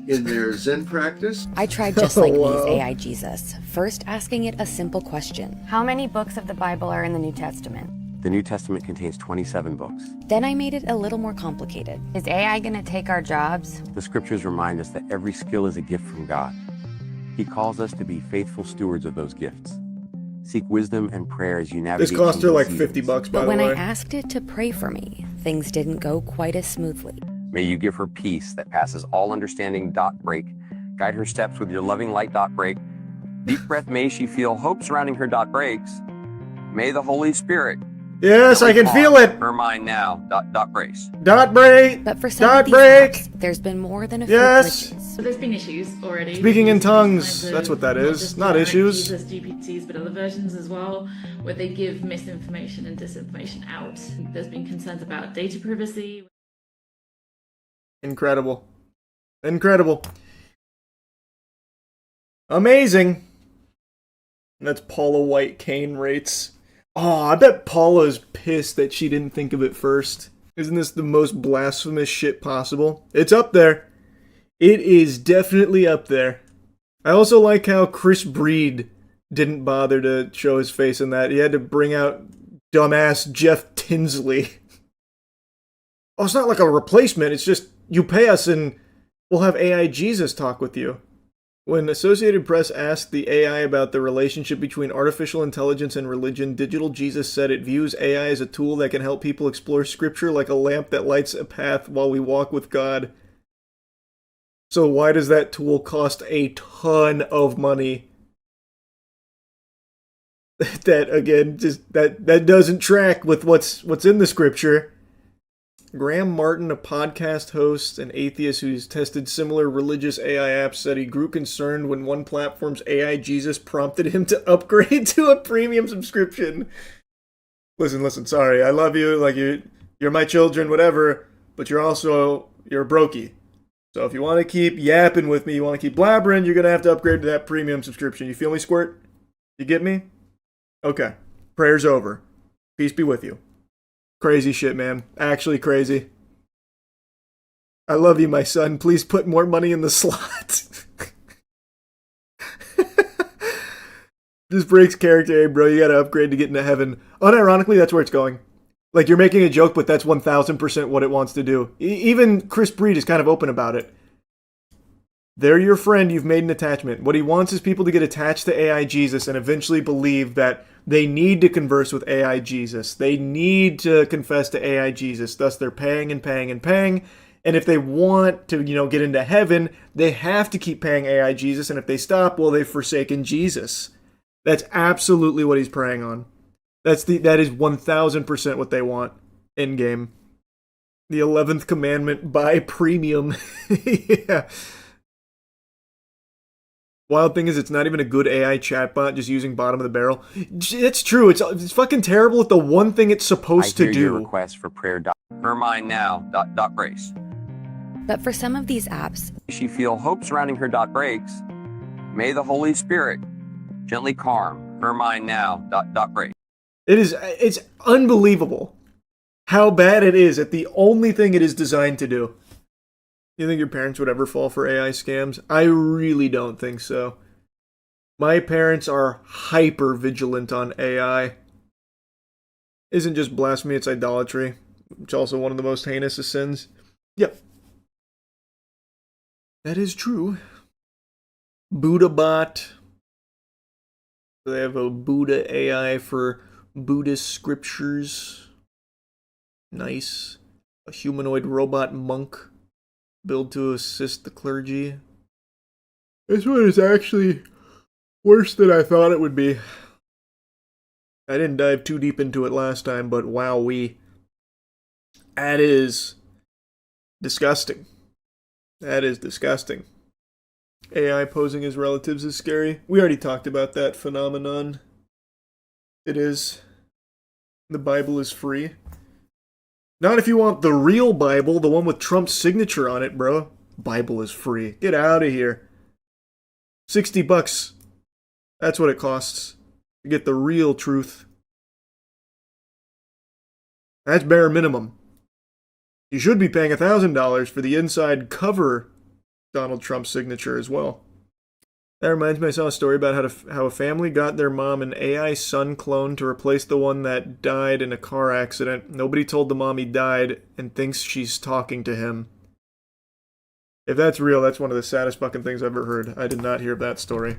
in their Zen practice. I tried Just Like Me's AI Jesus, first asking it a simple question. How many books of the Bible are in the New Testament? The New Testament contains 27 books. Then I made it a little more complicated. Is AI going to take our jobs? The scriptures remind us that every skill is a gift from God. He calls us to be faithful stewards of those gifts. Seek wisdom and prayer as you navigate. This cost her like $50, by the way. But when I asked it to pray for me, things didn't go quite as smoothly. May you give her peace that passes all understanding. Break. Guide her steps with your loving light. Break. Deep breath. May she feel hope surrounding her. Breaks. May the Holy Spirit. Yes, I can feel it. Her mind now. Brace. Break. But for some of these apps, there's been more than a few glitches. So there's been issues already. Speaking in tongues. That's what that is. Not issues. Jesus GPTs, but other versions as well, where they give misinformation and disinformation out. There's been concerns about data privacy. Incredible. Incredible. Amazing. That's Paula White Kane rates. Oh, I bet Paula's pissed that she didn't think of it first. Isn't this the most blasphemous shit possible? It's up there. It is definitely up there. I also like how Chris Breed didn't bother to show his face in that. He had to bring out dumbass Jeff Tinsley. Oh, it's not like a replacement. It's just you pay us and we'll have AI Jesus talk with you. When Associated Press asked the AI about the relationship between artificial intelligence and religion, Digital Jesus said it views AI as a tool that can help people explore scripture like a lamp that lights a path while we walk with God. So why does that tool cost a ton of money? That, again, just that doesn't track with what's in the scripture. Graham Martin, a podcast host and atheist who's tested similar religious AI apps, said he grew concerned when one platform's AI Jesus prompted him to upgrade to a premium subscription. Listen, sorry, I love you, like you're my children, whatever, but you're a brokey. So if you want to keep yapping with me, you want to keep blabbering, you're going to have to upgrade to that premium subscription. You feel me, Squirt? You get me? Okay. Prayer's over. Peace be with you. Crazy shit, man. Actually crazy. I love you, my son. Please put more money in the slot. This breaks character. Hey, bro, you gotta upgrade to get into heaven. Unironically, that's where it's going. Like, you're making a joke, but that's 1000% what it wants to do. Even Chris Breed is kind of open about it. They're your friend. You've made an attachment. What he wants is people to get attached to AI Jesus and eventually believe that they need to converse with AI Jesus. They need to confess to AI Jesus. Thus, they're paying and paying and paying. And if they want to, get into heaven, they have to keep paying AI Jesus. And if they stop, well, they've forsaken Jesus. That's absolutely what he's preying on. That is 1000% what they want in game. The 11th commandment, buy premium. Yeah. Wild thing is, it's not even a good AI chatbot, just using bottom of the barrel. It's true. It's fucking terrible at the one thing it's supposed to do. Your request for prayer. Her mind now. Breaks. But for some of these apps, She feel hope surrounding her. Breaks. May the Holy Spirit gently calm her mind now. Breaks. It's unbelievable how bad it is at the only thing it is designed to do. You think your parents would ever fall for AI scams? I really don't think so. My parents are hyper vigilant on AI. Isn't just blasphemy, it's idolatry, which is also one of the most heinous of sins. Yep. That is true. BuddhaBot. They have a Buddha AI for Buddhist scriptures. Nice. A humanoid robot monk built to assist the clergy. This one is actually worse than I thought it would be. I didn't dive too deep into it last time, but wowee. That is disgusting. That is disgusting. AI posing as relatives is scary. We already talked about that phenomenon. It is. The Bible is free. Not if you want the real Bible, the one with Trump's signature on it, bro. Bible is free. Get out of here. $60. That's what it costs to get the real truth. That's bare minimum. You should be paying $1,000 for the inside cover Donald Trump's signature as well. That reminds me, I saw a story about how a family got their mom an AI son clone to replace the one that died in a car accident. Nobody told the mom he died and thinks she's talking to him. If that's real, that's one of the saddest fucking things I've ever heard. I did not hear that story.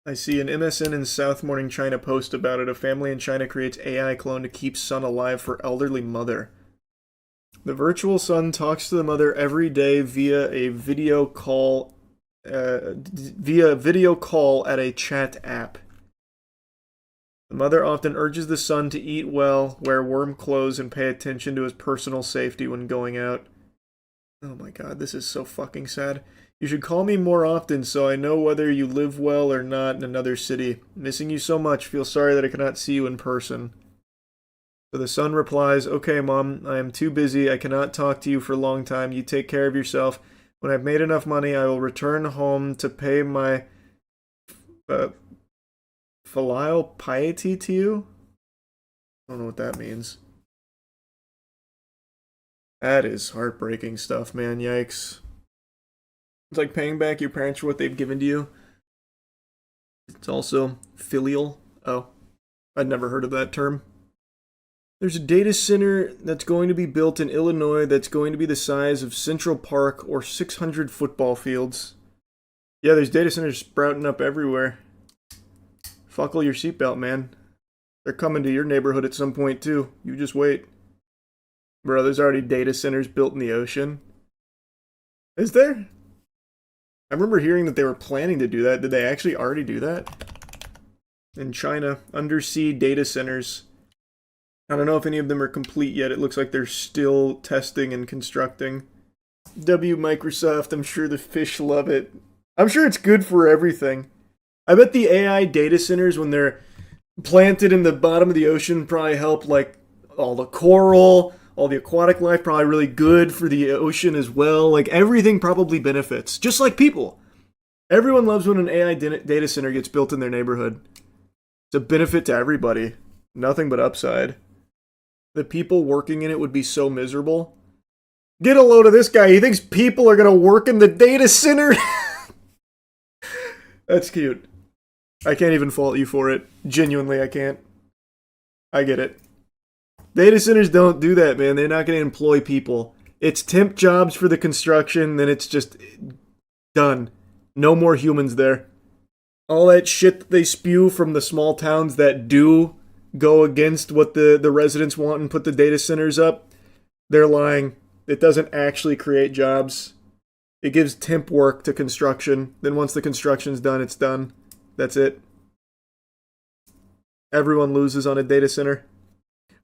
I see an MSN in South Morning China post about it. A family in China creates AI clone to keep son alive for elderly mother. The virtual son talks to the mother every day via a video call at a chat app. The mother often urges the son to eat well, wear warm clothes, and pay attention to his personal safety when going out. Oh my god, this is so fucking sad. You should call me more often so I know whether you live well or not in another city. Missing you so much, feel sorry that I cannot see you in person. So the son replies, okay, Mom, I am too busy. I cannot talk to you for a long time. You take care of yourself. When I've made enough money, I will return home to pay my filial piety to you? I don't know what that means. That is heartbreaking stuff, man. Yikes. It's like paying back your parents for what they've given to you. It's also filial. Oh, I'd never heard of that term. There's a data center that's going to be built in Illinois that's going to be the size of Central Park or 600 football fields. Yeah, there's data centers sprouting up everywhere. Buckle your seatbelt, man. They're coming to your neighborhood at some point, too. You just wait. Bro, there's already data centers built in the ocean. Is there? I remember hearing that they were planning to do that. Did they actually already do that? In China, undersea data centers. I don't know if any of them are complete yet. It looks like they're still testing and constructing. W Microsoft, I'm sure the fish love it. I'm sure it's good for everything. I bet the AI data centers, when they're planted in the bottom of the ocean, probably help like all the coral, all the aquatic life, probably really good for the ocean as well. Like everything probably benefits, just like people. Everyone loves when an AI data center gets built in their neighborhood. It's a benefit to everybody. Nothing but upside. The people working in it would be so miserable. Get a load of this guy. He thinks people are going to work in the data center. That's cute. I can't even fault you for it. Genuinely, I can't. I get it. Data centers don't do that, man. They're not going to employ people. It's temp jobs for the construction, then it's just done. No more humans there. All that shit that they spew from the small towns that do go against what the residents want and put the data centers up, they're lying. It doesn't actually create jobs. It gives temp work to construction. Then once the construction's done, it's done. That's it. Everyone loses on a data center.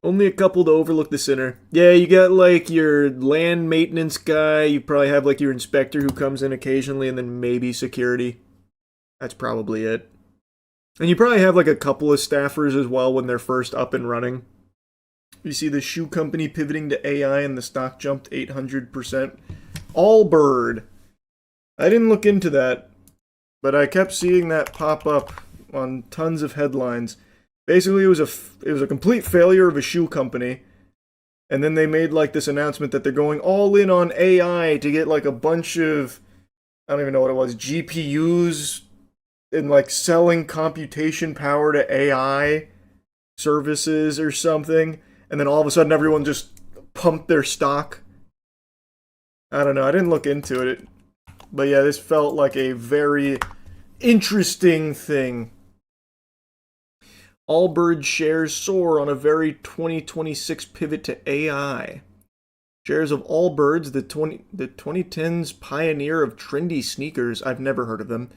Only a couple to overlook the center. Yeah, you got like your land maintenance guy. You probably have like your inspector who comes in occasionally, and then maybe security. That's probably it. And you probably have like a couple of staffers as well when they're first up and running. You see the shoe company pivoting to AI and the stock jumped 800%. Allbird. I didn't look into that, but I kept seeing that pop up on tons of headlines. Basically, it was a complete failure of a shoe company, and then they made like this announcement that they're going all in on AI to get like a bunch of, I don't even know what it was, GPUs, and like selling computation power to AI services or something, and then all of a sudden everyone just pumped their stock. I don't know, I didn't look into it, but yeah, this felt like a very interesting thing. Allbird shares soar on a very 2026 pivot to AI. Shares of Allbirds, the 2010s pioneer of trendy sneakers, I've never heard of them,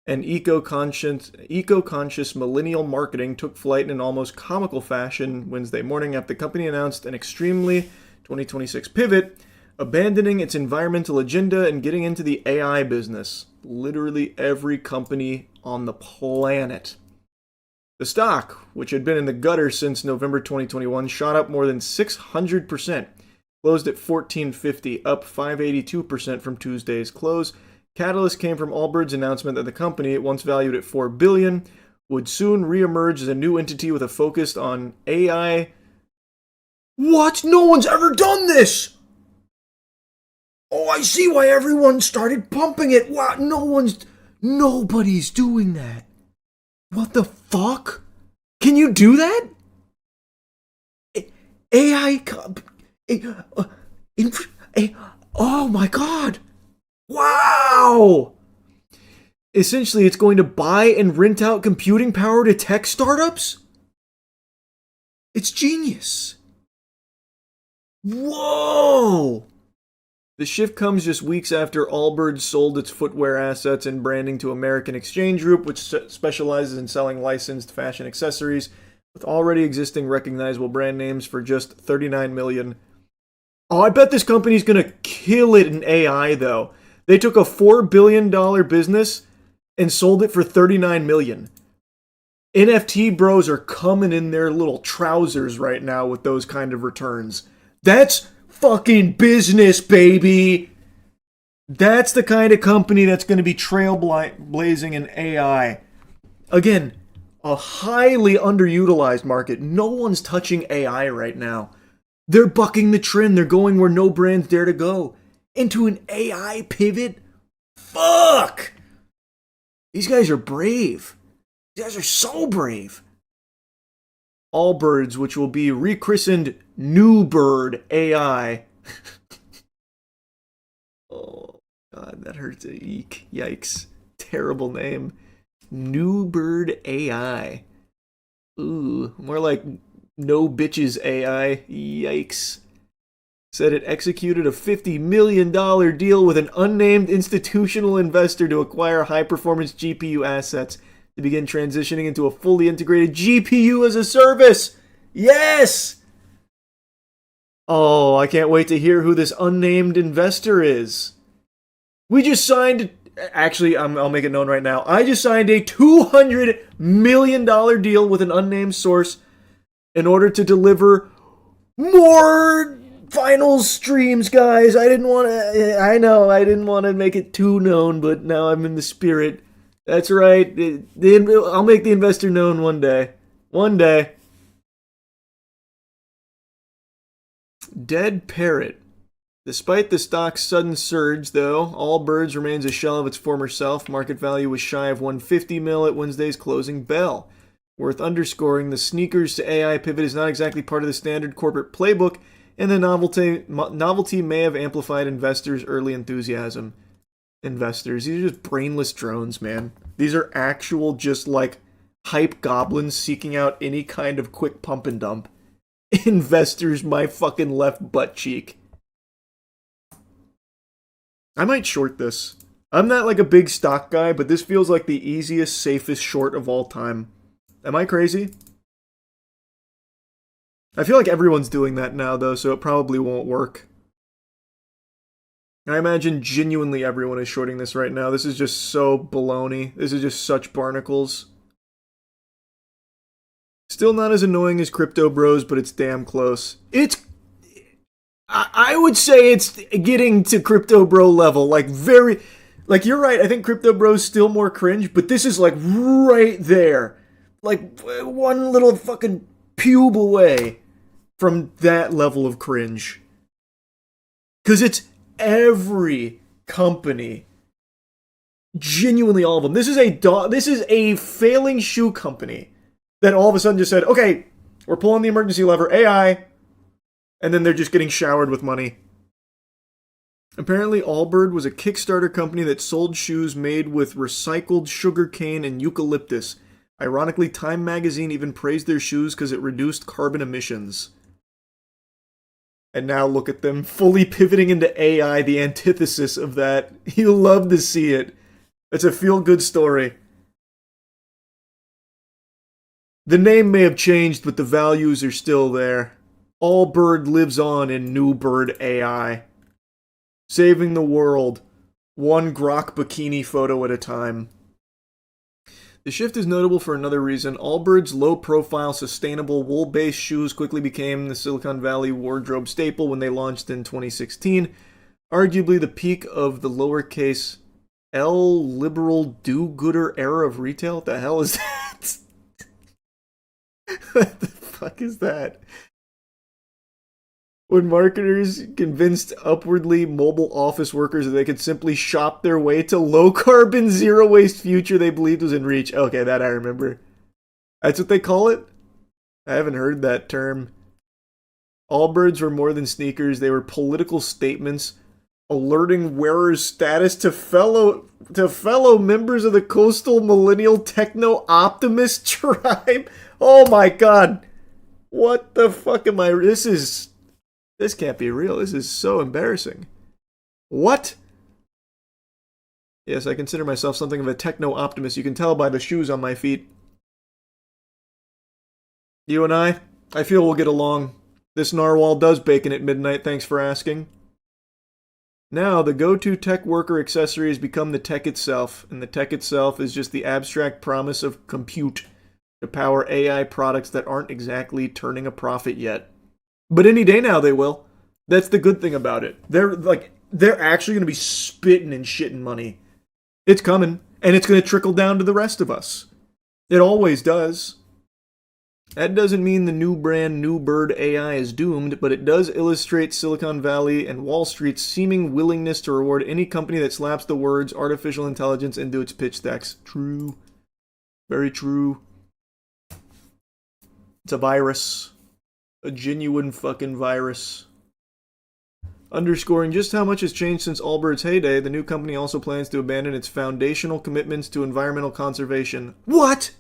and eco-conscious millennial marketing took flight in an almost comical fashion Wednesday morning after the company announced an extremely 2026 pivot, abandoning its environmental agenda and getting into the AI business. Literally every company on the planet. The stock, which had been in the gutter since November 2021, shot up more than 600%, closed at $14.50, up 582% from Tuesday's close. Catalyst came from Allbird's announcement that the company, once valued at $4 billion, would soon reemerge as a new entity with a focus on AI. What? No one's ever done this! Oh, I see why everyone started pumping it. Wow, nobody's doing that. What the fuck? Can you do that? AI, oh my god. Wow! Essentially, it's going to buy and rent out computing power to tech startups? It's genius. Whoa! The shift comes just weeks after Allbirds sold its footwear assets and branding to American Exchange Group, which specializes in selling licensed fashion accessories with already existing recognizable brand names for just $39 million. Oh, I bet this company's going to kill it in AI, though. They took a $4 billion business and sold it for $39 million. NFT bros are coming in their little trousers right now with those kind of returns. That's fucking business, baby. That's the kind of company that's going to be trailblazing in AI. Again, a highly underutilized market. No one's touching AI right now. They're bucking the trend. They're going where no brands dare to go. Into an AI pivot? Fuck! These guys are brave. These guys are so brave. Allbirds, which will be rechristened New Bird AI. Oh, God, that hurts. Eek. Yikes. Terrible name. New Bird AI. Ooh, more like No Bitches AI. Yikes. Said it executed a $50 million deal with an unnamed institutional investor to acquire high-performance GPU assets to begin transitioning into a fully integrated GPU as a service. Yes! Oh, I can't wait to hear who this unnamed investor is. We just signed... Actually, I'll make it known right now. I just signed a $200 million deal with an unnamed source in order to deliver more finals streams, guys. I didn't want to make it too known, but now I'm in the spirit. That's right. I'll make the investor known one day. One day. Dead Parrot. Despite the stock's sudden surge, though, Allbirds remains a shell of its former self. Market value was shy of $150 million at Wednesday's closing bell. Worth underscoring, the sneakers to AI pivot is not exactly part of the standard corporate playbook, and the novelty may have amplified investors' early enthusiasm. Investors, these are just brainless drones, man. These are actual, just like, hype goblins seeking out any kind of quick pump and dump. Investors, my fucking left butt cheek. I might short this. I'm not like a big stock guy, but this feels like the easiest, safest short of all time. Am I crazy? I feel like everyone's doing that now, though, so it probably won't work. I imagine genuinely everyone is shorting this right now. This is just so baloney. This is just such barnacles. Still not as annoying as Crypto Bros, but it's damn close. I would say it's getting to Crypto Bro level. Like, you're right. I think Crypto Bro's still more cringe, but this is like right there. Like, one little fucking pube away from that level of cringe. Because it's every company. Genuinely all of them. This is a failing shoe company that all of a sudden just said, okay, we're pulling the emergency lever, AI, and then they're just getting showered with money. Apparently, Allbird was a Kickstarter company that sold shoes made with recycled sugarcane and eucalyptus. Ironically, Time magazine even praised their shoes because it reduced carbon emissions. And now look at them, fully pivoting into AI, the antithesis of that. You'll love to see it. It's a feel-good story. The name may have changed, but the values are still there. Allbird lives on in New Bird AI. Saving the world, one grok bikini photo at a time. The shift is notable for another reason. Allbird's low-profile, sustainable, wool-based shoes quickly became the Silicon Valley wardrobe staple when they launched in 2016. Arguably the peak of the lowercase L liberal do-gooder era of retail. What the hell is that? What the fuck is that? When marketers convinced upwardly mobile office workers that they could simply shop their way to low-carbon, zero-waste future they believed was in reach. Okay, that I remember. That's what they call it? I haven't heard that term. Allbirds were more than sneakers. They were political statements alerting wearers' status to fellow members of the coastal millennial techno-optimist tribe. Oh my god. What the fuck am I... This can't be real. This is so embarrassing. What? Yes, I consider myself something of a techno-optimist. You can tell by the shoes on my feet. You and I feel we'll get along. This narwhal does bacon at midnight, thanks for asking. Now, the go-to tech worker accessory has become the tech itself, and the tech itself is just the abstract promise of compute to power AI products that aren't exactly turning a profit yet. But any day now they will. That's the good thing about it. They're actually going to be spitting and shitting money. It's coming, and it's going to trickle down to the rest of us. It always does. That doesn't mean the new brand New Bird AI is doomed, but it does illustrate Silicon Valley and Wall Street's seeming willingness to reward any company that slaps the words artificial intelligence into its pitch decks. True. Very true. It's a virus. A genuine fucking virus. Underscoring just how much has changed since Allbird's heyday, the new company also plans to abandon its foundational commitments to environmental conservation. What?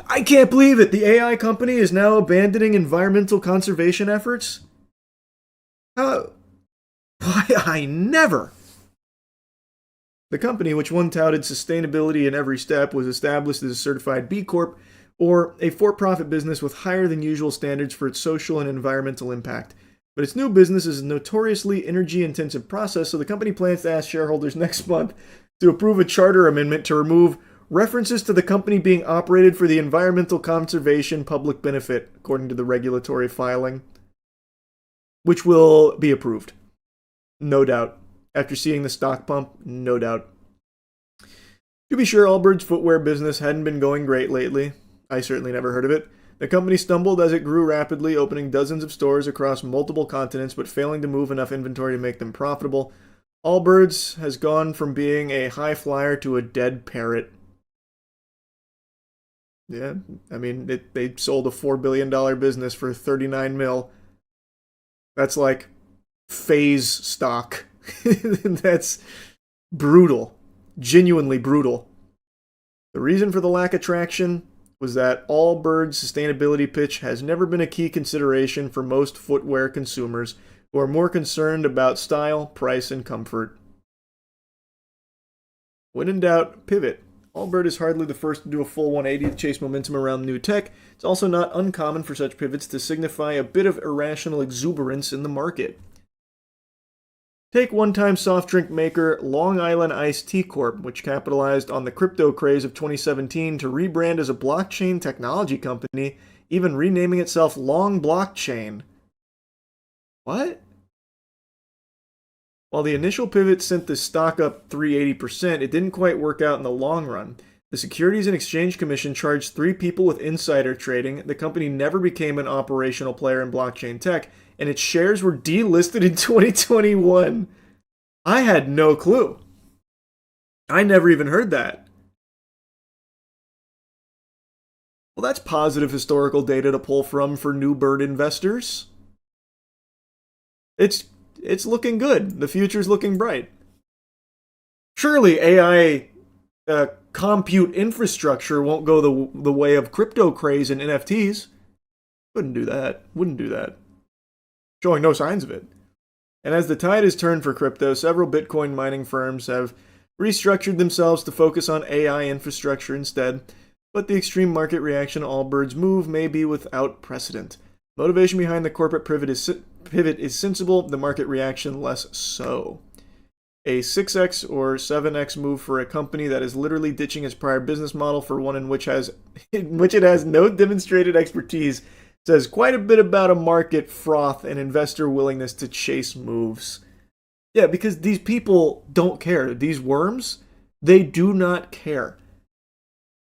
I can't believe it! The AI company is now abandoning environmental conservation efforts? How? Why, I never! The company, which one touted sustainability in every step, was established as a certified B Corp, or a for-profit business with higher than usual standards for its social and environmental impact. But its new business is a notoriously energy-intensive process, so the company plans to ask shareholders next month to approve a charter amendment to remove references to the company being operated for the environmental conservation public benefit, according to the regulatory filing, which will be approved. No doubt. After seeing the stock pump, no doubt. To be sure, Allbird's footwear business hadn't been going great lately. I certainly never heard of it. The company stumbled as it grew rapidly, opening dozens of stores across multiple continents, but failing to move enough inventory to make them profitable. Allbirds has gone from being a high flyer to a dead parrot. Yeah, I mean, they sold a $4 billion business for $39 million. That's like phase stock. That's brutal. Genuinely brutal. The reason for the lack of traction was that Allbird's sustainability pitch has never been a key consideration for most footwear consumers who are more concerned about style, price, and comfort. When in doubt, pivot. Allbird is hardly the first to do a full 180 to chase momentum around new tech. It's also not uncommon for such pivots to signify a bit of irrational exuberance in the market. Take one-time soft drink maker Long Island Iced Tea Corp., which capitalized on the crypto craze of 2017 to rebrand as a blockchain technology company, even renaming itself Long Blockchain. What? While the initial pivot sent the stock up 380%, it didn't quite work out in the long run. The Securities and Exchange Commission charged 3 people with insider trading, the company never became an operational player in blockchain tech, and its shares were delisted in 2021. I had no clue. I never even heard that. Well, that's positive historical data to pull from for new bird investors. It's looking good. The future's looking bright. Surely AI compute infrastructure won't go the way of crypto craze and NFTs. Wouldn't do that. Showing no signs of it. And as the tide has turned for crypto, several Bitcoin mining firms have restructured themselves to focus on AI infrastructure instead. But the extreme market reaction to Allbird's move may be without precedent. Motivation behind the corporate pivot is sensible, the market reaction less so. A 6x or 7x move for a company that is literally ditching its prior business model for one in which it has no demonstrated expertise says quite a bit about a market froth and investor willingness to chase moves. Yeah, because these people don't care. These worms, they do not care.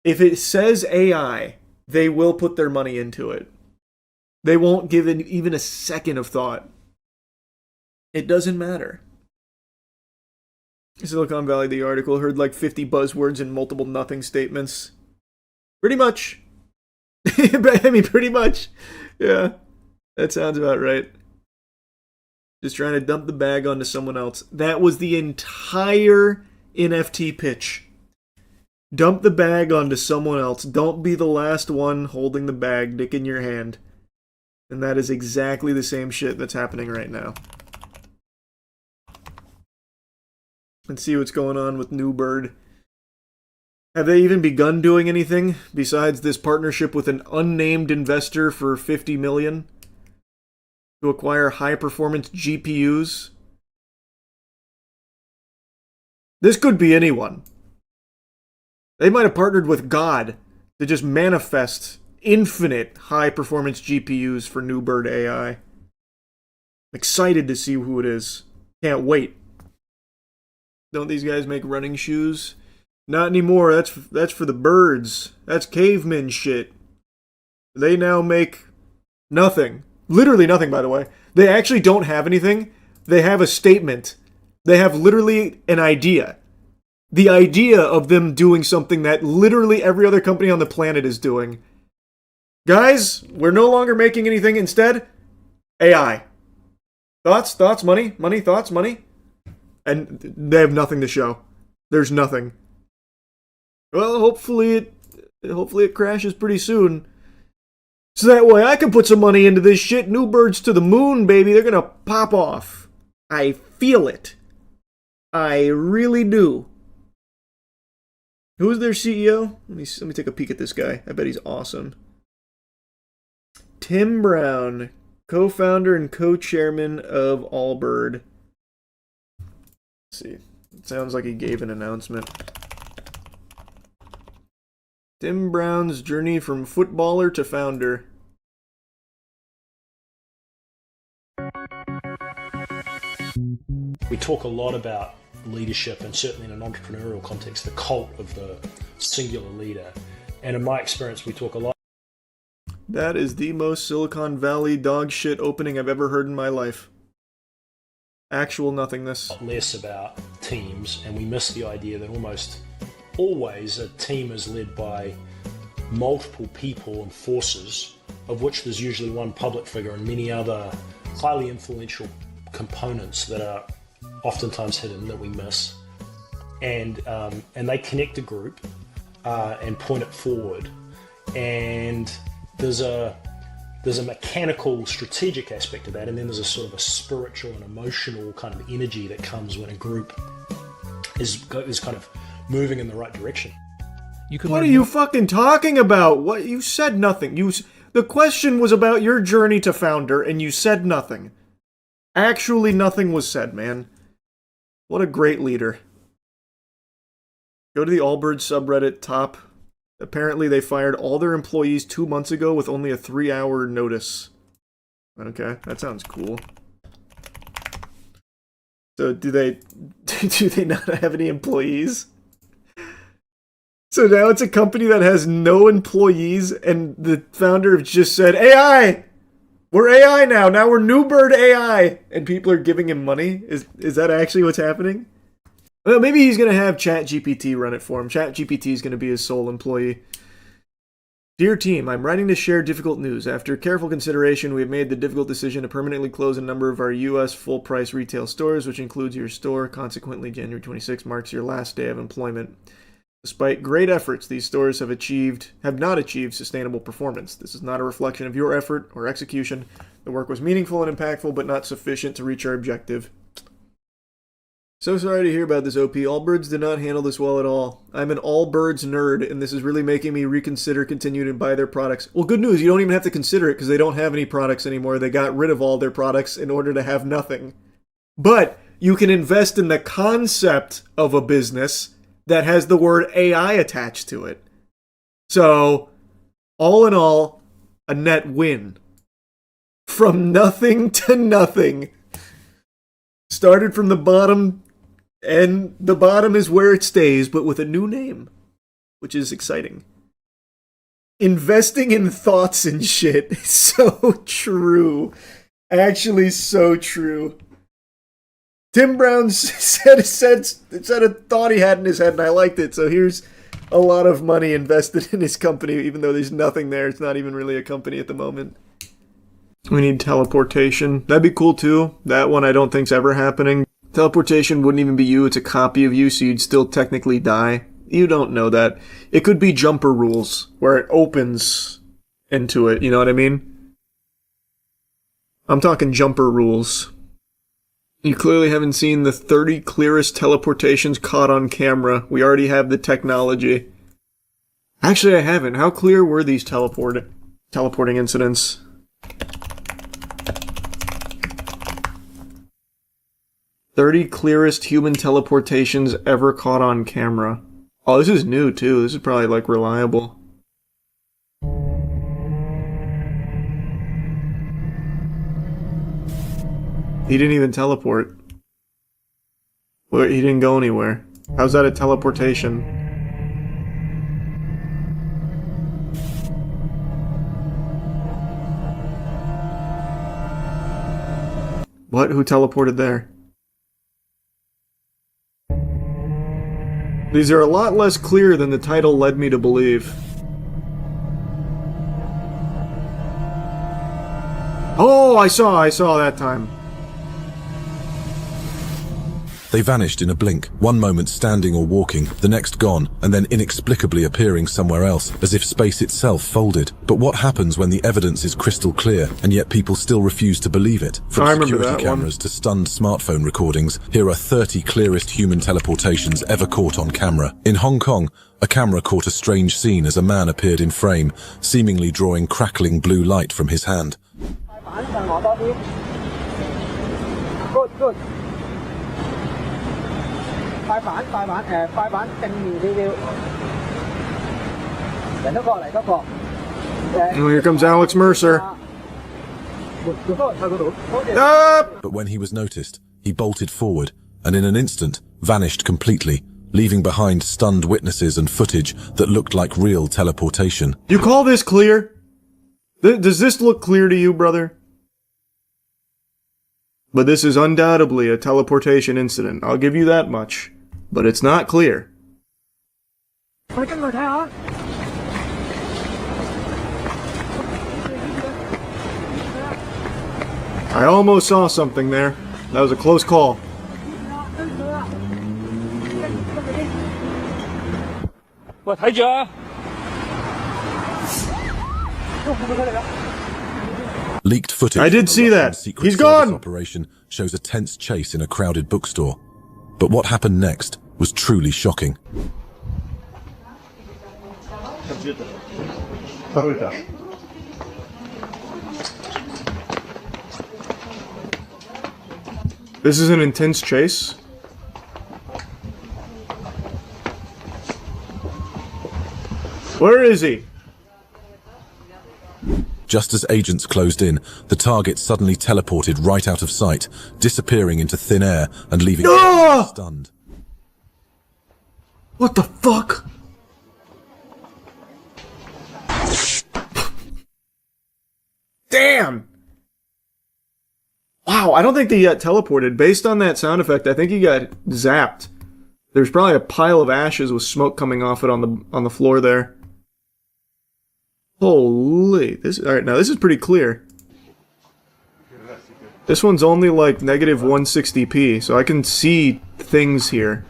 If it says AI, they will put their money into it. They won't give it even a second of thought. It doesn't matter. Silicon Valley, the article, heard like 50 buzzwords and multiple nothing statements. Pretty much. I mean, pretty much. Yeah, that sounds about right. Just trying to dump the bag onto someone else. That was the entire NFT pitch. Dump the bag onto someone else. Don't be the last one holding the bag, dick in your hand. And that is exactly the same shit that's happening right now. Let's see what's going on with New Bird. Have they even begun doing anything besides this partnership with an unnamed investor for $50 million to acquire high-performance GPUs? This could be anyone. They might have partnered with God to just manifest infinite high-performance GPUs for New Bird AI. I'm excited to see who it is. Can't wait. Don't these guys make running shoes? Not anymore. That's for the birds. That's caveman shit. They now make nothing. Literally nothing, by the way. They actually don't have anything. They have a statement. They have literally an idea. The idea of them doing something that literally every other company on the planet is doing. Guys, we're no longer making anything. Instead, AI. Thoughts, money, thoughts, money. And they have nothing to show. There's nothing. Well, hopefully it crashes pretty soon. So that way I can put some money into this shit. New Birds to the moon, baby. They're gonna pop off. I feel it. I really do. Who's their CEO? Let me take a peek at this guy. I bet he's awesome. Tim Brown, co-founder and co-chairman of Allbird. Let's see. It sounds like he gave an announcement. Tim Brown's journey from footballer to founder. We talk a lot about leadership, and certainly in an entrepreneurial context, the cult of the singular leader. And in my experience, we talk a lot. That is the most Silicon Valley dog shit opening I've ever heard in my life. Actual nothingness. Less about teams, and we miss the idea that almost always a team is led by multiple people and forces, of which there's usually one public figure and many other highly influential components that are oftentimes hidden that we miss. And they connect a group and point it forward. And there's a mechanical, strategic aspect of that, and then there's a sort of a spiritual and emotional kind of energy that comes when a group is kind of moving in the right direction. You can. What are you fucking talking about? What you said nothing. The question was about your journey to founder, and you said nothing. Actually, nothing was said, man. What a great leader. Go to the Allbirds subreddit top. Apparently, they fired all their employees 2 months ago with only a 3-hour notice. Okay, that sounds cool. So, do they not have any employees? So now it's a company that has no employees, and the founder just said, AI! We're AI now! Now we're Newbird AI! And people are giving him money? Is that actually what's happening? Well, maybe he's going to have ChatGPT run it for him. ChatGPT is going to be his sole employee. Dear team, I'm writing to share difficult news. After careful consideration, we have made the difficult decision to permanently close a number of our U.S. full-price retail stores, which includes your store. Consequently, January 26 marks your last day of employment. Despite great efforts, these stores have not achieved sustainable performance. This is not a reflection of your effort or execution. The work was meaningful and impactful, but not sufficient to reach our objective. So sorry to hear about this, OP. Allbirds did not handle this well at all. I'm an Allbirds nerd, and this is really making me reconsider continuing to buy their products. Well, good news, you don't even have to consider it because they don't have any products anymore. They got rid of all their products in order to have nothing. But you can invest in the concept of a business that has the word AI attached to it. So, all in all, a net win. From nothing to nothing. Started from the bottom, and the bottom is where it stays, but with a new name, which is exciting. Investing in thoughts and shit is so true. Actually, so true. Tim Brown said a thought he had in his head, and I liked it. So here's a lot of money invested in his company, even though there's nothing there. It's not even really a company at the moment. We need teleportation. That'd be cool, too. That one I don't think's ever happening. Teleportation wouldn't even be you. It's a copy of you, so you'd still technically die. You don't know that. It could be jumper rules, where it opens into it. You know what I mean? I'm talking jumper rules. You clearly haven't seen the 30 clearest teleportations caught on camera. We already have the technology. Actually, I haven't. How clear were these teleporting incidents? "30 clearest human teleportations ever caught on camera." Oh, this is new, too. This is probably, like, reliable. He didn't even teleport. Well, he didn't go anywhere. How's that a teleportation? What? Who teleported there? These are a lot less clear than the title led me to believe. Oh, I saw that time. They vanished in a blink, one moment standing or walking, the next gone, and then inexplicably appearing somewhere else, as if space itself folded. But what happens when the evidence is crystal clear, and yet people still refuse to believe it? From security cameras to stunned smartphone recordings, here are 30 clearest human teleportations ever caught on camera. In Hong Kong, a camera caught a strange scene as a man appeared in frame, seemingly drawing crackling blue light from his hand. Good. Oh, here comes Alex Mercer. But when he was noticed, he bolted forward, and in an instant, vanished completely, leaving behind stunned witnesses and footage that looked like real teleportation. You call this clear? Does this look clear to you, brother? But this is undoubtedly a teleportation incident. I'll give you that much. But it's not clear. I almost saw something there. That was a close call. Leaked footage. I did see that. He's gone. Operation shows a tense chase in a crowded bookstore. But what happened next was truly shocking. This is an intense chase. Where is he? Just as agents closed in, the target suddenly teleported right out of sight, disappearing into thin air and leaving everyone stunned. What the fuck? Damn! Wow, I don't think they got teleported. Based on that sound effect, I think he got zapped. There's probably a pile of ashes with smoke coming off it on the floor there. Holy, alright, now this is pretty clear. This one's only like negative 160p, so I can see things here.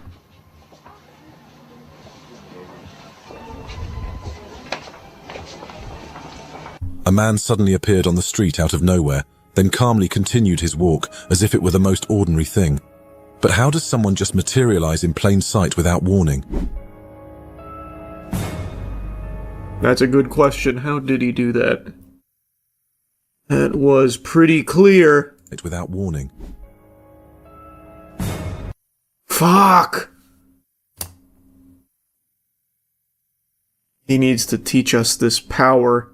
A man suddenly appeared on the street out of nowhere, then calmly continued his walk as if it were the most ordinary thing. But how does someone just materialize in plain sight without warning? That's a good question. How did he do that? That was pretty clear. Without warning. Fuck! He needs to teach us this power.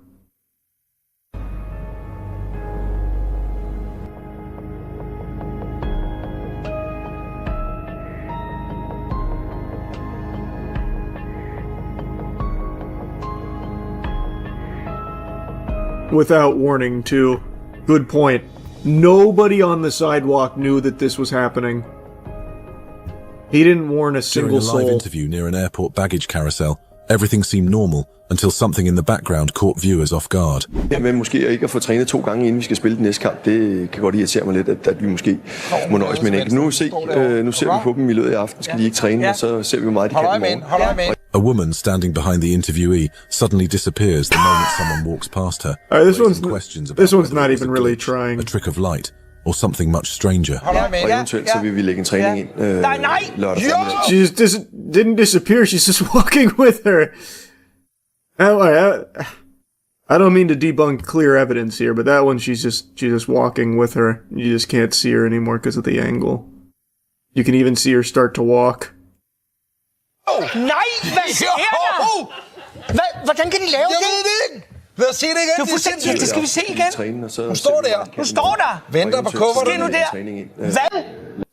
Without warning, too. Good point. Nobody on the sidewalk knew that this was happening. He didn't warn a single soul. During a live interview near an airport baggage carousel, everything seemed normal until something in the background caught viewers off guard. Men måske ikke at få trænet 2 gange inden vi skal spille den næste kamp, det kan godt irritere mig lidt, at vi måske må nøjes med en enkelt. Nu ser vi på dem i løbet af aften, skal de ikke træne, og så ser vi hvor meget de kan i morgen. A woman standing behind the interviewee suddenly disappears the moment someone walks past her. This one's not even really trying. A trick of light, or something much stranger. Og eventuelt så vil vi lægge en træning ind lørdag formiddag. She just didn't disappear, she's just walking with her. I don't mean to debunk clear evidence here, but that one she's just walking with her. You just can't see her anymore because of the angle. You can even see her start to walk. Nej, hvad sker der? Hvordan kan de lave det? Jeg ved det ikke. Lad os se det igen. Det er fuldstændig. Det skal vi se igen. Hun står der. Hun står der. Venter på kufferten. Sker nu der. Hvad?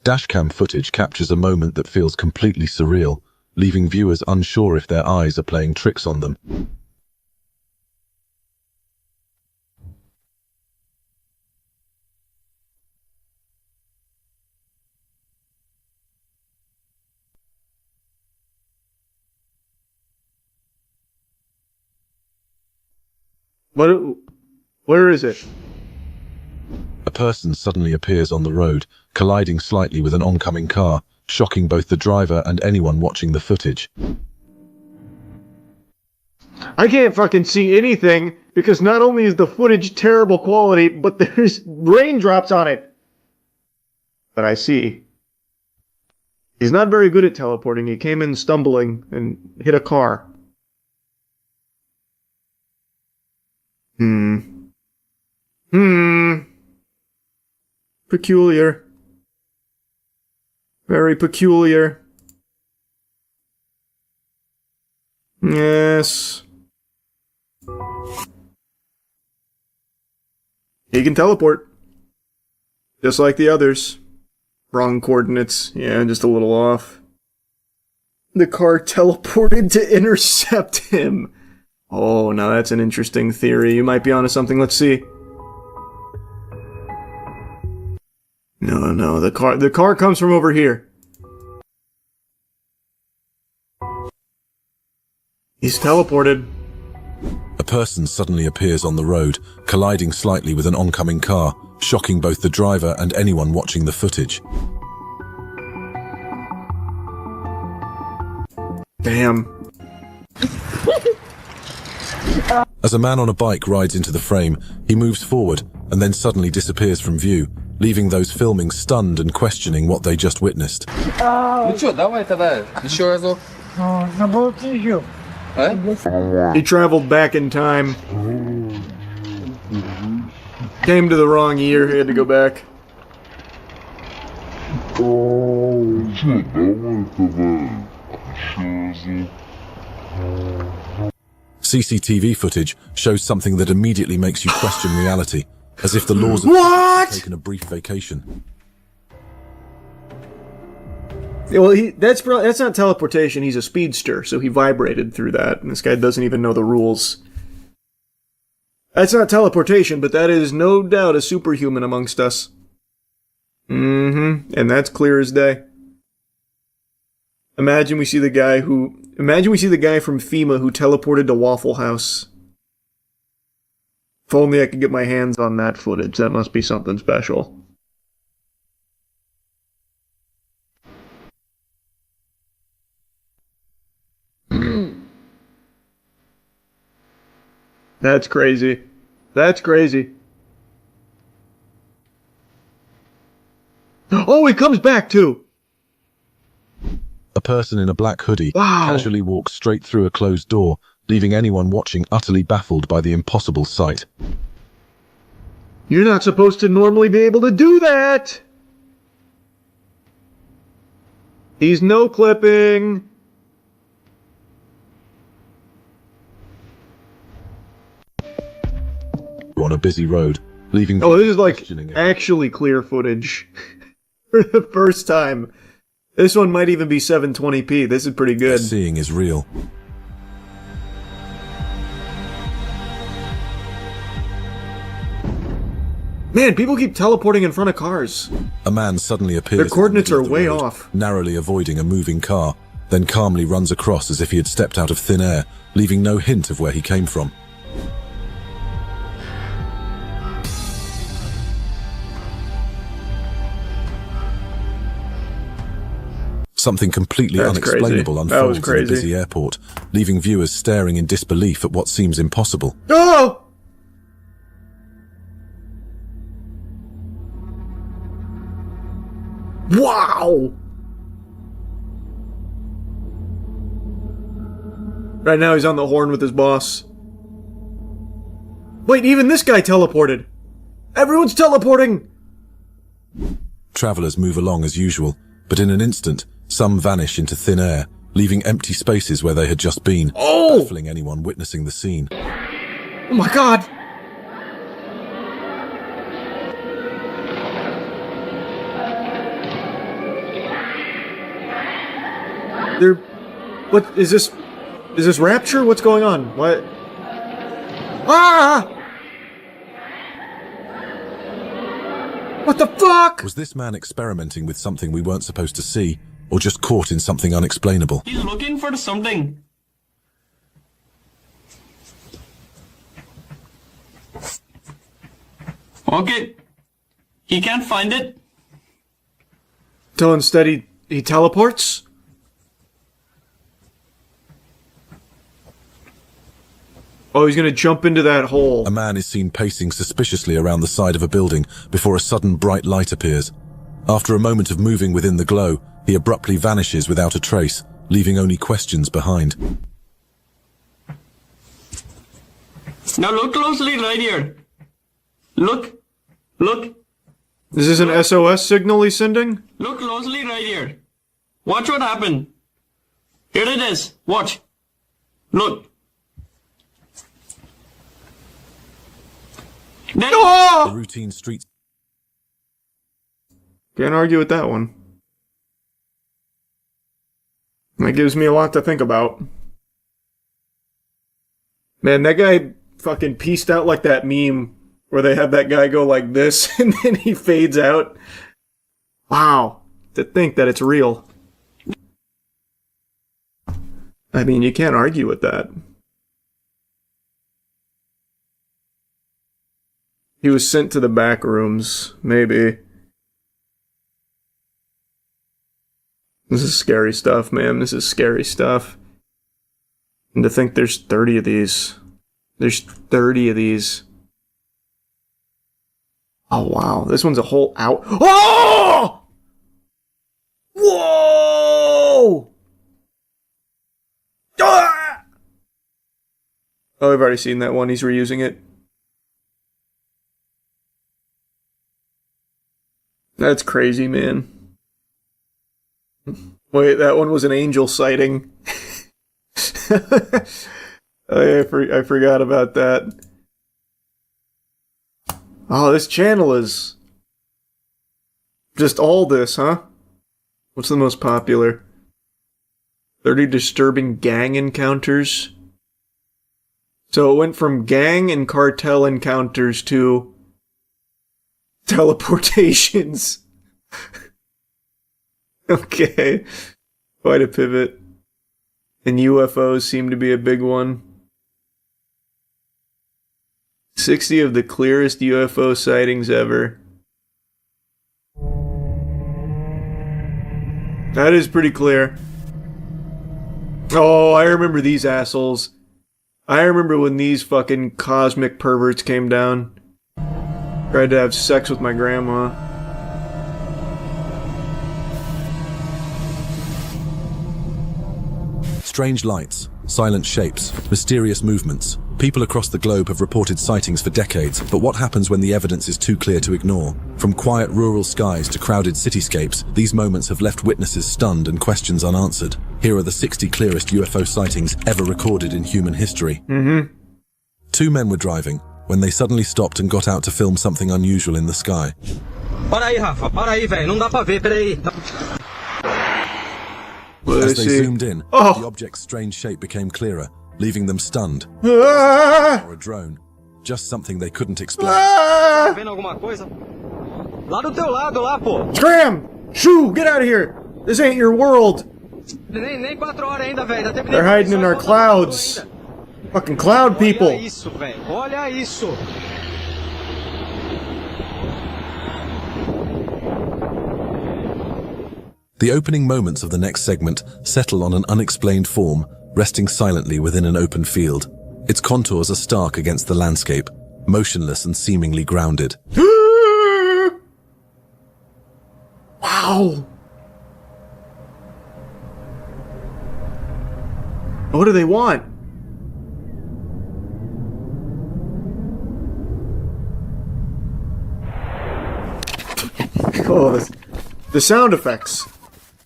Dashcam footage captures a moment that feels completely surreal, leaving viewers unsure if their eyes are playing tricks on them. Where is it? A person suddenly appears on the road, colliding slightly with an oncoming car, shocking both the driver and anyone watching the footage. I can't fucking see anything because not only is the footage terrible quality, but there's raindrops on it. But I see. He's not very good at teleporting. He came in stumbling and hit a car. Peculiar. Very peculiar. Yes. He can teleport. Just like the others. Wrong coordinates. Yeah, just a little off. The car teleported to intercept him. Oh, now that's an interesting theory. You might be onto something. Let's see. No, the car comes from over here. He's teleported. A person suddenly appears on the road, colliding slightly with an oncoming car, shocking both the driver and anyone watching the footage. Damn. As a man on a bike rides into the frame, he moves forward and then suddenly disappears from view, leaving those filming stunned and questioning what they just witnessed. Ну что, давай тогда еще разок. He traveled back in time. Came to the wrong year, he had to go back. CCTV footage shows something that immediately makes you question reality, as if the laws of What? have taken a brief vacation. Yeah, well, that's not teleportation. He's a speedster, so he vibrated through that, and this guy doesn't even know the rules. That's not teleportation, but that is no doubt a superhuman amongst us. And that's clear as day. Imagine we see the guy from FEMA who teleported to Waffle House. If only I could get my hands on that footage. That must be something special. That's crazy. That's crazy. Oh, he comes back too! A person in a black hoodie casually walks straight through a closed door, leaving anyone watching utterly baffled by the impossible sight. You're not supposed to normally be able to do that! He's no-clipping! On a busy road, leaving... Oh, this is like actually clear footage. For the first time. This one might even be 720p. This is pretty good. Seeing is real. Man, people keep teleporting in front of cars. A man suddenly appears. Their coordinates are way off. Narrowly avoiding a moving car, then calmly runs across as if he had stepped out of thin air, leaving no hint of where he came from. Something completely unexplainable unfolds in a busy airport, leaving viewers staring in disbelief at what seems impossible. Oh! Wow! Right now he's on the horn with his boss. Wait, even this guy teleported! Everyone's teleporting! Travelers move along as usual, but in an instant, some vanish into thin air, leaving empty spaces where they had just been, baffling anyone witnessing the scene. Oh my god! What is this? Is this Rapture? What's going on? What? Ah! What the fuck? Was this man experimenting with something we weren't supposed to see, or just caught in something unexplainable? He's looking for something. Okay. He can't find it. So instead he teleports? Oh, he's gonna jump into that hole. A man is seen pacing suspiciously around the side of a building before a sudden bright light appears. After a moment of moving within the glow, he abruptly vanishes without a trace, leaving only questions behind. Now look closely right here. Look. Look. Is this an SOS signal he's sending? Look closely right here. Watch what happened. Here it is. Watch. Look. Oh! The routine street. Can't argue with that one. That gives me a lot to think about. Man, that guy fucking pieced out like that meme where they have that guy go like this and then he fades out. Wow. To think that it's real. I mean, you can't argue with that. He was sent to the back rooms, maybe. This is scary stuff, man. This is scary stuff. And to think there's 30 of these. There's 30 of these. Oh, wow. This one's a whole out. Oh! Whoa! Ah! Oh, I've already seen that one. He's reusing it. That's crazy, man. Wait, that one was an angel sighting. I forgot about that. Oh, this channel is just all this, huh? What's the most popular? 30 disturbing gang encounters. So it went from gang and cartel encounters to teleportations. Okay. Quite a pivot. And UFOs seem to be a big one. 60 of the clearest UFO sightings ever. That is pretty clear. Oh, I remember these assholes. I remember when these fucking cosmic perverts came down. Tried to have sex with my grandma. Strange lights, silent shapes, mysterious movements. People across the globe have reported sightings for decades, but what happens when the evidence is too clear to ignore? From quiet rural skies to crowded cityscapes, these moments have left witnesses stunned and questions unanswered. Here are the 60 clearest UFO sightings ever recorded in human history. Two men were driving when they suddenly stopped and got out to film something unusual in the sky. Para aí, Rafa. Para aí, velho. Não dá pra ver, peraí. As they zoomed in, the object's strange shape became clearer, leaving them stunned. Or a drone. Just something they couldn't explain. Vendo alguma coisa? Lá do teu lado, lá, pô. Scram! Shoo! Get out of here! This ain't your world! Nem 4 horas ainda, velho. They're hiding in our clouds. Fucking cloud people. Olha isso, velho. Olha isso. The opening moments of the next segment settle on an unexplained form, resting silently within an open field. Its contours are stark against the landscape, motionless and seemingly grounded. Wow! What do they want? Oh, the sound effects.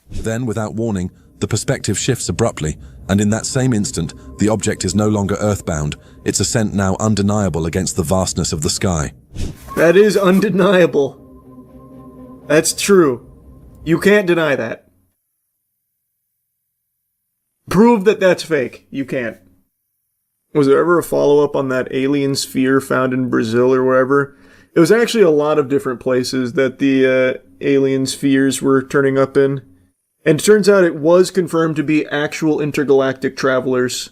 Then, without warning, the perspective shifts abruptly, and in that same instant, the object is no longer earthbound, its ascent now undeniable against the vastness of the sky. That is undeniable. That's true. You can't deny that. Prove that that's fake. You can't. Was there ever a follow-up on that alien sphere found in Brazil or wherever? It was actually a lot of different places that the alien spheres were turning up in. And it turns out it was confirmed to be actual intergalactic travelers.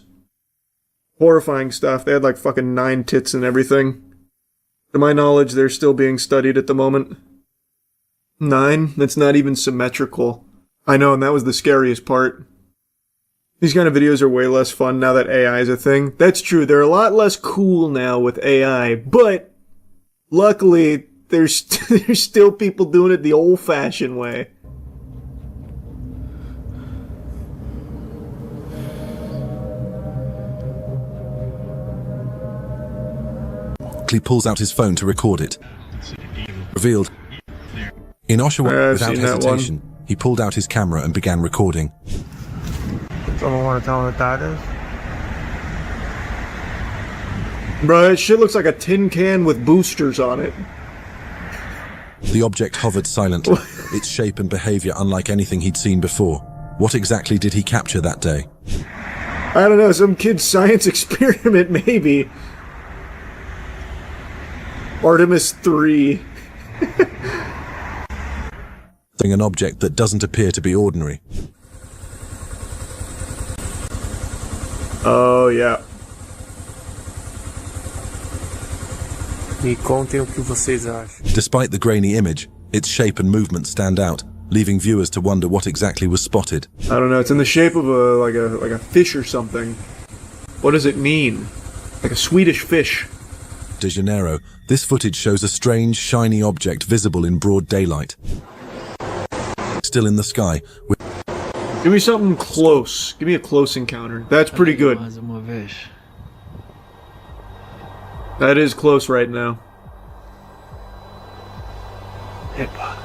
Horrifying stuff. They had like fucking 9 tits and everything. To my knowledge, they're still being studied at the moment. 9? That's not even symmetrical. I know, and that was the scariest part. These kind of videos are way less fun now that AI is a thing. That's true, they're a lot less cool now with AI, but luckily, there's still people doing it the old-fashioned way. He pulls out his phone to record it. Revealed. In Oshawa, without hesitation, he pulled out his camera and began recording. Someone want to tell me what that is? Bro, that shit looks like a tin can with boosters on it. The object hovered silently, its shape and behavior unlike anything he'd seen before. What exactly did he capture that day? I don't know, some kid's science experiment, maybe. Artemis 3. An object that doesn't appear to be ordinary. Oh, yeah. Me contem o que vocês acham. Despite the grainy image, its shape and movement stand out, leaving viewers to wonder what exactly was spotted. I don't know, it's in the shape of like a fish or something. What does it mean? Like a Swedish fish. De Janeiro, this footage shows a strange, shiny object visible in broad daylight. Still in the sky. Give me something close. Give me a close encounter. That's pretty good. That is close right now. Epa.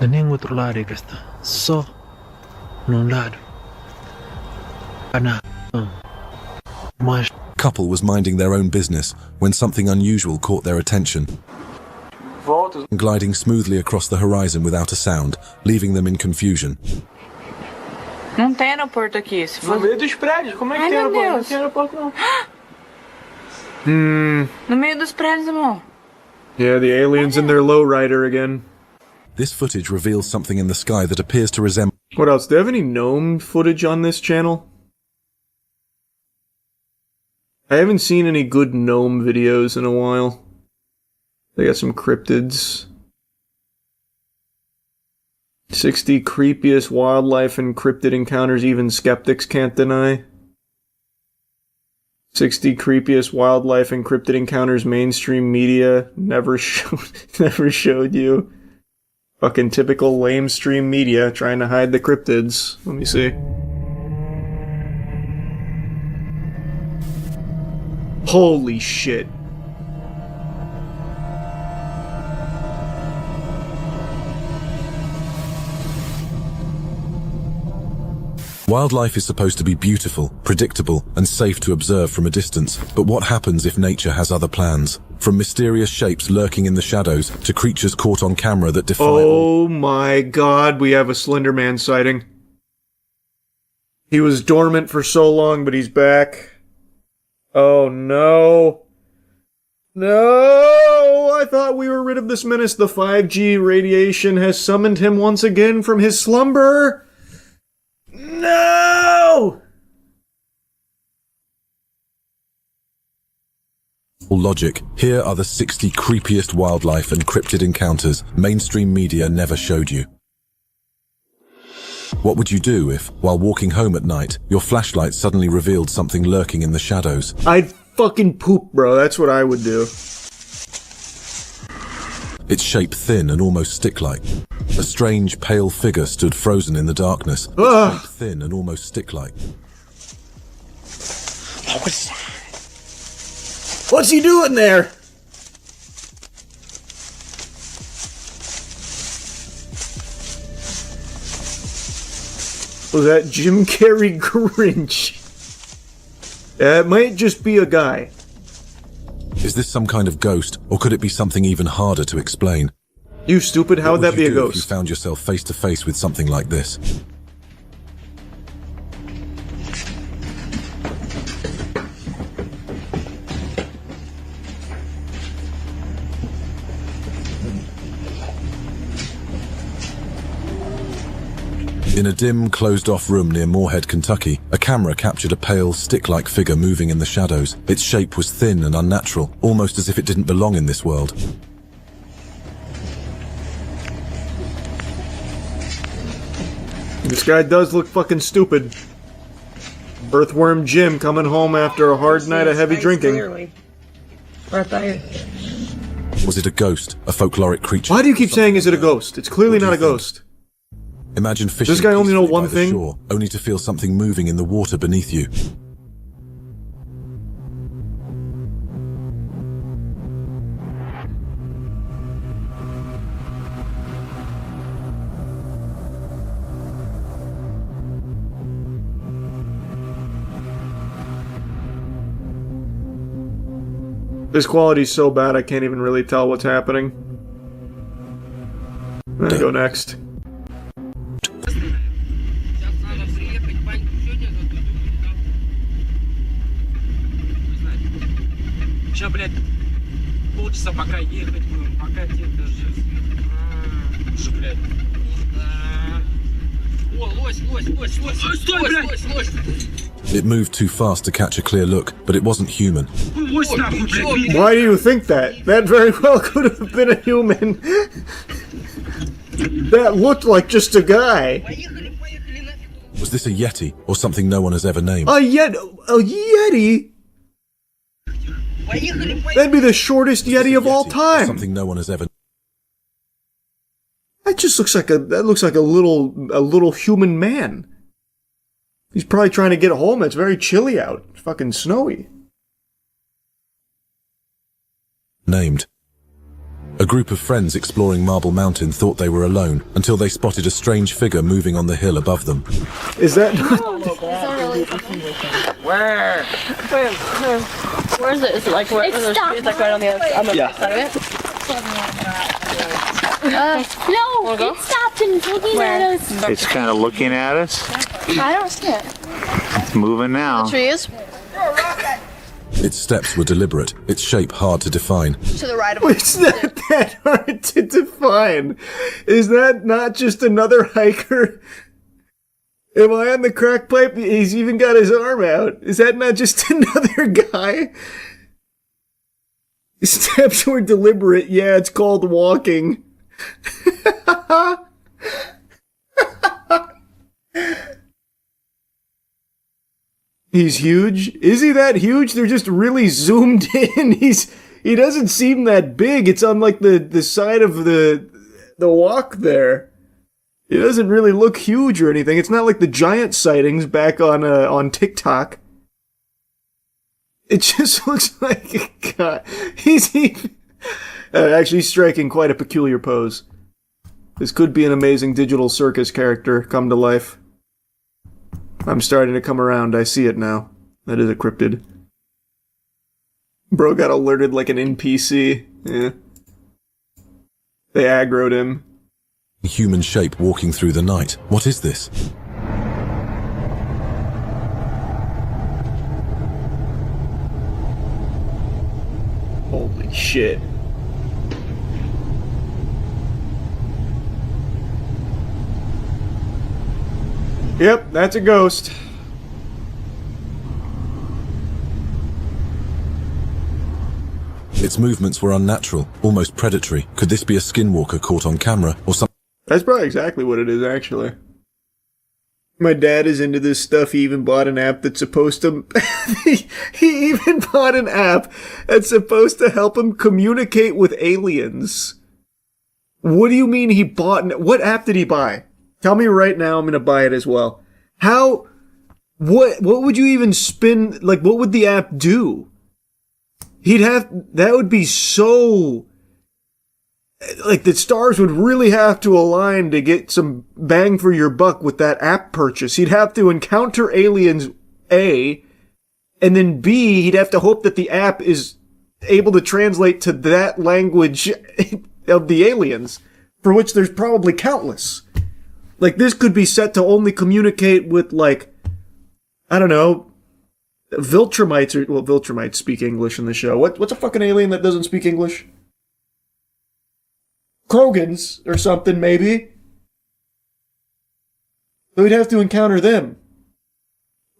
Da nem outro lado é que está. Só num lado. Mas Couple was minding their own business when something unusual caught their attention. Gliding smoothly across the horizon without a sound, leaving them in confusion. Não tem aeroporto aqui. no meio dos prédios, como é que tem aeroporto? Não tem aeroporto não. No meio dos prédios, amor. Yeah, the aliens in their lowrider again. This footage reveals something in the sky that appears to resemble... What else? Do they have any gnome footage on this channel? I haven't seen any good gnome videos in a while. They got some cryptids. 60 creepiest wildlife and cryptid encounters even skeptics can't deny. 60 creepiest wildlife and cryptid encounters mainstream media never showed you. Fucking typical lamestream media trying to hide the cryptids. Let me see. Holy shit. Wildlife is supposed to be beautiful, predictable, and safe to observe from a distance. But what happens if nature has other plans? From mysterious shapes lurking in the shadows to creatures caught on camera that defy... Oh my god, we have a Slender Man sighting. He was dormant for so long, but he's back. Oh no. No! I thought we were rid of this menace. The 5G radiation has summoned him once again from his slumber. No! Logic. Here are the 60 creepiest wildlife and cryptid encounters mainstream media never showed you. What would you do if, while walking home at night, your flashlight suddenly revealed something lurking in the shadows? I'd fucking poop, bro. That's what I would do. Its shape thin and almost stick-like. A strange, pale figure stood frozen in the darkness. Its shape thin and almost stick-like. What's he doing there? Was that Jim Carrey Grinch? It might just be a guy. Is this some kind of ghost, or could it be something even harder to explain? You stupid, how would that be a ghost? If you found yourself face to face with something like this? In a dim, closed-off room near Moorhead, Kentucky, a camera captured a pale, stick-like figure moving in the shadows. Its shape was thin and unnatural, almost as if it didn't belong in this world. This guy does look fucking stupid. Earthworm Jim coming home after a hard night of heavy drinking. Clearly. Right there. Was it a ghost, a folkloric creature? Why do you keep saying, is it a ghost? It's clearly not a ghost. Imagine fishing. Does this guy only know one thing? Shore, only to feel something moving in the water beneath you. This quality's so bad I can't even really tell what's happening. I'm gonna go next. Сейчас, блядь, полчаса пока ехать будем, пока тебе даже... Уже, блядь. О, лось, стой, лось. It moved too fast to catch a clear look, but it wasn't human. Why do you think that? That very well could have been a human. That looked like just a guy. Was this a Yeti, or something no one has ever named? A Yeti? That'd be the shortest Yeti of all time. Something no one has ever. That just looks like a little human man. He's probably trying to get home. It's very chilly out. It's fucking snowy. named. A group of friends exploring Marble Mountain thought they were alone until they spotted a strange figure moving on the hill above them. Is that Where? Where is it? Is it like where? It's like right on the other side of it? No, it stopped and it's looking at us. It's kind of looking at us. I don't see it. It's moving now. The trees? Its steps were deliberate, its shape hard to define. To the right of It's not that hard to define. Is that not just another hiker? Am I on the crack pipe? He's even got his arm out. Is that not just another guy? His steps were deliberate. Yeah, it's called walking. He's huge. Is he that huge? They're just really zoomed in. He doesn't seem that big. It's on like the side of the walk there. It doesn't really look huge or anything. It's not like the giant sightings back on TikTok. It just looks like God. He's actually striking quite a peculiar pose. This could be an amazing digital circus character come to life. I'm starting to come around. I see it now. That is a cryptid. Bro got alerted like an NPC. Yeah. They aggroed him. Human shape walking through the night. What is this? Holy shit. Yep, that's a ghost. Its movements were unnatural, almost predatory. Could this be a skinwalker caught on camera, or something? That's probably exactly what it is, actually. My dad is into this stuff. He even bought an app that's supposed to... he even bought an app that's supposed to help him communicate with aliens. What do you mean he bought... What app did he buy? Tell me right now, I'm gonna buy it as well. How... What would you even spin... Like, what would the app do? He'd have... That would be so... Like, the stars would really have to align to get some bang for your buck with that app purchase. He'd have to encounter aliens, A, and then B, he'd have to hope that the app is able to translate to that language of the aliens, for which there's probably countless. Like, this could be set to only communicate with, like, I don't know, Viltrumites, or, well, Viltrumites speak English in the show. What's a fucking alien that doesn't speak English? Krogans, or something, maybe. So we'd have to encounter them.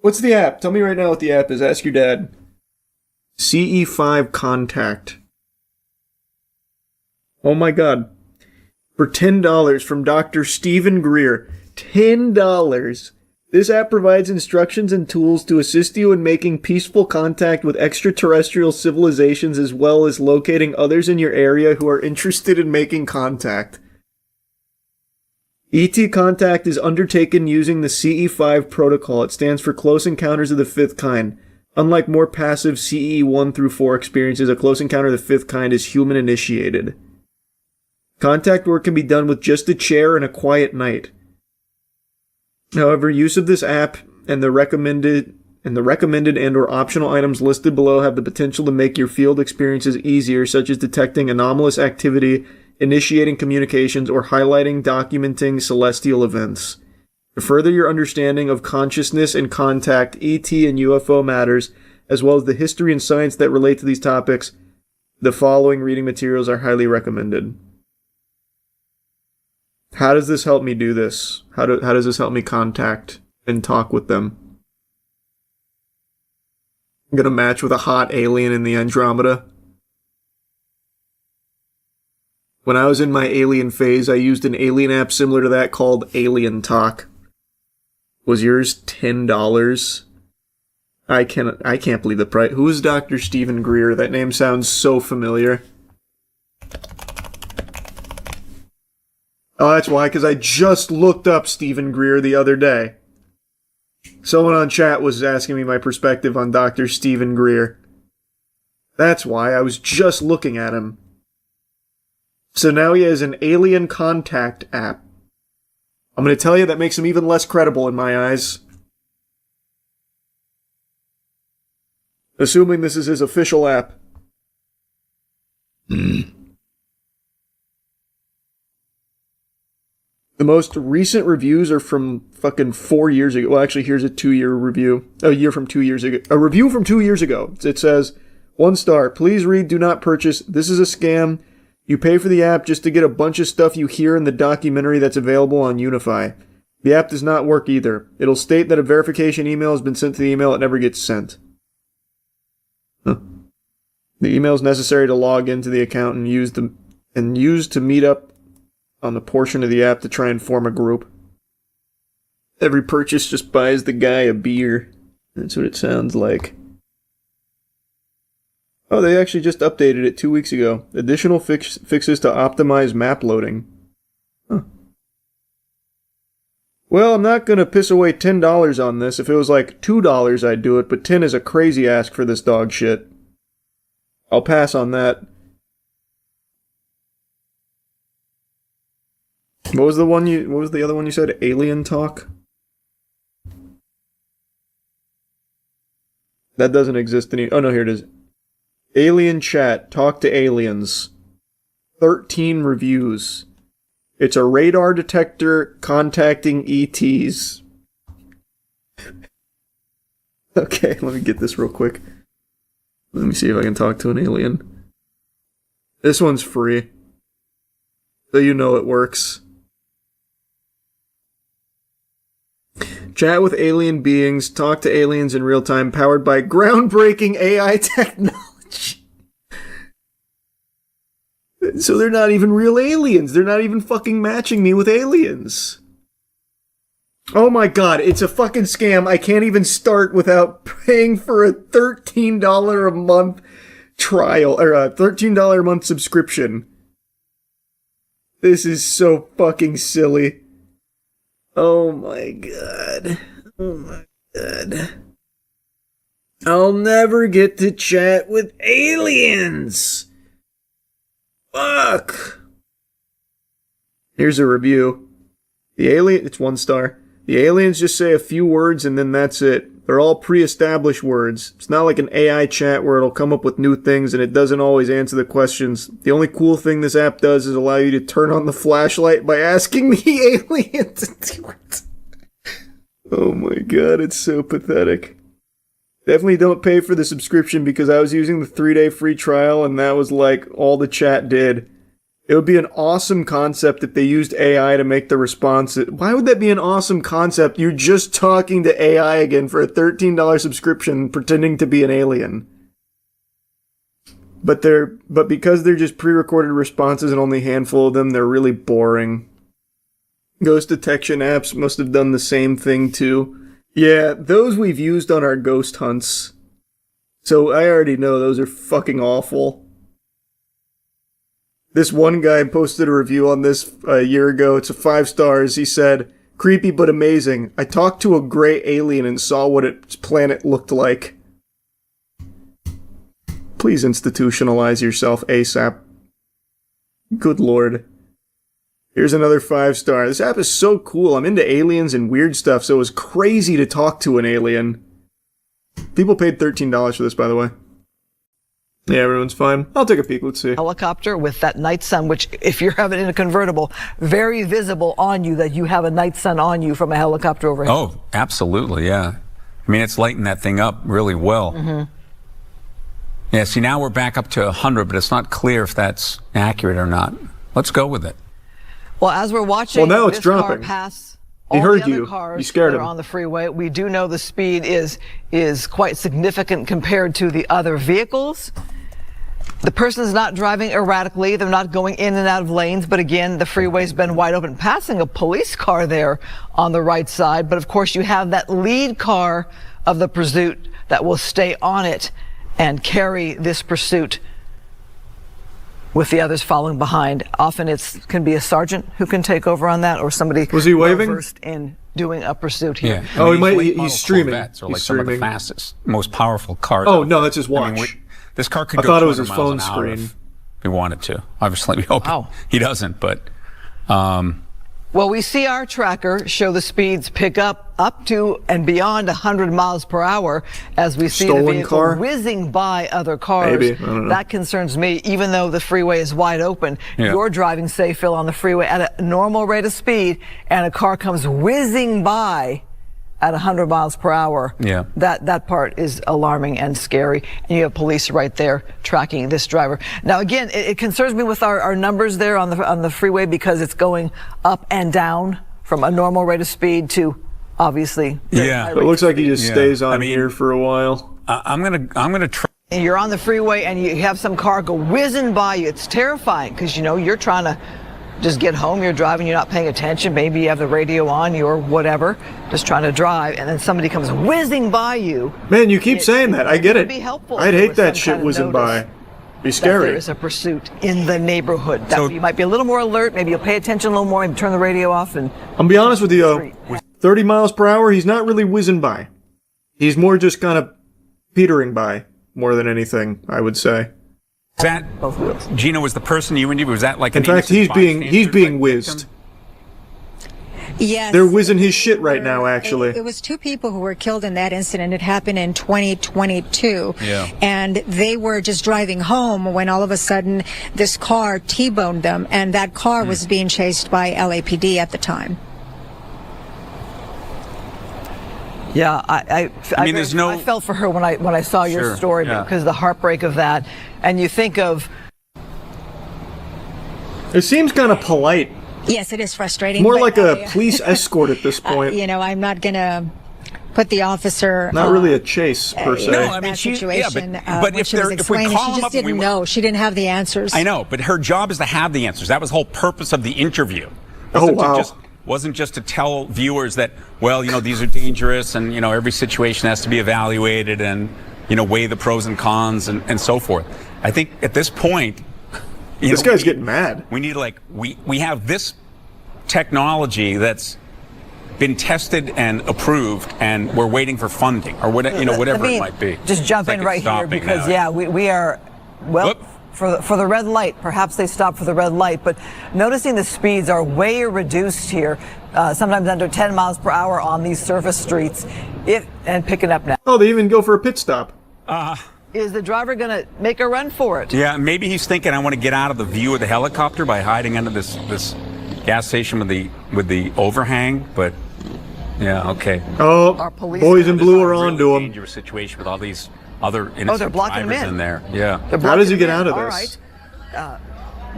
What's the app? Tell me right now what the app is. Ask your dad. CE5 Contact. Oh my god. For $10 from Dr. Stephen Greer. $10. This app provides instructions and tools to assist you in making peaceful contact with extraterrestrial civilizations, as well as locating others in your area who are interested in making contact. ET contact is undertaken using the CE5 protocol. It stands for Close Encounters of the Fifth Kind. Unlike more passive CE 1 through 4 experiences, a close encounter of the fifth kind is human initiated. Contact work can be done with just a chair and a quiet night. However, use of this app and the recommended and or optional items listed below have the potential to make your field experiences easier, such as detecting anomalous activity, initiating communications, or documenting celestial events. To further your understanding of consciousness and contact, ET and UFO matters, as well as the history and science that relate to these topics, the following reading materials are highly recommended. How does this help me do this? How does this help me contact and talk with them? I'm gonna match with a hot alien in the Andromeda. When I was in my alien phase, I used an alien app similar to that called Alien Talk. Was yours $10? I can't believe the price. Who is Dr. Stephen Greer? That name sounds so familiar. Oh, that's why, because I just looked up Stephen Greer the other day. Someone on chat was asking me my perspective on Dr. Stephen Greer. That's why. I was just looking at him. So now he has an alien contact app. I'm going to tell you that makes him even less credible in my eyes. Assuming this is his official app. The most recent reviews are from fucking 4 years ago. Well, actually, here's a 2-year review. A year from 2 years ago. A review from 2 years ago. It says, 1 star. Please read, do not purchase. This is a scam. You pay for the app just to get a bunch of stuff you hear in the documentary that's available on Unify. The app does not work either. It'll state that a verification email has been sent to the email. It never gets sent. Huh. The email is necessary to log into the account and use to meet up on the portion of the app to try and form a group. Every purchase just buys the guy a beer. That's what it sounds like. Oh, they actually just updated it 2 weeks ago. Additional fixes to optimize map loading. Huh. Well, I'm not going to piss away $10 on this. If it was like $2, I'd do it, but 10 is a crazy ask for this dog shit. I'll pass on that. What was the other one you said? Alien Talk? That doesn't exist any. Oh no, here it is. Alien Chat, talk to aliens. 13 reviews. It's a radar detector contacting ETs. Okay, let me get this real quick. Let me see if I can talk to an alien. This one's free. So you know it works. Chat with alien beings, talk to aliens in real time, powered by groundbreaking AI technology. So they're not even real aliens. They're not even fucking matching me with aliens. Oh my god, it's a fucking scam. I can't even start without paying for a $13 a month trial, or a $13 a month subscription. This is so fucking silly. Oh my god. Oh my god. I'll never get to chat with aliens. Fuck. Here's a review. It's 1 star. The aliens just say a few words and then that's it. They're all pre-established words. It's not like an AI chat where it'll come up with new things and it doesn't always answer the questions. The only cool thing this app does is allow you to turn on the flashlight by asking the alien to do it. Oh my god, it's so pathetic. Definitely don't pay for the subscription because I was using the 3-day free trial and that was like all the chat did. It would be an awesome concept if they used AI to make the response. Why would that be an awesome concept? You're just talking to AI again for a $13 subscription pretending to be an alien. But because they're just pre-recorded responses and only a handful of them, they're really boring. Ghost detection apps must have done the same thing too. Yeah, those we've used on our ghost hunts. So I already know those are fucking awful. This one guy posted a review on this a year ago. It's a 5 stars. He said, creepy but amazing. I talked to a gray alien and saw what its planet looked like. Please institutionalize yourself ASAP. Good lord. Here's another 5 star. This app is so cool. I'm into aliens and weird stuff, so it was crazy to talk to an alien. People paid $13 for this, by the way. Yeah, everyone's fine. I'll take a peek. Let's see. Helicopter with that night sun, which if you're having it in a convertible, very visible on you that you have a night sun on you from a helicopter overhead. Oh, absolutely, yeah. I mean, it's lighting that thing up really well. Mm-hmm. Yeah, see, now we're back up to 100, but it's not clear if that's accurate or not. Let's go with it. Well, as we're watching now it's this car dropping. pass He all heard the other you. cars You scared that him. are on the freeway, we do know the speed is quite significant compared to the other vehicles. The person's not driving erratically. They're not going in and out of lanes. But again, the freeway's been wide open, passing a police car there on the right side. But of course, you have that lead car of the pursuit that will stay on it and carry this pursuit with the others following behind. Often it can be a sergeant who can take over on that, or somebody Was he waving? versed in doing a pursuit here. Yeah. He's streaming. Corvettes are He's like some of the streaming. fastest, most powerful cars. Oh, out no, there. that's his watch. This car could I go thought it was 200 his miles phone an hour screen. if he wanted to. Obviously, we hope he doesn't, but... Well, we see our tracker show the speeds pick up to and beyond 100 miles per hour as we see the vehicle whizzing by other cars. Maybe. I don't know. That concerns me, even though the freeway is wide open. Yeah. You're driving, say, Phil, on the freeway at a normal rate of speed, and a car comes whizzing by at 100 miles per hour. Yeah. That part is alarming and scary. And you have police right there tracking this driver. Now, again, it concerns me with our numbers there on the freeway because it's going up and down from a normal rate of speed to obviously. Yeah. It looks like he just stays on here for a while. I'm gonna try. You're on the freeway and you have some car go whizzing by you. It's terrifying because, you know, you're trying to just get home, you're driving, you're not paying attention, maybe you have the radio on, or whatever, just trying to drive, and then somebody comes whizzing by you. Man, you keep saying that. I get it. Be helpful. I'd hate that shit whizzing by. Be scary. There is a pursuit in the neighborhood. You might be a little more alert, maybe you'll pay attention a little more, maybe turn the radio off. And I'll be honest with you, though. 30 miles per hour, he's not really whizzing by. He's more just kind of petering by, more than anything, I would say. Is that Gina was the person you interviewed? Was that like in fact he's being whizzed? Yes. They're whizzing his shit right now, actually. It was 2 people who were killed in that incident. It happened in 2022. Yeah. And they were just driving home when all of a sudden this car T-boned them, and that car was being chased by LAPD at the time. Yeah, I mean, there's no. I felt for her when I saw your story because the heartbreak of that, and you think of. It seems kind of polite. Yes, it is frustrating. More like a police escort at this point. You know, I'm not gonna put the officer. Not really a chase per se. No, I mean, but if we call she just didn't know. She didn't have the answers. I know, but her job is to have the answers. That was the whole purpose of the interview. Wasn't just to tell viewers that, well, you know, these are dangerous and, you know, every situation has to be evaluated and, you know, weigh the pros and cons and so forth. I think at this point, this guy's getting mad. We need we have this technology that's been tested and approved, and we're waiting for funding or whatever, whatever it might be. Just jump in right here because we are for the red light. Perhaps they stop for the red light, but noticing the speeds are way reduced here, sometimes under 10 miles per hour on these surface streets, and picking up now. Oh, they even go for a pit stop. Is the driver going to make a run for it? Yeah, maybe he's thinking, I want to get out of the view of the helicopter by hiding under this gas station with the overhang, but yeah, okay. Oh, boys in blue are onto him. Dangerous situation with all these other innocent they're blocking drivers him in there. Yeah. How does he get out of this? All right.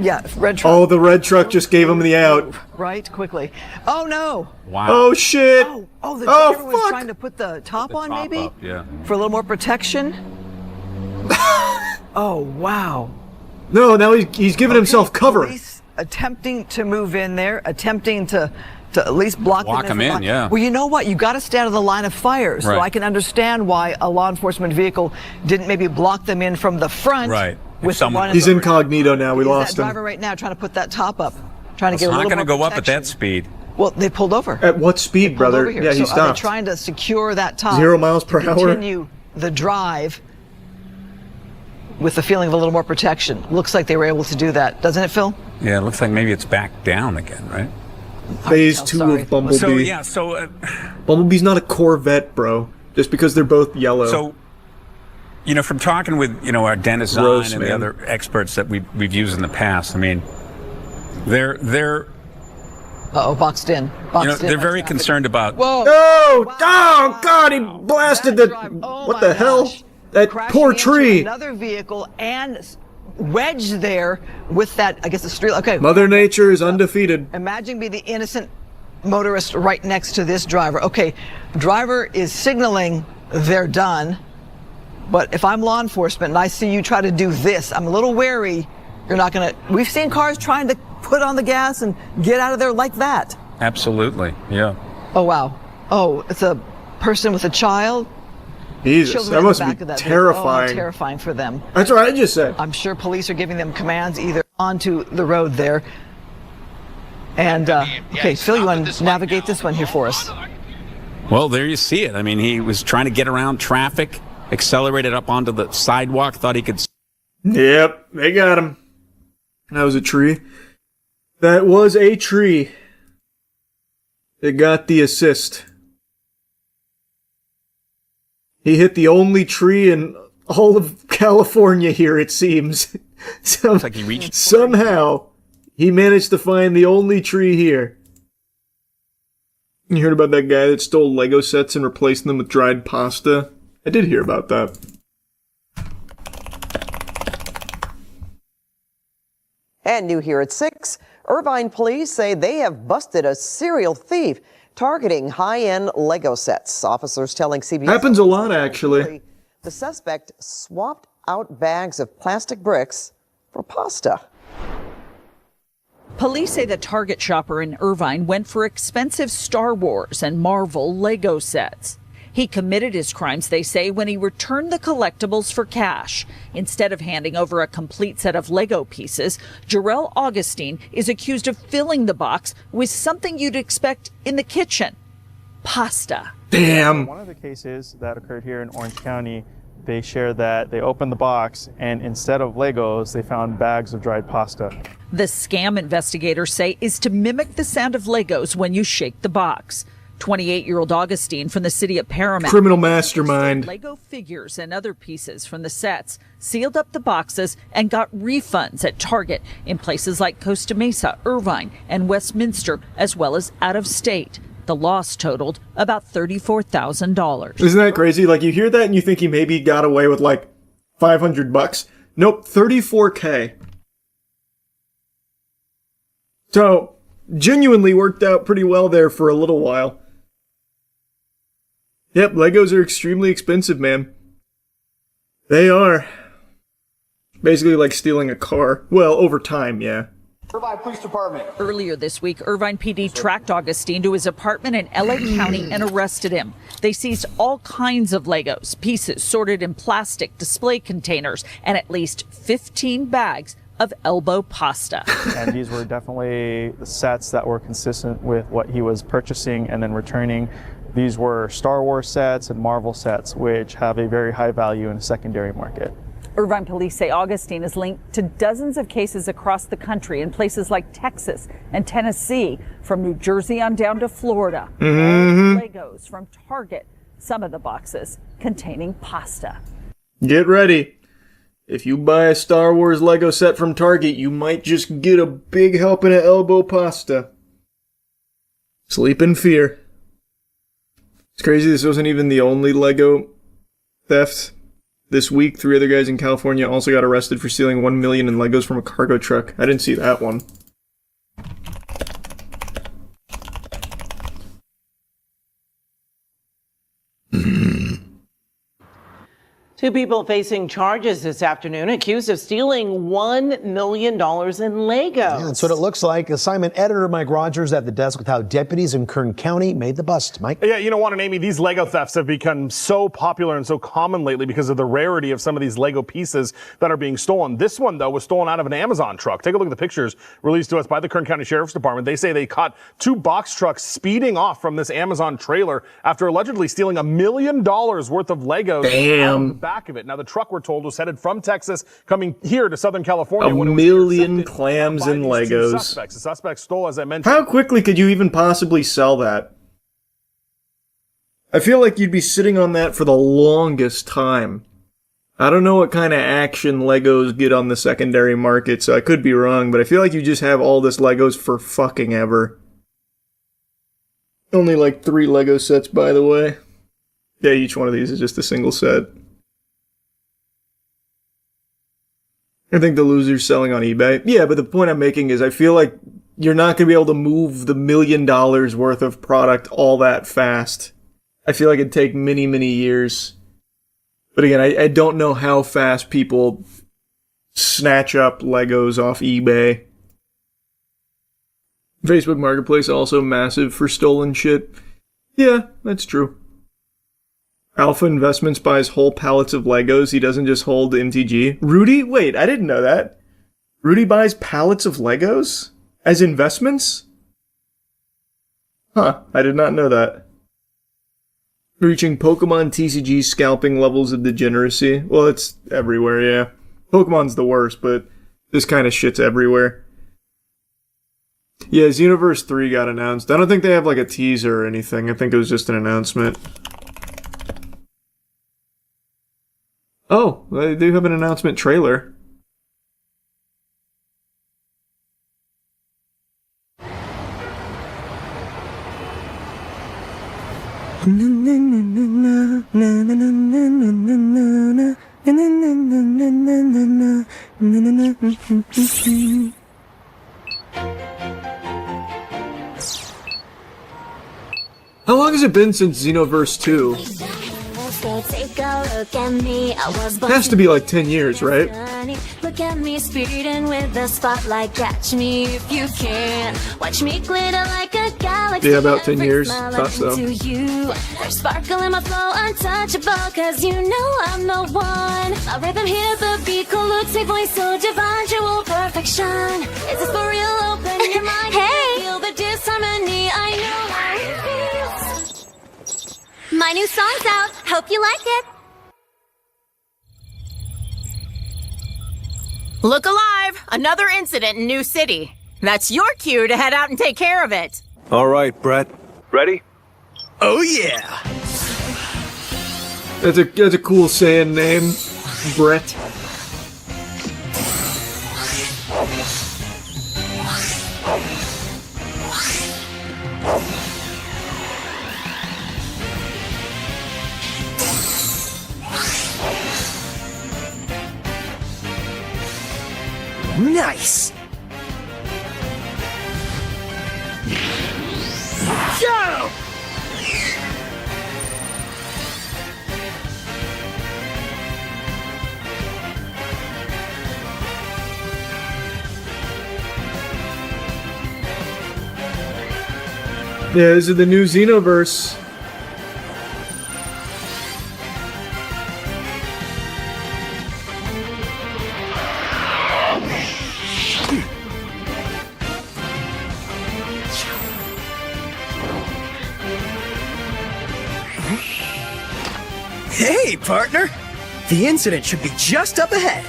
Yeah, red truck. Oh, the red truck just gave him the out. Right, quickly. Oh, no. Wow. Oh, shit. The driver was trying to put the top on, maybe? Yeah. For a little more protection? Oh, wow. No, now he's giving himself cover. Police attempting to move in there, attempting to at least block them in. Yeah. Well, you know what? You got to stay out of the line of fire, so Right. I can understand why a law enforcement vehicle didn't maybe block them in from the front. Right. With someone. He's incognito now. We lost that him. driver right now trying to put that top up, trying to It's get a not little going to more go up at protection. that speed. Well, they pulled over. At what speed, brother? Over here. Yeah, he so Are stopped. they trying to secure that top? 0 miles per to hour. Continue the drive with the feeling of a little more protection. Looks like they were able to do that, doesn't it, Phil? Yeah, it looks like maybe it's back down again, right? Phase 2 of Bumblebee. Bumblebee's not a Corvette, bro. Just because they're both yellow. So, from talking with, our Dennis Zahn Gross, and man. the other experts that we've used in the past, I mean, they're boxed in. they're very concerned about. Whoa! Oh, God! He blasted the. What the hell? That poor tree. Another vehicle and wedged there with that. I guess the street. Okay. Mother Nature is undefeated. Imagine being the innocent motorist right next to this driver. Okay, driver is signaling they're done. But if I'm law enforcement and I see you try to do this, I'm a little wary. You're not going to. We've seen cars trying to put on the gas and get out of there like that. Absolutely, yeah. Oh, wow. Oh, it's a person with a child. Jesus, Children that in the must back be of that terrifying. Oh, terrifying for them. That's what I just said. I'm sure police are giving them commands either onto the road there. And, okay, Phil, you want to navigate this one here for us? Well, there you see it. I mean, he was trying to get around traffic. accelerated up onto the sidewalk, thought he could... Yep, they got him. That was a tree. That was a tree. It got the assist. He hit the only tree in all of California here, it seems. Looks like he reached... Somehow, he managed to find the only tree here. You heard about that guy that stole Lego sets and replaced them with dried pasta? I did hear about that. And new here at 6, Irvine police say they have busted a serial thief targeting high-end Lego sets. Officers telling CBS... Happens a lot, actually. The suspect swapped out bags of plastic bricks for pasta. Police say the Target shopper in Irvine went for expensive Star Wars and Marvel Lego sets. He committed his crimes, they say, when he returned the collectibles for cash. Instead of handing over a complete set of Lego pieces, Jarrell Augustine is accused of filling the box with something you'd expect in the kitchen: pasta. Damn. One of the cases that occurred here in Orange County, they share that they opened the box and instead of Legos, they found bags of dried pasta. The scam investigators say is to mimic the sound of Legos when you shake the box. 28-year-old Augustine from the city of Paramount. Criminal mastermind. Lego figures and other pieces from the sets, sealed up the boxes, and got refunds at Target in places like Costa Mesa, Irvine, and Westminster, as well as out of state. The loss totaled about $34,000. Isn't that crazy? Like, you hear that and you think he maybe got away with like $500. Nope, $34K. So, genuinely worked out pretty well there for a little while. Yep, Legos are extremely expensive, man. They are. Basically like stealing a car. Well, over time, yeah. Irvine Police Department. Earlier this week, Irvine PD tracked Augustine to his apartment in LA County and arrested him. They seized all kinds of Legos, pieces sorted in plastic display containers, and at least 15 bags of elbow pasta. And these were definitely the sets that were consistent with what he was purchasing and then returning. These were Star Wars sets and Marvel sets, which have a very high value in the secondary market. Irvine police say Augustine is linked to dozens of cases across the country in places like Texas and Tennessee, from New Jersey on down to Florida. Legos from Target, some of the boxes containing pasta. Get ready. If you buy a Star Wars Lego set from Target, you might just get a big helping of elbow pasta. Sleep in fear. It's crazy this wasn't even the only Lego theft. This week, 3 other guys in California also got arrested for stealing $1 million in Legos from a cargo truck. I didn't see that one. Two people facing charges this afternoon accused of stealing $1 million in Legos. Yeah, that's what it looks like. Assignment editor Mike Rogers at the desk with how deputies in Kern County made the bust. Mike? Yeah, you know, Juan and Amy, these Lego thefts have become so popular and so common lately because of the rarity of some of these Lego pieces that are being stolen. This one, though, was stolen out of an Amazon truck. Take a look at the pictures released to us by the Kern County Sheriff's Department. They say they caught 2 box trucks speeding off from this Amazon trailer after allegedly stealing $1 million worth of Legos out of the back of it. Now, the truck, we're told, was headed from Texas, coming here to Southern California. $1 million clams and Legos. The suspects stole, as I mentioned. How quickly could you even possibly sell that? I feel like you'd be sitting on that for the longest time. I don't know what kind of action Legos get on the secondary market, so I could be wrong, but I feel like you just have all this Legos for fucking ever. Only like 3 Lego sets, by the way. Yeah, each one of these is just a single set. I think the loser's selling on eBay. Yeah, but the point I'm making is I feel like you're not going to be able to move the $1 million worth of product all that fast. I feel like it'd take many, many years. But again, I don't know how fast people snatch up Legos off eBay. Facebook Marketplace also massive for stolen shit. Yeah, that's true. Alpha Investments buys whole pallets of Legos. He doesn't just hold MTG. Rudy? Wait, I didn't know that. Rudy buys pallets of Legos? As investments? Huh, I did not know that. Reaching Pokemon TCG scalping levels of degeneracy. Well, it's everywhere, yeah. Pokemon's the worst, but this kind of shit's everywhere. Yeah, Xenoverse 3 got announced. I don't think they have like a teaser or anything. I think it was just an announcement. Oh, they do have an announcement trailer. How long has it been since Xenoverse 2? Has to be like 10 years, right? Look at me speeding with the spotlight. Catch me if you can. Watch me glitter like a galaxy. Yeah, about 10 years. Thought so. There's sparkle in my flow, untouchable. Cause you know I'm the one. My rhythm hits the beat, cool looks, a voice so divine. Jewel perfection. Is this for real? Open your mind. Hey! Feel the disharmony. I know how it feels. My new song's out. Hope you like it. Look alive! Another incident in New City. That's your cue to head out and take care of it. All right, Brett. Ready? Oh yeah! That's a cool Saiyan name, Brett. Nice! Go! Yeah, this is the new Xenoverse. Hey, partner! The incident should be just up ahead.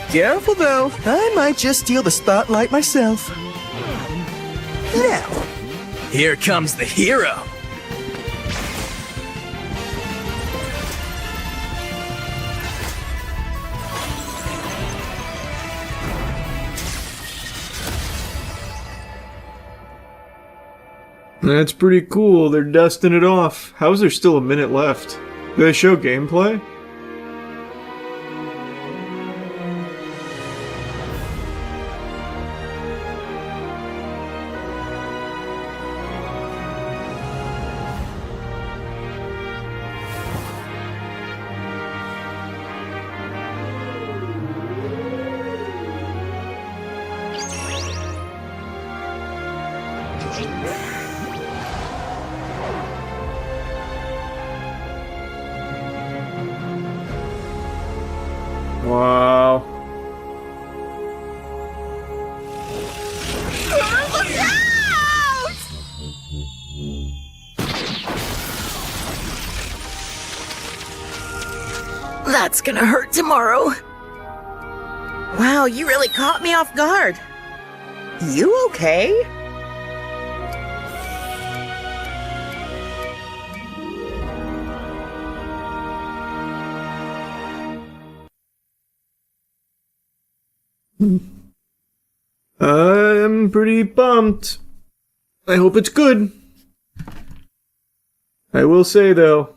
Careful, though. I might just steal the spotlight myself. Now, here comes the hero. That's pretty cool. They're dusting it off. How is there still a minute left? Do they show gameplay? Wow. That's gonna hurt tomorrow. Wow, you really caught me off guard. You okay? I'm pretty pumped. I hope it's good. I will say, though,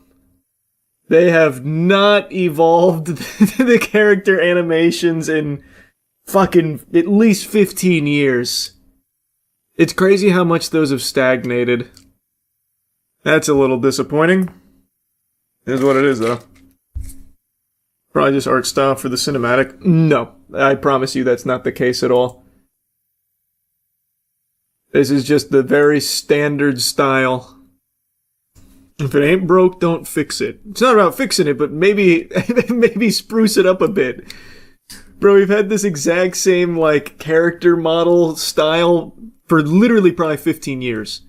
they have not evolved the character animations in fucking at least 15 years. It's crazy how much those have stagnated. That's a little disappointing. It is what it is, though. Probably just art style for the cinematic. No, I promise you that's not the case at all. This is just the very standard style. If it ain't broke, don't fix it. It's not about fixing it, but maybe spruce it up a bit. Bro, we've had this exact same, like, character model style for literally probably 15 years.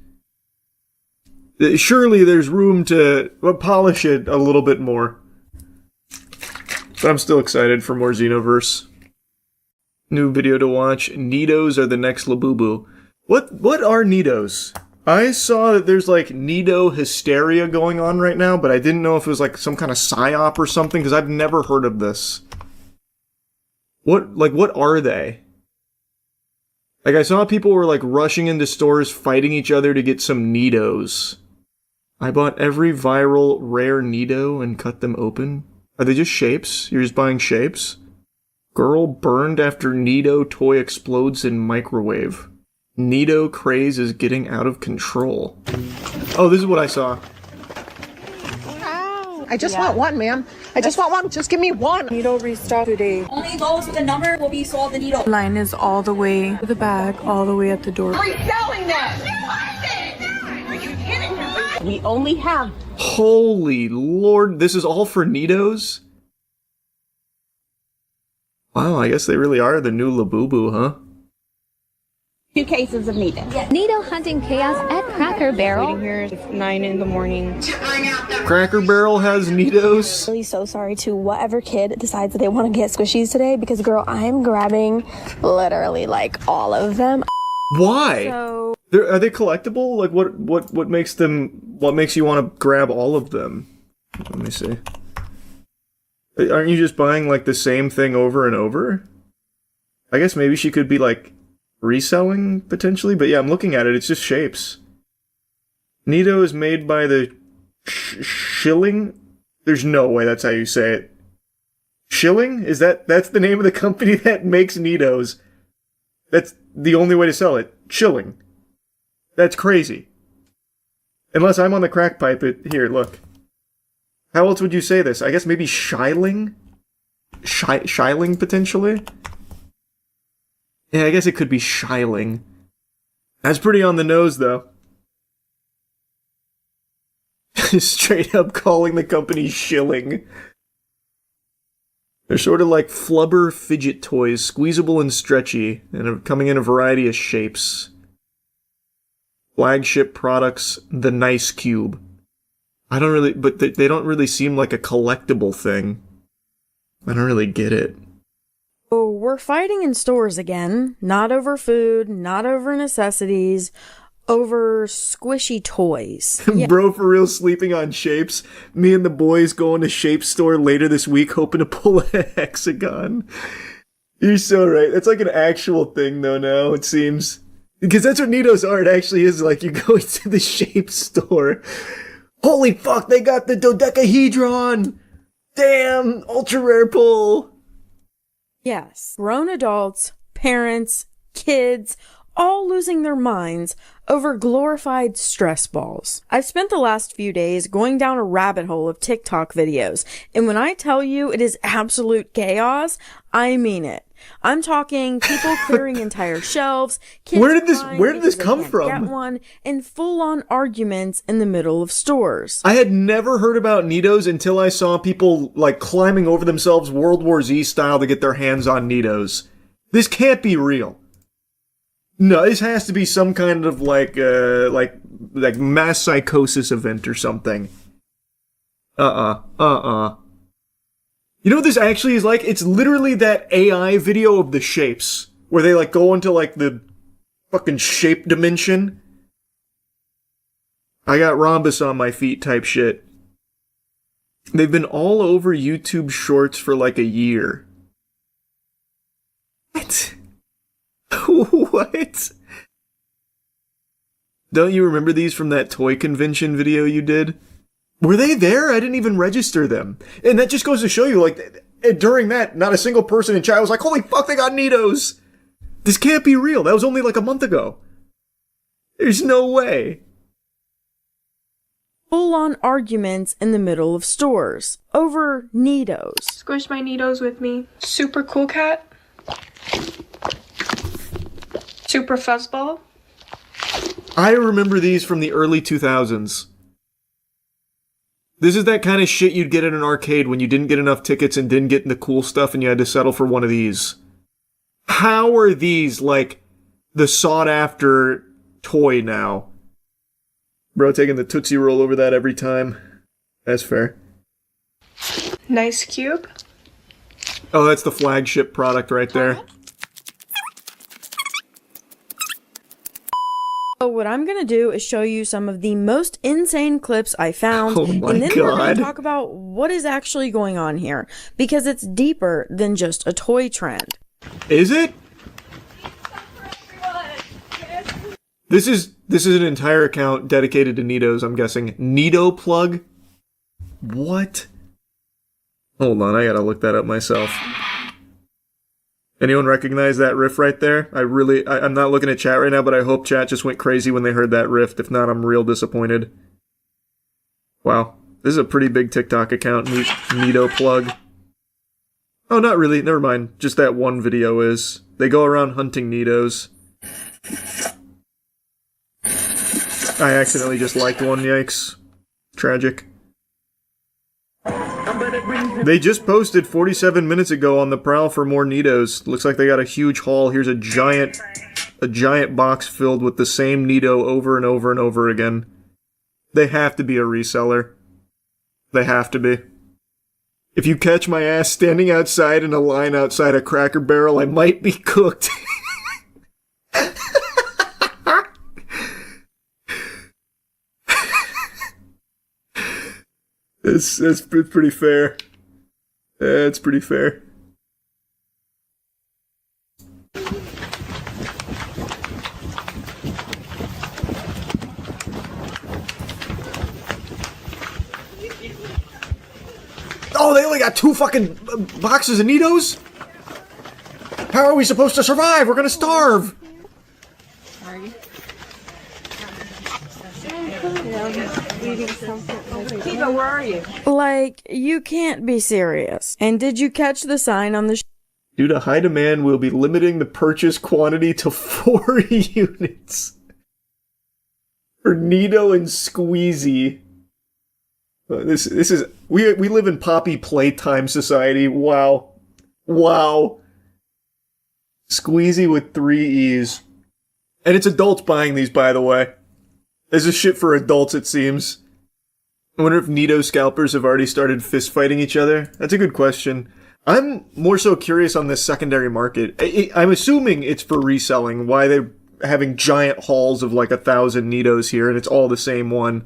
Surely there's room to polish it a little bit more. But I'm still excited for more Xenoverse. New video to watch. Nidos are the next Labubu. What are Nidos? I saw that there's like Nido hysteria going on right now, but I didn't know if it was like some kind of psyop or something, because I've never heard of this. What are they? Like, I saw people were like rushing into stores fighting each other to get some Nidos. I bought every viral rare Nido and cut them open. Are they just shapes? You're just buying shapes? Girl burned after Nido toy explodes in microwave. Nido craze is getting out of control. Oh, this is what I saw. I just want one, ma'am. I just want one. Just give me one. Needle restock today. Only those with the number will be sold the needle. Line is all the way to the back, all the way at the door. Reselling them. We only have. Holy Lord, this is all for Nidos? Wow, I guess they really are the new Labubu, huh? 2 cases of Nido. Nido hunting chaos at Cracker Barrel. Waiting here at 9 in the morning. Cracker Barrel has Nidos? I'm really so sorry to whatever kid decides that they want to get squishies today, because girl, I'm grabbing literally like all of them. Why? So are they collectible? Like what makes them? What makes you want to grab all of them? Let me see. Aren't you just buying like the same thing over and over? I guess maybe she could be like reselling potentially, but yeah, I'm looking at it. It's just shapes. Nido is made by the Shilling. There's no way that's how you say it. Shilling? That's the name of the company that makes Nidos? That's the only way to sell it. Shilling. That's crazy. Unless I'm on the crack pipe. Here, look. How else would you say this? I guess maybe Shiling? Shiling, potentially? Yeah, I guess it could be Shiling. That's pretty on the nose, though. Straight up calling the company Shilling. They're sort of like flubber fidget toys, squeezable and stretchy, and are coming in a variety of shapes. Flagship products, the Nice Cube. I don't really, but they don't really seem like a collectible thing. I don't really get it. Oh, we're fighting in stores again. Not over food, not over necessities, over squishy toys. Yeah. Bro, for real, sleeping on shapes. Me and the boys going to Shape Store later this week, hoping to pull a hexagon. You're so right. It's like an actual thing, though, now, it seems. Because that's what Nido's art actually is like. You go into the Shape Store. Holy fuck, they got the dodecahedron! Damn, ultra rare pull! Yes, grown adults, parents, kids, all losing their minds over glorified stress balls. I've spent the last few days going down a rabbit hole of TikTok videos, and when I tell you it is absolute chaos, I mean it. I'm talking people clearing entire shelves, kids where did this come from? Get one, and full-on arguments in the middle of stores. I had never heard about Nidos until I saw people like climbing over themselves World War Z style to get their hands on Nidos. This can't be real. No, this has to be some kind of like mass psychosis event or something. You know what this actually is like? It's literally that AI video of the shapes, where they like go into like the fucking shape dimension. I got rhombus on my feet type shit. They've been all over YouTube Shorts for like a year. What? What? Don't you remember these from that toy convention video you did? Were they there? I didn't even register them. And that just goes to show you, like, during that, not a single person in chat was like, holy fuck, they got Nidos! This can't be real. That was only like a month ago. There's no way. Full-on arguments in the middle of stores over Nidos. Squish my Nidos with me. Super cool cat. Super fuzzball. I remember these from the early 2000s. This is that kind of shit you'd get in an arcade when you didn't get enough tickets and didn't get the cool stuff and you had to settle for one of these. How are these, like, the sought-after toy now? Bro taking the Tootsie Roll over that every time. That's fair. Nice cube. Oh, that's the flagship product right there. So what I'm going to do is show you some of the most insane clips I found, Oh my and then we're going God. to talk about what is actually going on here, because it's deeper than just a toy trend. Is it? This is an entire account dedicated to Nidos, I'm guessing. Nido plug? What? Hold on, I gotta look that up myself. Anyone recognize that riff right there? I'm not looking at chat right now, but I hope chat just went crazy when they heard that riff. If not, I'm real disappointed. Wow. This is a pretty big TikTok account, Nido plug. Oh, not really. Never mind. Just that one video is. They go around hunting Nidos. I accidentally just liked one, yikes. Tragic. They just posted 47 minutes ago on the prowl for more Nidos. Looks like they got a huge haul. Here's a giant box filled with the same Nido over and over and over again. They have to be a reseller. They have to be. If you catch my ass standing outside in a line outside a Cracker Barrel, I might be cooked. That's pretty fair. That's pretty fair. Oh, they only got 2 fucking boxes of Nidos? How are we supposed to survive? We're gonna starve! Kiva, where are you? Like, you can't be serious. And did you catch the sign on the Due to high demand, we'll be limiting the purchase quantity to 4 units. For Nido and Squeezy. This is... We live in Poppy Playtime Society. Wow. Wow. Squeezy with 3 E's. And it's adults buying these, by the way. This is shit for adults, it seems. I wonder if Nido scalpers have already started fist fighting each other. That's a good question. I'm more so curious on this secondary market. I'm assuming it's for reselling. Why they're having giant hauls of like 1,000 Nidos here, and it's all the same one.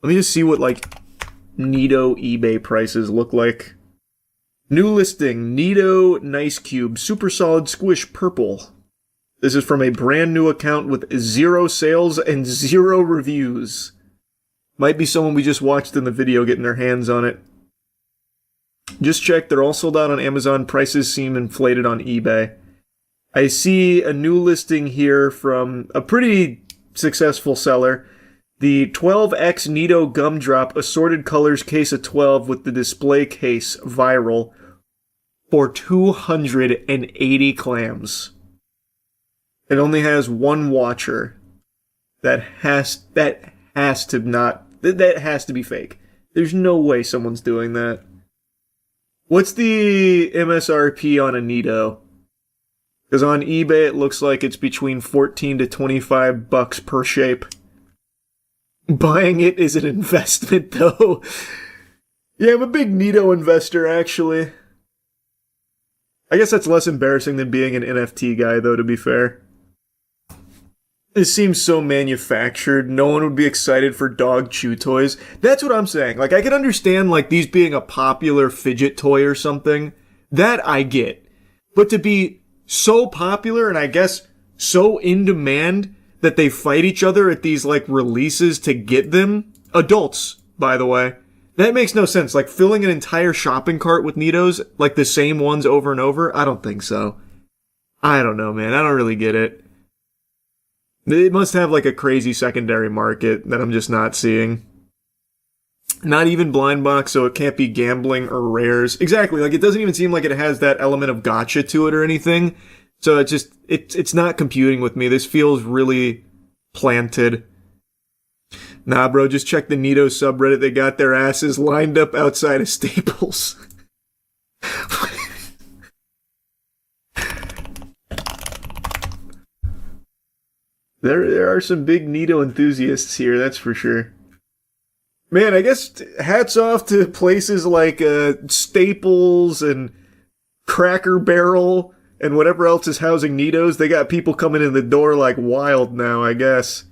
Let me just see what like Nido eBay prices look like. New listing: Nido Nice Cube Super Solid Squish Purple. This is from a brand new account with 0 sales and 0 reviews. Might be someone we just watched in the video getting their hands on it. Just checked, they're all sold out on Amazon. Prices seem inflated on eBay. I see a new listing here from a pretty successful seller. The 12X Nido Gumdrop Assorted Colors Case of 12 with the display case viral for 280 clams. It only has 1 watcher. That has to be fake. There's no way someone's doing that. What's the MSRP on a Nido? Because on eBay it looks like it's between $14 to $25 per shape. Buying it is an investment though. Yeah, I'm a big Nido investor actually. I guess that's less embarrassing than being an NFT guy though, to be fair. It seems so manufactured. No one would be excited for dog chew toys. That's what I'm saying. Like, I could understand, like, these being a popular fidget toy or something. That I get. But to be so popular and I guess so in demand that they fight each other at these, like, releases to get them. Adults, by the way. That makes no sense. Like, filling an entire shopping cart with Nidos, like the same ones over and over? I don't think so. I don't know, man. I don't really get it. It must have like a crazy secondary market that I'm just not seeing. Not even blind box, so it can't be gambling or rares. Exactly, like it doesn't even seem like it has that element of gotcha to it or anything. So it's not computing with me. This feels really planted. Nah, bro, just check the Nido subreddit. They got their asses lined up outside of Staples. There are some big Nito enthusiasts here, that's for sure. Man, I guess hats off to places like Staples and Cracker Barrel and whatever else is housing Nitos. They got people coming in the door like wild now, I guess.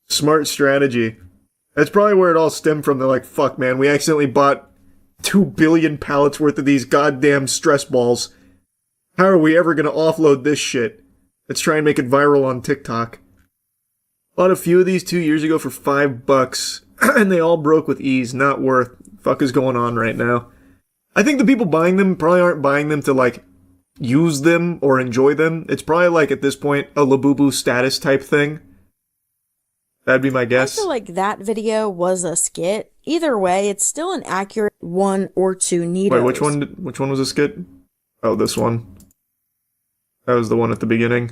Smart strategy. That's probably where it all stemmed from. They're like, fuck, man, we accidentally bought 2 billion pallets worth of these goddamn stress balls. How are we ever going to offload this shit? Let's try and make it viral on TikTok. Bought a few of these 2 years ago for $5, and they all broke with ease. Not worth. Fuck is going on right now. I think the people buying them probably aren't buying them to, like, use them or enjoy them. It's probably, like, at this point, a Labubu status type thing. That'd be my guess. I feel like that video was a skit. Either way, it's still an accurate 1 or 2 Nitos. Wait, which one was a skit? Oh, this one. That was the one at the beginning.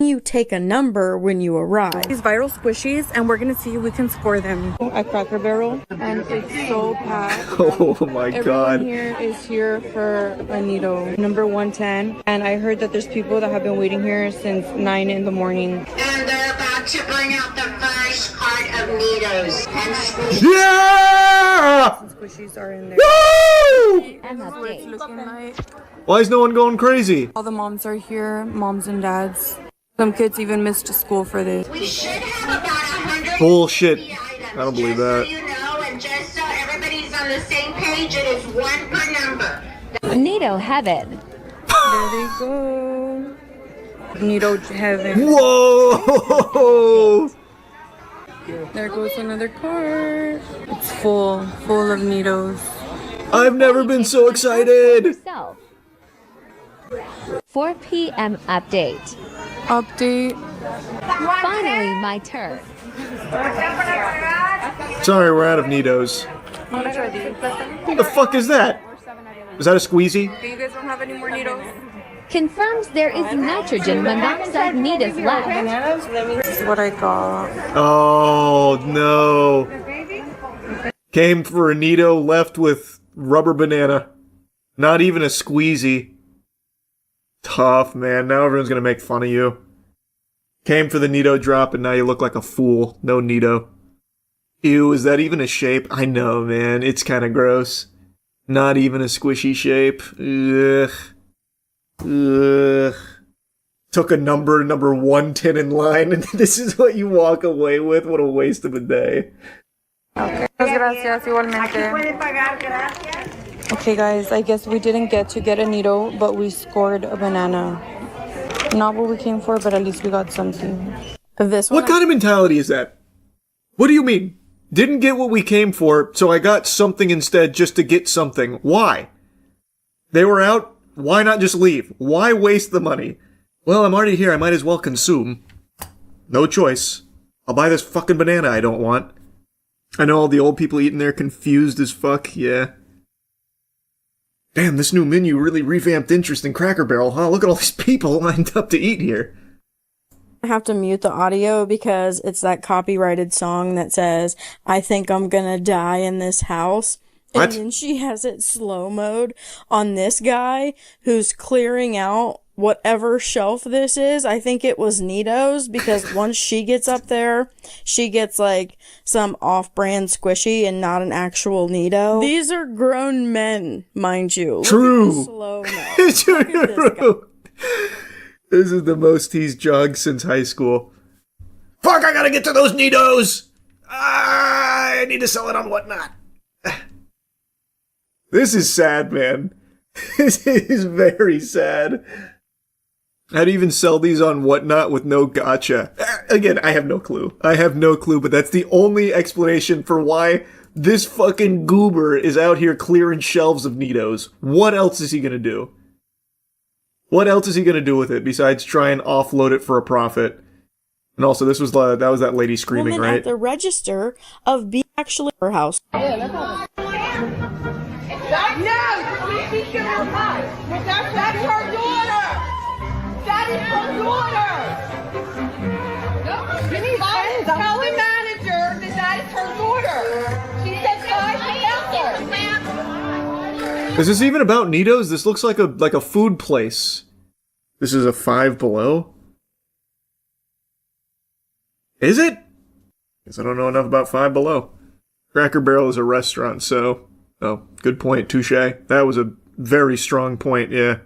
You take a number when you arrive. These viral squishies, and we're gonna see if we can score them at Cracker Barrel. And it's so packed. Oh my god. Everyone here is here for a Nito, number 110. And I heard that there's people that have been waiting here since 9 in the morning. And they're about to bring out the first cart of Nitos. And yeah! Squishies are in there. Woo! And that's what it's looking like. Why is no one going crazy? All the moms are here, moms and dads. Some kids even missed school for this. we should have about 100 Bullshit. I don't believe that. So you know, and just so everybody's on the same page, it is 1 per number. Nito heaven. There they go. Nito heaven. Whoa! There goes another cart. It's full of Nitos. I've never been so excited. 4 p.m. update. Finally, my turn. Sorry, we're out of Nitos. I'm gonna try these. What the fuck is that? Is that a squeezy? Do you guys don't have any more Nitos? Confirms there is nitrogen monoxide Nitos left. This is what I got. Oh, no. Came for a Nito, left with rubber banana. Not even a squeezy. Tough, man. Now everyone's gonna make fun of you. Came for the Nito drop and now you look like a fool. No Nito. Ew, is that even a shape? I know, man. It's kind of gross. Not even a squishy shape. Ugh. Ugh. Took a number 110 in line, and this is what you walk away with? What a waste of a day. Okay. Gracias, igualmente. Okay, guys, I guess we didn't get a Nito, but we scored a banana. Not what we came for, but at least we got something. What kind of mentality is that? What do you mean? Didn't get what we came for, so I got something instead just to get something. Why? They were out. Why not just leave? Why waste the money? Well, I'm already here. I might as well consume. No choice. I'll buy this fucking banana I don't want. I know all the old people eating there confused as fuck. Yeah. Damn, this new menu really revamped interest in Cracker Barrel, huh? Look at all these people lined up to eat here. I have to mute the audio because it's that copyrighted song that says, I think I'm gonna die in this house. What? And then she has it slow mode on this guy who's clearing out whatever shelf this is. I think it was Nito's, because once she gets up there, she gets like some off-brand squishy and not an actual Nito. These are grown men, mind you. True. Slow mo. True. This is the most he's jogged since high school. Fuck, I gotta get to those Nitos! I need to sell it on Whatnot. This is sad, man. This is very sad. How do you even sell these on Whatnot with no gotcha? Again, I have no clue. But that's the only explanation for why this fucking goober is out here clearing shelves of Nitos. What else is he gonna do? What else is he gonna do with it besides try and offload it for a profit? And also, that was that lady screaming, Woman right? at the register of being actually her house. No, please give her high. That's her daughter. That is her daughter. Tell the manager that is her daughter. She said Is this even about Nitos? This looks like a food place. This is a Five Below? Is it? Guess I don't know enough about Five Below. Cracker Barrel is a restaurant, so... Oh, good point, touche. That was a very strong point, yeah.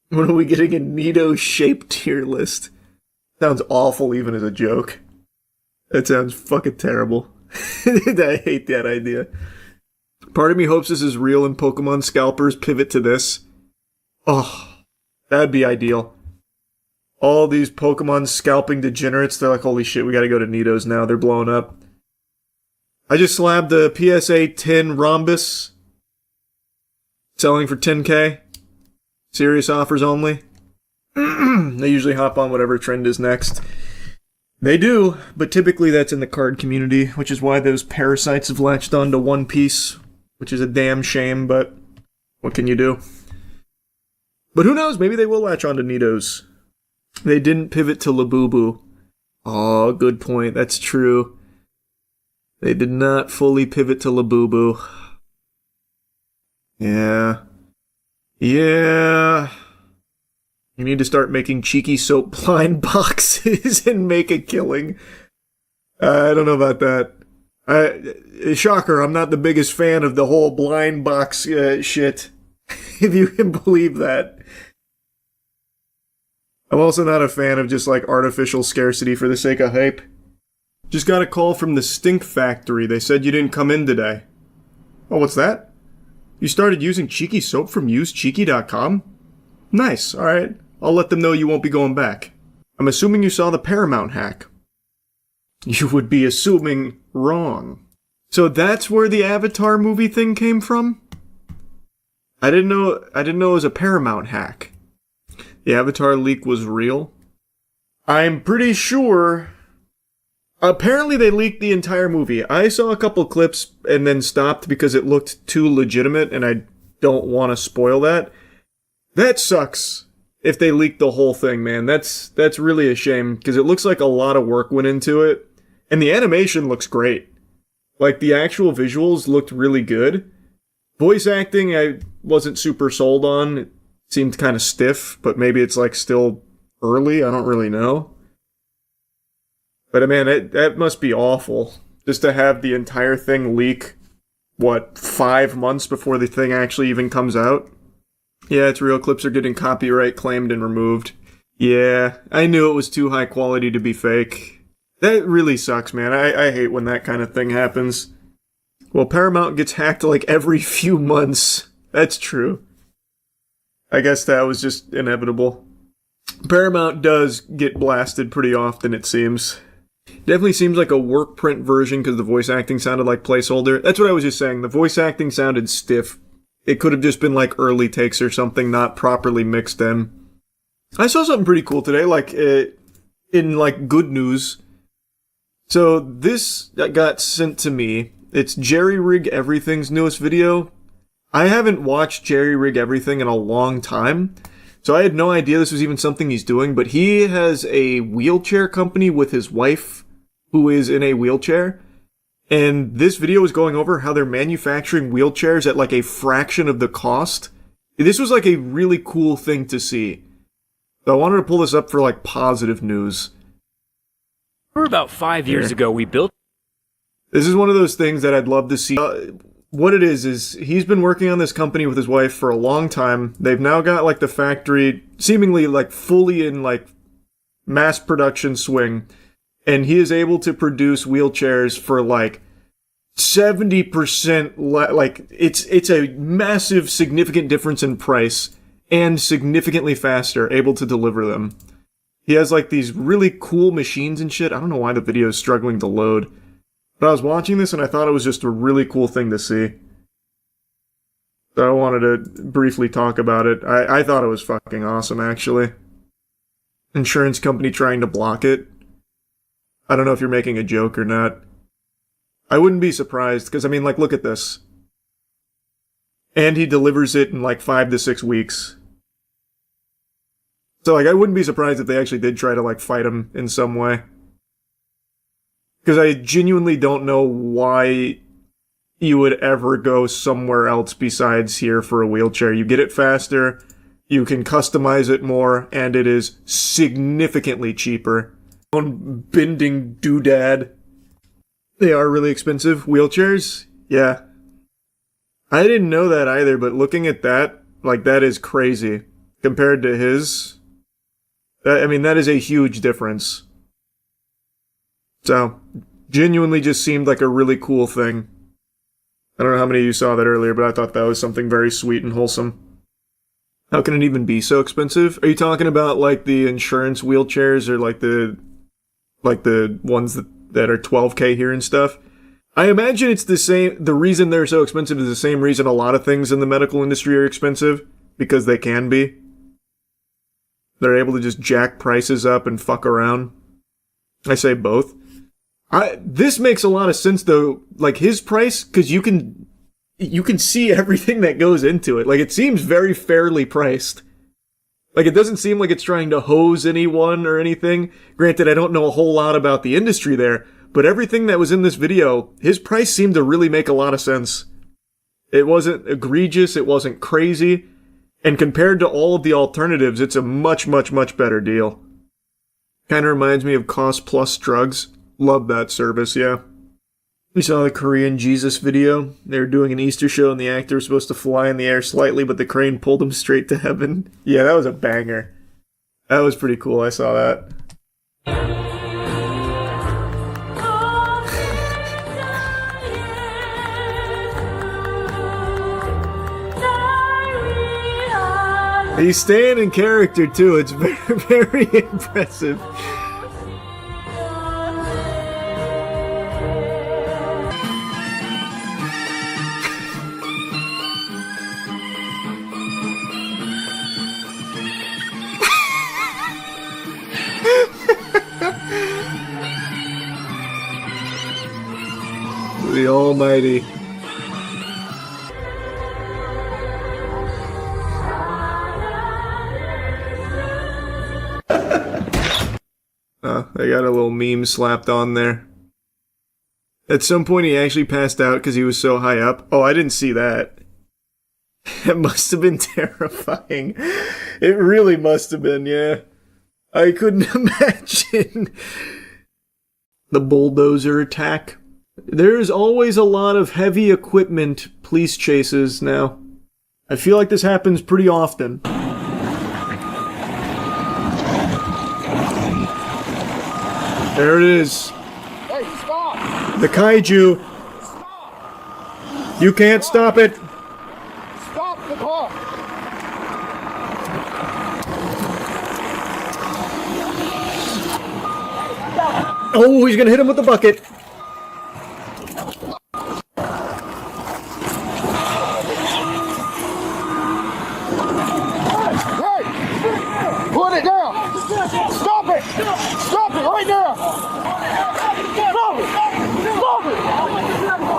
When are we getting a Nito-shaped tier list? Sounds awful even as a joke. That sounds fucking terrible. I hate that idea. Part of me hopes this is real and Pokemon scalpers pivot to this. Oh, that'd be ideal. All these Pokemon scalping degenerates, they're like, holy shit, we gotta go to Nido's now, they're blowing up. I just slabbed the PSA 10 Rhombus. Selling for 10k. Serious offers only. They usually hop on whatever trend is next. They do, but typically that's in the card community, which is why those parasites have latched on to One Piece, which is a damn shame, but what can you do? But who knows, maybe they will latch on to Nido's. They didn't pivot to Labubu. Oh, good point, that's true. They did not fully pivot to Labubu. Yeah. Yeah. You need to start making cheeky soap blind boxes and make a killing. I don't know about that. Shocker, I'm not the biggest fan of the whole blind box shit. If you can believe that. I'm also not a fan of just like artificial scarcity for the sake of hype. Just got a call from the Stink Factory. They said you didn't come in today. Oh, what's that? You started using Cheeky soap from usecheeky.com? Nice, alright. I'll let them know you won't be going back. I'm assuming you saw the Paramount hack. You would be assuming wrong. So that's where the Avatar movie thing came from? I didn't know it was a Paramount hack. The Avatar leak was real? I'm pretty sure... Apparently they leaked the entire movie. I saw a couple clips and then stopped because it looked too legitimate and I don't want to spoil that. That sucks if they leaked the whole thing, man. That's really a shame because it looks like a lot of work went into it. And the animation looks great. Like the actual visuals looked really good. Voice acting I wasn't super sold on. It seemed kind of stiff, but maybe it's like still early. I don't really know. But man, that must be awful. Just to have the entire thing leak, 5 months before the thing actually even comes out? Yeah, it's real. Clips are getting copyright claimed and removed. Yeah, I knew it was too high quality to be fake. That really sucks, man. I hate when that kind of thing happens. Well, Paramount gets hacked like every few months. That's true. I guess that was just inevitable. Paramount does get blasted pretty often, it seems. Definitely seems like a work print version because the voice acting sounded like placeholder. That's what I was just saying. The voice acting sounded stiff. It could have just been like early takes or something, not properly mixed in. I saw something pretty cool today, like in like good news. So this got sent to me. It's Jerry Rig Everything's newest video. I haven't watched Jerry Rig Everything in a long time. So I had no idea this was even something he's doing, but he has a wheelchair company with his wife, who is in a wheelchair. And this video is going over how they're manufacturing wheelchairs at like a fraction of the cost. This was like a really cool thing to see. So I wanted to pull this up for like positive news. About 5 years ago, we built... This is one of those things that I'd love to see. What it is he's been working on this company with his wife for a long time. They've now got like the factory seemingly like fully in like mass production swing. And he is able to produce wheelchairs for like 70%, like it's a massive significant difference in price and significantly faster able to deliver them. He has like these really cool machines and shit. I don't know why the video is struggling to load. But I was watching this and I thought it was just a really cool thing to see. So I wanted to briefly talk about it. I thought it was fucking awesome, actually. Insurance company trying to block it. I don't know if you're making a joke or not. I wouldn't be surprised, because I mean, like, look at this. And he delivers it in like 5 to 6 weeks. So like, I wouldn't be surprised if they actually did try to like fight him in some way. Because I genuinely don't know why you would ever go somewhere else besides here for a wheelchair. You get it faster, you can customize it more, and it is significantly cheaper. bending doodad. They are really expensive. Wheelchairs? Yeah. I didn't know that either, but looking at that, like, that is crazy. Compared to his, I mean, that is a huge difference. So, genuinely just seemed like a really cool thing. I don't know how many of you saw that earlier, but I thought that was something very sweet and wholesome. How can it even be so expensive? Are you talking about, like, the insurance wheelchairs or, like, the ones that are 12K here and stuff? I imagine it's the same, the reason they're so expensive is the same reason a lot of things in the medical industry are expensive, because they can be. They're able to just jack prices up and fuck around. I say both. This makes a lot of sense though, like his price, because you can see everything that goes into it. Like it seems very fairly priced. Like it doesn't seem like it's trying to hose anyone or anything. Granted, I don't know a whole lot about the industry there, but everything that was in this video, his price seemed to really make a lot of sense. It wasn't egregious, it wasn't crazy, and compared to all of the alternatives, it's a much, much, much better deal. Kinda reminds me of Cost Plus Drugs. Love that service, yeah. We saw the Korean Jesus video. They were doing an Easter show and the actor was supposed to fly in the air slightly, but the crane pulled him straight to heaven. Yeah, that was a banger. That was pretty cool, I saw that. He's staying in character too. It's very, very impressive. The Almighty. They got a little meme slapped on there. At some point he actually passed out because he was so high up. Oh, I didn't see that. It must have been terrifying. It really must have been, yeah. I couldn't imagine. The bulldozer attack. There's always a lot of heavy equipment police chases now. I feel like this happens pretty often. There it is. Hey, stop! The kaiju. Stop. You can't stop it. Stop the car! Oh, he's gonna hit him with the bucket. Hey! Put it down! Stop it! Stop it right now! Stop it! Stop it!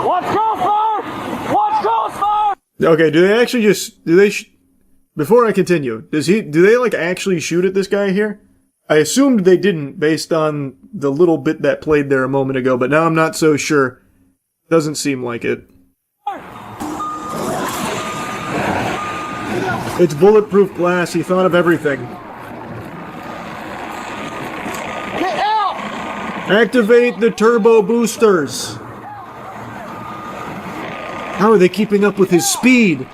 Watch crossfire! Watch crossfire! Okay, do they actually just... before I continue, do they like actually shoot at this guy here? I assumed they didn't based on the little bit that played there a moment ago, but now I'm not so sure. Doesn't seem like it. It's bulletproof glass, he thought of everything. Get out! Activate the turbo boosters! How are they keeping up with his speed?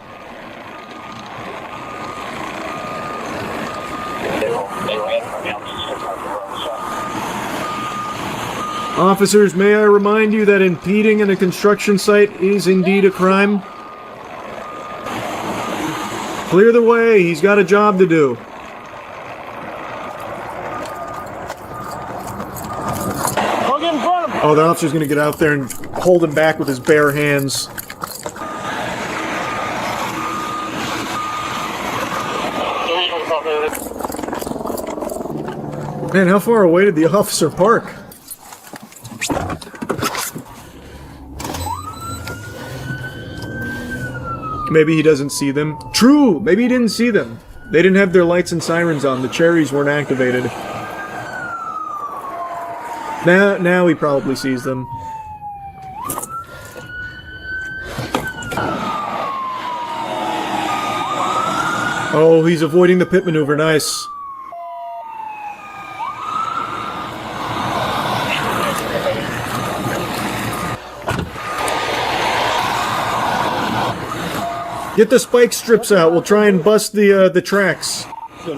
Officers, may I remind you that impeding in a construction site is indeed a crime? Clear the way, he's got a job to do. Oh, the officer's gonna get out there and hold him back with his bare hands. Man, how far away did the officer park? Maybe he doesn't see them. True! Maybe he didn't see them. They didn't have their lights and sirens on. The cherries weren't activated. Now he probably sees them. Oh, he's avoiding the pit maneuver. Nice. Get the spike strips out. We'll try and bust the tracks. No,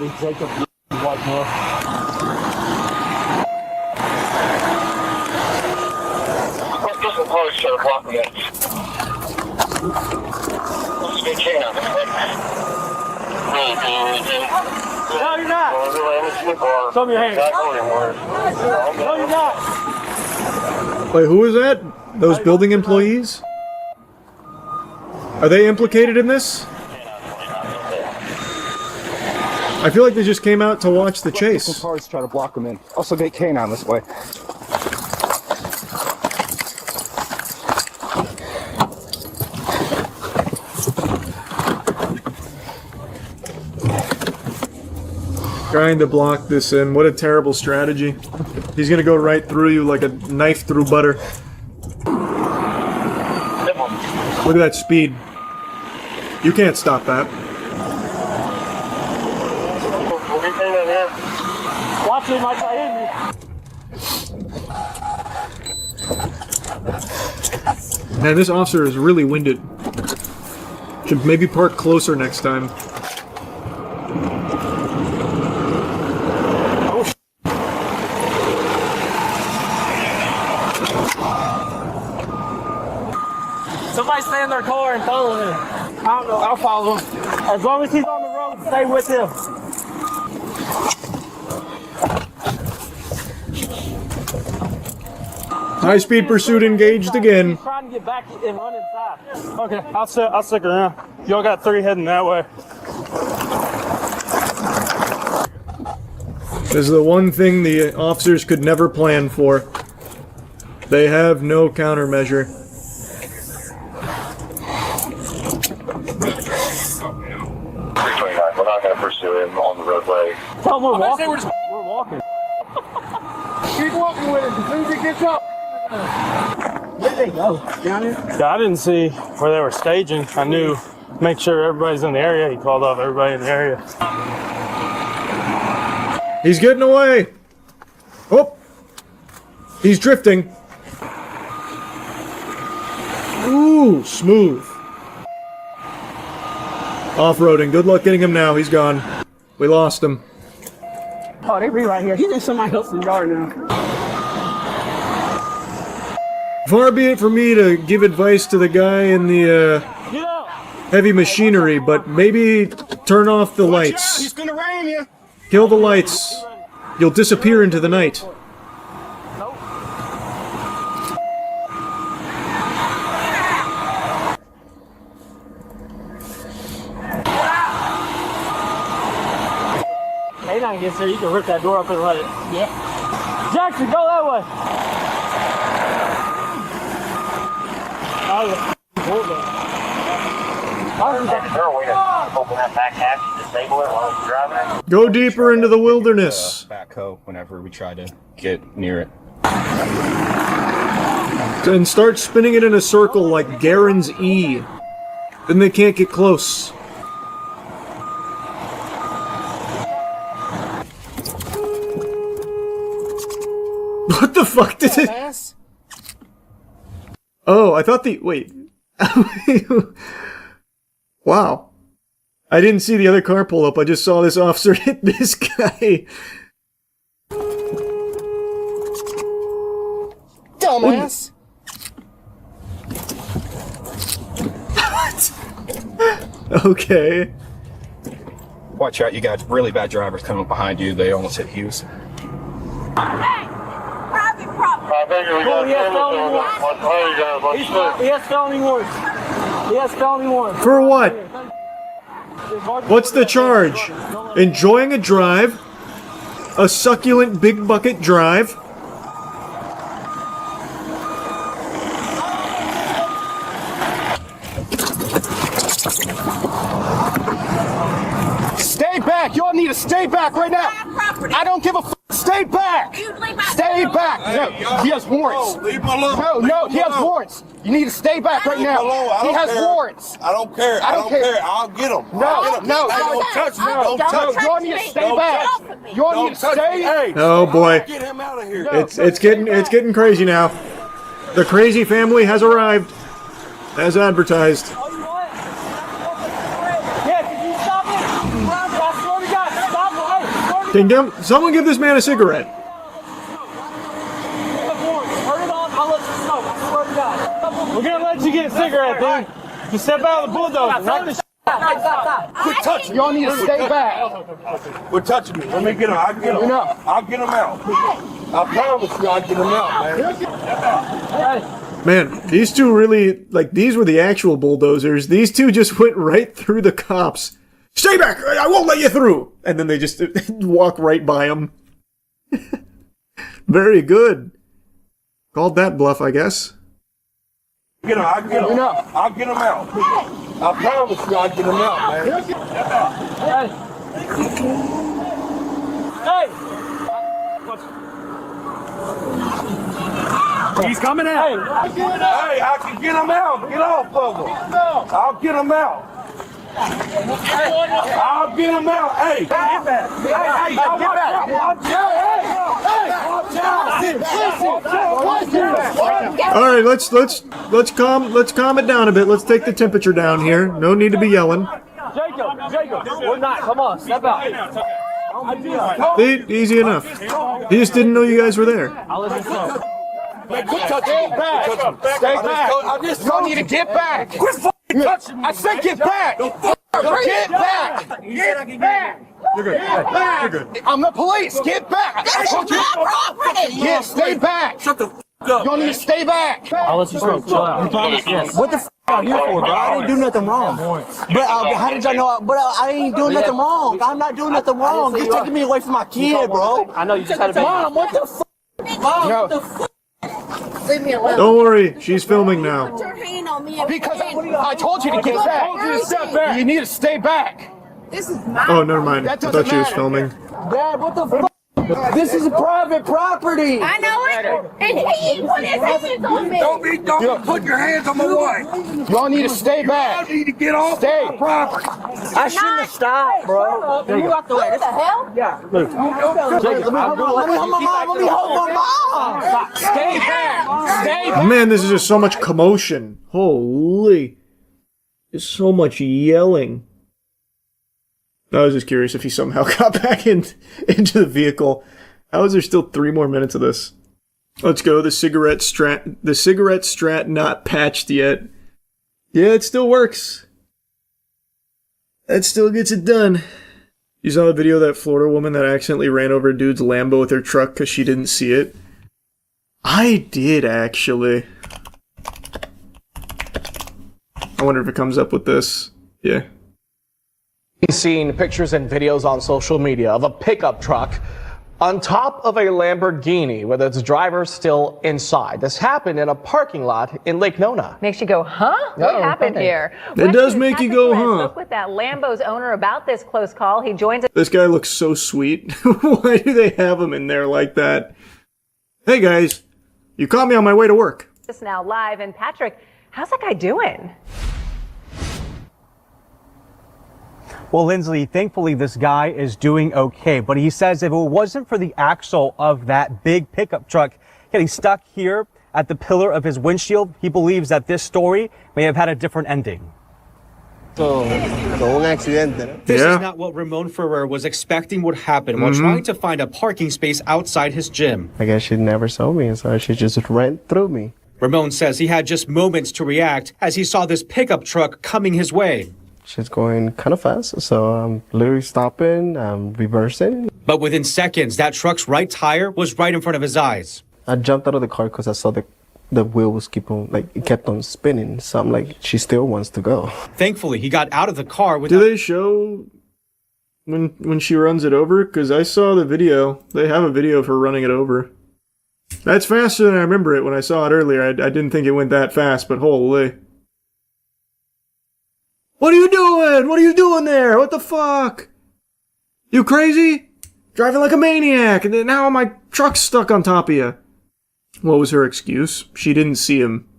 you're not. Show me your hand. No, you're not. Wait, who is that? Those building employees? Are they implicated in this? I feel like they just came out to watch the chase. Some cars try to block them in. Also get K9 this way. Trying to block this in. What a terrible strategy. He's gonna go right through you like a knife through butter. Look at that speed. You can't stop that. Watch him, Mike. I hit me. Man, this officer is really winded. Should maybe park closer next time. Somebody stay in their car and follow him. I don't know. I'll follow him. As long as he's on the road, stay with him. High-speed pursuit engaged again. He's trying to get back and run inside. Okay, I'll stick around. Y'all got 3 heading that way. This is the one thing the officers could never plan for. They have no countermeasure. We're not going to pursue him on the roadway. Tell him we're walking. We're walking. Keep walking with him as soon as he gets up. Where did they go? Down here? Yeah, I didn't see where they were staging. I knew, make sure everybody's in the area. He called off everybody in the area. He's getting away! Oh! He's drifting. Ooh, smooth. Off-roading. Good luck getting him now. He's gone. We lost him. Oh, they be right here. He's in somebody else's yard now. Far be it for me to give advice to the guy in the heavy machinery, but maybe turn off the lights. He's gonna ram you. Kill the lights. You'll disappear into the night. K9 gets there, you can rip that door up and let it. Yeah. Jackson, go that way. Open that back hatch, disable it while it's driving. Go deeper into the wilderness. Backhoe whenever we try to get near it. And start spinning it in a circle like Garen's E. Then they can't get close. What the fuck did it? Oh, I thought the... Wait. Wow. I didn't see the other car pull up. I just saw this officer hit this guy. Dumbass. What? Okay. Watch out, you got really bad drivers coming behind you. They almost hit Hughes. He has felony warrants. He has felony warrants. For what? What's the charge? Enjoying a drive? A succulent big bucket drive? Stay back! You all need to stay back right now! I don't give a f***! Stay back! Stay back! No, he has warrants! No, he has warrants! You need to stay back right now! He has warrants! I don't care. I don't care. I'll get him. No, don't touch me. Don't touch me. You all need to stay back! You all need to stay! Oh boy. Get him out of here. It's getting crazy now. The crazy family has arrived. As advertised. Someone give this man a cigarette. Turn it on, I'll let you smoke. I swear to God. We're gonna let you get a cigarette, dude. Just step out of the bulldozer. Knock the Quit touching me. Y'all need to stay back. Quit touching me. Let me get him. I'll get him. I'll get him out. I promise you I'll get him out, man. Man, these two really, like, these were the actual bulldozers. These two just went right through the cops. Stay back! I won't let you through! And then they just walk right by them. Very good. Called that bluff, I guess. Get him. I'll get him. I'll get him out. I promise you I'll get him out, Hey! He's coming out. Hey, I can get him out. Get off of him. I'll get him out. I'll get him out. Hey, get back. Hey, get back. All right, let's calm it down a bit. Let's take the temperature down here. No need to be yelling. Jacob, we're not. Come on, step out. Easy enough. He just didn't know you guys were there. I'll let you smoke. Stay back. Stay back. I just told you to get back. Quit fucking touching me. I said get back. Get back. Get back. You're good. You're good. I'm the police. Get back. This is my property. Yeah, stay back. Shut the f up. You need to stay back. I'll let you smoke. Chill out. Yes. What the f out here for, bro? I didn't do nothing wrong. But how did y'all know? But I ain't doing nothing wrong. I'm not doing nothing wrong. You're taking me away from my kid, bro. I know you just had to be. Mom, what the f? Mom, what the f? Leave me alone. Don't worry, she's filming now. Put your hand on me. Because I told you to get back. I told you to step back. You need to stay back. This is my Oh, never mind. I thought she was filming. Dad, what the f? This is private property. I know it. And he put his hands on me. Don't put your hands on my wife. Y'all need to stay back. You need to get off my property. I shouldn't have stopped, bro. You walked away. What the hell? Yeah. Let me hold my mom. Let me hold my mom. Stay back. Stay back. Man, this is just so much commotion. Holy. There's so much yelling. I was just curious if he somehow got back into the vehicle. How is there still 3 more minutes of this? Let's go. The cigarette strat not patched yet. Yeah, it still works. That still gets it done. You saw the video of that Florida woman that accidentally ran over a dude's Lambo with her truck because she didn't see it? I did, actually. I wonder if it comes up with this. Yeah. He's seen pictures and videos on social media of a pickup truck on top of a Lamborghini with its driver still inside. This happened in a parking lot in Lake Nona. Makes you go, huh? What happened here? It does make you go, huh? Spoke with that Lambo's owner about this close call. He joins us. This guy looks so sweet. Why do they have him in there like that? Hey guys, you caught me on my way to work. Now live. And Patrick, how's that guy doing? Well, Lindsley, thankfully this guy is doing okay, but he says if it wasn't for the axle of that big pickup truck getting stuck here at the pillar of his windshield, he believes that this story may have had a different ending. This is not what Ramon Ferrer was expecting would happen while trying to find a parking space outside his gym. I guess she never saw me, so she just ran through me. Ramon says he had just moments to react as he saw this pickup truck coming his way. She's going kind of fast, so I'm literally stopping, reversing. But within seconds, that truck's right tire was right in front of his eyes. I jumped out of the car because I saw the wheel was it kept on spinning. So I'm like, she still wants to go. Thankfully, he got out of the car without... Do they show when she runs it over? Because I saw the video. They have a video of her running it over. That's faster than I remember it when I saw it earlier. I didn't think it went that fast, but holy... What are you doing? What are you doing there? What the fuck? You crazy? Driving like a maniac, and then now my truck's stuck on top of you. What was her excuse? She didn't see him.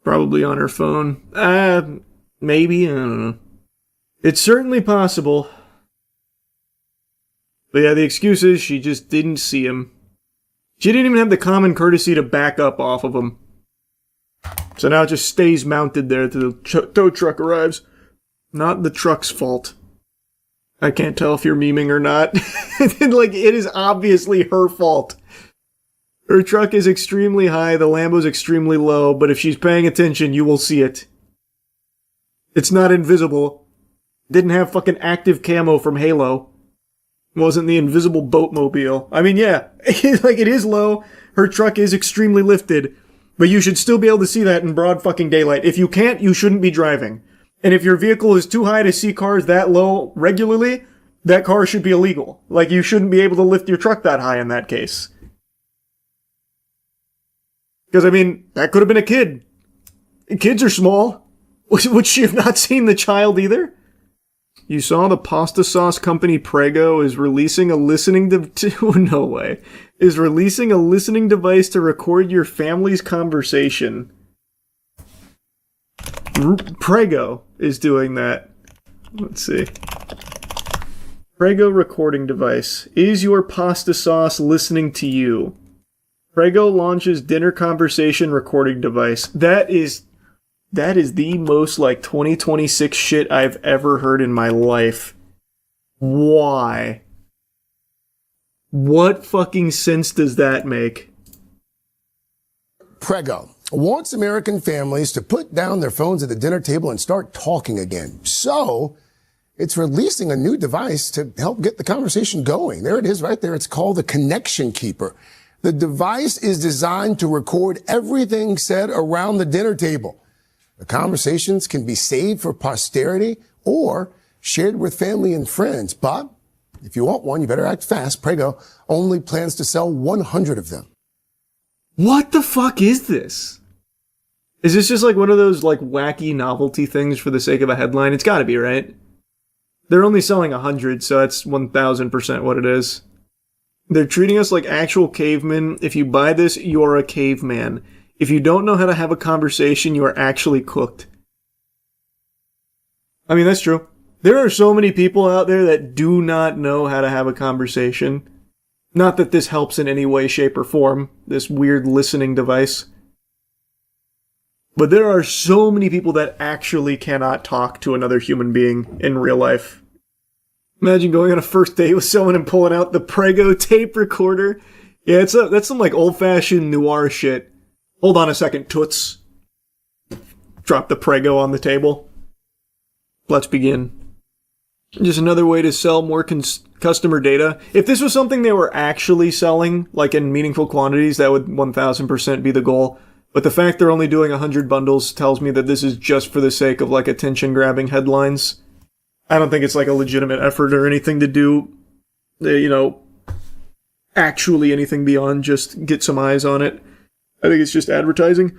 Probably on her phone. Maybe, I don't know. It's certainly possible. But yeah, the excuse is she just didn't see him. She didn't even have the common courtesy to back up off of him. So now it just stays mounted there till the tow truck arrives. Not the truck's fault. I can't tell if you're memeing or not. Like, it is obviously her fault. Her truck is extremely high, the Lambo's extremely low, but if she's paying attention, you will see it. It's not invisible. Didn't have fucking active camo from Halo. Wasn't the invisible boatmobile. I mean, yeah, like, it is low, her truck is extremely lifted, but you should still be able to see that in broad fucking daylight. If you can't, you shouldn't be driving. And if your vehicle is too high to see cars that low regularly, that car should be illegal. Like, you shouldn't be able to lift your truck that high in that case. Because, I mean, that could have been a kid. Kids are small. Would she have not seen the child either? You saw the pasta sauce company Prego is releasing a listening no way. Is releasing a listening device to record your family's conversation. Prego is doing that. Let's see. Prego recording device. Is your pasta sauce listening to you? Prego launches dinner conversation recording device. That is the most, like, 2026 shit I've ever heard in my life. Why? What fucking sense does that make? Prego wants American families to put down their phones at the dinner table and start talking again. So it's releasing a new device to help get the conversation going. There it is right there. It's called the Connection Keeper. The device is designed to record everything said around the dinner table. The conversations can be saved for posterity or shared with family and friends. But if you want one, you better act fast. Prego only plans to sell 100 of them. What the fuck is this? Is this just like one of those, like, wacky novelty things for the sake of a headline? It's gotta be, right? They're only selling 100, so that's 1000% what it is. They're treating us like actual cavemen. If you buy this, you're a caveman. If you don't know how to have a conversation, you are actually cooked. I mean, that's true. There are so many people out there that do not know how to have a conversation. Not that this helps in any way, shape, or form, this weird listening device. But there are so many people that actually cannot talk to another human being in real life. Imagine going on a first date with someone and pulling out the Prego tape recorder. Yeah, that's some, like, old-fashioned noir shit. Hold on a second, toots. Drop the Prego on the table. Let's begin. Just another way to sell more customer data. If this was something they were actually selling, like in meaningful quantities, that would 1000% be the goal. But the fact they're only doing 100 bundles tells me that this is just for the sake of, like, attention-grabbing headlines. I don't think it's, like, a legitimate effort or anything to do, you know, actually anything beyond just get some eyes on it. I think it's just advertising.